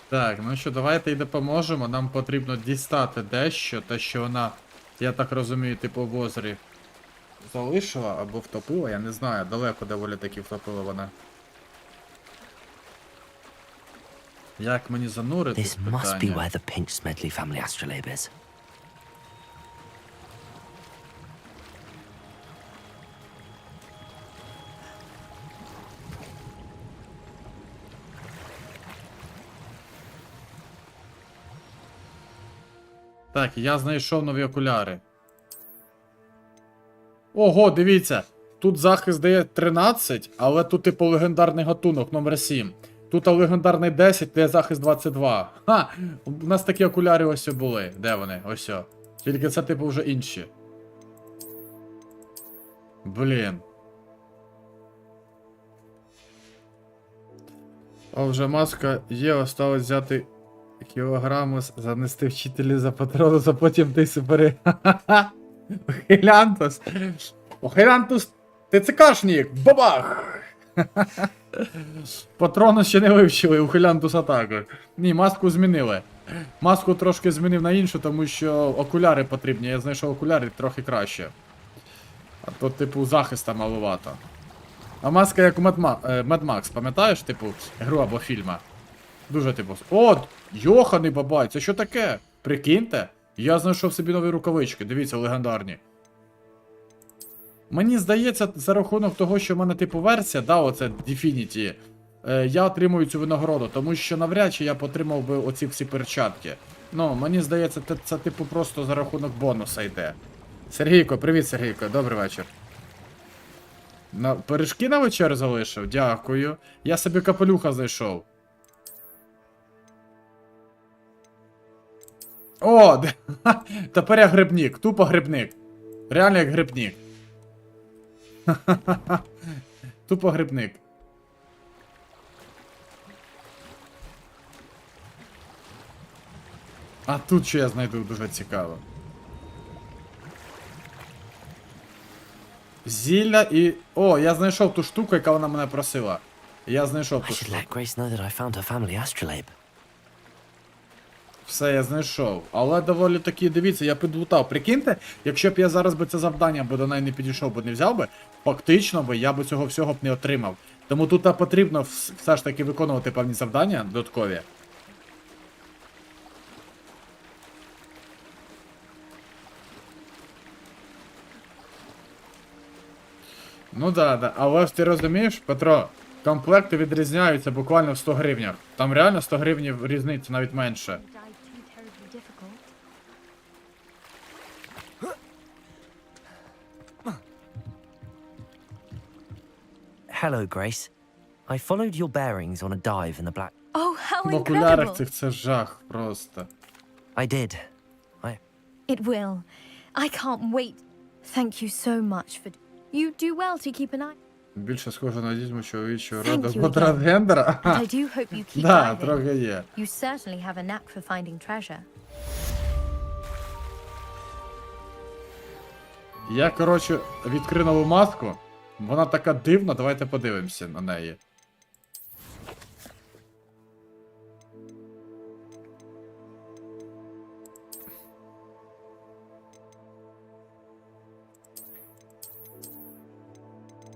Так, ну що, давайте їй допоможемо. Нам потрібно дістати дещо, те, що вона, я так розумію, типу в озері залишила або втопила, я не знаю, далеко доволі таки втопила вона. Як мені занурити This must be питання? where the Pinch Smedley family astrolabe is. Так, я знайшов нові окуляри. Ого, дивіться. Тут захист дає 13, але тут типу легендарний гатунок номер 7. Тут легендарний 10, де захист 22. Ха! У нас такі окуляри ось були. Де вони? Ось. Тільки це типу вже інші. Блін. О, вже маска є, осталось взяти кілограму, занести вчителі за патрону, а потім ти супери. Ха-ха-ха! Охилянтус! Охилянтус! ТЦКшник! Бабах! Патрону ще не вивчили, ухилянтус атаку. Ні, маску змінили. Маску трошки змінив на іншу, тому що окуляри потрібні. Я знайшов окуляри трохи краще. А то, типу, захиста маловато. А маска як у Mad Max, пам'ятаєш, типу, гру або фільма? Дуже, типу, о, йоханий бабай, це що таке? Прикиньте, я знайшов собі нові рукавички, дивіться, легендарні. Мені здається, за рахунок того, що в мене, типу, версія, да, оце Definity, я отримую цю винагороду, тому що навряд чи я б отримав би оці всі перчатки. Ну, мені здається, це типу просто за рахунок бонуса йде. Сергійко, привіт, Сергійко, добрий вечір. Пиріжки на вечір залишив? Дякую. Я собі капелюха знайшов. О, тепер я грибник, тупо грибник. Реально як грибник. Тупо грибник. А тут що я знайду, дуже цікаво. Зілля і... О, я знайшов ту штуку, яка вона мене просила. Я знайшов ту штуку. Все, я знайшов. Але доволі таки, дивіться, я підлутав. Прикиньте, якщо б я зараз би це завдання до неї не підійшов, бо не взяв би, фактично би я би цього всього б не отримав. Тому тут потрібно все ж таки виконувати певні завдання додаткові. Ну да, але ж ти розумієш, Петро, комплекти відрізняються буквально в 100 гривнях. Там реально 100 гривнів різниця, навіть менше. Hello, Grace. I followed your bearings on a dive in the black... Oh, how В окулярах incredible! цих це жах просто. I did. It will. I can't wait. Thank you so much for... You do well to keep an eye... Більше схоже на дідьму чоловічого Thank роду you по again. трансгендера. And I do hope you keep Да, diving. трохи є. You certainly have a knack for finding treasure. Я, коротше, відкрив нову маску. Вона така дивна, давайте подивимося на неї.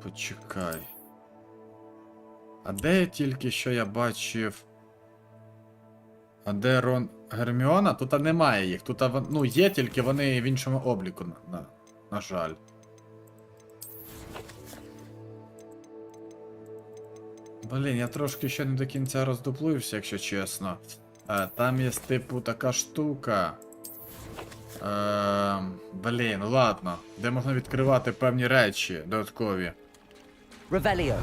Почекай. А де тільки що я бачив? А де Рон Герміона? Тут немає їх. Тут ну, є, тільки вони в іншому обліку, на жаль. Блін, я трошки ще не до кінця роздуплився, якщо чесно. Там є, типу, така штука. Блін, ладно. Де можна відкривати певні речі додаткові. Revelio.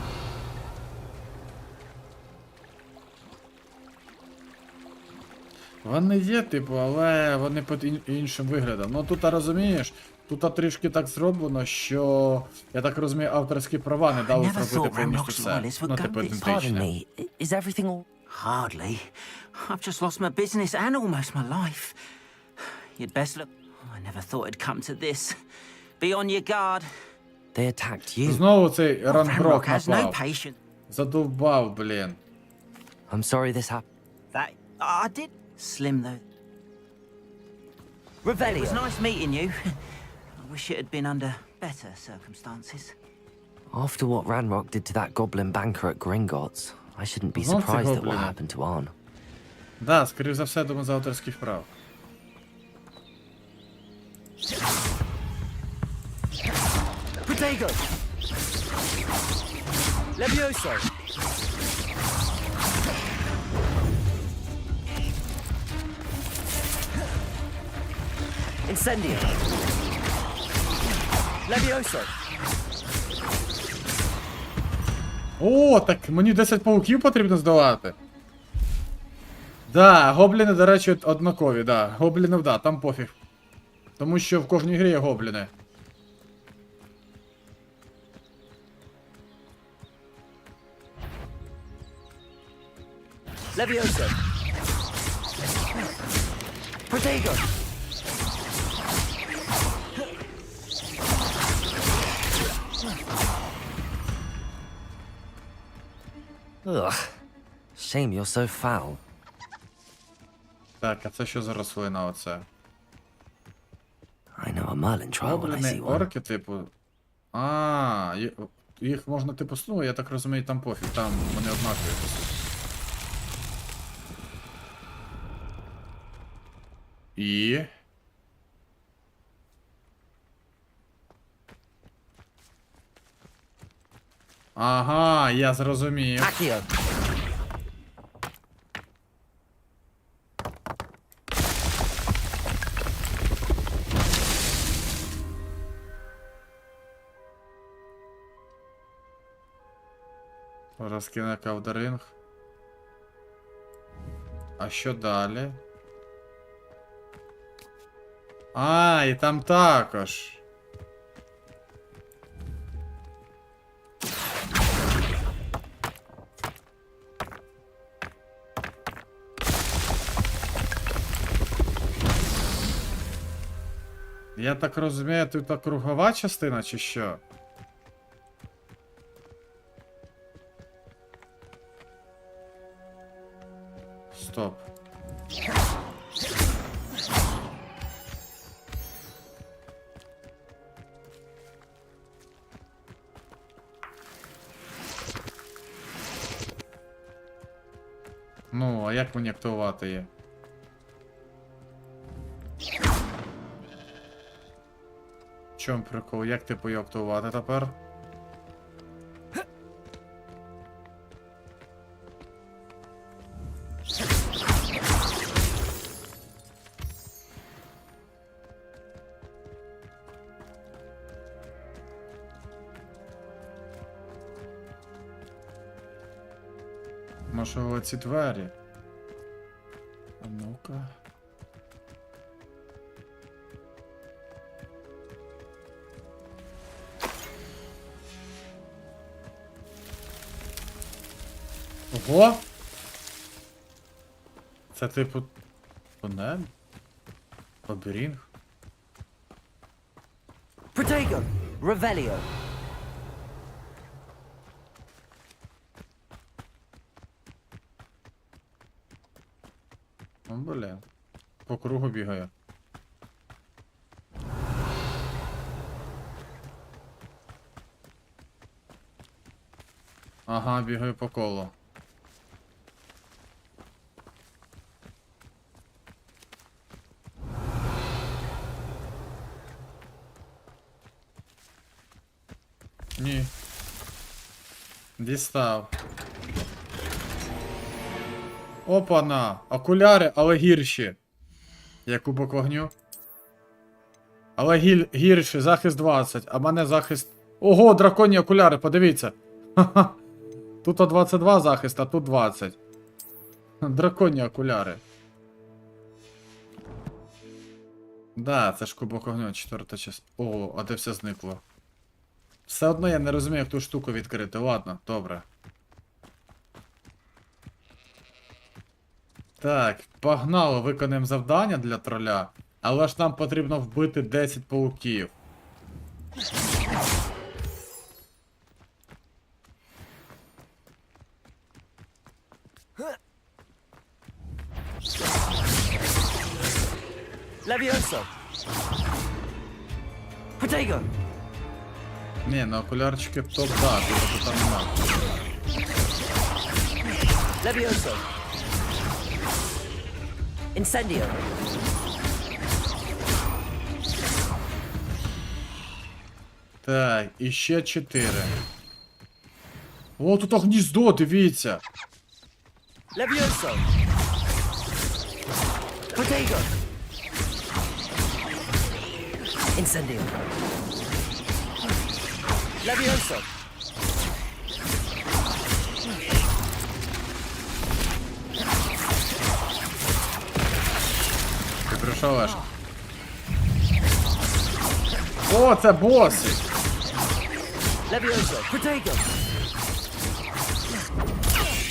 Вони є, типу, але вони під іншим виглядом. Ну тут, розумієш, тут трішки так зроблено, що, я так розумію, авторські права не дали зробити повністю все. Ну, типу, ідентичне. Is everything all... Hardly. I've just lost my business and almost my life. You'd best look... Oh, I never thought it'd come to this. Be on your guard. They attacked you. Знову цей рангрок has no напав. patience. Задовбав, блін. I'm sorry this happened. That... I did... Slim, though. Revelio. It was nice meeting you. I wish it had been under better circumstances. After what Ranrock did to that goblin banker at Gringotts, I shouldn't be Знов ці surprised at what гоблини. happened to Arn. Да, скоріш за все, думаю, за авторських прав. Protego! Levioso! Incendio! Levioso! О, так мені 10 пауків потрібно здолати. Да, гобліни, до речі, однакові, да. Гоблінів, да, там пофіг. Тому що в кожній грі є гобліни. Levioso! Protego! Ugh. Shame you're so foul. Так, а це що за рослина оце? I know a Merlin trial when I Гобліни, see one. орки, типу. А, їх можна типу, ну, я так розумію, там пофіг, там вони однакові, по суті. І... Ага, я зрозумів. Розкине кавдаринг. А що далі? А, і там також. Я так розумію, тут кругова частина чи що? Стоп. Ну, а як мені активувати її? В чому прикол? Як типу її активувати тепер? Може оці двері? А ну-ка. Ого! Це типу... тунель? Лабіринг? Protego! Revelio! Ну, блін. По кругу бігає. Ага, бігаю по колу. Ні. Дістав. Опана! Окуляри, але гірші. Як кубок вогню. Але гірші, захист 20, а в мене захист... Ого, драконні окуляри, подивіться. Ха-ха. Тут 22 захист, а тут 20. Драконні окуляри. Да, це ж кубок вогню, 4-та частина. О, а де все зникло? Все одно я не розумію, як ту штуку відкрити. Ладно, добре. Так, погнало, виконаємо завдання для троля, але ж нам потрібно вбити 10 пауків. Levioso! Protego! Ні, на окулярчики топ, да, тут там нема. Levioso! Incendio! Так, і ще 4. О, тут гніздо, дивіться. Levioso! Protego! Incendio! Levioso! Ти прийшов, Леш? О, це боси! Levioso! Protego!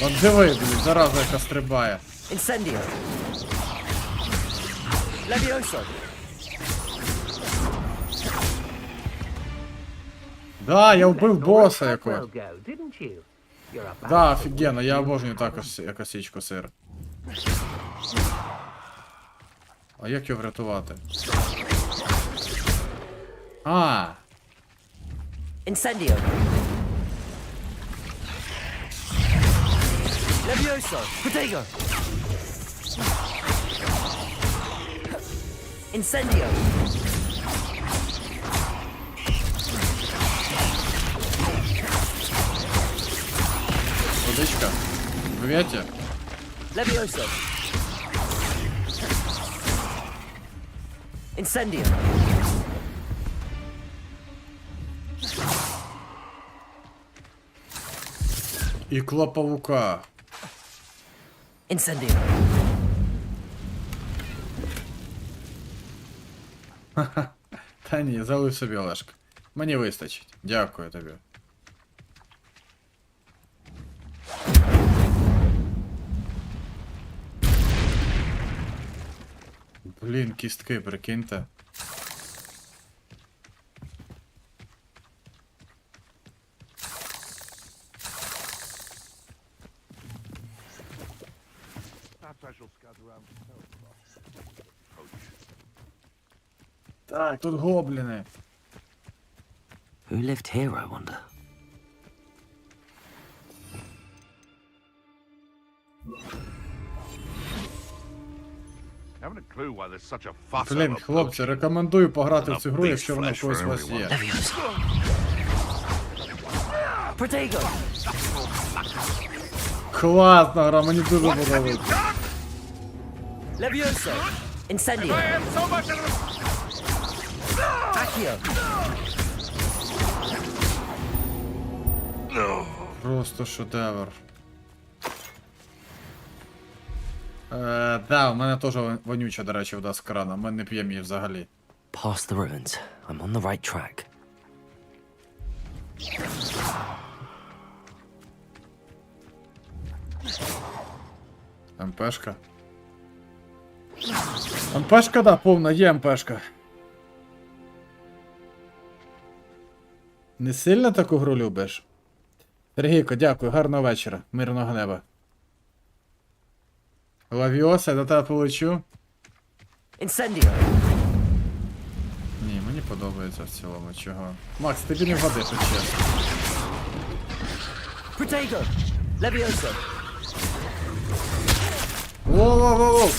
От диви, блін, зараза яка стрибає. Incendio! Levioso! Да, я вбив боса якогось. Да, офігенно, я обожнюю також косичку сир. А як його врятувати? А! Incendio. Levioso. Protego. Incendio. Водичка. Вив'яття. Levioso. Incendio. Ікла павука. Incendio. Ха-ха. Та ні, залив собі, Олешка. Мені вистачить. Дякую тобі. Блін, кістки, прикиньте. Так, тут гобліни. Who lived here, I wonder? Блін, хлопці, рекомендую пограти в цю гру, якщо вона в когось у вас є. Protego. Класна гра, мені дуже подобається. Levioso. Incendio. Accio. Просто шедевр. Да, у мене теж вонюча, до речі, вода з крана. Ми не п'ємо її взагалі. Past the ruins. I'm on the right track. МПшка. МПшка, да, повна, є МПшка. Не сильно таку гру любиш? Сергійко, дякую, гарного вечора, мирного неба. Лавіоса, до тебе полечу. Incendio. Ні, мені подобається в цілому, чого. Макс, тобі не вгодиш, от чесно. Protego. Levioso. Воу-воу-воу!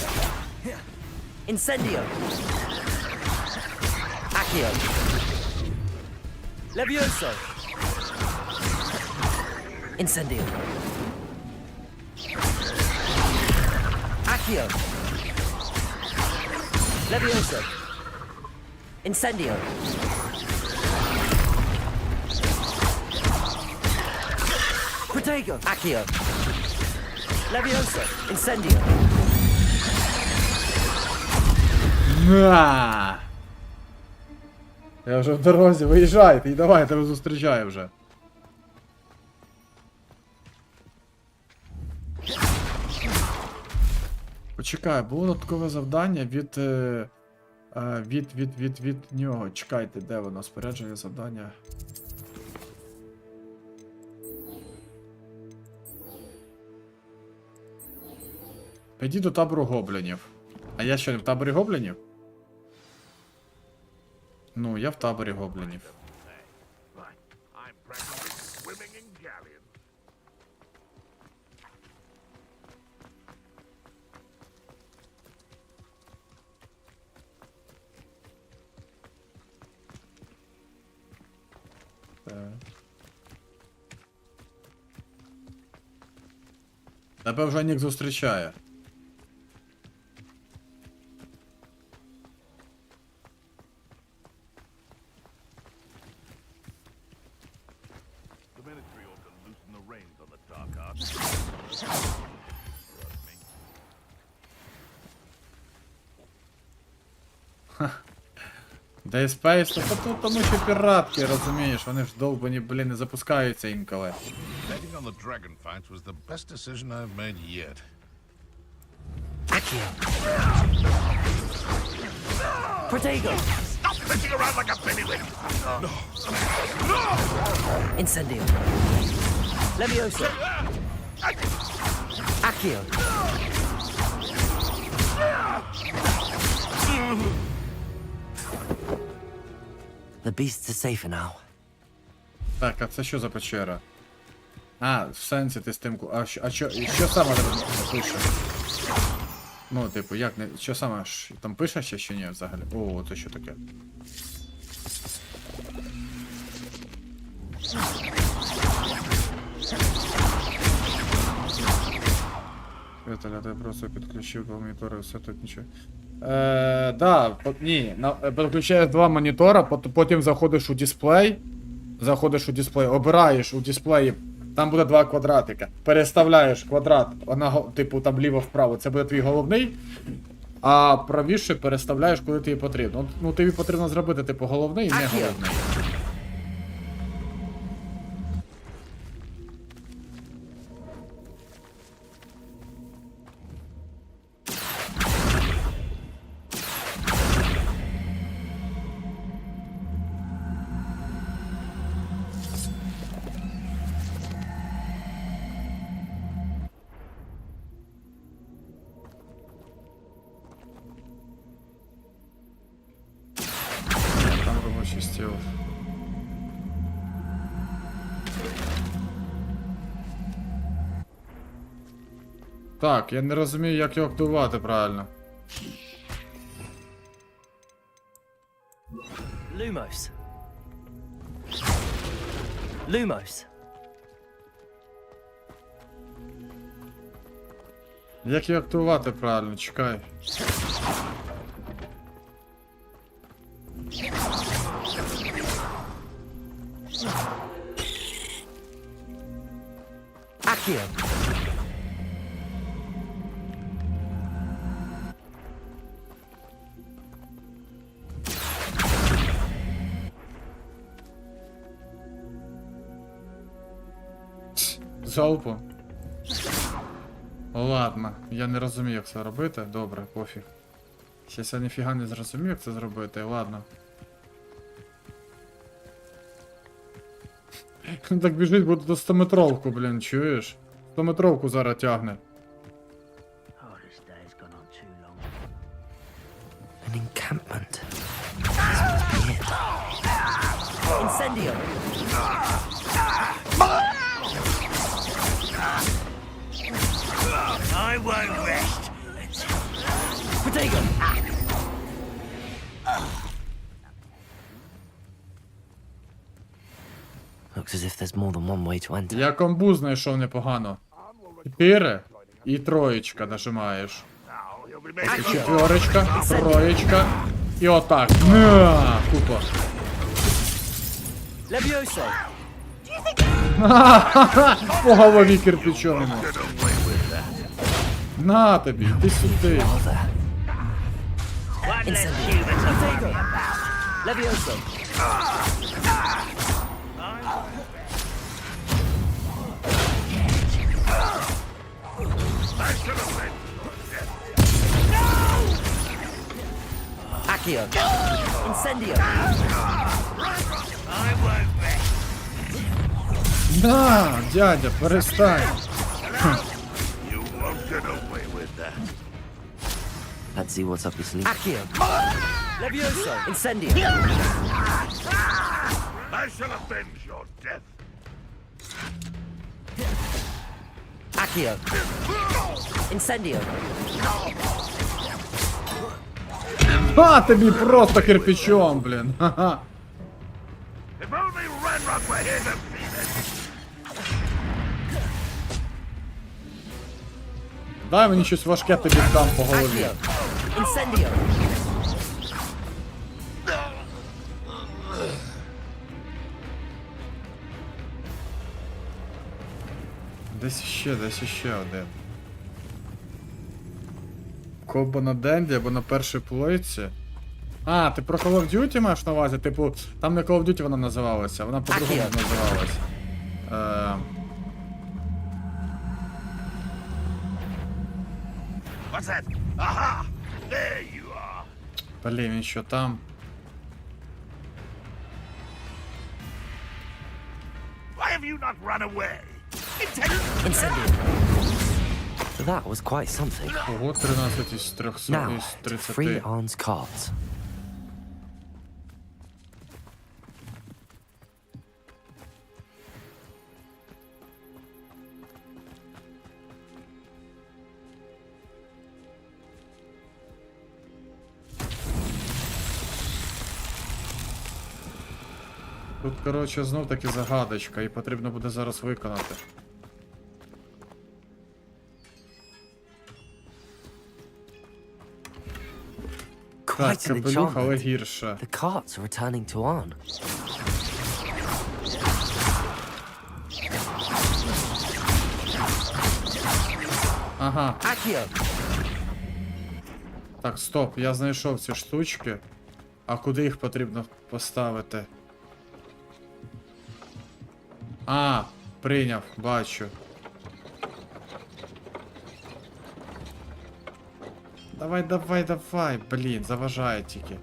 Incendio. Accio. Levioso. Incendio. Accio. Levioso. Incendio. Protego. Accio. Levioso. Incendio. На! Я вже в дорозі, виїжджайте і давай, я тебе зустрічаю вже. Почекай, було таке завдання від нього. Чекайте, де воно? Спорядження завдання. Піди до табору гоблінів. А я що, не в таборі гоблінів? Ну, я в таборі гоблінів. Тебе вже Нік зустрічає. Space, то тут тому що піратки, розумієш, вони ж довбані, блін, не запускаються інколи. Betting on the dragon fights was the best decision I've made yet. Protego. Stop pissing around like a baby! No. Incendio. Levioso. Accio. The beasts are safer now. Так, а це що за печера? А, в сенсі ти з тим... А що саме там пише? Ну, типу, як не... Що саме? Там пише ще чи ні взагалі? О, це що таке? Віталя, ти просто підключив два монітори, все тут нічого. Да, ні, підключаєш два монітора, потім заходиш у дисплей. Обираєш у дисплеї, там буде два квадратика. Переставляєш квадрат, типу там ліво-вправо, це буде твій головний. А правіше переставляєш, куди тобі потрібно. Ну, тобі потрібно зробити, типу, головний і не головний. Стіл. Так, я не розумію, як його активувати правильно. Lumos. Lumos. Як його активувати правильно? Чекай. Accio. Залпу. Ладно, я не розумію, як це робити. Добре, пофіг. Щас я ніфіга не зрозумів, як це зробити, ладно. Так біжить, буде до 100-метровку, блін, чуєш? 100-метровку зараз тягне. An encampment. This must be it. Incendio. I won't rest. Protego. Looks as if there's more than one way to enter. Я комбу знайшов непогано. 4 і троєчка нажимаєш. Четверочка, троєчка і отак. На, купа. Levioso. По голові кирпичом. На тобі, ти сюди. Incendio. Protego. Levioso. Accio. Incendio. На, дядя, перестань. Let's see what's up your sleeve. Accio. Levioso. Incendio. I shall avenge your death. Accio. Incendio. А, тобі просто кирпичом, блін. Ха-ха. If only Renrock were here to see this. Дай мені щось важке, тобі дам по голові. Accio. Incendio. Десь ще один. Кобо на Денді або на першій плойці. А, ти про Call of Duty маєш на увазі? Типу, там не Call of Duty вона називалася, вона по-другому називалась. What's that? Aha! There you are. Блін, він що там? Why have you not run away? Incendio. That was quite something. Ого, 13 із 300 Now, із to 30. free Arn's cards. Тут, коротше, знов таки загадочка, і потрібно буде зараз виконати. Так, Quite an капелюх, але enchantment. гірше. The carts are returning to Arn. Ага. Accio! Так, стоп, я знайшов ці штучки. А куди їх потрібно поставити? А, прийняв, бачу. Давай, давай, давай, блін, заважає тільки.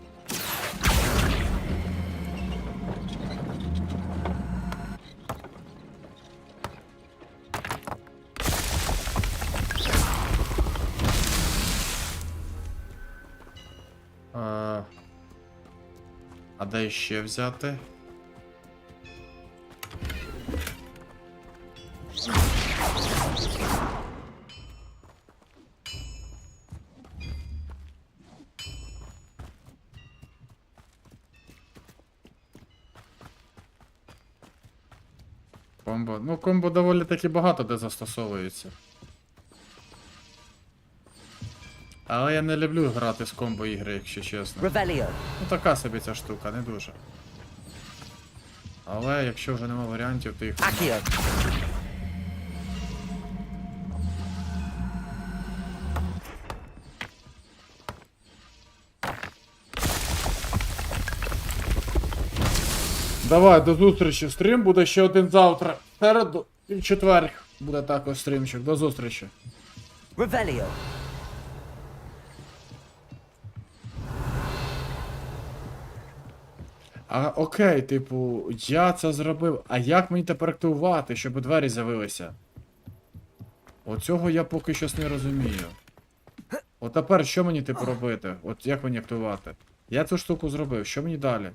А де ще взяти? Комбо. Ну, комбо доволі таки багато де застосовується. Але я не люблю грати з комбо ігри, якщо чесно. Revelio. Ну така собі ця штука, не дуже. Але якщо вже нема варіантів, то їх... Accio. Давай, до зустрічі. Стрім буде ще один завтра. Середу і в четвер буде також стрімчик. До зустрічі. Revelio. А окей, типу, я це зробив. А як мені тепер активувати, щоб двері з'явилися? Оцього я поки щось не розумію. От тепер що мені типу робити? От як мені активувати? Я цю штуку зробив, що мені далі?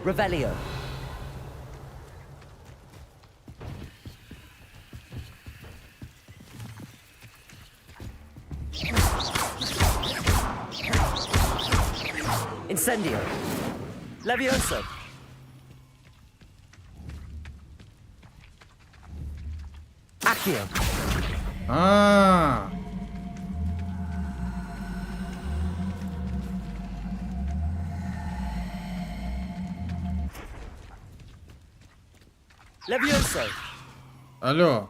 Revelio. Incendio. Levioso. Accio. А. Levioso. Алло.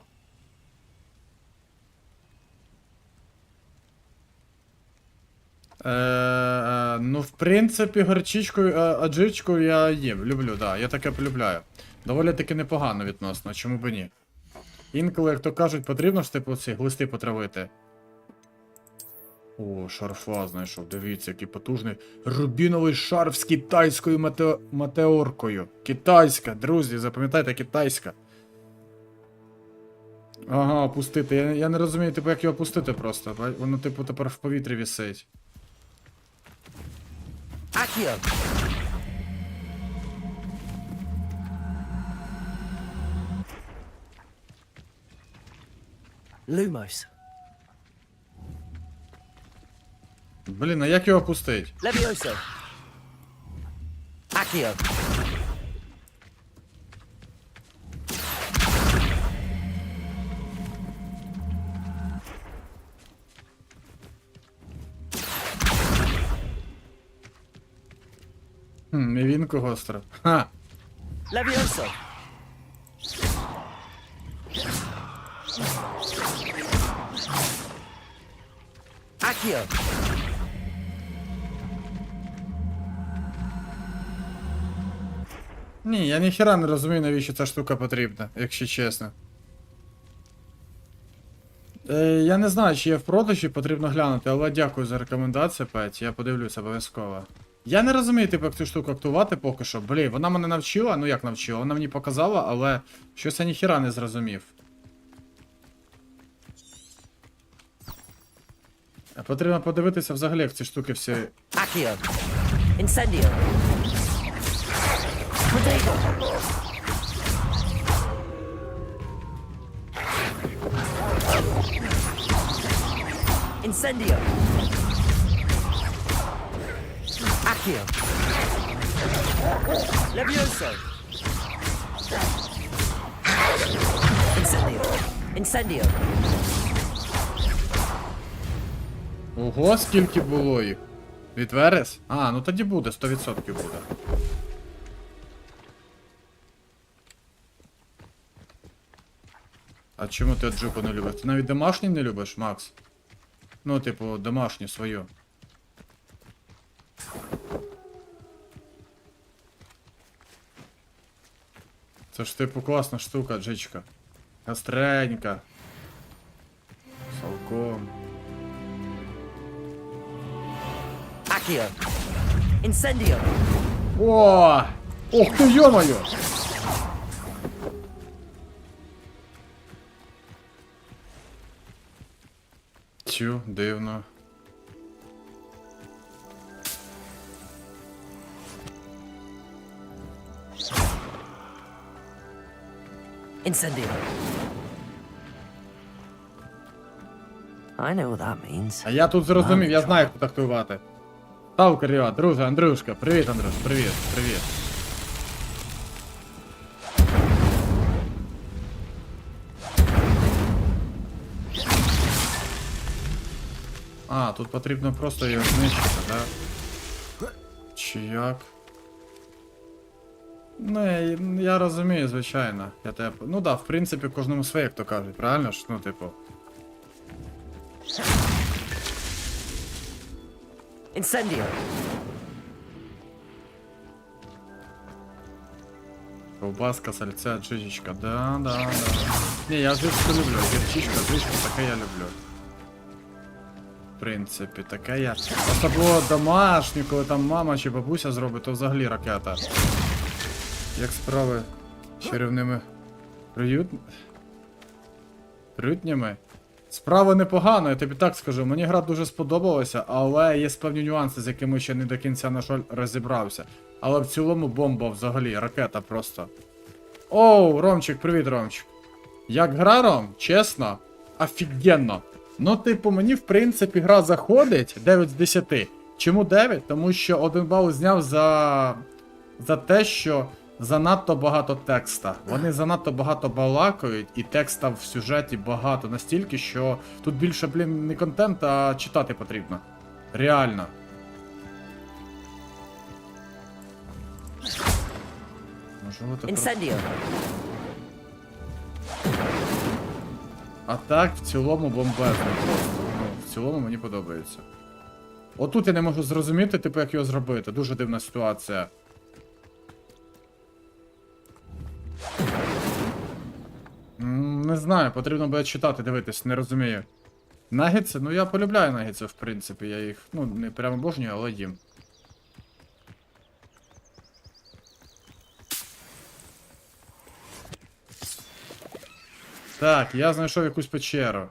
Ну, в принципі, горчичку, аджичку я їм, люблю, да, я таке полюбляю. Доволі таки непогано відносно, чому б ні. Інколи, як то кажуть, потрібно ж типу ці глисти потравити. О, шарфа знайшов, дивіться, який потужний рубіновий шарф з китайською метеоркою. Китайська, друзі, запам'ятайте, китайська. Ага, опустити. Я не розумію, типу, як його опустити просто. Воно, типу, тепер в повітрі висить. Accio. Lumos. Блін, а як його опустить? Levioso. Accio. Мівінку гостро. Ха! Levioso. Accio. Ні, я ніхіра не розумію, навіщо ця штука потрібна, якщо чесно. Я не знаю, чи є в продажі, потрібно глянути, але дякую за рекомендацію, Петь, я подивлюся обов'язково. Я не розумію, типу, як цю штуку актувати поки що. Блін, вона мене навчила, ну як навчила, вона мені показала, але щось я ніхіра не зрозумів. Потрібно подивитися взагалі, як ці штуки всі... Accio. Incendio. Protego. Incendio. Accio. Levioso. Incendio. Incendio. Ого, скільки було їх. Від Верес? А, ну тоді буде, 100% буде. А чому ти джупу не любиш? Ти навіть домашній не любиш, Макс? Ну, типу, домашню свою. Це ж типу класна штука, джичка. Гостренька. Салком. Accio. Incendio. О! Ох ти, йо-моє! Чу, дивно. Incendio. I know what that means. А я тут зрозумів, я знаю, як тут актувати. Став Каріо, друже, Андрюшка. Привіт, Андрюш, привіт, привіт. А, тут потрібно просто його знищити, да? Чи як? Не, я розумію, звичайно. Я тебе... Ну да, в принципі, кожному своє, як то кажуть, правильно ж? Ну, типу. Incendio. Ковбаска, сальця, джичечка, да. Не, я жичку люблю, гірчичка, жичку, таке я люблю. В принципі, таке я. Особливо домашню, коли там мама чи бабуся зробить, то взагалі ракета. Як справи з чарівними приютнями? Справа непогано, я тобі так скажу. Мені гра дуже сподобалася, але є певні нюанси, з якими ще не до кінця, на жаль, розібрався. Але в цілому бомба взагалі, ракета просто. Оу, Ромчик, привіт, Ромчик. Як гра, Ром? Чесно? Офігенно. Ну, типу, мені, в принципі, гра заходить 9 з 10. Чому 9? Тому що 1 бал зняв за те, що занадто багато текста. Вони занадто багато балакають, і текста в сюжеті багато настільки, що тут більше, блін, не контент, а читати потрібно. Реально. Можливо, це Incendio. А так, в цілому бомбезно просто. Ну, в цілому мені подобається. Отут я не можу зрозуміти, типу, як його зробити. Дуже дивна ситуація. Не знаю, потрібно буде читати, дивитись, не розумію. Нагетси? Ну я полюбляю нагетси, в принципі, я їх, ну, не прямо обожнюю, але їм. Так, я знайшов якусь печеру.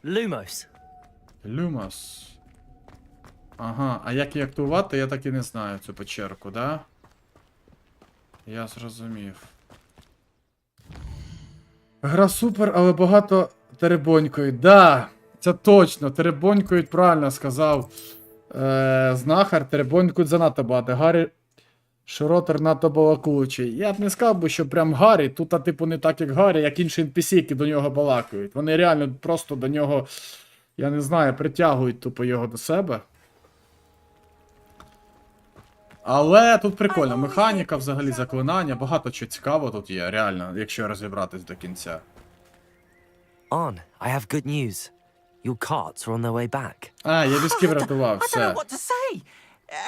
Lumos. Lumos. Ага, а як її актувати, я так і не знаю цю печерку, да? Я зрозумів. Гра супер, але багато теребонькають. Да, це точно, теребонькають, правильно сказав знахар, теребонькають занадто багато. Гаррі Широтер надто балакучий. Я б не сказав би, що прям Гаррі, тут, типу, не так як Гаррі, як інші NPC, які до нього балакають. Вони реально просто до нього, я не знаю, притягують тупо його до себе. Але тут прикольно, механіка взагалі, заклинання, багато чого цікавого тут є, реально, якщо розібратись до кінця. On, I have good news. Your carts are on their way back. А, я візки врятував, I don't все. know what to say.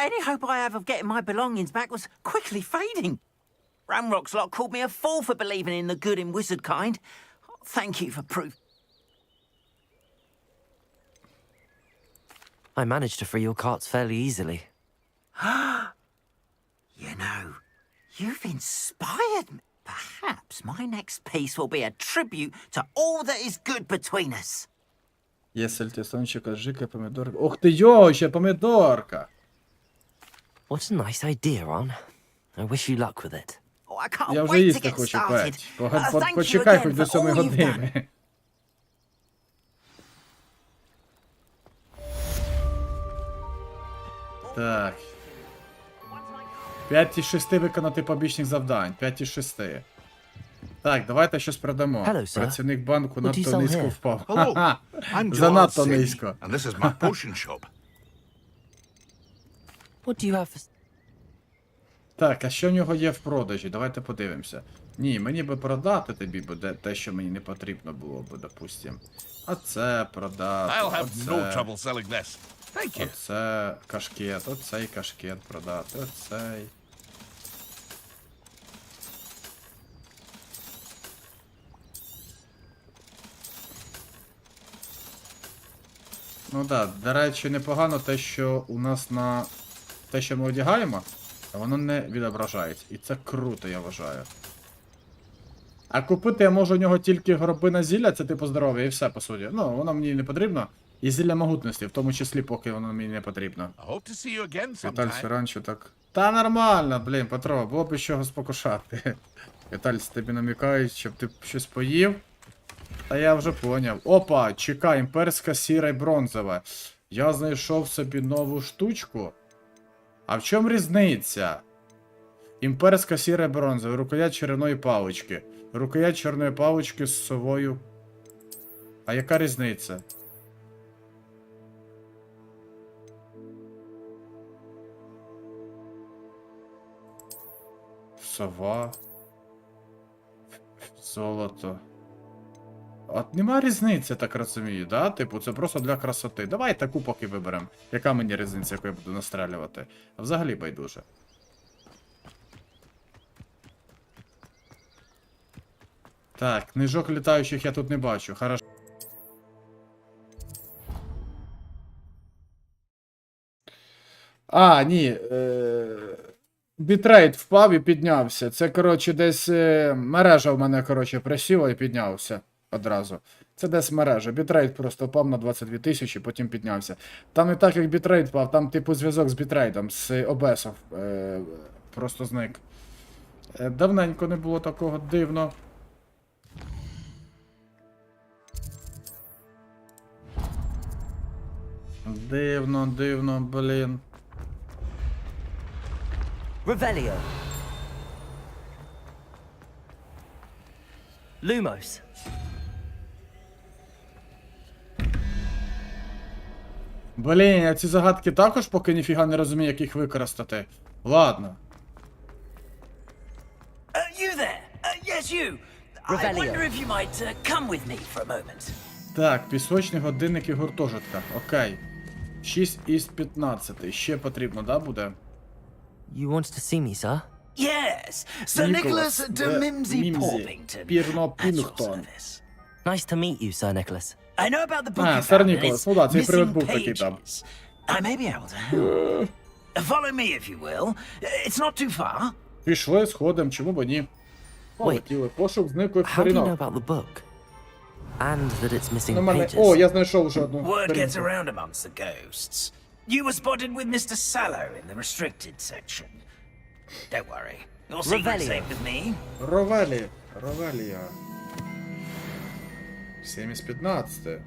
Any hope I have of getting my belongings back was quickly fading. Ramrock's lot called me a fool for believing in the good in wizard kind. Thank you for proof. I managed to free your carts fairly easily. You know, you've inspired me. Perhaps my next piece will be a tribute to all that is good between us. Є сальтісончика, жика, помідорка. Ух ти, йо, ще помідорка! What a nice idea, Ron. I wish you luck with it. I can't Я вже wait to їсти get хочу, started. Петь. Thank you Почекай again хоч до for 7 all you've done. години. Так. 5 із 6 виконати побічних завдань. 5 із 6. Так, давайте щось продамо. Hello, sir. Працівник банку What do you надто sell низько here? впав. Hello, Ха-ха. I'm Joel Занадто City, низько. and this is my potion shop. What do you have for... Так, а що в нього є в продажі? Давайте подивимося. Ні, мені би продати тобі буде те, що мені не потрібно було би, допустим. А це продати. I'll have no Оце, trouble selling this. Thank you. оце кашкет, оцей кашкет продати, оцей. Ну так, до речі, непогано те, що у нас на те, що ми одягаємо, воно не відображається. І це круто, я вважаю. А купити я можу у нього тільки горобина зілля, це типу здоров'я, і все, по суті. Ну, воно мені не потрібно. І зілля могутності, в тому числі, поки воно мені не потрібно. I hope to see you again Віталь sometime. раніше так. Та нормально, блін, Петро, було б з чого спокушати. Віталь, тобі намікають, щоб ти щось поїв. Та я вже поняв. Опа, чекай, імперська сіра і бронзова. Я знайшов собі нову штучку. А в чому різниця? Імперська сіра і бронзова, рукоять чарівної палички. Рукоять чорної палички з совою. А яка різниця? Сова. Золото. От нема різниці, так розумію, да? Типу, це просто для красоти. Давай таку поки виберемо. Яка мені різниця, яку я буду настрелювати? А взагалі байдуже. Так, книжок літаючих я тут не бачу. Хорошо. А, ні. Бітрейт впав і піднявся. Це, коротше, десь мережа в мене, коротше, присіла і піднявся одразу. Це десь мережа. Бітрейт просто впав на 22 тисячі, потім піднявся. Там не так, як бітрейт впав, там типу зв'язок з бітрейтом, з OBS просто зник. Давненько не було такого, дивно. Дивно, дивно, блін. Revelio. Lumos. Блін, я ці загадки також поки ніфіга не розумію, як їх використати. Ладно. You there? Yes, you. I wonder if you might come with me for a moment. Так, пісочний годинник і гуртожитка. Окей. 6 із 15. Ще потрібно, да, буде? You wanted to see me, sir? Yes, Sir Nicholas de Mimsy Porpington. Пірнопінгтон. Nice to meet you, Sir Nicholas. I know about the book А, you Сер found and Ніколас. its Ну да, цей привид missing був такий там. pages. I may be able to help. Follow me, if you will. It's not too far. Пішли, сходом, чому б ні? Полетіли. Пошук зниклих How do you know сторінок. about the book? And that it's missing Нормально. pages? О, я знайшов вже одну Word gets сторінку. around amongst the ghosts. You were spotted with Mr. Sallow in the restricted section. Don't worry. Your secret's safe with me. Ровелія. 7 із 15.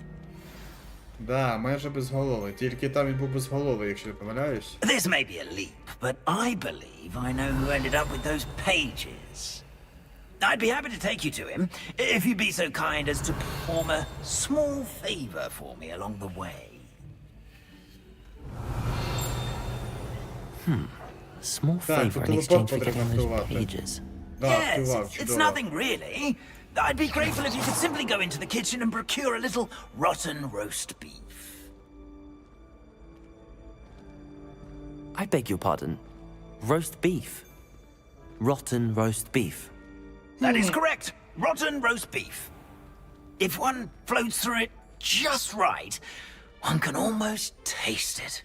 Да, майже безголовий. Тільки там він був безголовий, якщо не помиляюсь. This may be a leap, but I believe I know who ended up with those pages. I'd be happy to take you to him, if you'd be so kind as to perform a small favor for me along the way. Small favor in exchange for getting those pages. Yes, it's nothing really. I'd be grateful if you could simply go into the kitchen and procure a little rotten roast beef. I beg your pardon. Roast beef. Rotten roast beef. That is correct. Rotten roast beef. If one floats through it just right, one can almost taste it.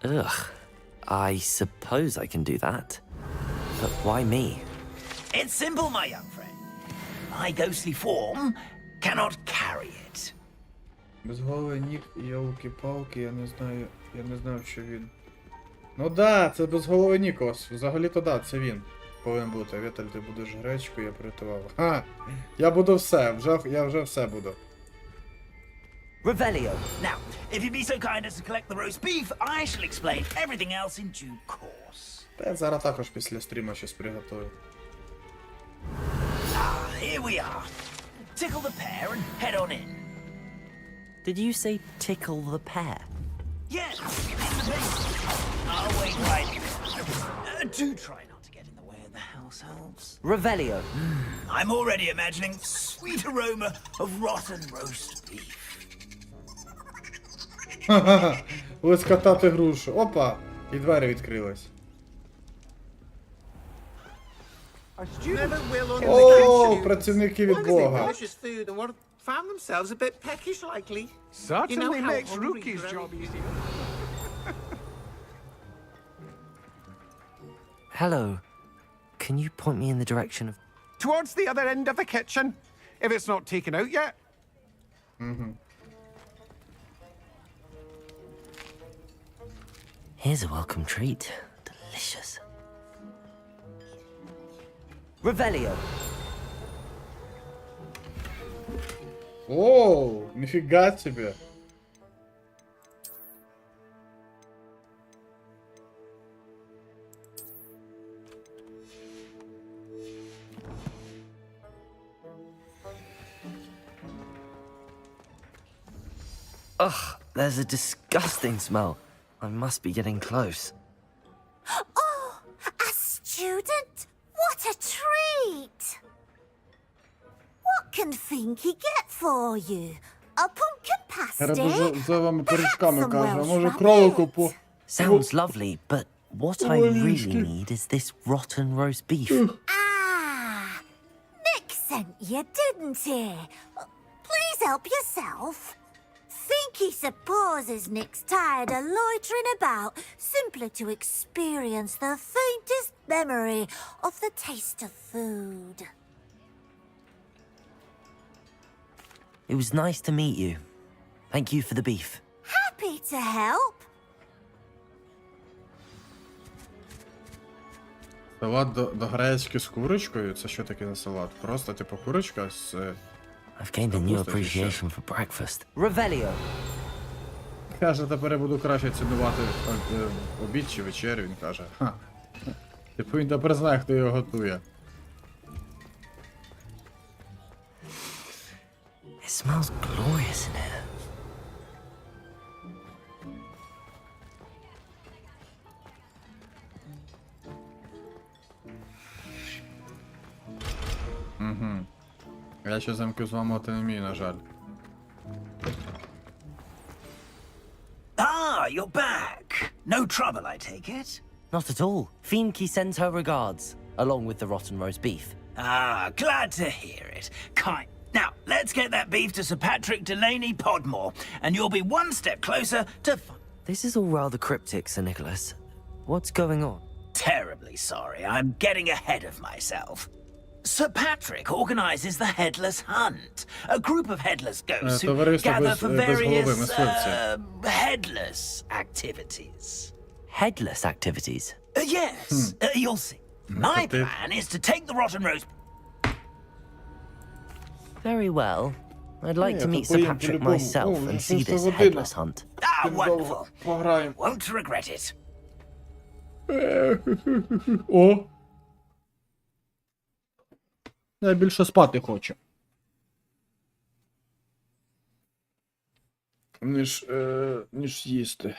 Ugh. I suppose I can do that. But why me? It's simple, my young friend. My ghostly form cannot carry it. Безголовий нік, йолки-палки, я не знаю, що він. Ну да, це безголовий Ніколас. Взагалі-то да, це він повинен бути. Віталь, ти будеш гречку, я приготував. Ха! Я буду все, я вже все буду. Revelio. Now, if you'd be so kind as to collect the roast beef, I shall explain everything else in due course. Та я зараз також після стріма щось приготую. Here we are. Tickle the pear and head on in. Did you say tickle the pear? Yes, in the base. I'll wait right here. Do try not to get in the way of the house elves. Revelio. I'm already imagining sweet aroma of rotten roast beef. Ха-ха-ха. Лискотати грушу. Опа! І двері відкрились. О, працівники від Бога. Found themselves a bit peckish likely. Certainly makes Rookie's job easier. Hello. Can you point me in the direction of... Towards the other end of the kitchen, if it's not taken out yet. Here's a welcome treat. Delicious. Revelio. Оу, нифига себе. Ugh, there's a disgusting smell. I must be getting close. Oh, a student? What a treat! What can Finky get for you? A pumpkin Гаррі pasty? дуже за вами пиріжками some каже, а Welsh може кролику по... Sounds lovely, but what I Ой, really лишки. need is this rotten roast beef. Ah, Nick sent you, didn't he? Please help yourself. Finky supposes Nick's tired of loitering about simply to experience the faintest memory of the taste of food. It was nice to meet you. Thank you for the beef. Happy to help. Салат до гречки з курочкою? Це що таке за салат? Просто типу курочка з... I've gained a new капустою чи що? appreciation for breakfast. Revelio. Каже, тепер я буду краще цінувати обід чи вечерю, він каже. Ха. Типу він тепер знає, хто його готує. It smells glorious in here. Угу. Я ще замки зламати не вмію, на жаль. Ah, you're back. No trouble, I take it? Not at all. Fienke sends her regards, along with the rotten roast beef. Ah, glad to hear it. Kind. Now, let's get that beef to Sir Patrick Delaney Podmore, and you'll be one step closer to... This is all rather cryptic, Sir Nicholas. What's going on? Terribly sorry, I'm getting ahead of myself. Sir Patrick organizes the Headless Hunt, a group of headless ghosts who gather for various headless activities. Headless activities? Yes, you'll see. My plan is to take the rotten roast... Very well. I'd like to meet Sir Patrick myself and see this headless hunt. Ah, wonderful. Won't regret it. О! Я більше спати хочу. Ніж їсти.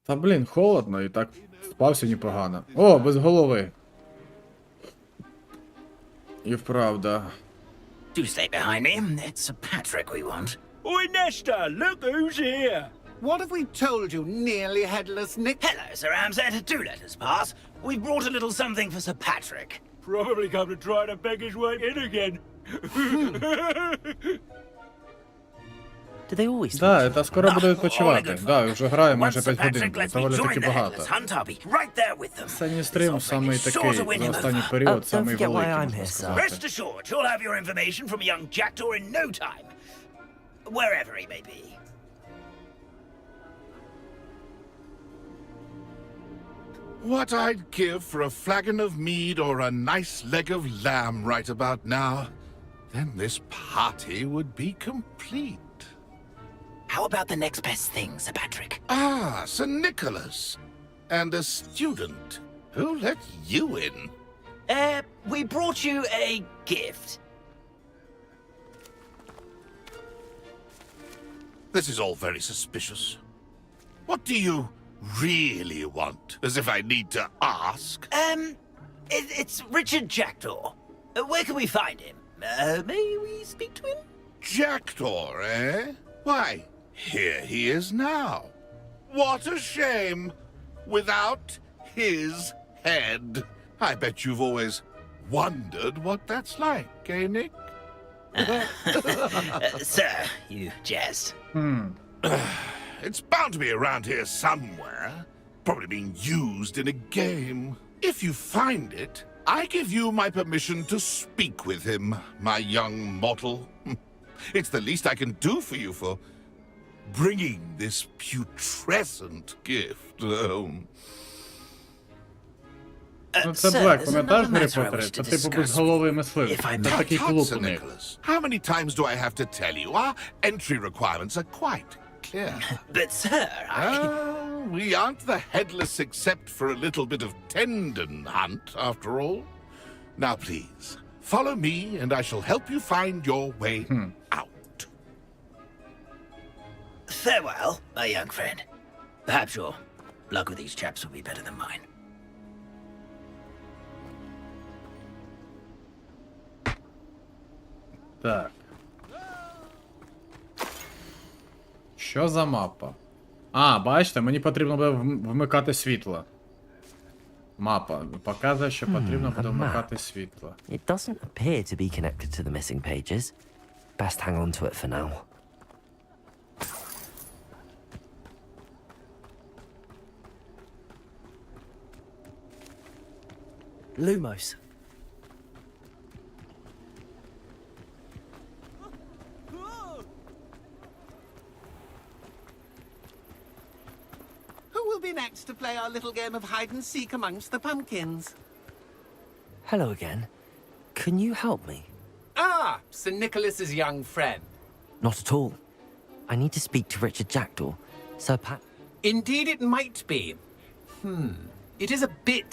Та блін, холодно і так спав сьогодні погано. О, без голови. І вправда. Do stay behind me. It's Sir Patrick we want. Oi, Nesta, look who's here. What have we told you, nearly headless Nick? Hello, Sir Ramsay. Do let us pass. We've brought a little something for Sir Patrick. Probably come to try to beg his way in again. Do they always? Да, та скоро буду відпочивати. Да, вже граю майже 5 годин. Доволі таки багато. Це не стрім самий такий, за останній період, самий великий, можна сказати. Rest assured, you'll have your information from a young jackdaw in no time. Wherever he may be. What I'd give for a flagon of mead or a nice leg of lamb right about now. Then this party would be complete. How about the next best thing, Sir Patrick? Ah, Sir Nicholas. And a student. Who let you in? We brought you a gift. This is all very suspicious. What do you really want? As if I need to ask. It's Richard Jackdaw. Where can we find him? May we speak to him? Jackdaw, eh? Why, here he is now. What a shame. Without his head. I bet you've always wondered what that's like, eh, Nick? Sir, you jest. It's bound to be around here somewhere. Probably being used in a game. If you find it, I give you my permission to speak with him, my young mortal. It's the least I can do for you for bringing this putrescent gift home. Ну це Блек, пам'ятаєш Гаррі Поттері? Це типу безголовий мисливець. Це такий клуб у них. How many times do I have to tell you? Our entry requirements are quite clear. But sir, we aren't the headless except for a little bit of tendon hunt, after all. Now please, follow me and I shall help you find your way out. Farewell, my young friend. Perhaps your luck with these chaps will be better than mine. Так. Що за мапа? А, бачите, мені потрібно буде вмикати світло. Мапа показує, що потрібно буде вмикати світло. It doesn't appear to be connected to the missing pages. Best hang on to it for now. Lumos. Who will be next to play our little game of hide-and-seek amongst the pumpkins? Hello again. Can you help me? Ah, Sir Nicholas's young friend. Not at all. I need to speak to Richard Jackdaw. Sir Pat... Indeed it might be. It is a bit...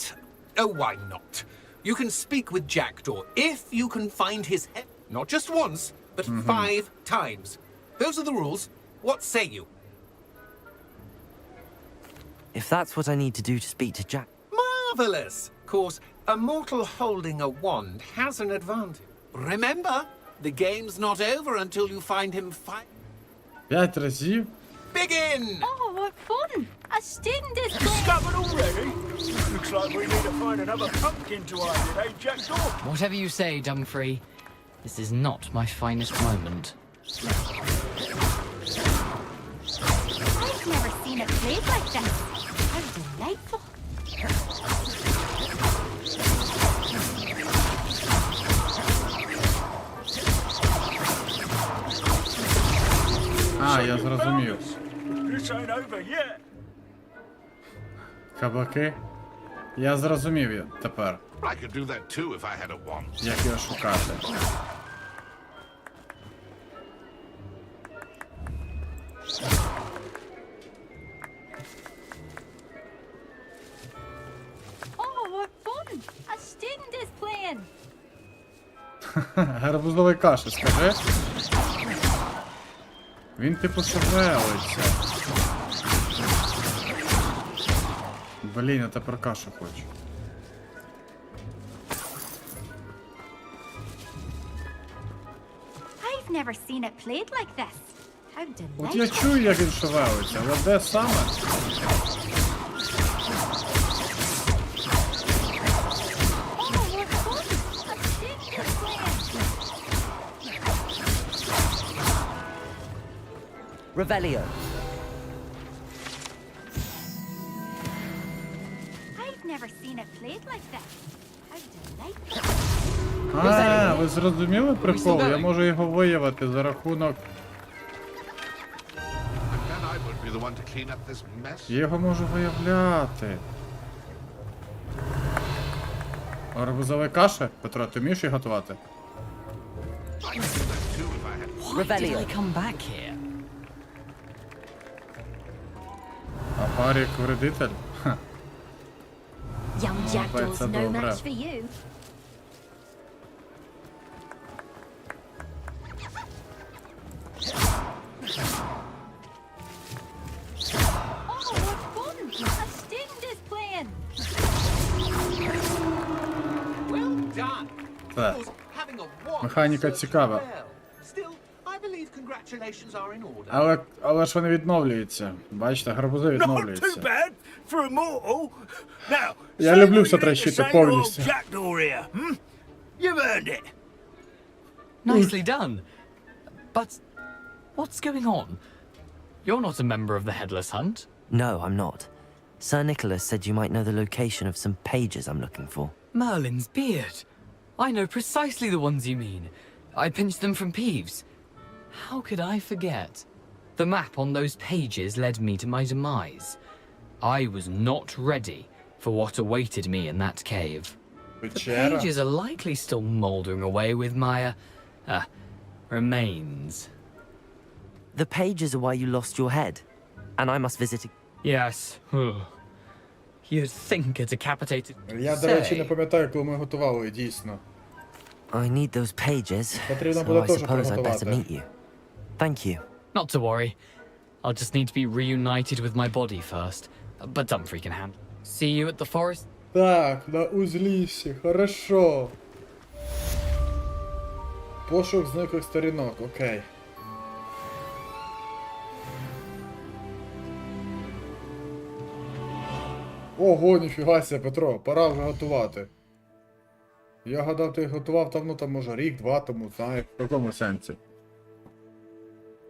Oh, why not? You can speak with Jackdaw if you can find his head. Not just once, but 5 times. Those are the rules. What say you? If that's what I need to do to speak to Jack... Marvelous! Of course, a mortal holding a wand has an advantage. Remember, the game's not over until you find him 5 разів? Begin! Oh, what fun! A student is discovered already? Looks like we need to find another pumpkin to hide in, eh, Jackdaw? Whatever you say, Dumfrey. This is not my finest moment. I've never seen it played like this. How delightful. А, я зрозумів. This ain't over yet. Кабаки. Я зрозумів тепер. I could do that too if I had a wand. Як його шукати. Oh, what fun! A student is playing. Гарбузової каші, скажи. Він типу шевелиться. Блін, я тепер кашу хочу. I've never seen it played like this. How От я delightful. чую, як він шевелиться, але де саме? Revelio. I've never seen it played like this. How delightful. А, ви зрозуміли прикол? Я можу його виявити за рахунок... Then I would be the one to clean up this mess. Я його можу виявляти. Гарбузова каша? Петро, ти вмієш її готувати? Why did I come back here? А Парік вредитель? Ха. Young jackdaw's Це no добре. match for you. Oh, what fun! A student is playing. Well done. Так. Having a walk. Механіка цікава. Still, I believe congratulations are in order. Але ж вони відновлюються. Бачите, гарбузи Not too відновлюються. bad for a mortal. Now, Я say люблю we все get трощити the same повністю. old jackdaw here, hmm? You've earned it. Nicely done. But what's going on? You're not a member of the Headless Hunt. No, I'm not. Sir Nicholas said you might know the location of some pages I'm looking for. Merlin's beard. I know precisely the ones you mean. I pinched them from Peeves. How could I forget? The map on those pages led me to my demise. I was not ready for what awaited me in that cave. The pages are likely still mouldering away with my, remains. The pages are why you lost your head, and I must visit. Yes. You'd think a decapitated... Я, до речі, не пам'ятаю, коли ми готували, дійсно. I need those pages, Потрібно so буде I теж suppose I'd better приготувати. meet you. Thank you. Not to worry. I'll just need to be reunited with my body first. But Dumfrey can handle. See you at the forest. Так, на узліссі, хорошо. Пошук зниклих сторінок, окей. Ого, ніфіга ся, Петро, пора вже готувати. Я гадав, ти готував давно, там може рік-два тому, знаю, в якому сенсі.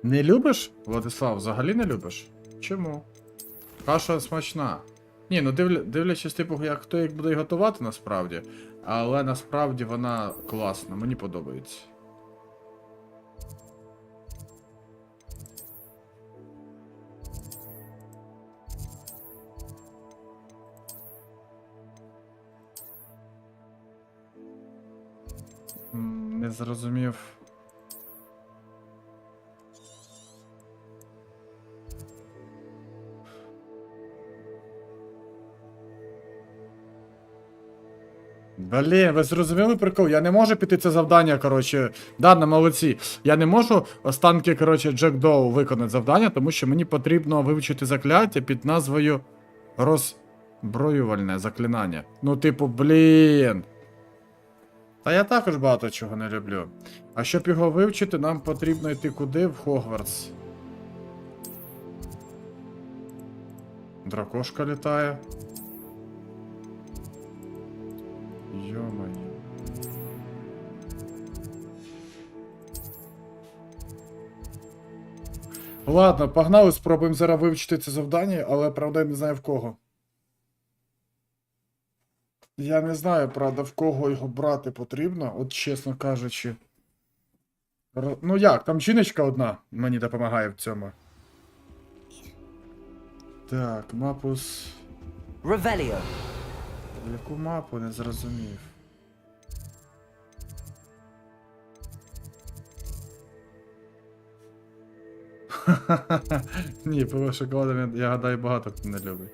Не любиш, Владислав, взагалі не любиш? Чому? Каша смачна. Ні, ну дивлячись, типу, як хто як буде готувати насправді, але насправді вона класна, мені подобається. Не зрозумів. Блін, ви зрозуміли прикол? Я не можу піти це завдання, коротше. Да, на молодці. Я не можу останки, коротше, Джек Доу виконати завдання, тому що мені потрібно вивчити закляття під назвою роззброювальне заклинання. Ну, типу, блін. Та я також багато чого не люблю. А щоб його вивчити, нам потрібно йти куди? В Hogwarts. Дракошка літає. Йо-моє. Ладно, погнали, спробуємо зараз вивчити це завдання, але правда я не знаю в кого. Я не знаю, правда, в кого його брати потрібно, от чесно кажучи. Ну як, там жіночка одна мені допомагає в цьому. Так, мапу з... Ревеліо. Яку мапу, не зрозумів. Ні, пиво шоколадом, я гадаю, багато хто не любить.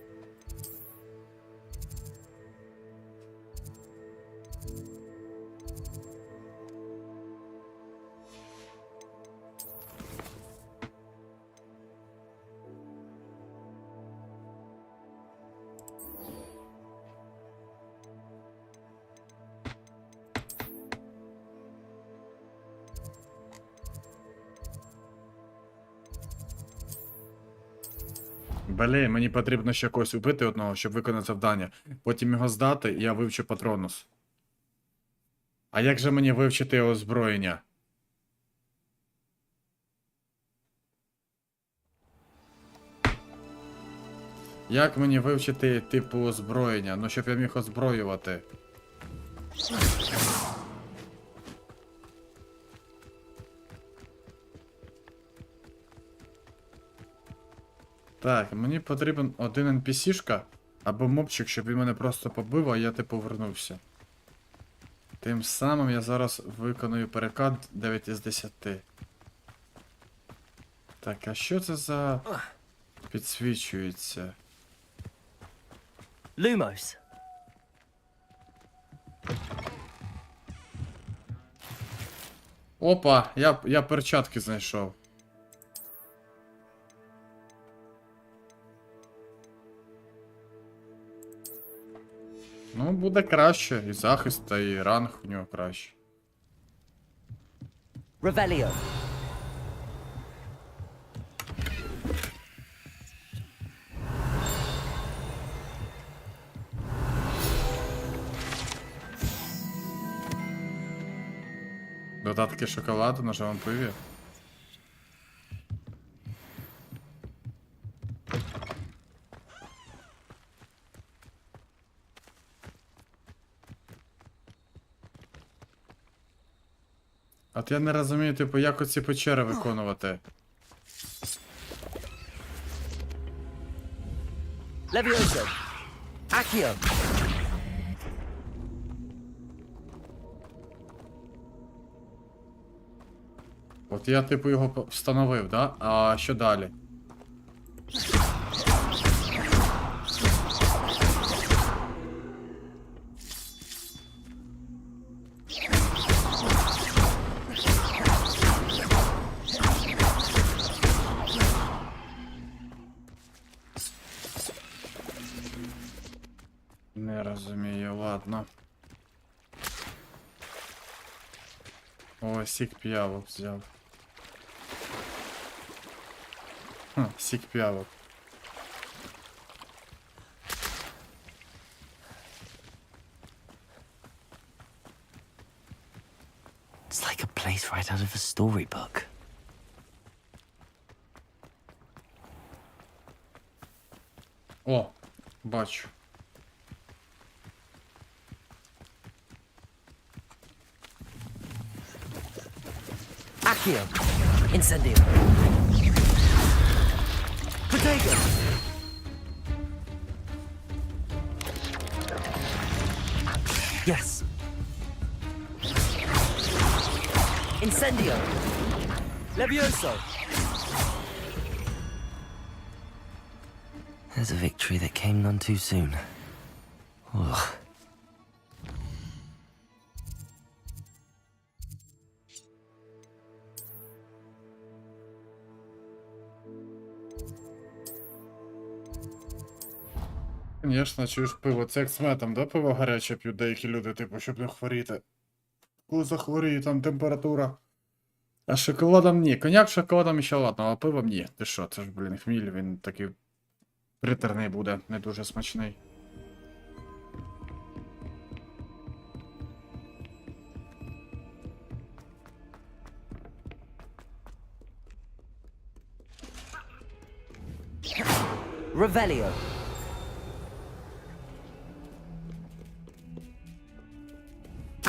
Блін, мені потрібно ще когось убити одного, щоб виконати завдання. Потім його здати, і я вивчу патронус. А як же мені вивчити озброєння? Як мені вивчити типу озброєння? Ну, щоб я міг озброювати. Так, мені потрібен один NPC-шка або мобчик, щоб він мене просто побив, а я типу вернувся. Тим самим я зараз виконую перекат 9 із 10. Так, а що це за підсвічується? Lumos. Опа, я перчатки знайшов. Ну, буде краще. І захист, та і ранг у нього краще. Revelio. Додатки шоколаду на живому пиві. От я не розумію, типу, як оці печери виконувати. Levioso. Accio. От я, типу, його встановив, да? А що далі? Не розумію, ладно. О, сік п'явок взяв. Сік п'явок. It's like a place right out of a storybook. О, бачу. Accio. Incendio. Protego. Yes. Incendio. Levioso. There's a victory that came none too soon. Ugh. Звісно, чуєш пиво. Це як з медом, да? Пиво гаряче п'ють деякі люди, типу, щоб не хворіти. Коли захворіє, там температура. А шоколадом ні. Коньяк з шоколадом ще ладно, а пивом ні. Ти що, це ж, блін, хміль, він такий притерний буде, не дуже смачний. Revelio.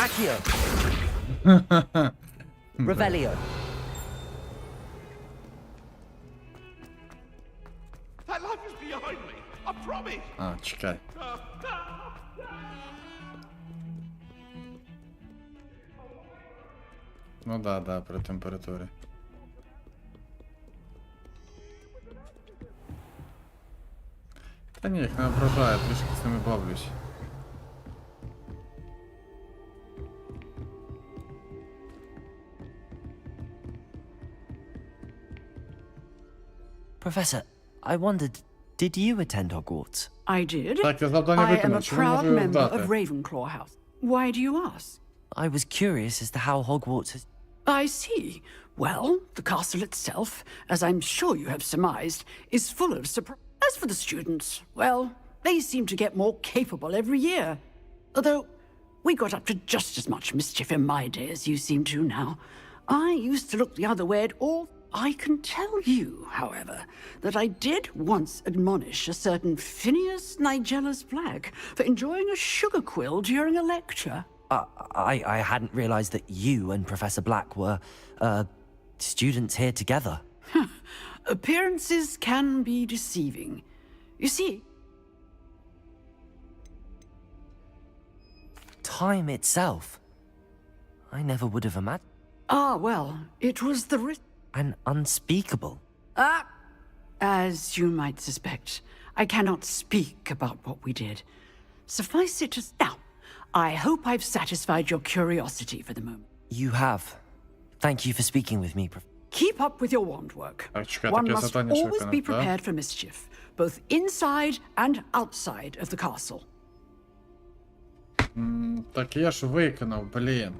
Accio. Revelio. That life is behind me. I promise. А, чекай. Ну да, при температурі. Та ні, їх не ображає, трішки з ними бавлюсь. Professor, I wondered, did you attend Hogwarts? I did. Так, я завдання I am a виконав, чому не proud можу його member вдати? of Ravenclaw House. Why do you ask? I was curious as to how Hogwarts has... I see. Well, the castle itself, as I'm sure you have surmised, is full of surprise. As for the students, well, they seem to get more capable every year. Although, we got up to just as much mischief in my day as you seem to now. I used to look the other way at all. I can tell you, however, that I did once admonish a certain Phineas Nigella's Black for enjoying a sugar quill during a lecture. I hadn't realized that you and Professor Black were, students here together. Appearances can be deceiving. You see... Time itself. I never would have imagined. Ah, well, it was the An unspeakable. As you might suspect, I cannot speak about what we did. Suffice it to... Now, I hope I've satisfied your curiosity for the moment. You have. Thank you for speaking with me. Keep up with your wand work. One must always be prepared for mischief, both inside and outside of the castle. Так я ж виконав, блін.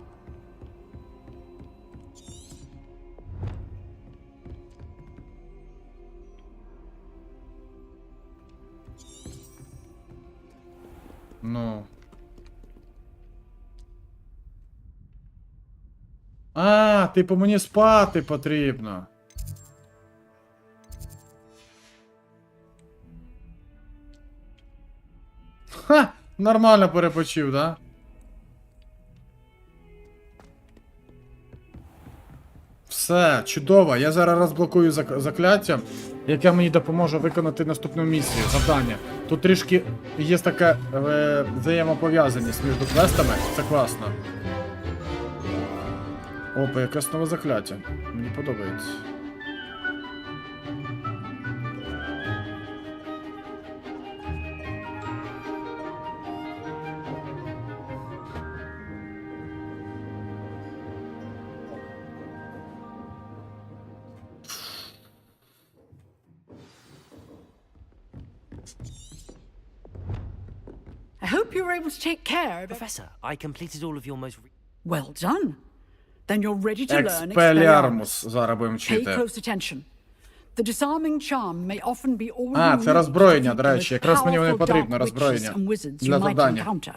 Ну. А, типу мені спати потрібно. Ха! Нормально перепочив, да? Все, чудово. Я зараз розблокую закляття, яке мені допоможе виконати наступну місію, завдання. Тут трішки є така взаємопов'язаність між квестами, це класно. Опа, якесь нове закляття. Мені подобається. I hope you were able to take care of... Professor, I completed all of your most... Well done. Then you're ready to learn Expelliarmus зараз будемо Pay вчити. close attention. The disarming charm may often be all А, you це need роззброєння, to до defeat the речі. Якраз мені powerful воно потрібно, dark роззброєння. witches and wizards Для you might завдання. encounter.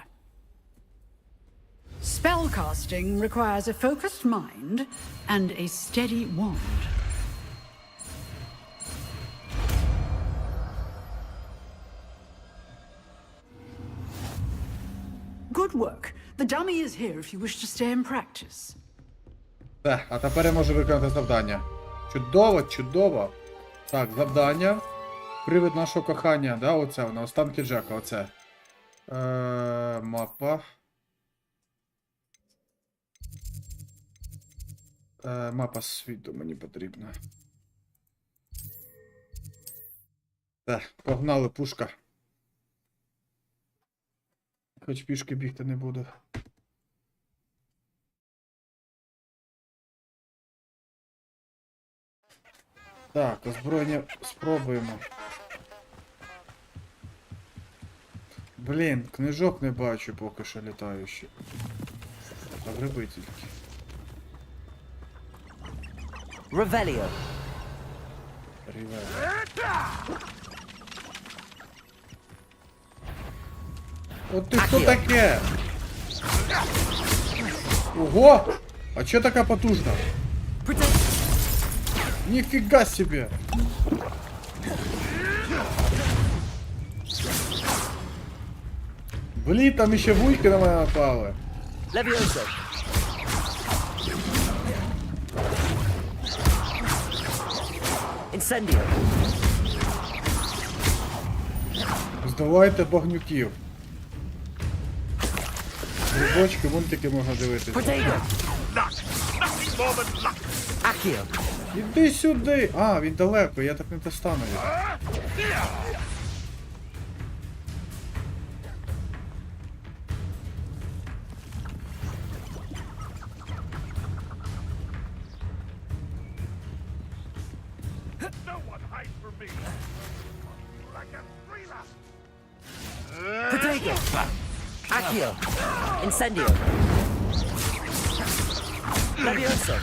Spellcasting requires a focused mind and a steady wand. Good work. The dummy is here if you wish to stay and practice. Все, а тепер я можу виконати завдання. Чудово, чудово. Так, завдання. Привид нашого кохання, да, оце воно, останки Джека, оце. Мапа. Мапа світу мені потрібна. Так, погнали, пушка. Хоч пішки бігти не буду. Так, озброєння спробуємо. Блін, книжок не бачу поки що літаючі. А гриби тільки. Revelio. От ти хто таке? Ого! А чо така потужна? Нифига себе! Блін, там еще вуйки на мене напали. Levioso. Incendio. Здавайте багнюків. Грибочки, мультики можна дивитися. Potato. Accio. Іди сюди! А, він далеко, я так не достану його. Potato. Accio. Incendio. Levioso.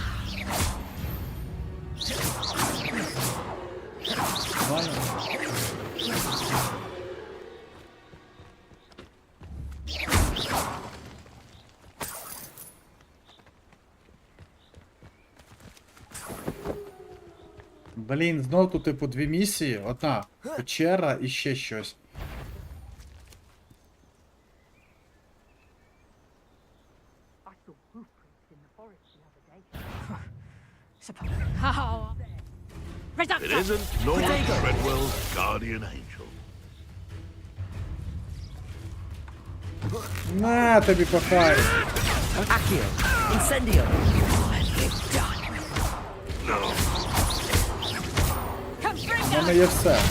Блін, знов тут типу дві місії. Одна печера і ще щось. It isn't Lord Treadwell's guardian angel. На тобі похай. Accio. Incendio. У мене є все.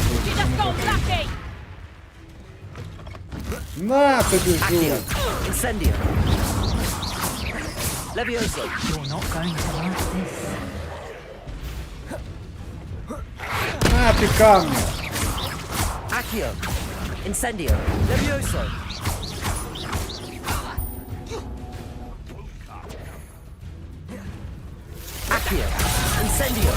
На тобі жук! Incendio. Levioso. You're not going to like this. На ти камня! Accio. Incendio. Levioso. Accio. Incendio.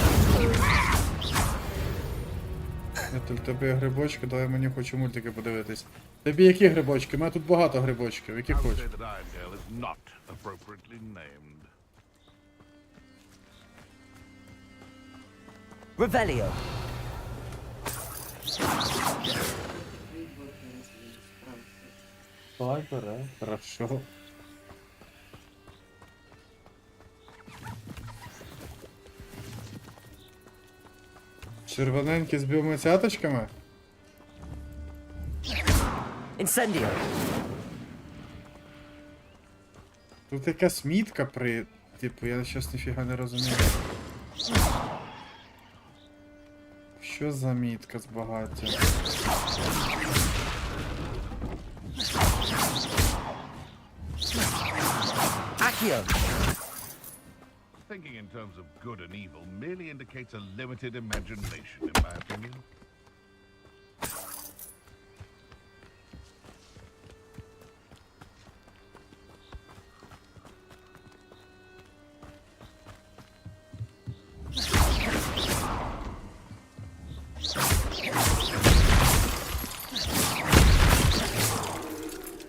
Тобі грибочки, давай мені хочу мультики подивитись. Тобі які грибочки? У мене тут багато грибочків, які хочеш. Revelio. Давай, бере, хорошо. Червоненькі з білими цяточками? Incendio. Тут якась мітка при... Типу, я щас ніфіга не розумію. Що за мітка з багаття? Accio. Thinking in terms of good and evil merely indicates a limited imagination, in my opinion.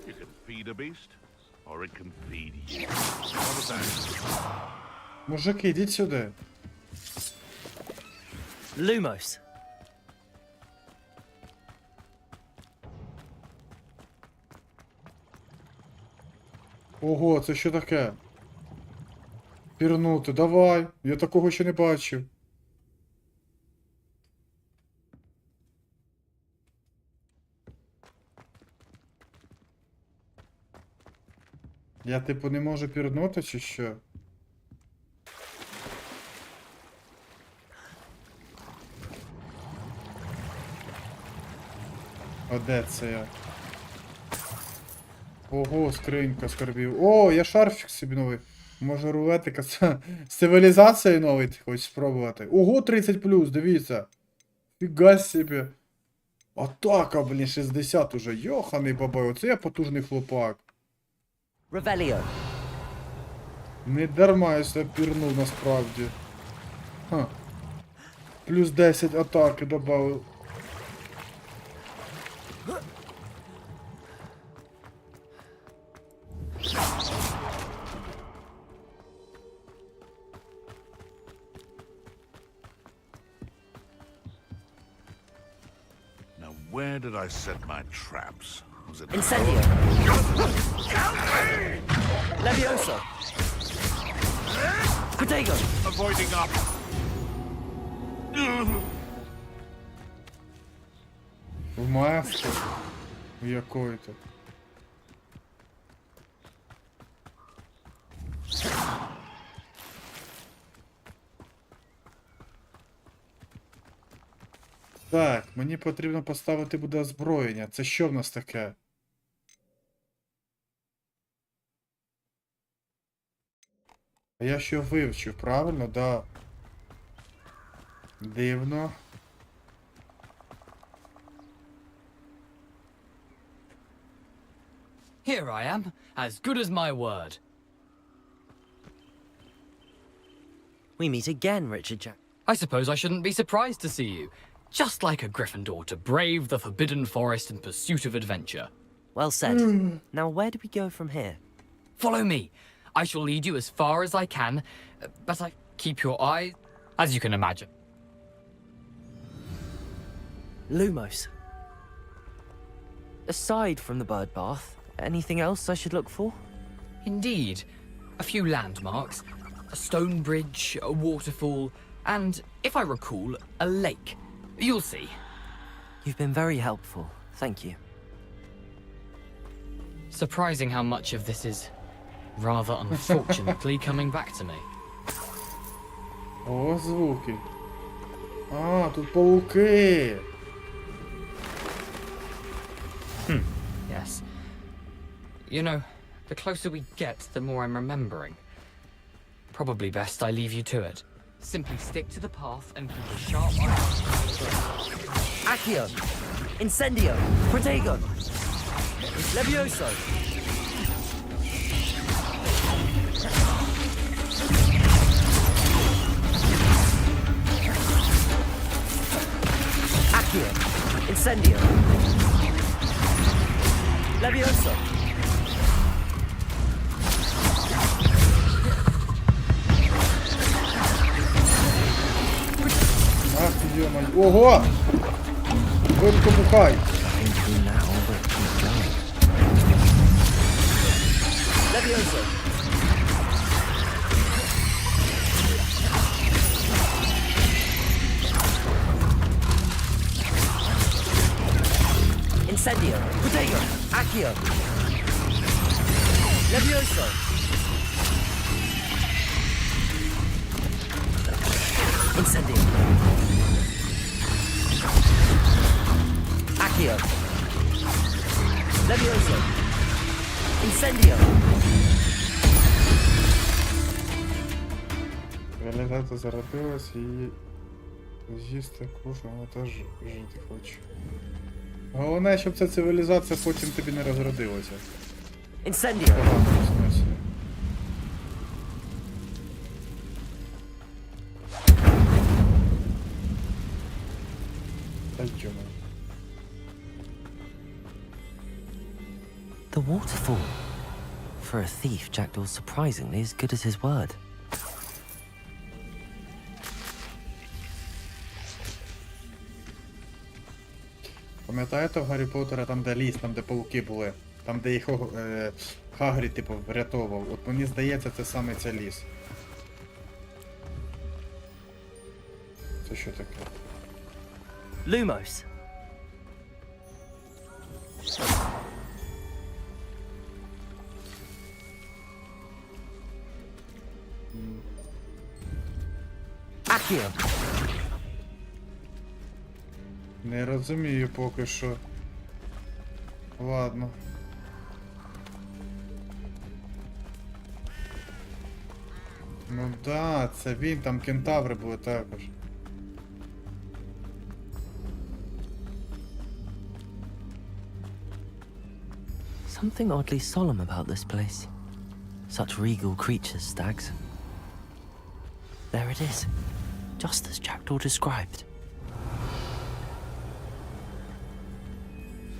You can feed a beast, or it can feed you. What was that? Мужики, йдіть сюди. Lumos. Ого, це що таке? Пірнути, давай. Я такого ще не бачив. Я типу не можу пірнути чи що? А де це я? Ого, скринька скарбів. О, я шарфік собі новий. Може рулетика з цивілізацією новий ти хочеш спробувати. Ого, 30+, дивіться. Фіга собі. Атака, блін, 60 уже. Йоханий бабай, оце я потужний хлопак. Revelio. Не дарма я себе пірнув насправді. Ха. Плюс 10 атаки добавив. Now, where did I set my traps? Was it Incendio. Levioso. Protego. Avoiding up. В маску. В якої-то. Так, мені потрібно поставити буде озброєння. Це що в нас таке? А я що вивчив, правильно? Да. Дивно. Here I am, as good as my word. We meet again, Richard Jack. I suppose I shouldn't be surprised to see you. Just like a Gryffindor to brave the Forbidden Forest in pursuit of adventure. Well said. Now, where do we go from here? Follow me. I shall lead you as far as I can, but I keep your eye, as you can imagine. Lumos. Aside from the bird bath, anything else I should look for? Indeed. A few landmarks, a stone bridge, a waterfall, and, if I recall, a lake. You'll see. You've been very helpful. Thank you. Surprising how much of this is rather unfortunately coming back to me. О, звуки. А, тут пауки. Yes. You know, the closer we get, the more I'm remembering. Probably best I leave you to it. Simply stick to the path and keep a sharp eye out. Accio! Incendio! Protego! Levioso! Accio! Incendio! Levioso! Ах, ё-моё. Ого! Только бухай. Levioso! Incendio! Protego! Accio! Levioso! Incendio! Accio! Levioso! Incendio! Реалізація зародилась і з'їсти кушу, вона теж жити хоче. Головне, щоб ця цивілізація потім тобі не розродилася. Incendio! В смислі. Та йома. The waterfall. For a thief, Jackdaw's surprisingly as good as his word. Пам'ятаєте в Гаррі Поттера, там де ліс, там де пауки були? Там де їх Хагрід, типу, врятовував. От мені здається, це саме цей ліс. Це що таке? Lumos. Accio. Не розумію поки що. Ладно. Ну да, це він, там кентаври були також. Something oddly solemn about this place. Such regal creatures, stags. There it is, just as Jackdaw described.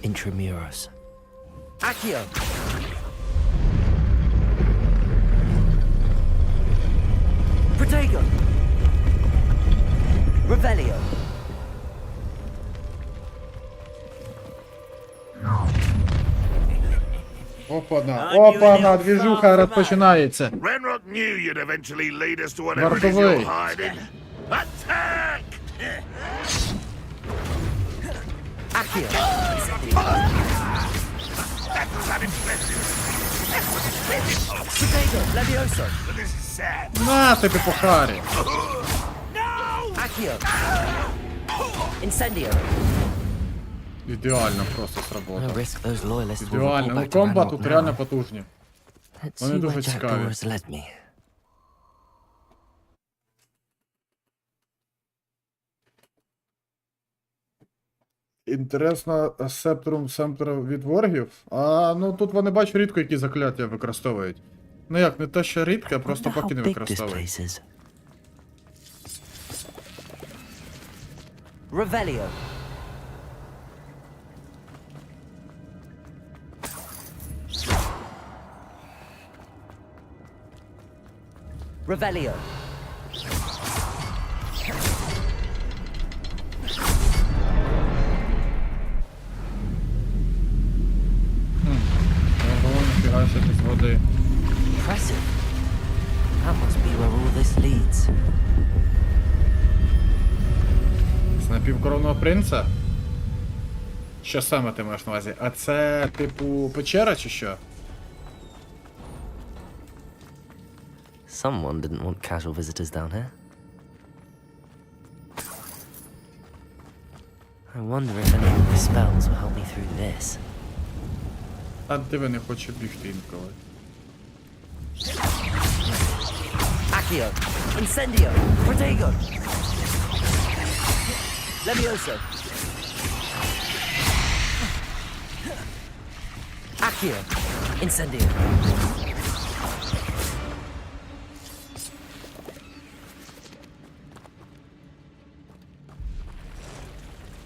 Intramuros. Accio! Protego! Revelio! Опа-на, опа-на, движуха розпочинається. Renrock knew you'd eventually lead us to whatever it is Вартовий. you're hiding. Attack! Accio! That was unimpressive. That was splendid. Protego! Levioso! But this is sad. На тобі по харі. Accio! Incendio! Ідеально просто сработало. No risk those loyalists will Ідеально. report Ну back to комба Ranrock тут now. реально потужні. Let's Вони see where дуже Jackdaw цікаві. has led me. Інтересно, семптор від ворогів? А, ну тут вони бачу рідко які закляття використовують. Ну як, не те, що рідко, а просто Wonder поки не how big this використовують. place is. Revelio. Revelio. Ого, ніфіга себе з води. Impressive. That must be where all this leads. З напівкровного принца? Що саме ти маєш на увазі? А це, типу, печера чи що? Someone didn't want casual visitors down here. I wonder if any of my spells will help me through this. А диви, не хоче бігти інколи. Accio, Incendio, Protego, Levioso, Accio, Incendio.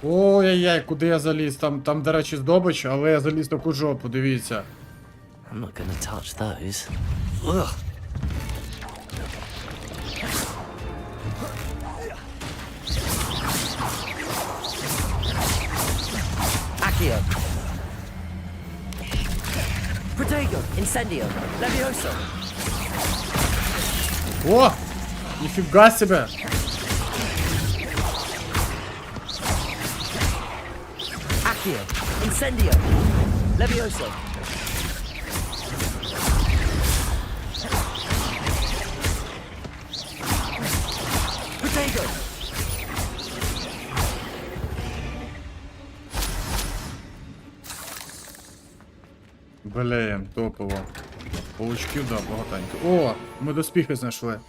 Ой-яй-яй, куди я заліз? Там, до речі, здобич, але я заліз таку жопу, дивіться. I'm not gonna touch those. Ugh. Accio. Protego, Incendio, Levioso. О! Ніфіга себе! Accio, Incendio, Levioso. Protego. Блін, топово. Паучків, да, багатенько. О, ми доспіхи знайшли.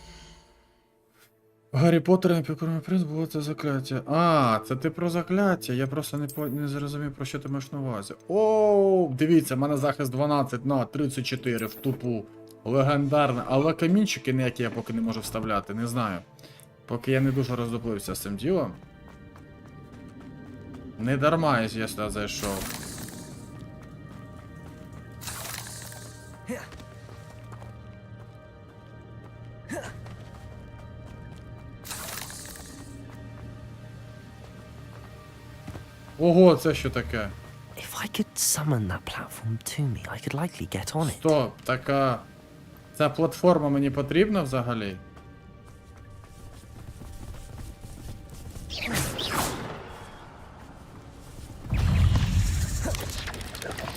Гаррі Поттера, напівкругла принц, було це закляття. А, це ти про закляття. Я просто не зрозумів, про що ти маєш на увазі. О, дивіться, в мене захист 12 на 34 в тупу. Легендарно. Але камінчики ніякі я поки не можу вставляти, не знаю. Поки я не дуже роздуплився з цим ділом. Не дарма я сюди зайшов. Ого, це що таке? If I could summon that platform to me, I could likely get on it. Стоп, така... Ця платформа мені потрібна взагалі?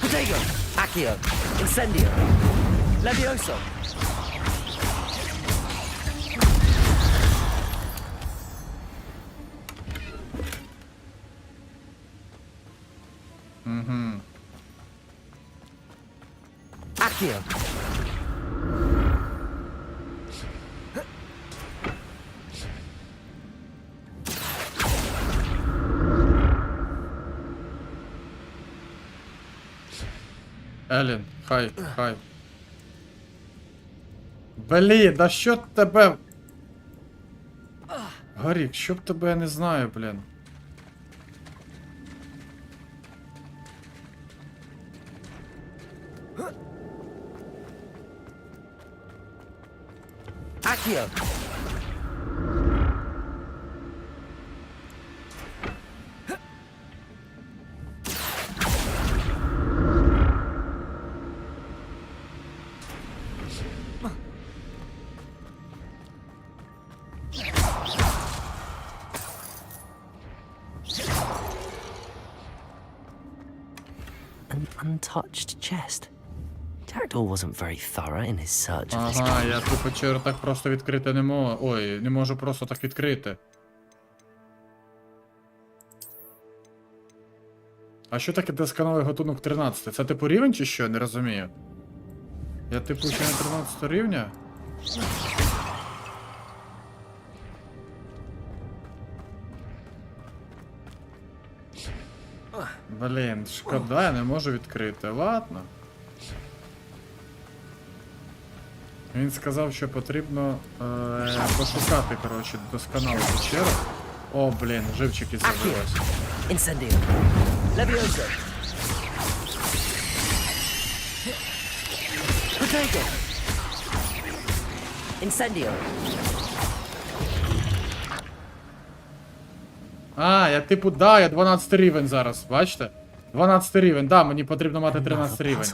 Protego, Accio, Incendio, Levioso. Угу. Accio. Елін, хай. Блін, да що тебе... Гарік, що б тебе я не знаю, блін. Accio. An untouched chest. Jackdaw wasn't very thorough in his search of this. Ага, я ту печеру так просто відкрити не можу. Ой, не можу просто так відкрити. А що таке досконалий гатунок 13? Це типу рівень чи що? Не розумію. Я типу ще на 13 рівня? Блін, шкода, я не можу відкрити. Ладно. Він сказав, що потрібно пошукати, коротше, досконалу печеру. О, блін, живчики з'явилися. Incendio. Levioso. Protego. Incendio. А, я типу, да, я 12 рівень зараз, бачите? 12 рівень, да, мені потрібно мати 13 рівень.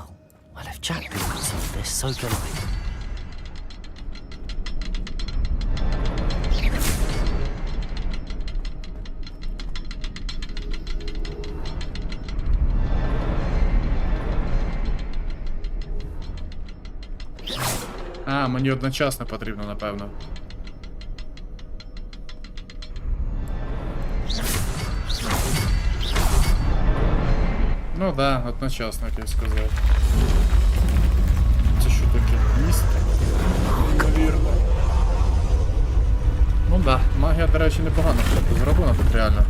Well, if Jackdaw could solve this, so can I. А, мені одночасно потрібно, напевно. Ну да, одночасно, як я сказав. Це що таке? Міст? Невірно. Ну да, магія, до речі, непогано зроблена тут реально.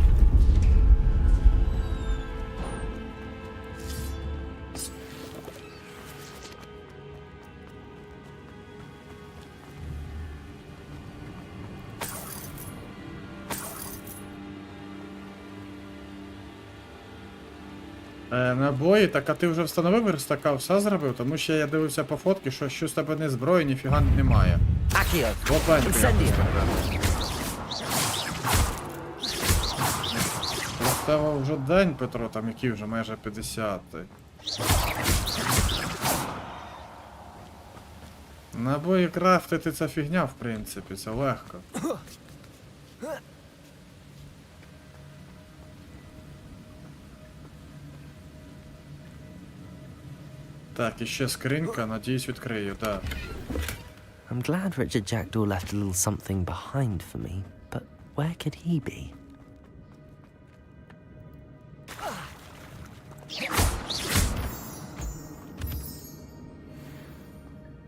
Набої, так а ти вже встановив верстака, все зробив? Тому що я дивився по фотки, що щось в тебе не зброї, ніфіга немає. Лопеньку в тебе вже день, Петро, там який вже майже 50-й. Набої крафтити це фігня, в принципі, це легко. Так, іще скринька, надіюсь, відкрию, так. I'm glad Richard Jackdaw left a little something behind for me, but where could he be?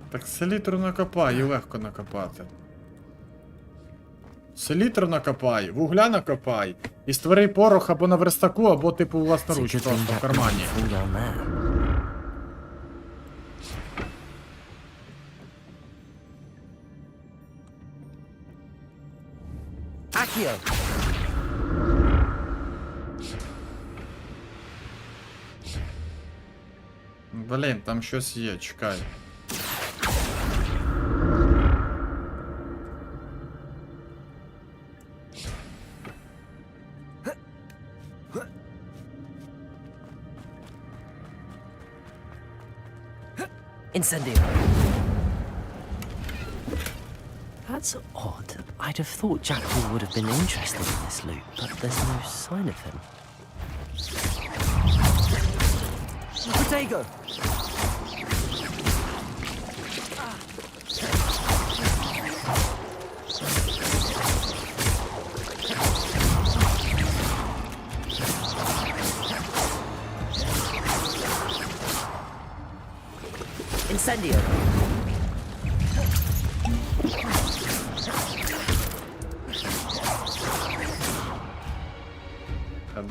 Так селітру накопай, і легко накопати. Селітру накопай, вугля накопай. І створи порох або на верстаку, або типу власноруч, просто в кармані. Блін, там щось є, чекай. Incendio. That's odd. I'd have thought Jackdaw would have been interested in this loot, but there's no sign of him. Potato! Incendio!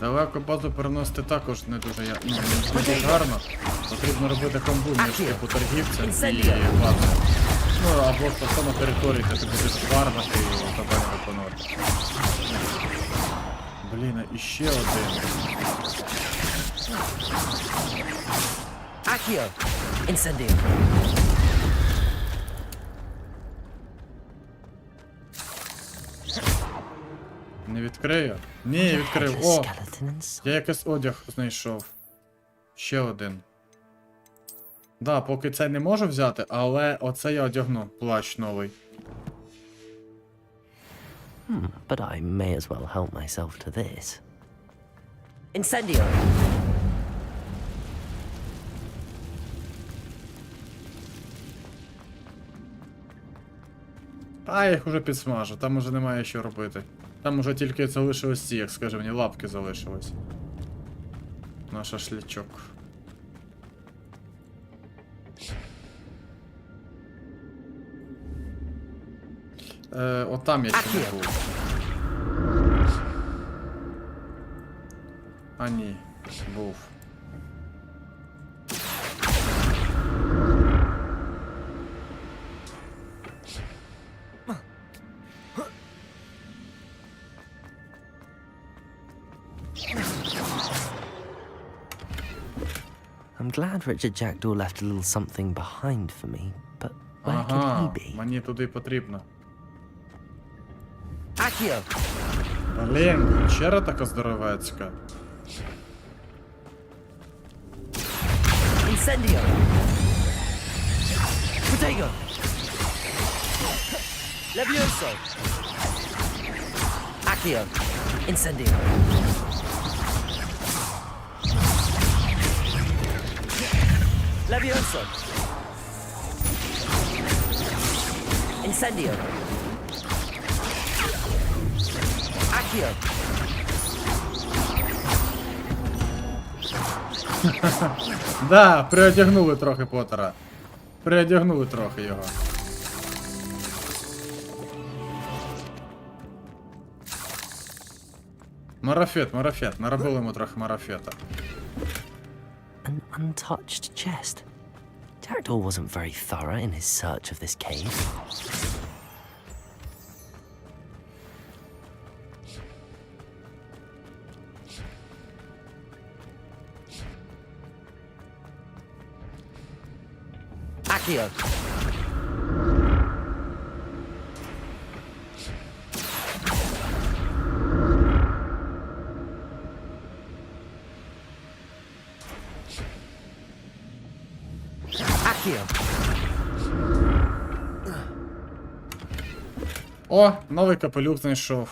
Далеко базу переносити також не дуже, не дуже гарно. Потрібно робити камбу між типу торгівцем і базою. Ну або ж просто на території, де ти будеш фармити і тебе не виконувати. Блін, а іще один. Accio! Incendio! Не відкрию? Ні, відкрив. О! Я якийсь одяг знайшов. Ще один. Да, поки цей не можу взяти, але оце я одягну. Плащ новий. But I may as well help myself to this. Incendio! Та я їх уже підсмажу, там уже немає що робити. Там уже тільки залишилось ці, як скажи мені, лапки залишились. На шашлячок. Отам я ще не був. А ні, був. I'm glad Richard Jackdaw left a little something behind for me, but where could he be? Мені туди потрібно. Accio! Блін, печера така здоровецька. Incendio! Potato! Levioso! Accio! Incendio! Levioso! Incendio. Accio. Да, приодягнули трохи Поттера. Приодягнули трохи його. Марафет, наробили йому трохи марафета. An untouched chest. Jackdaw wasn't very thorough in his search of this cave. Accio. О, новий капелюх знайшов.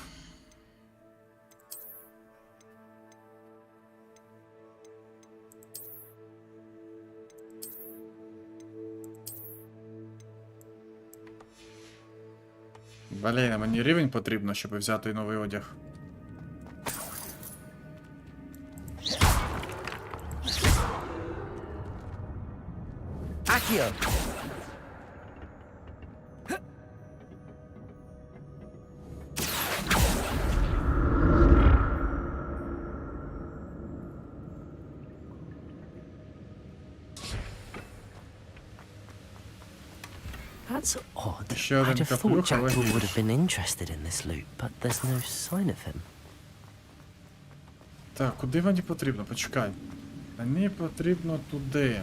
Блін, мені рівень потрібно, щоб взяти новий одяг. Accio. That's odd. I'd have thought Jackdaw would have been interested in this loot, but there's no sign of him. Так, куди мені потрібно? Почекай. Мені потрібно туди.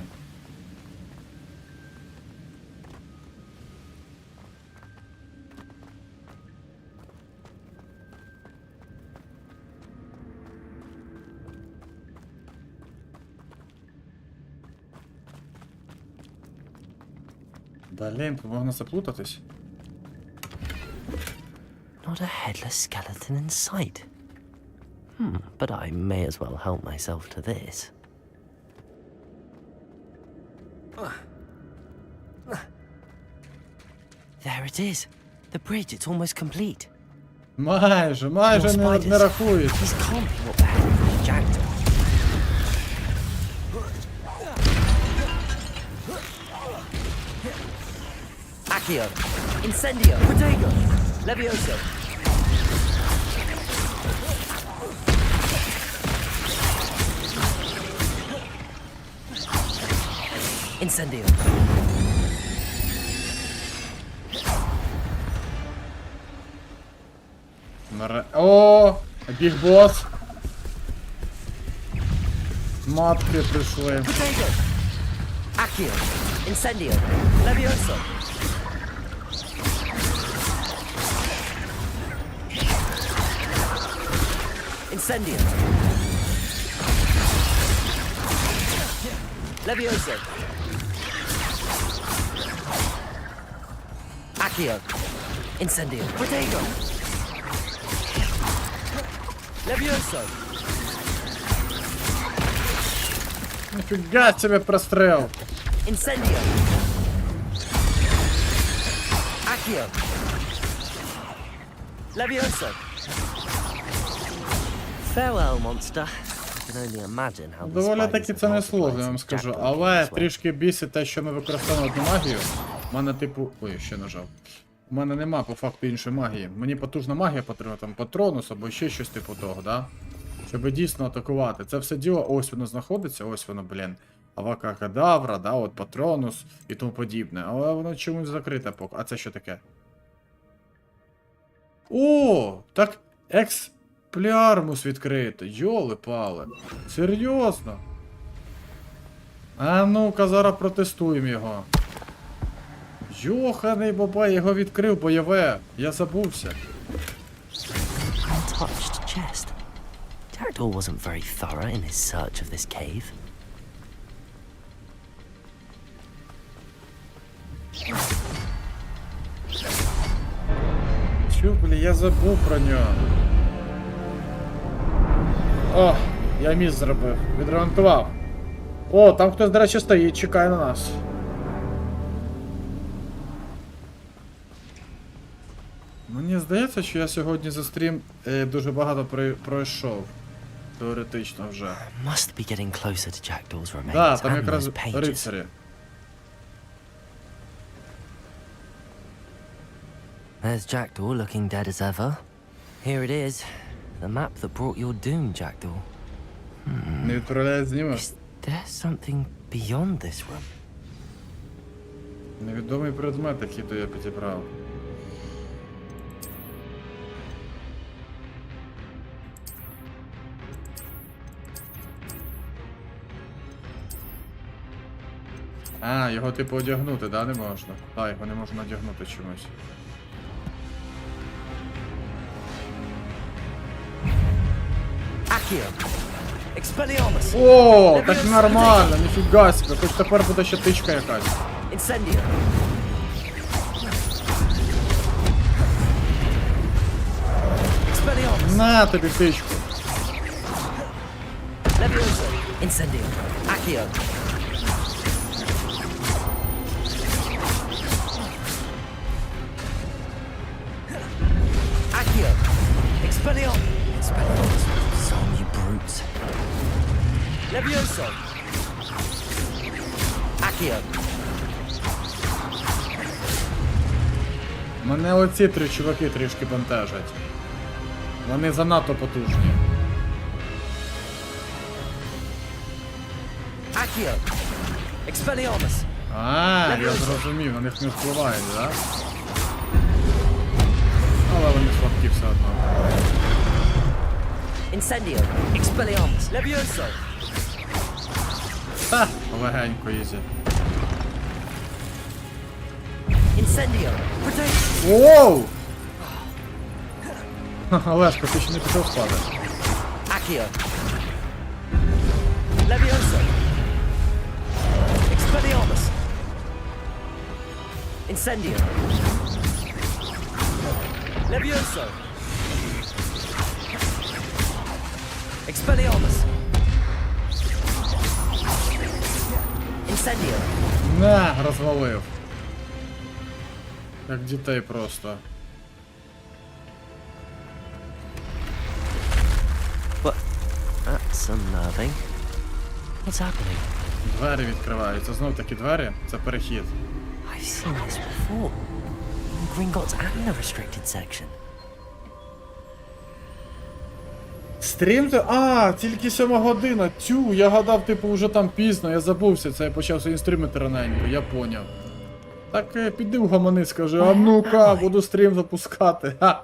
Блін, тут можна заплутатись. Not a headless skeleton in sight. But I may as well help myself to this. There it is. The bridge, it's almost complete. Майже не рахують. This can't be what happened to Jackdaw. Accio. Incendio. Protego. Levioso. Incendio. О, бігбос. Матки прийшли. Protego. Accio. Incendio. Levioso. Incendio. Levioso. Accio. Incendio. Protego. Levioso. Нифига себе прострел. Incendio. Accio. Levioso. Farewell, monster. I can only imagine how Доволі таки це не сложно, я вам скажу. Але трішки бісить те, що ми використовуємо одну магію. У мене типу... Ой, ще нажав. У мене нема по факту іншої магії. Мені потужна магія потрібна, там патронус або ще щось типу того, да? Щоб дійсно атакувати. Це все діло, ось воно знаходиться, ось воно, блін. Авакакадавра, да, от патронус і тому подібне. Але воно чомусь закрите поки. А це що таке? О, так експлярмус відкрито. Йоли-пали. Серйозно? А ну-ка, зараз протестуємо його. Йоханий бабай, його відкрив, бойове. Я забувся. Untouched chest. Jackdaw wasn't very thorough in his search of this cave. Чу, блін, я забув про нього. О, я міс зробив. Відремонтував. О, там хтось, до речі, стоїть, чекає на нас. Мені здається, що я сьогодні за стрім дуже багато пройшов. Теоретично вже. Must be getting closer to Jackdaw's remains. Да, там and якраз those pages. рицарі. There's Jackdaw looking dead as ever. Here it is. The map that brought your doom, Jackdaw. Не відправляє знімок. Is there something beyond this room? Невідомий предмет, який то я підібрав. А, його типу одягнути, да, не можна? Так, його не можна одягнути чомусь. О, так нормально, ніфіга себе, хоч тепер буде ще тичка якась. На тобі тичку. Incendio. Accio. Accio. Expellion. Expelliarmus. Some you brutes. Levioso. Accio. Мене оці три чуваки трішки бентежать. Вони занадто потужні. Accio. Expelliarmus. А, я зрозумів, на них не впливають, да? Але вони слабкі все одно. Incendio. Expelliarmus. Levioso. Ха, легенько ізі. Incendio. Protect. Воу! Олешко, ти ще не пішов спати. Accio. Levioso. Expelliarmus. Incendio. Levioso. Expelliarmus. Incendio. На, розвалив. Як дітей просто. What? That's unnerving. What's happening? Двері відкриваються. Знов таки двері. Це перехід. I've seen this before. In Gringotts and the restricted section. Стрім? А, тільки 7 година. Тю, я гадав, типу, вже там пізно, я забувся, це я почав свої стрімити раненько, я поняв. Так піди в гамани, скажи, а ну-ка, буду стрім запускати. Ха,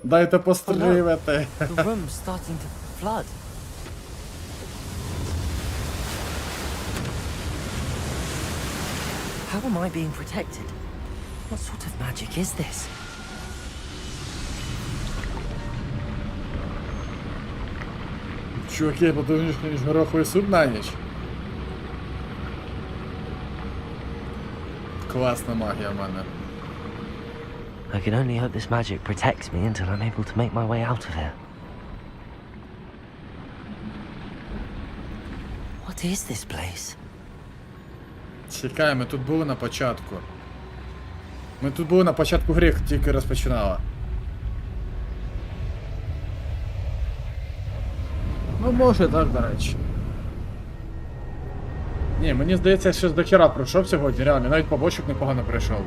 дайте пострімити. The room's starting to flood. How am I being protected? What sort of magic is this? Чуваки, потужніше, ніж гороховий суп на ніч. Класна магія в мене. I can only hope this magic protects me until I'm able to make my way out of here. What is this place? Чекай, ми тут були на початку. Ми тут були на початку гри, тільки розпочинала. Ну, може так, до речі. Ні, мені здається, я ще до хіра пройшов сьогодні, реально, навіть побочок непогано пройшов.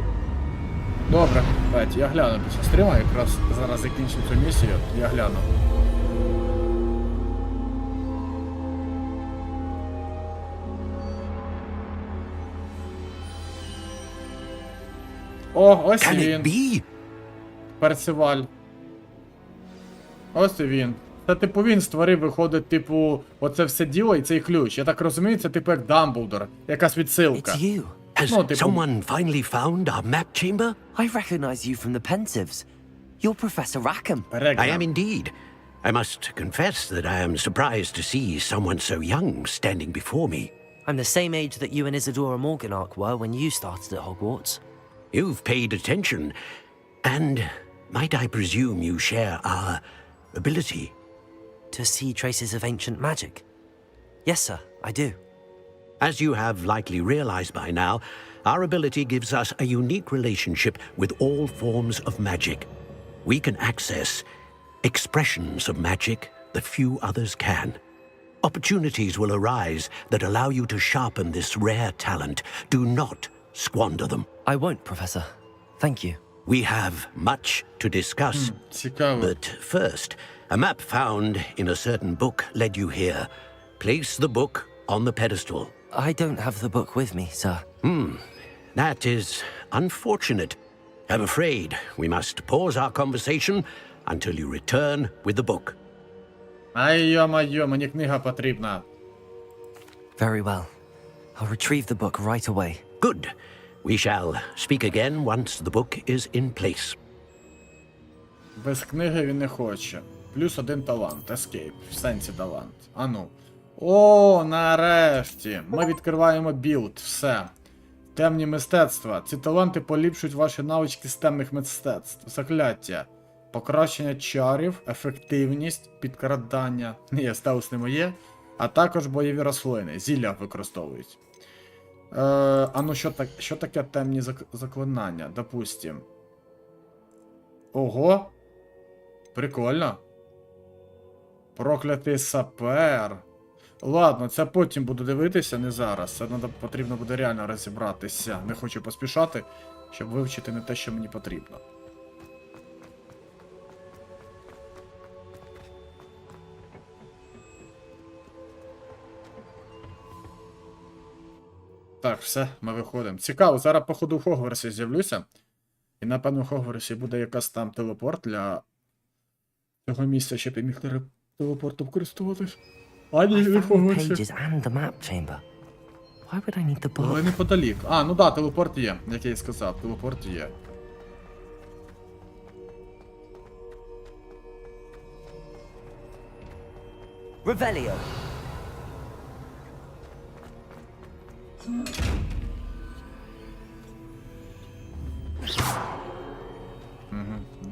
Добре, давайте, я гляну після стріма, якраз зараз закінчу цю місію, я гляну. О, ось і він. Персиваль. Ось і він. Це типу він створив, виходить, типу, оце все діло і цей ключ. Я так розумію, це типу як Дамблдор. Якась відсилка. It's you. Has someone finally found our map chamber? I recognize you from the Pensives. You're Professor Rackham. I am indeed. I must confess that I am surprised to see someone so young standing before me. I'm the same age that you and Isadora Morganach were when you started at Hogwarts. You've paid attention, and might I presume you share our ability? To see traces of ancient magic? Yes, sir, I do. As you have likely realized by now, our ability gives us a unique relationship with all forms of magic. we can access expressions of magic that few others can. Opportunities will arise that allow you to sharpen this rare talent. Do not squander them. I won't, Professor. Thank you. We have much to discuss. But first, a map found in a certain book led you here. Place the book on the pedestal. I don't have the book with me, sir. That is unfortunate. I'm afraid we must pause our conversation until you return with the book. Ай, йо-майо, мені книга потрібна. Very well. I'll retrieve the book right away. Good. We shall speak again once the book is in place. Без книги він не хоче. Плюс 1 талант. Escape. В сенсі талант. Ану. О, нарешті. Ми відкриваємо білд. Все. Темні мистецтва. Ці таланти поліпшують ваші навички з темних мистецтв. Закляття. Покращення чарів, ефективність, підкрадання. Ні, стелс не моє. А також бойові рослини. Зілля використовують. А ну що таке темні заклинання? Допустим. Ого. Прикольно. Проклятий сапер. Ладно, це потім буду дивитися, не зараз. Це потрібно буде реально розібратися. Не хочу поспішати, щоб вивчити не те, що мені потрібно. Так, все, ми виходимо. Цікаво, зараз походу в Хогвартсі з'явлюся. І напевно в Хогвартсі буде якась там телепорт для цього місця, щоб я міг телепортом користуватись. А ні, не в Хогвартсі. Але неподалік. А, ну да, телепорт є, як я і сказав, телепорт є. Revelio.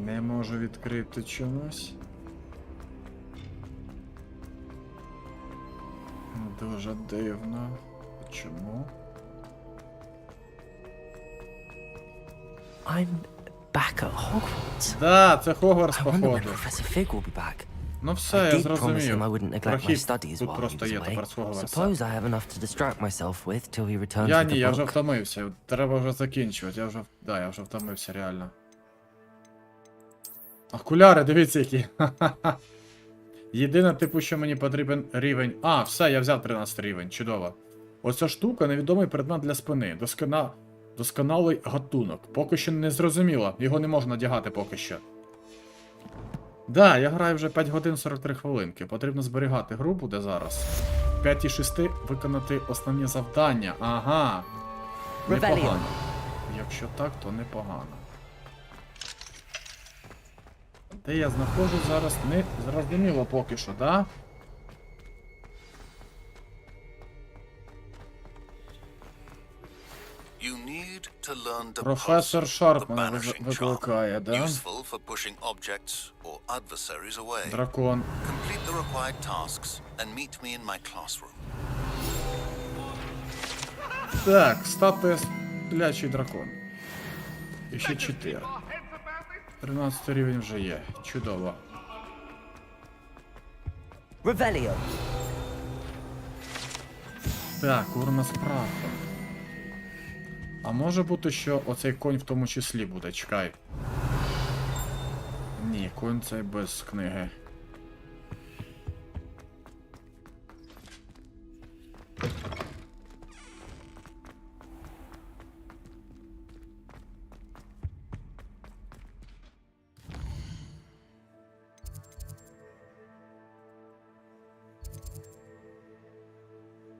Не можу відкрити чомусь. Дуже дивно. Чому? I'm back at Hogwarts. Да, це Хогвартс, походу. Professor Fig will be back. Ну все, I я did promise зрозумів. him I wouldn't neglect my Прохід studies тут while he просто was є away. тепер з Хогвартса. Suppose I have enough to distract myself with till he returns Я with ні, the я вже book. втомився. Треба вже закінчувати. Я вже втомився, реально. Окуляри, дивіться які. Єдине, типу, що мені потрібен рівень. А, все, я взяв 13 рівень, чудово. Оця штука невідомий предмет для спини. Досконалий гатунок. Поки що не зрозуміло, його не можна надягати поки що. Да, я граю вже 5 годин 43 хвилинки. Потрібно зберігати гру буде зараз. 5 і 6 виконати основні завдання. Ага. Непогано. Якщо так, то непогано. Де я знаходжусь зараз, не зрозуміло поки що, да? Професор Шарп мене викликає, да? Дракон. Так, стати сплячий дракон. І ще 4. 13 рівень вже є. Чудово. Revelio. Так, урна з прахом. А може бути, що оцей конь в тому числі буде, чекай. Ні, конь цей без книги.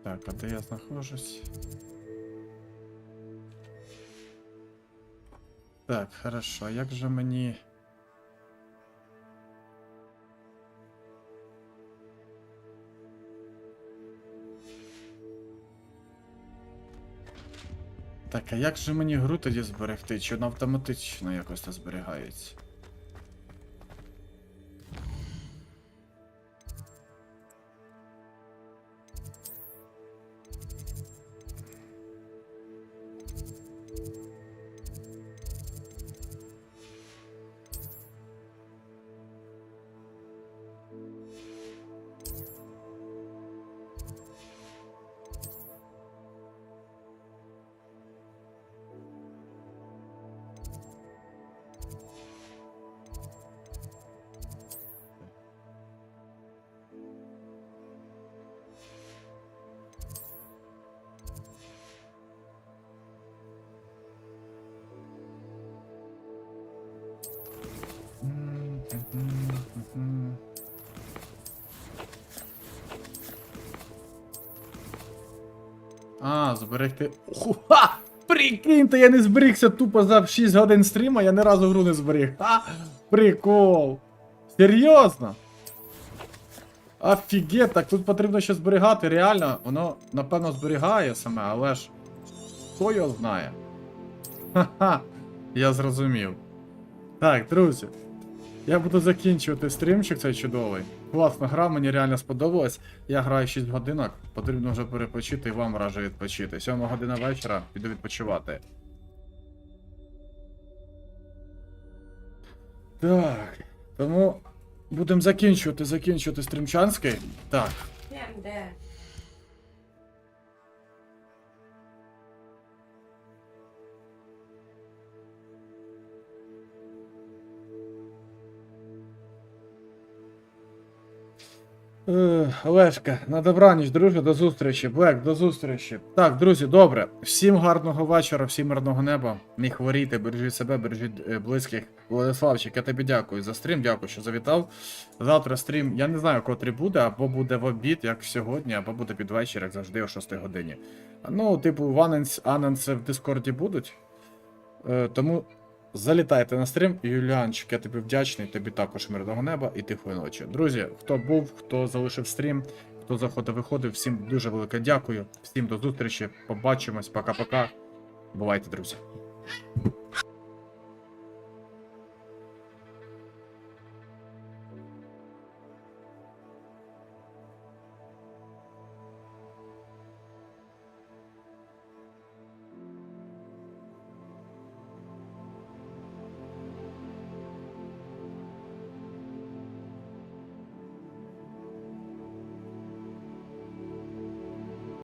Так, а де я знаходжусь? Так, хорошо, а як же мені... Так, а як же мені гру тоді зберегти? Чи вона автоматично якось це зберігається? А, зберегти. Ха! Прикиньте, я не зберігся тупо за 6 годин стріма, я ні разу гру не зберіг. А, прикол. Серйозно? Офігеть, так тут потрібно ще зберігати, реально, воно, напевно, зберігає саме, але ж хто його знає? Ха-ха, я зрозумів. Так, друзі, я буду закінчувати стрімчик цей чудовий. Класна гра, мені реально сподобалась. Я граю 6 годинок, потрібно вже перепочити і вам раджу відпочити. 7 година вечора, піду відпочивати. Так, тому будемо закінчувати стрімчанський. Так. Олешка, на добраніч, друже, до зустрічі. Блек, до зустрічі. Так, друзі, добре. Всім гарного вечора, всім мирного неба. Не хворійте, бережіть себе, бережіть близьких. Владиславчик, я тобі дякую за стрім, дякую, що завітав. Завтра стрім, я не знаю, котрий буде, або буде в обід, як сьогодні, або буде під вечір, як завжди, о 6 годині. Ну, типу, анонси в Дискорді будуть. Тому залітайте на стрім. Юліанчик, я тобі вдячний, тобі також мирного неба і тихої ночі. Друзі, хто був, хто залишив стрім, хто заходив, виходив, всім дуже велике дякую. Всім до зустрічі, побачимось, пока-пока. Бувайте, друзі.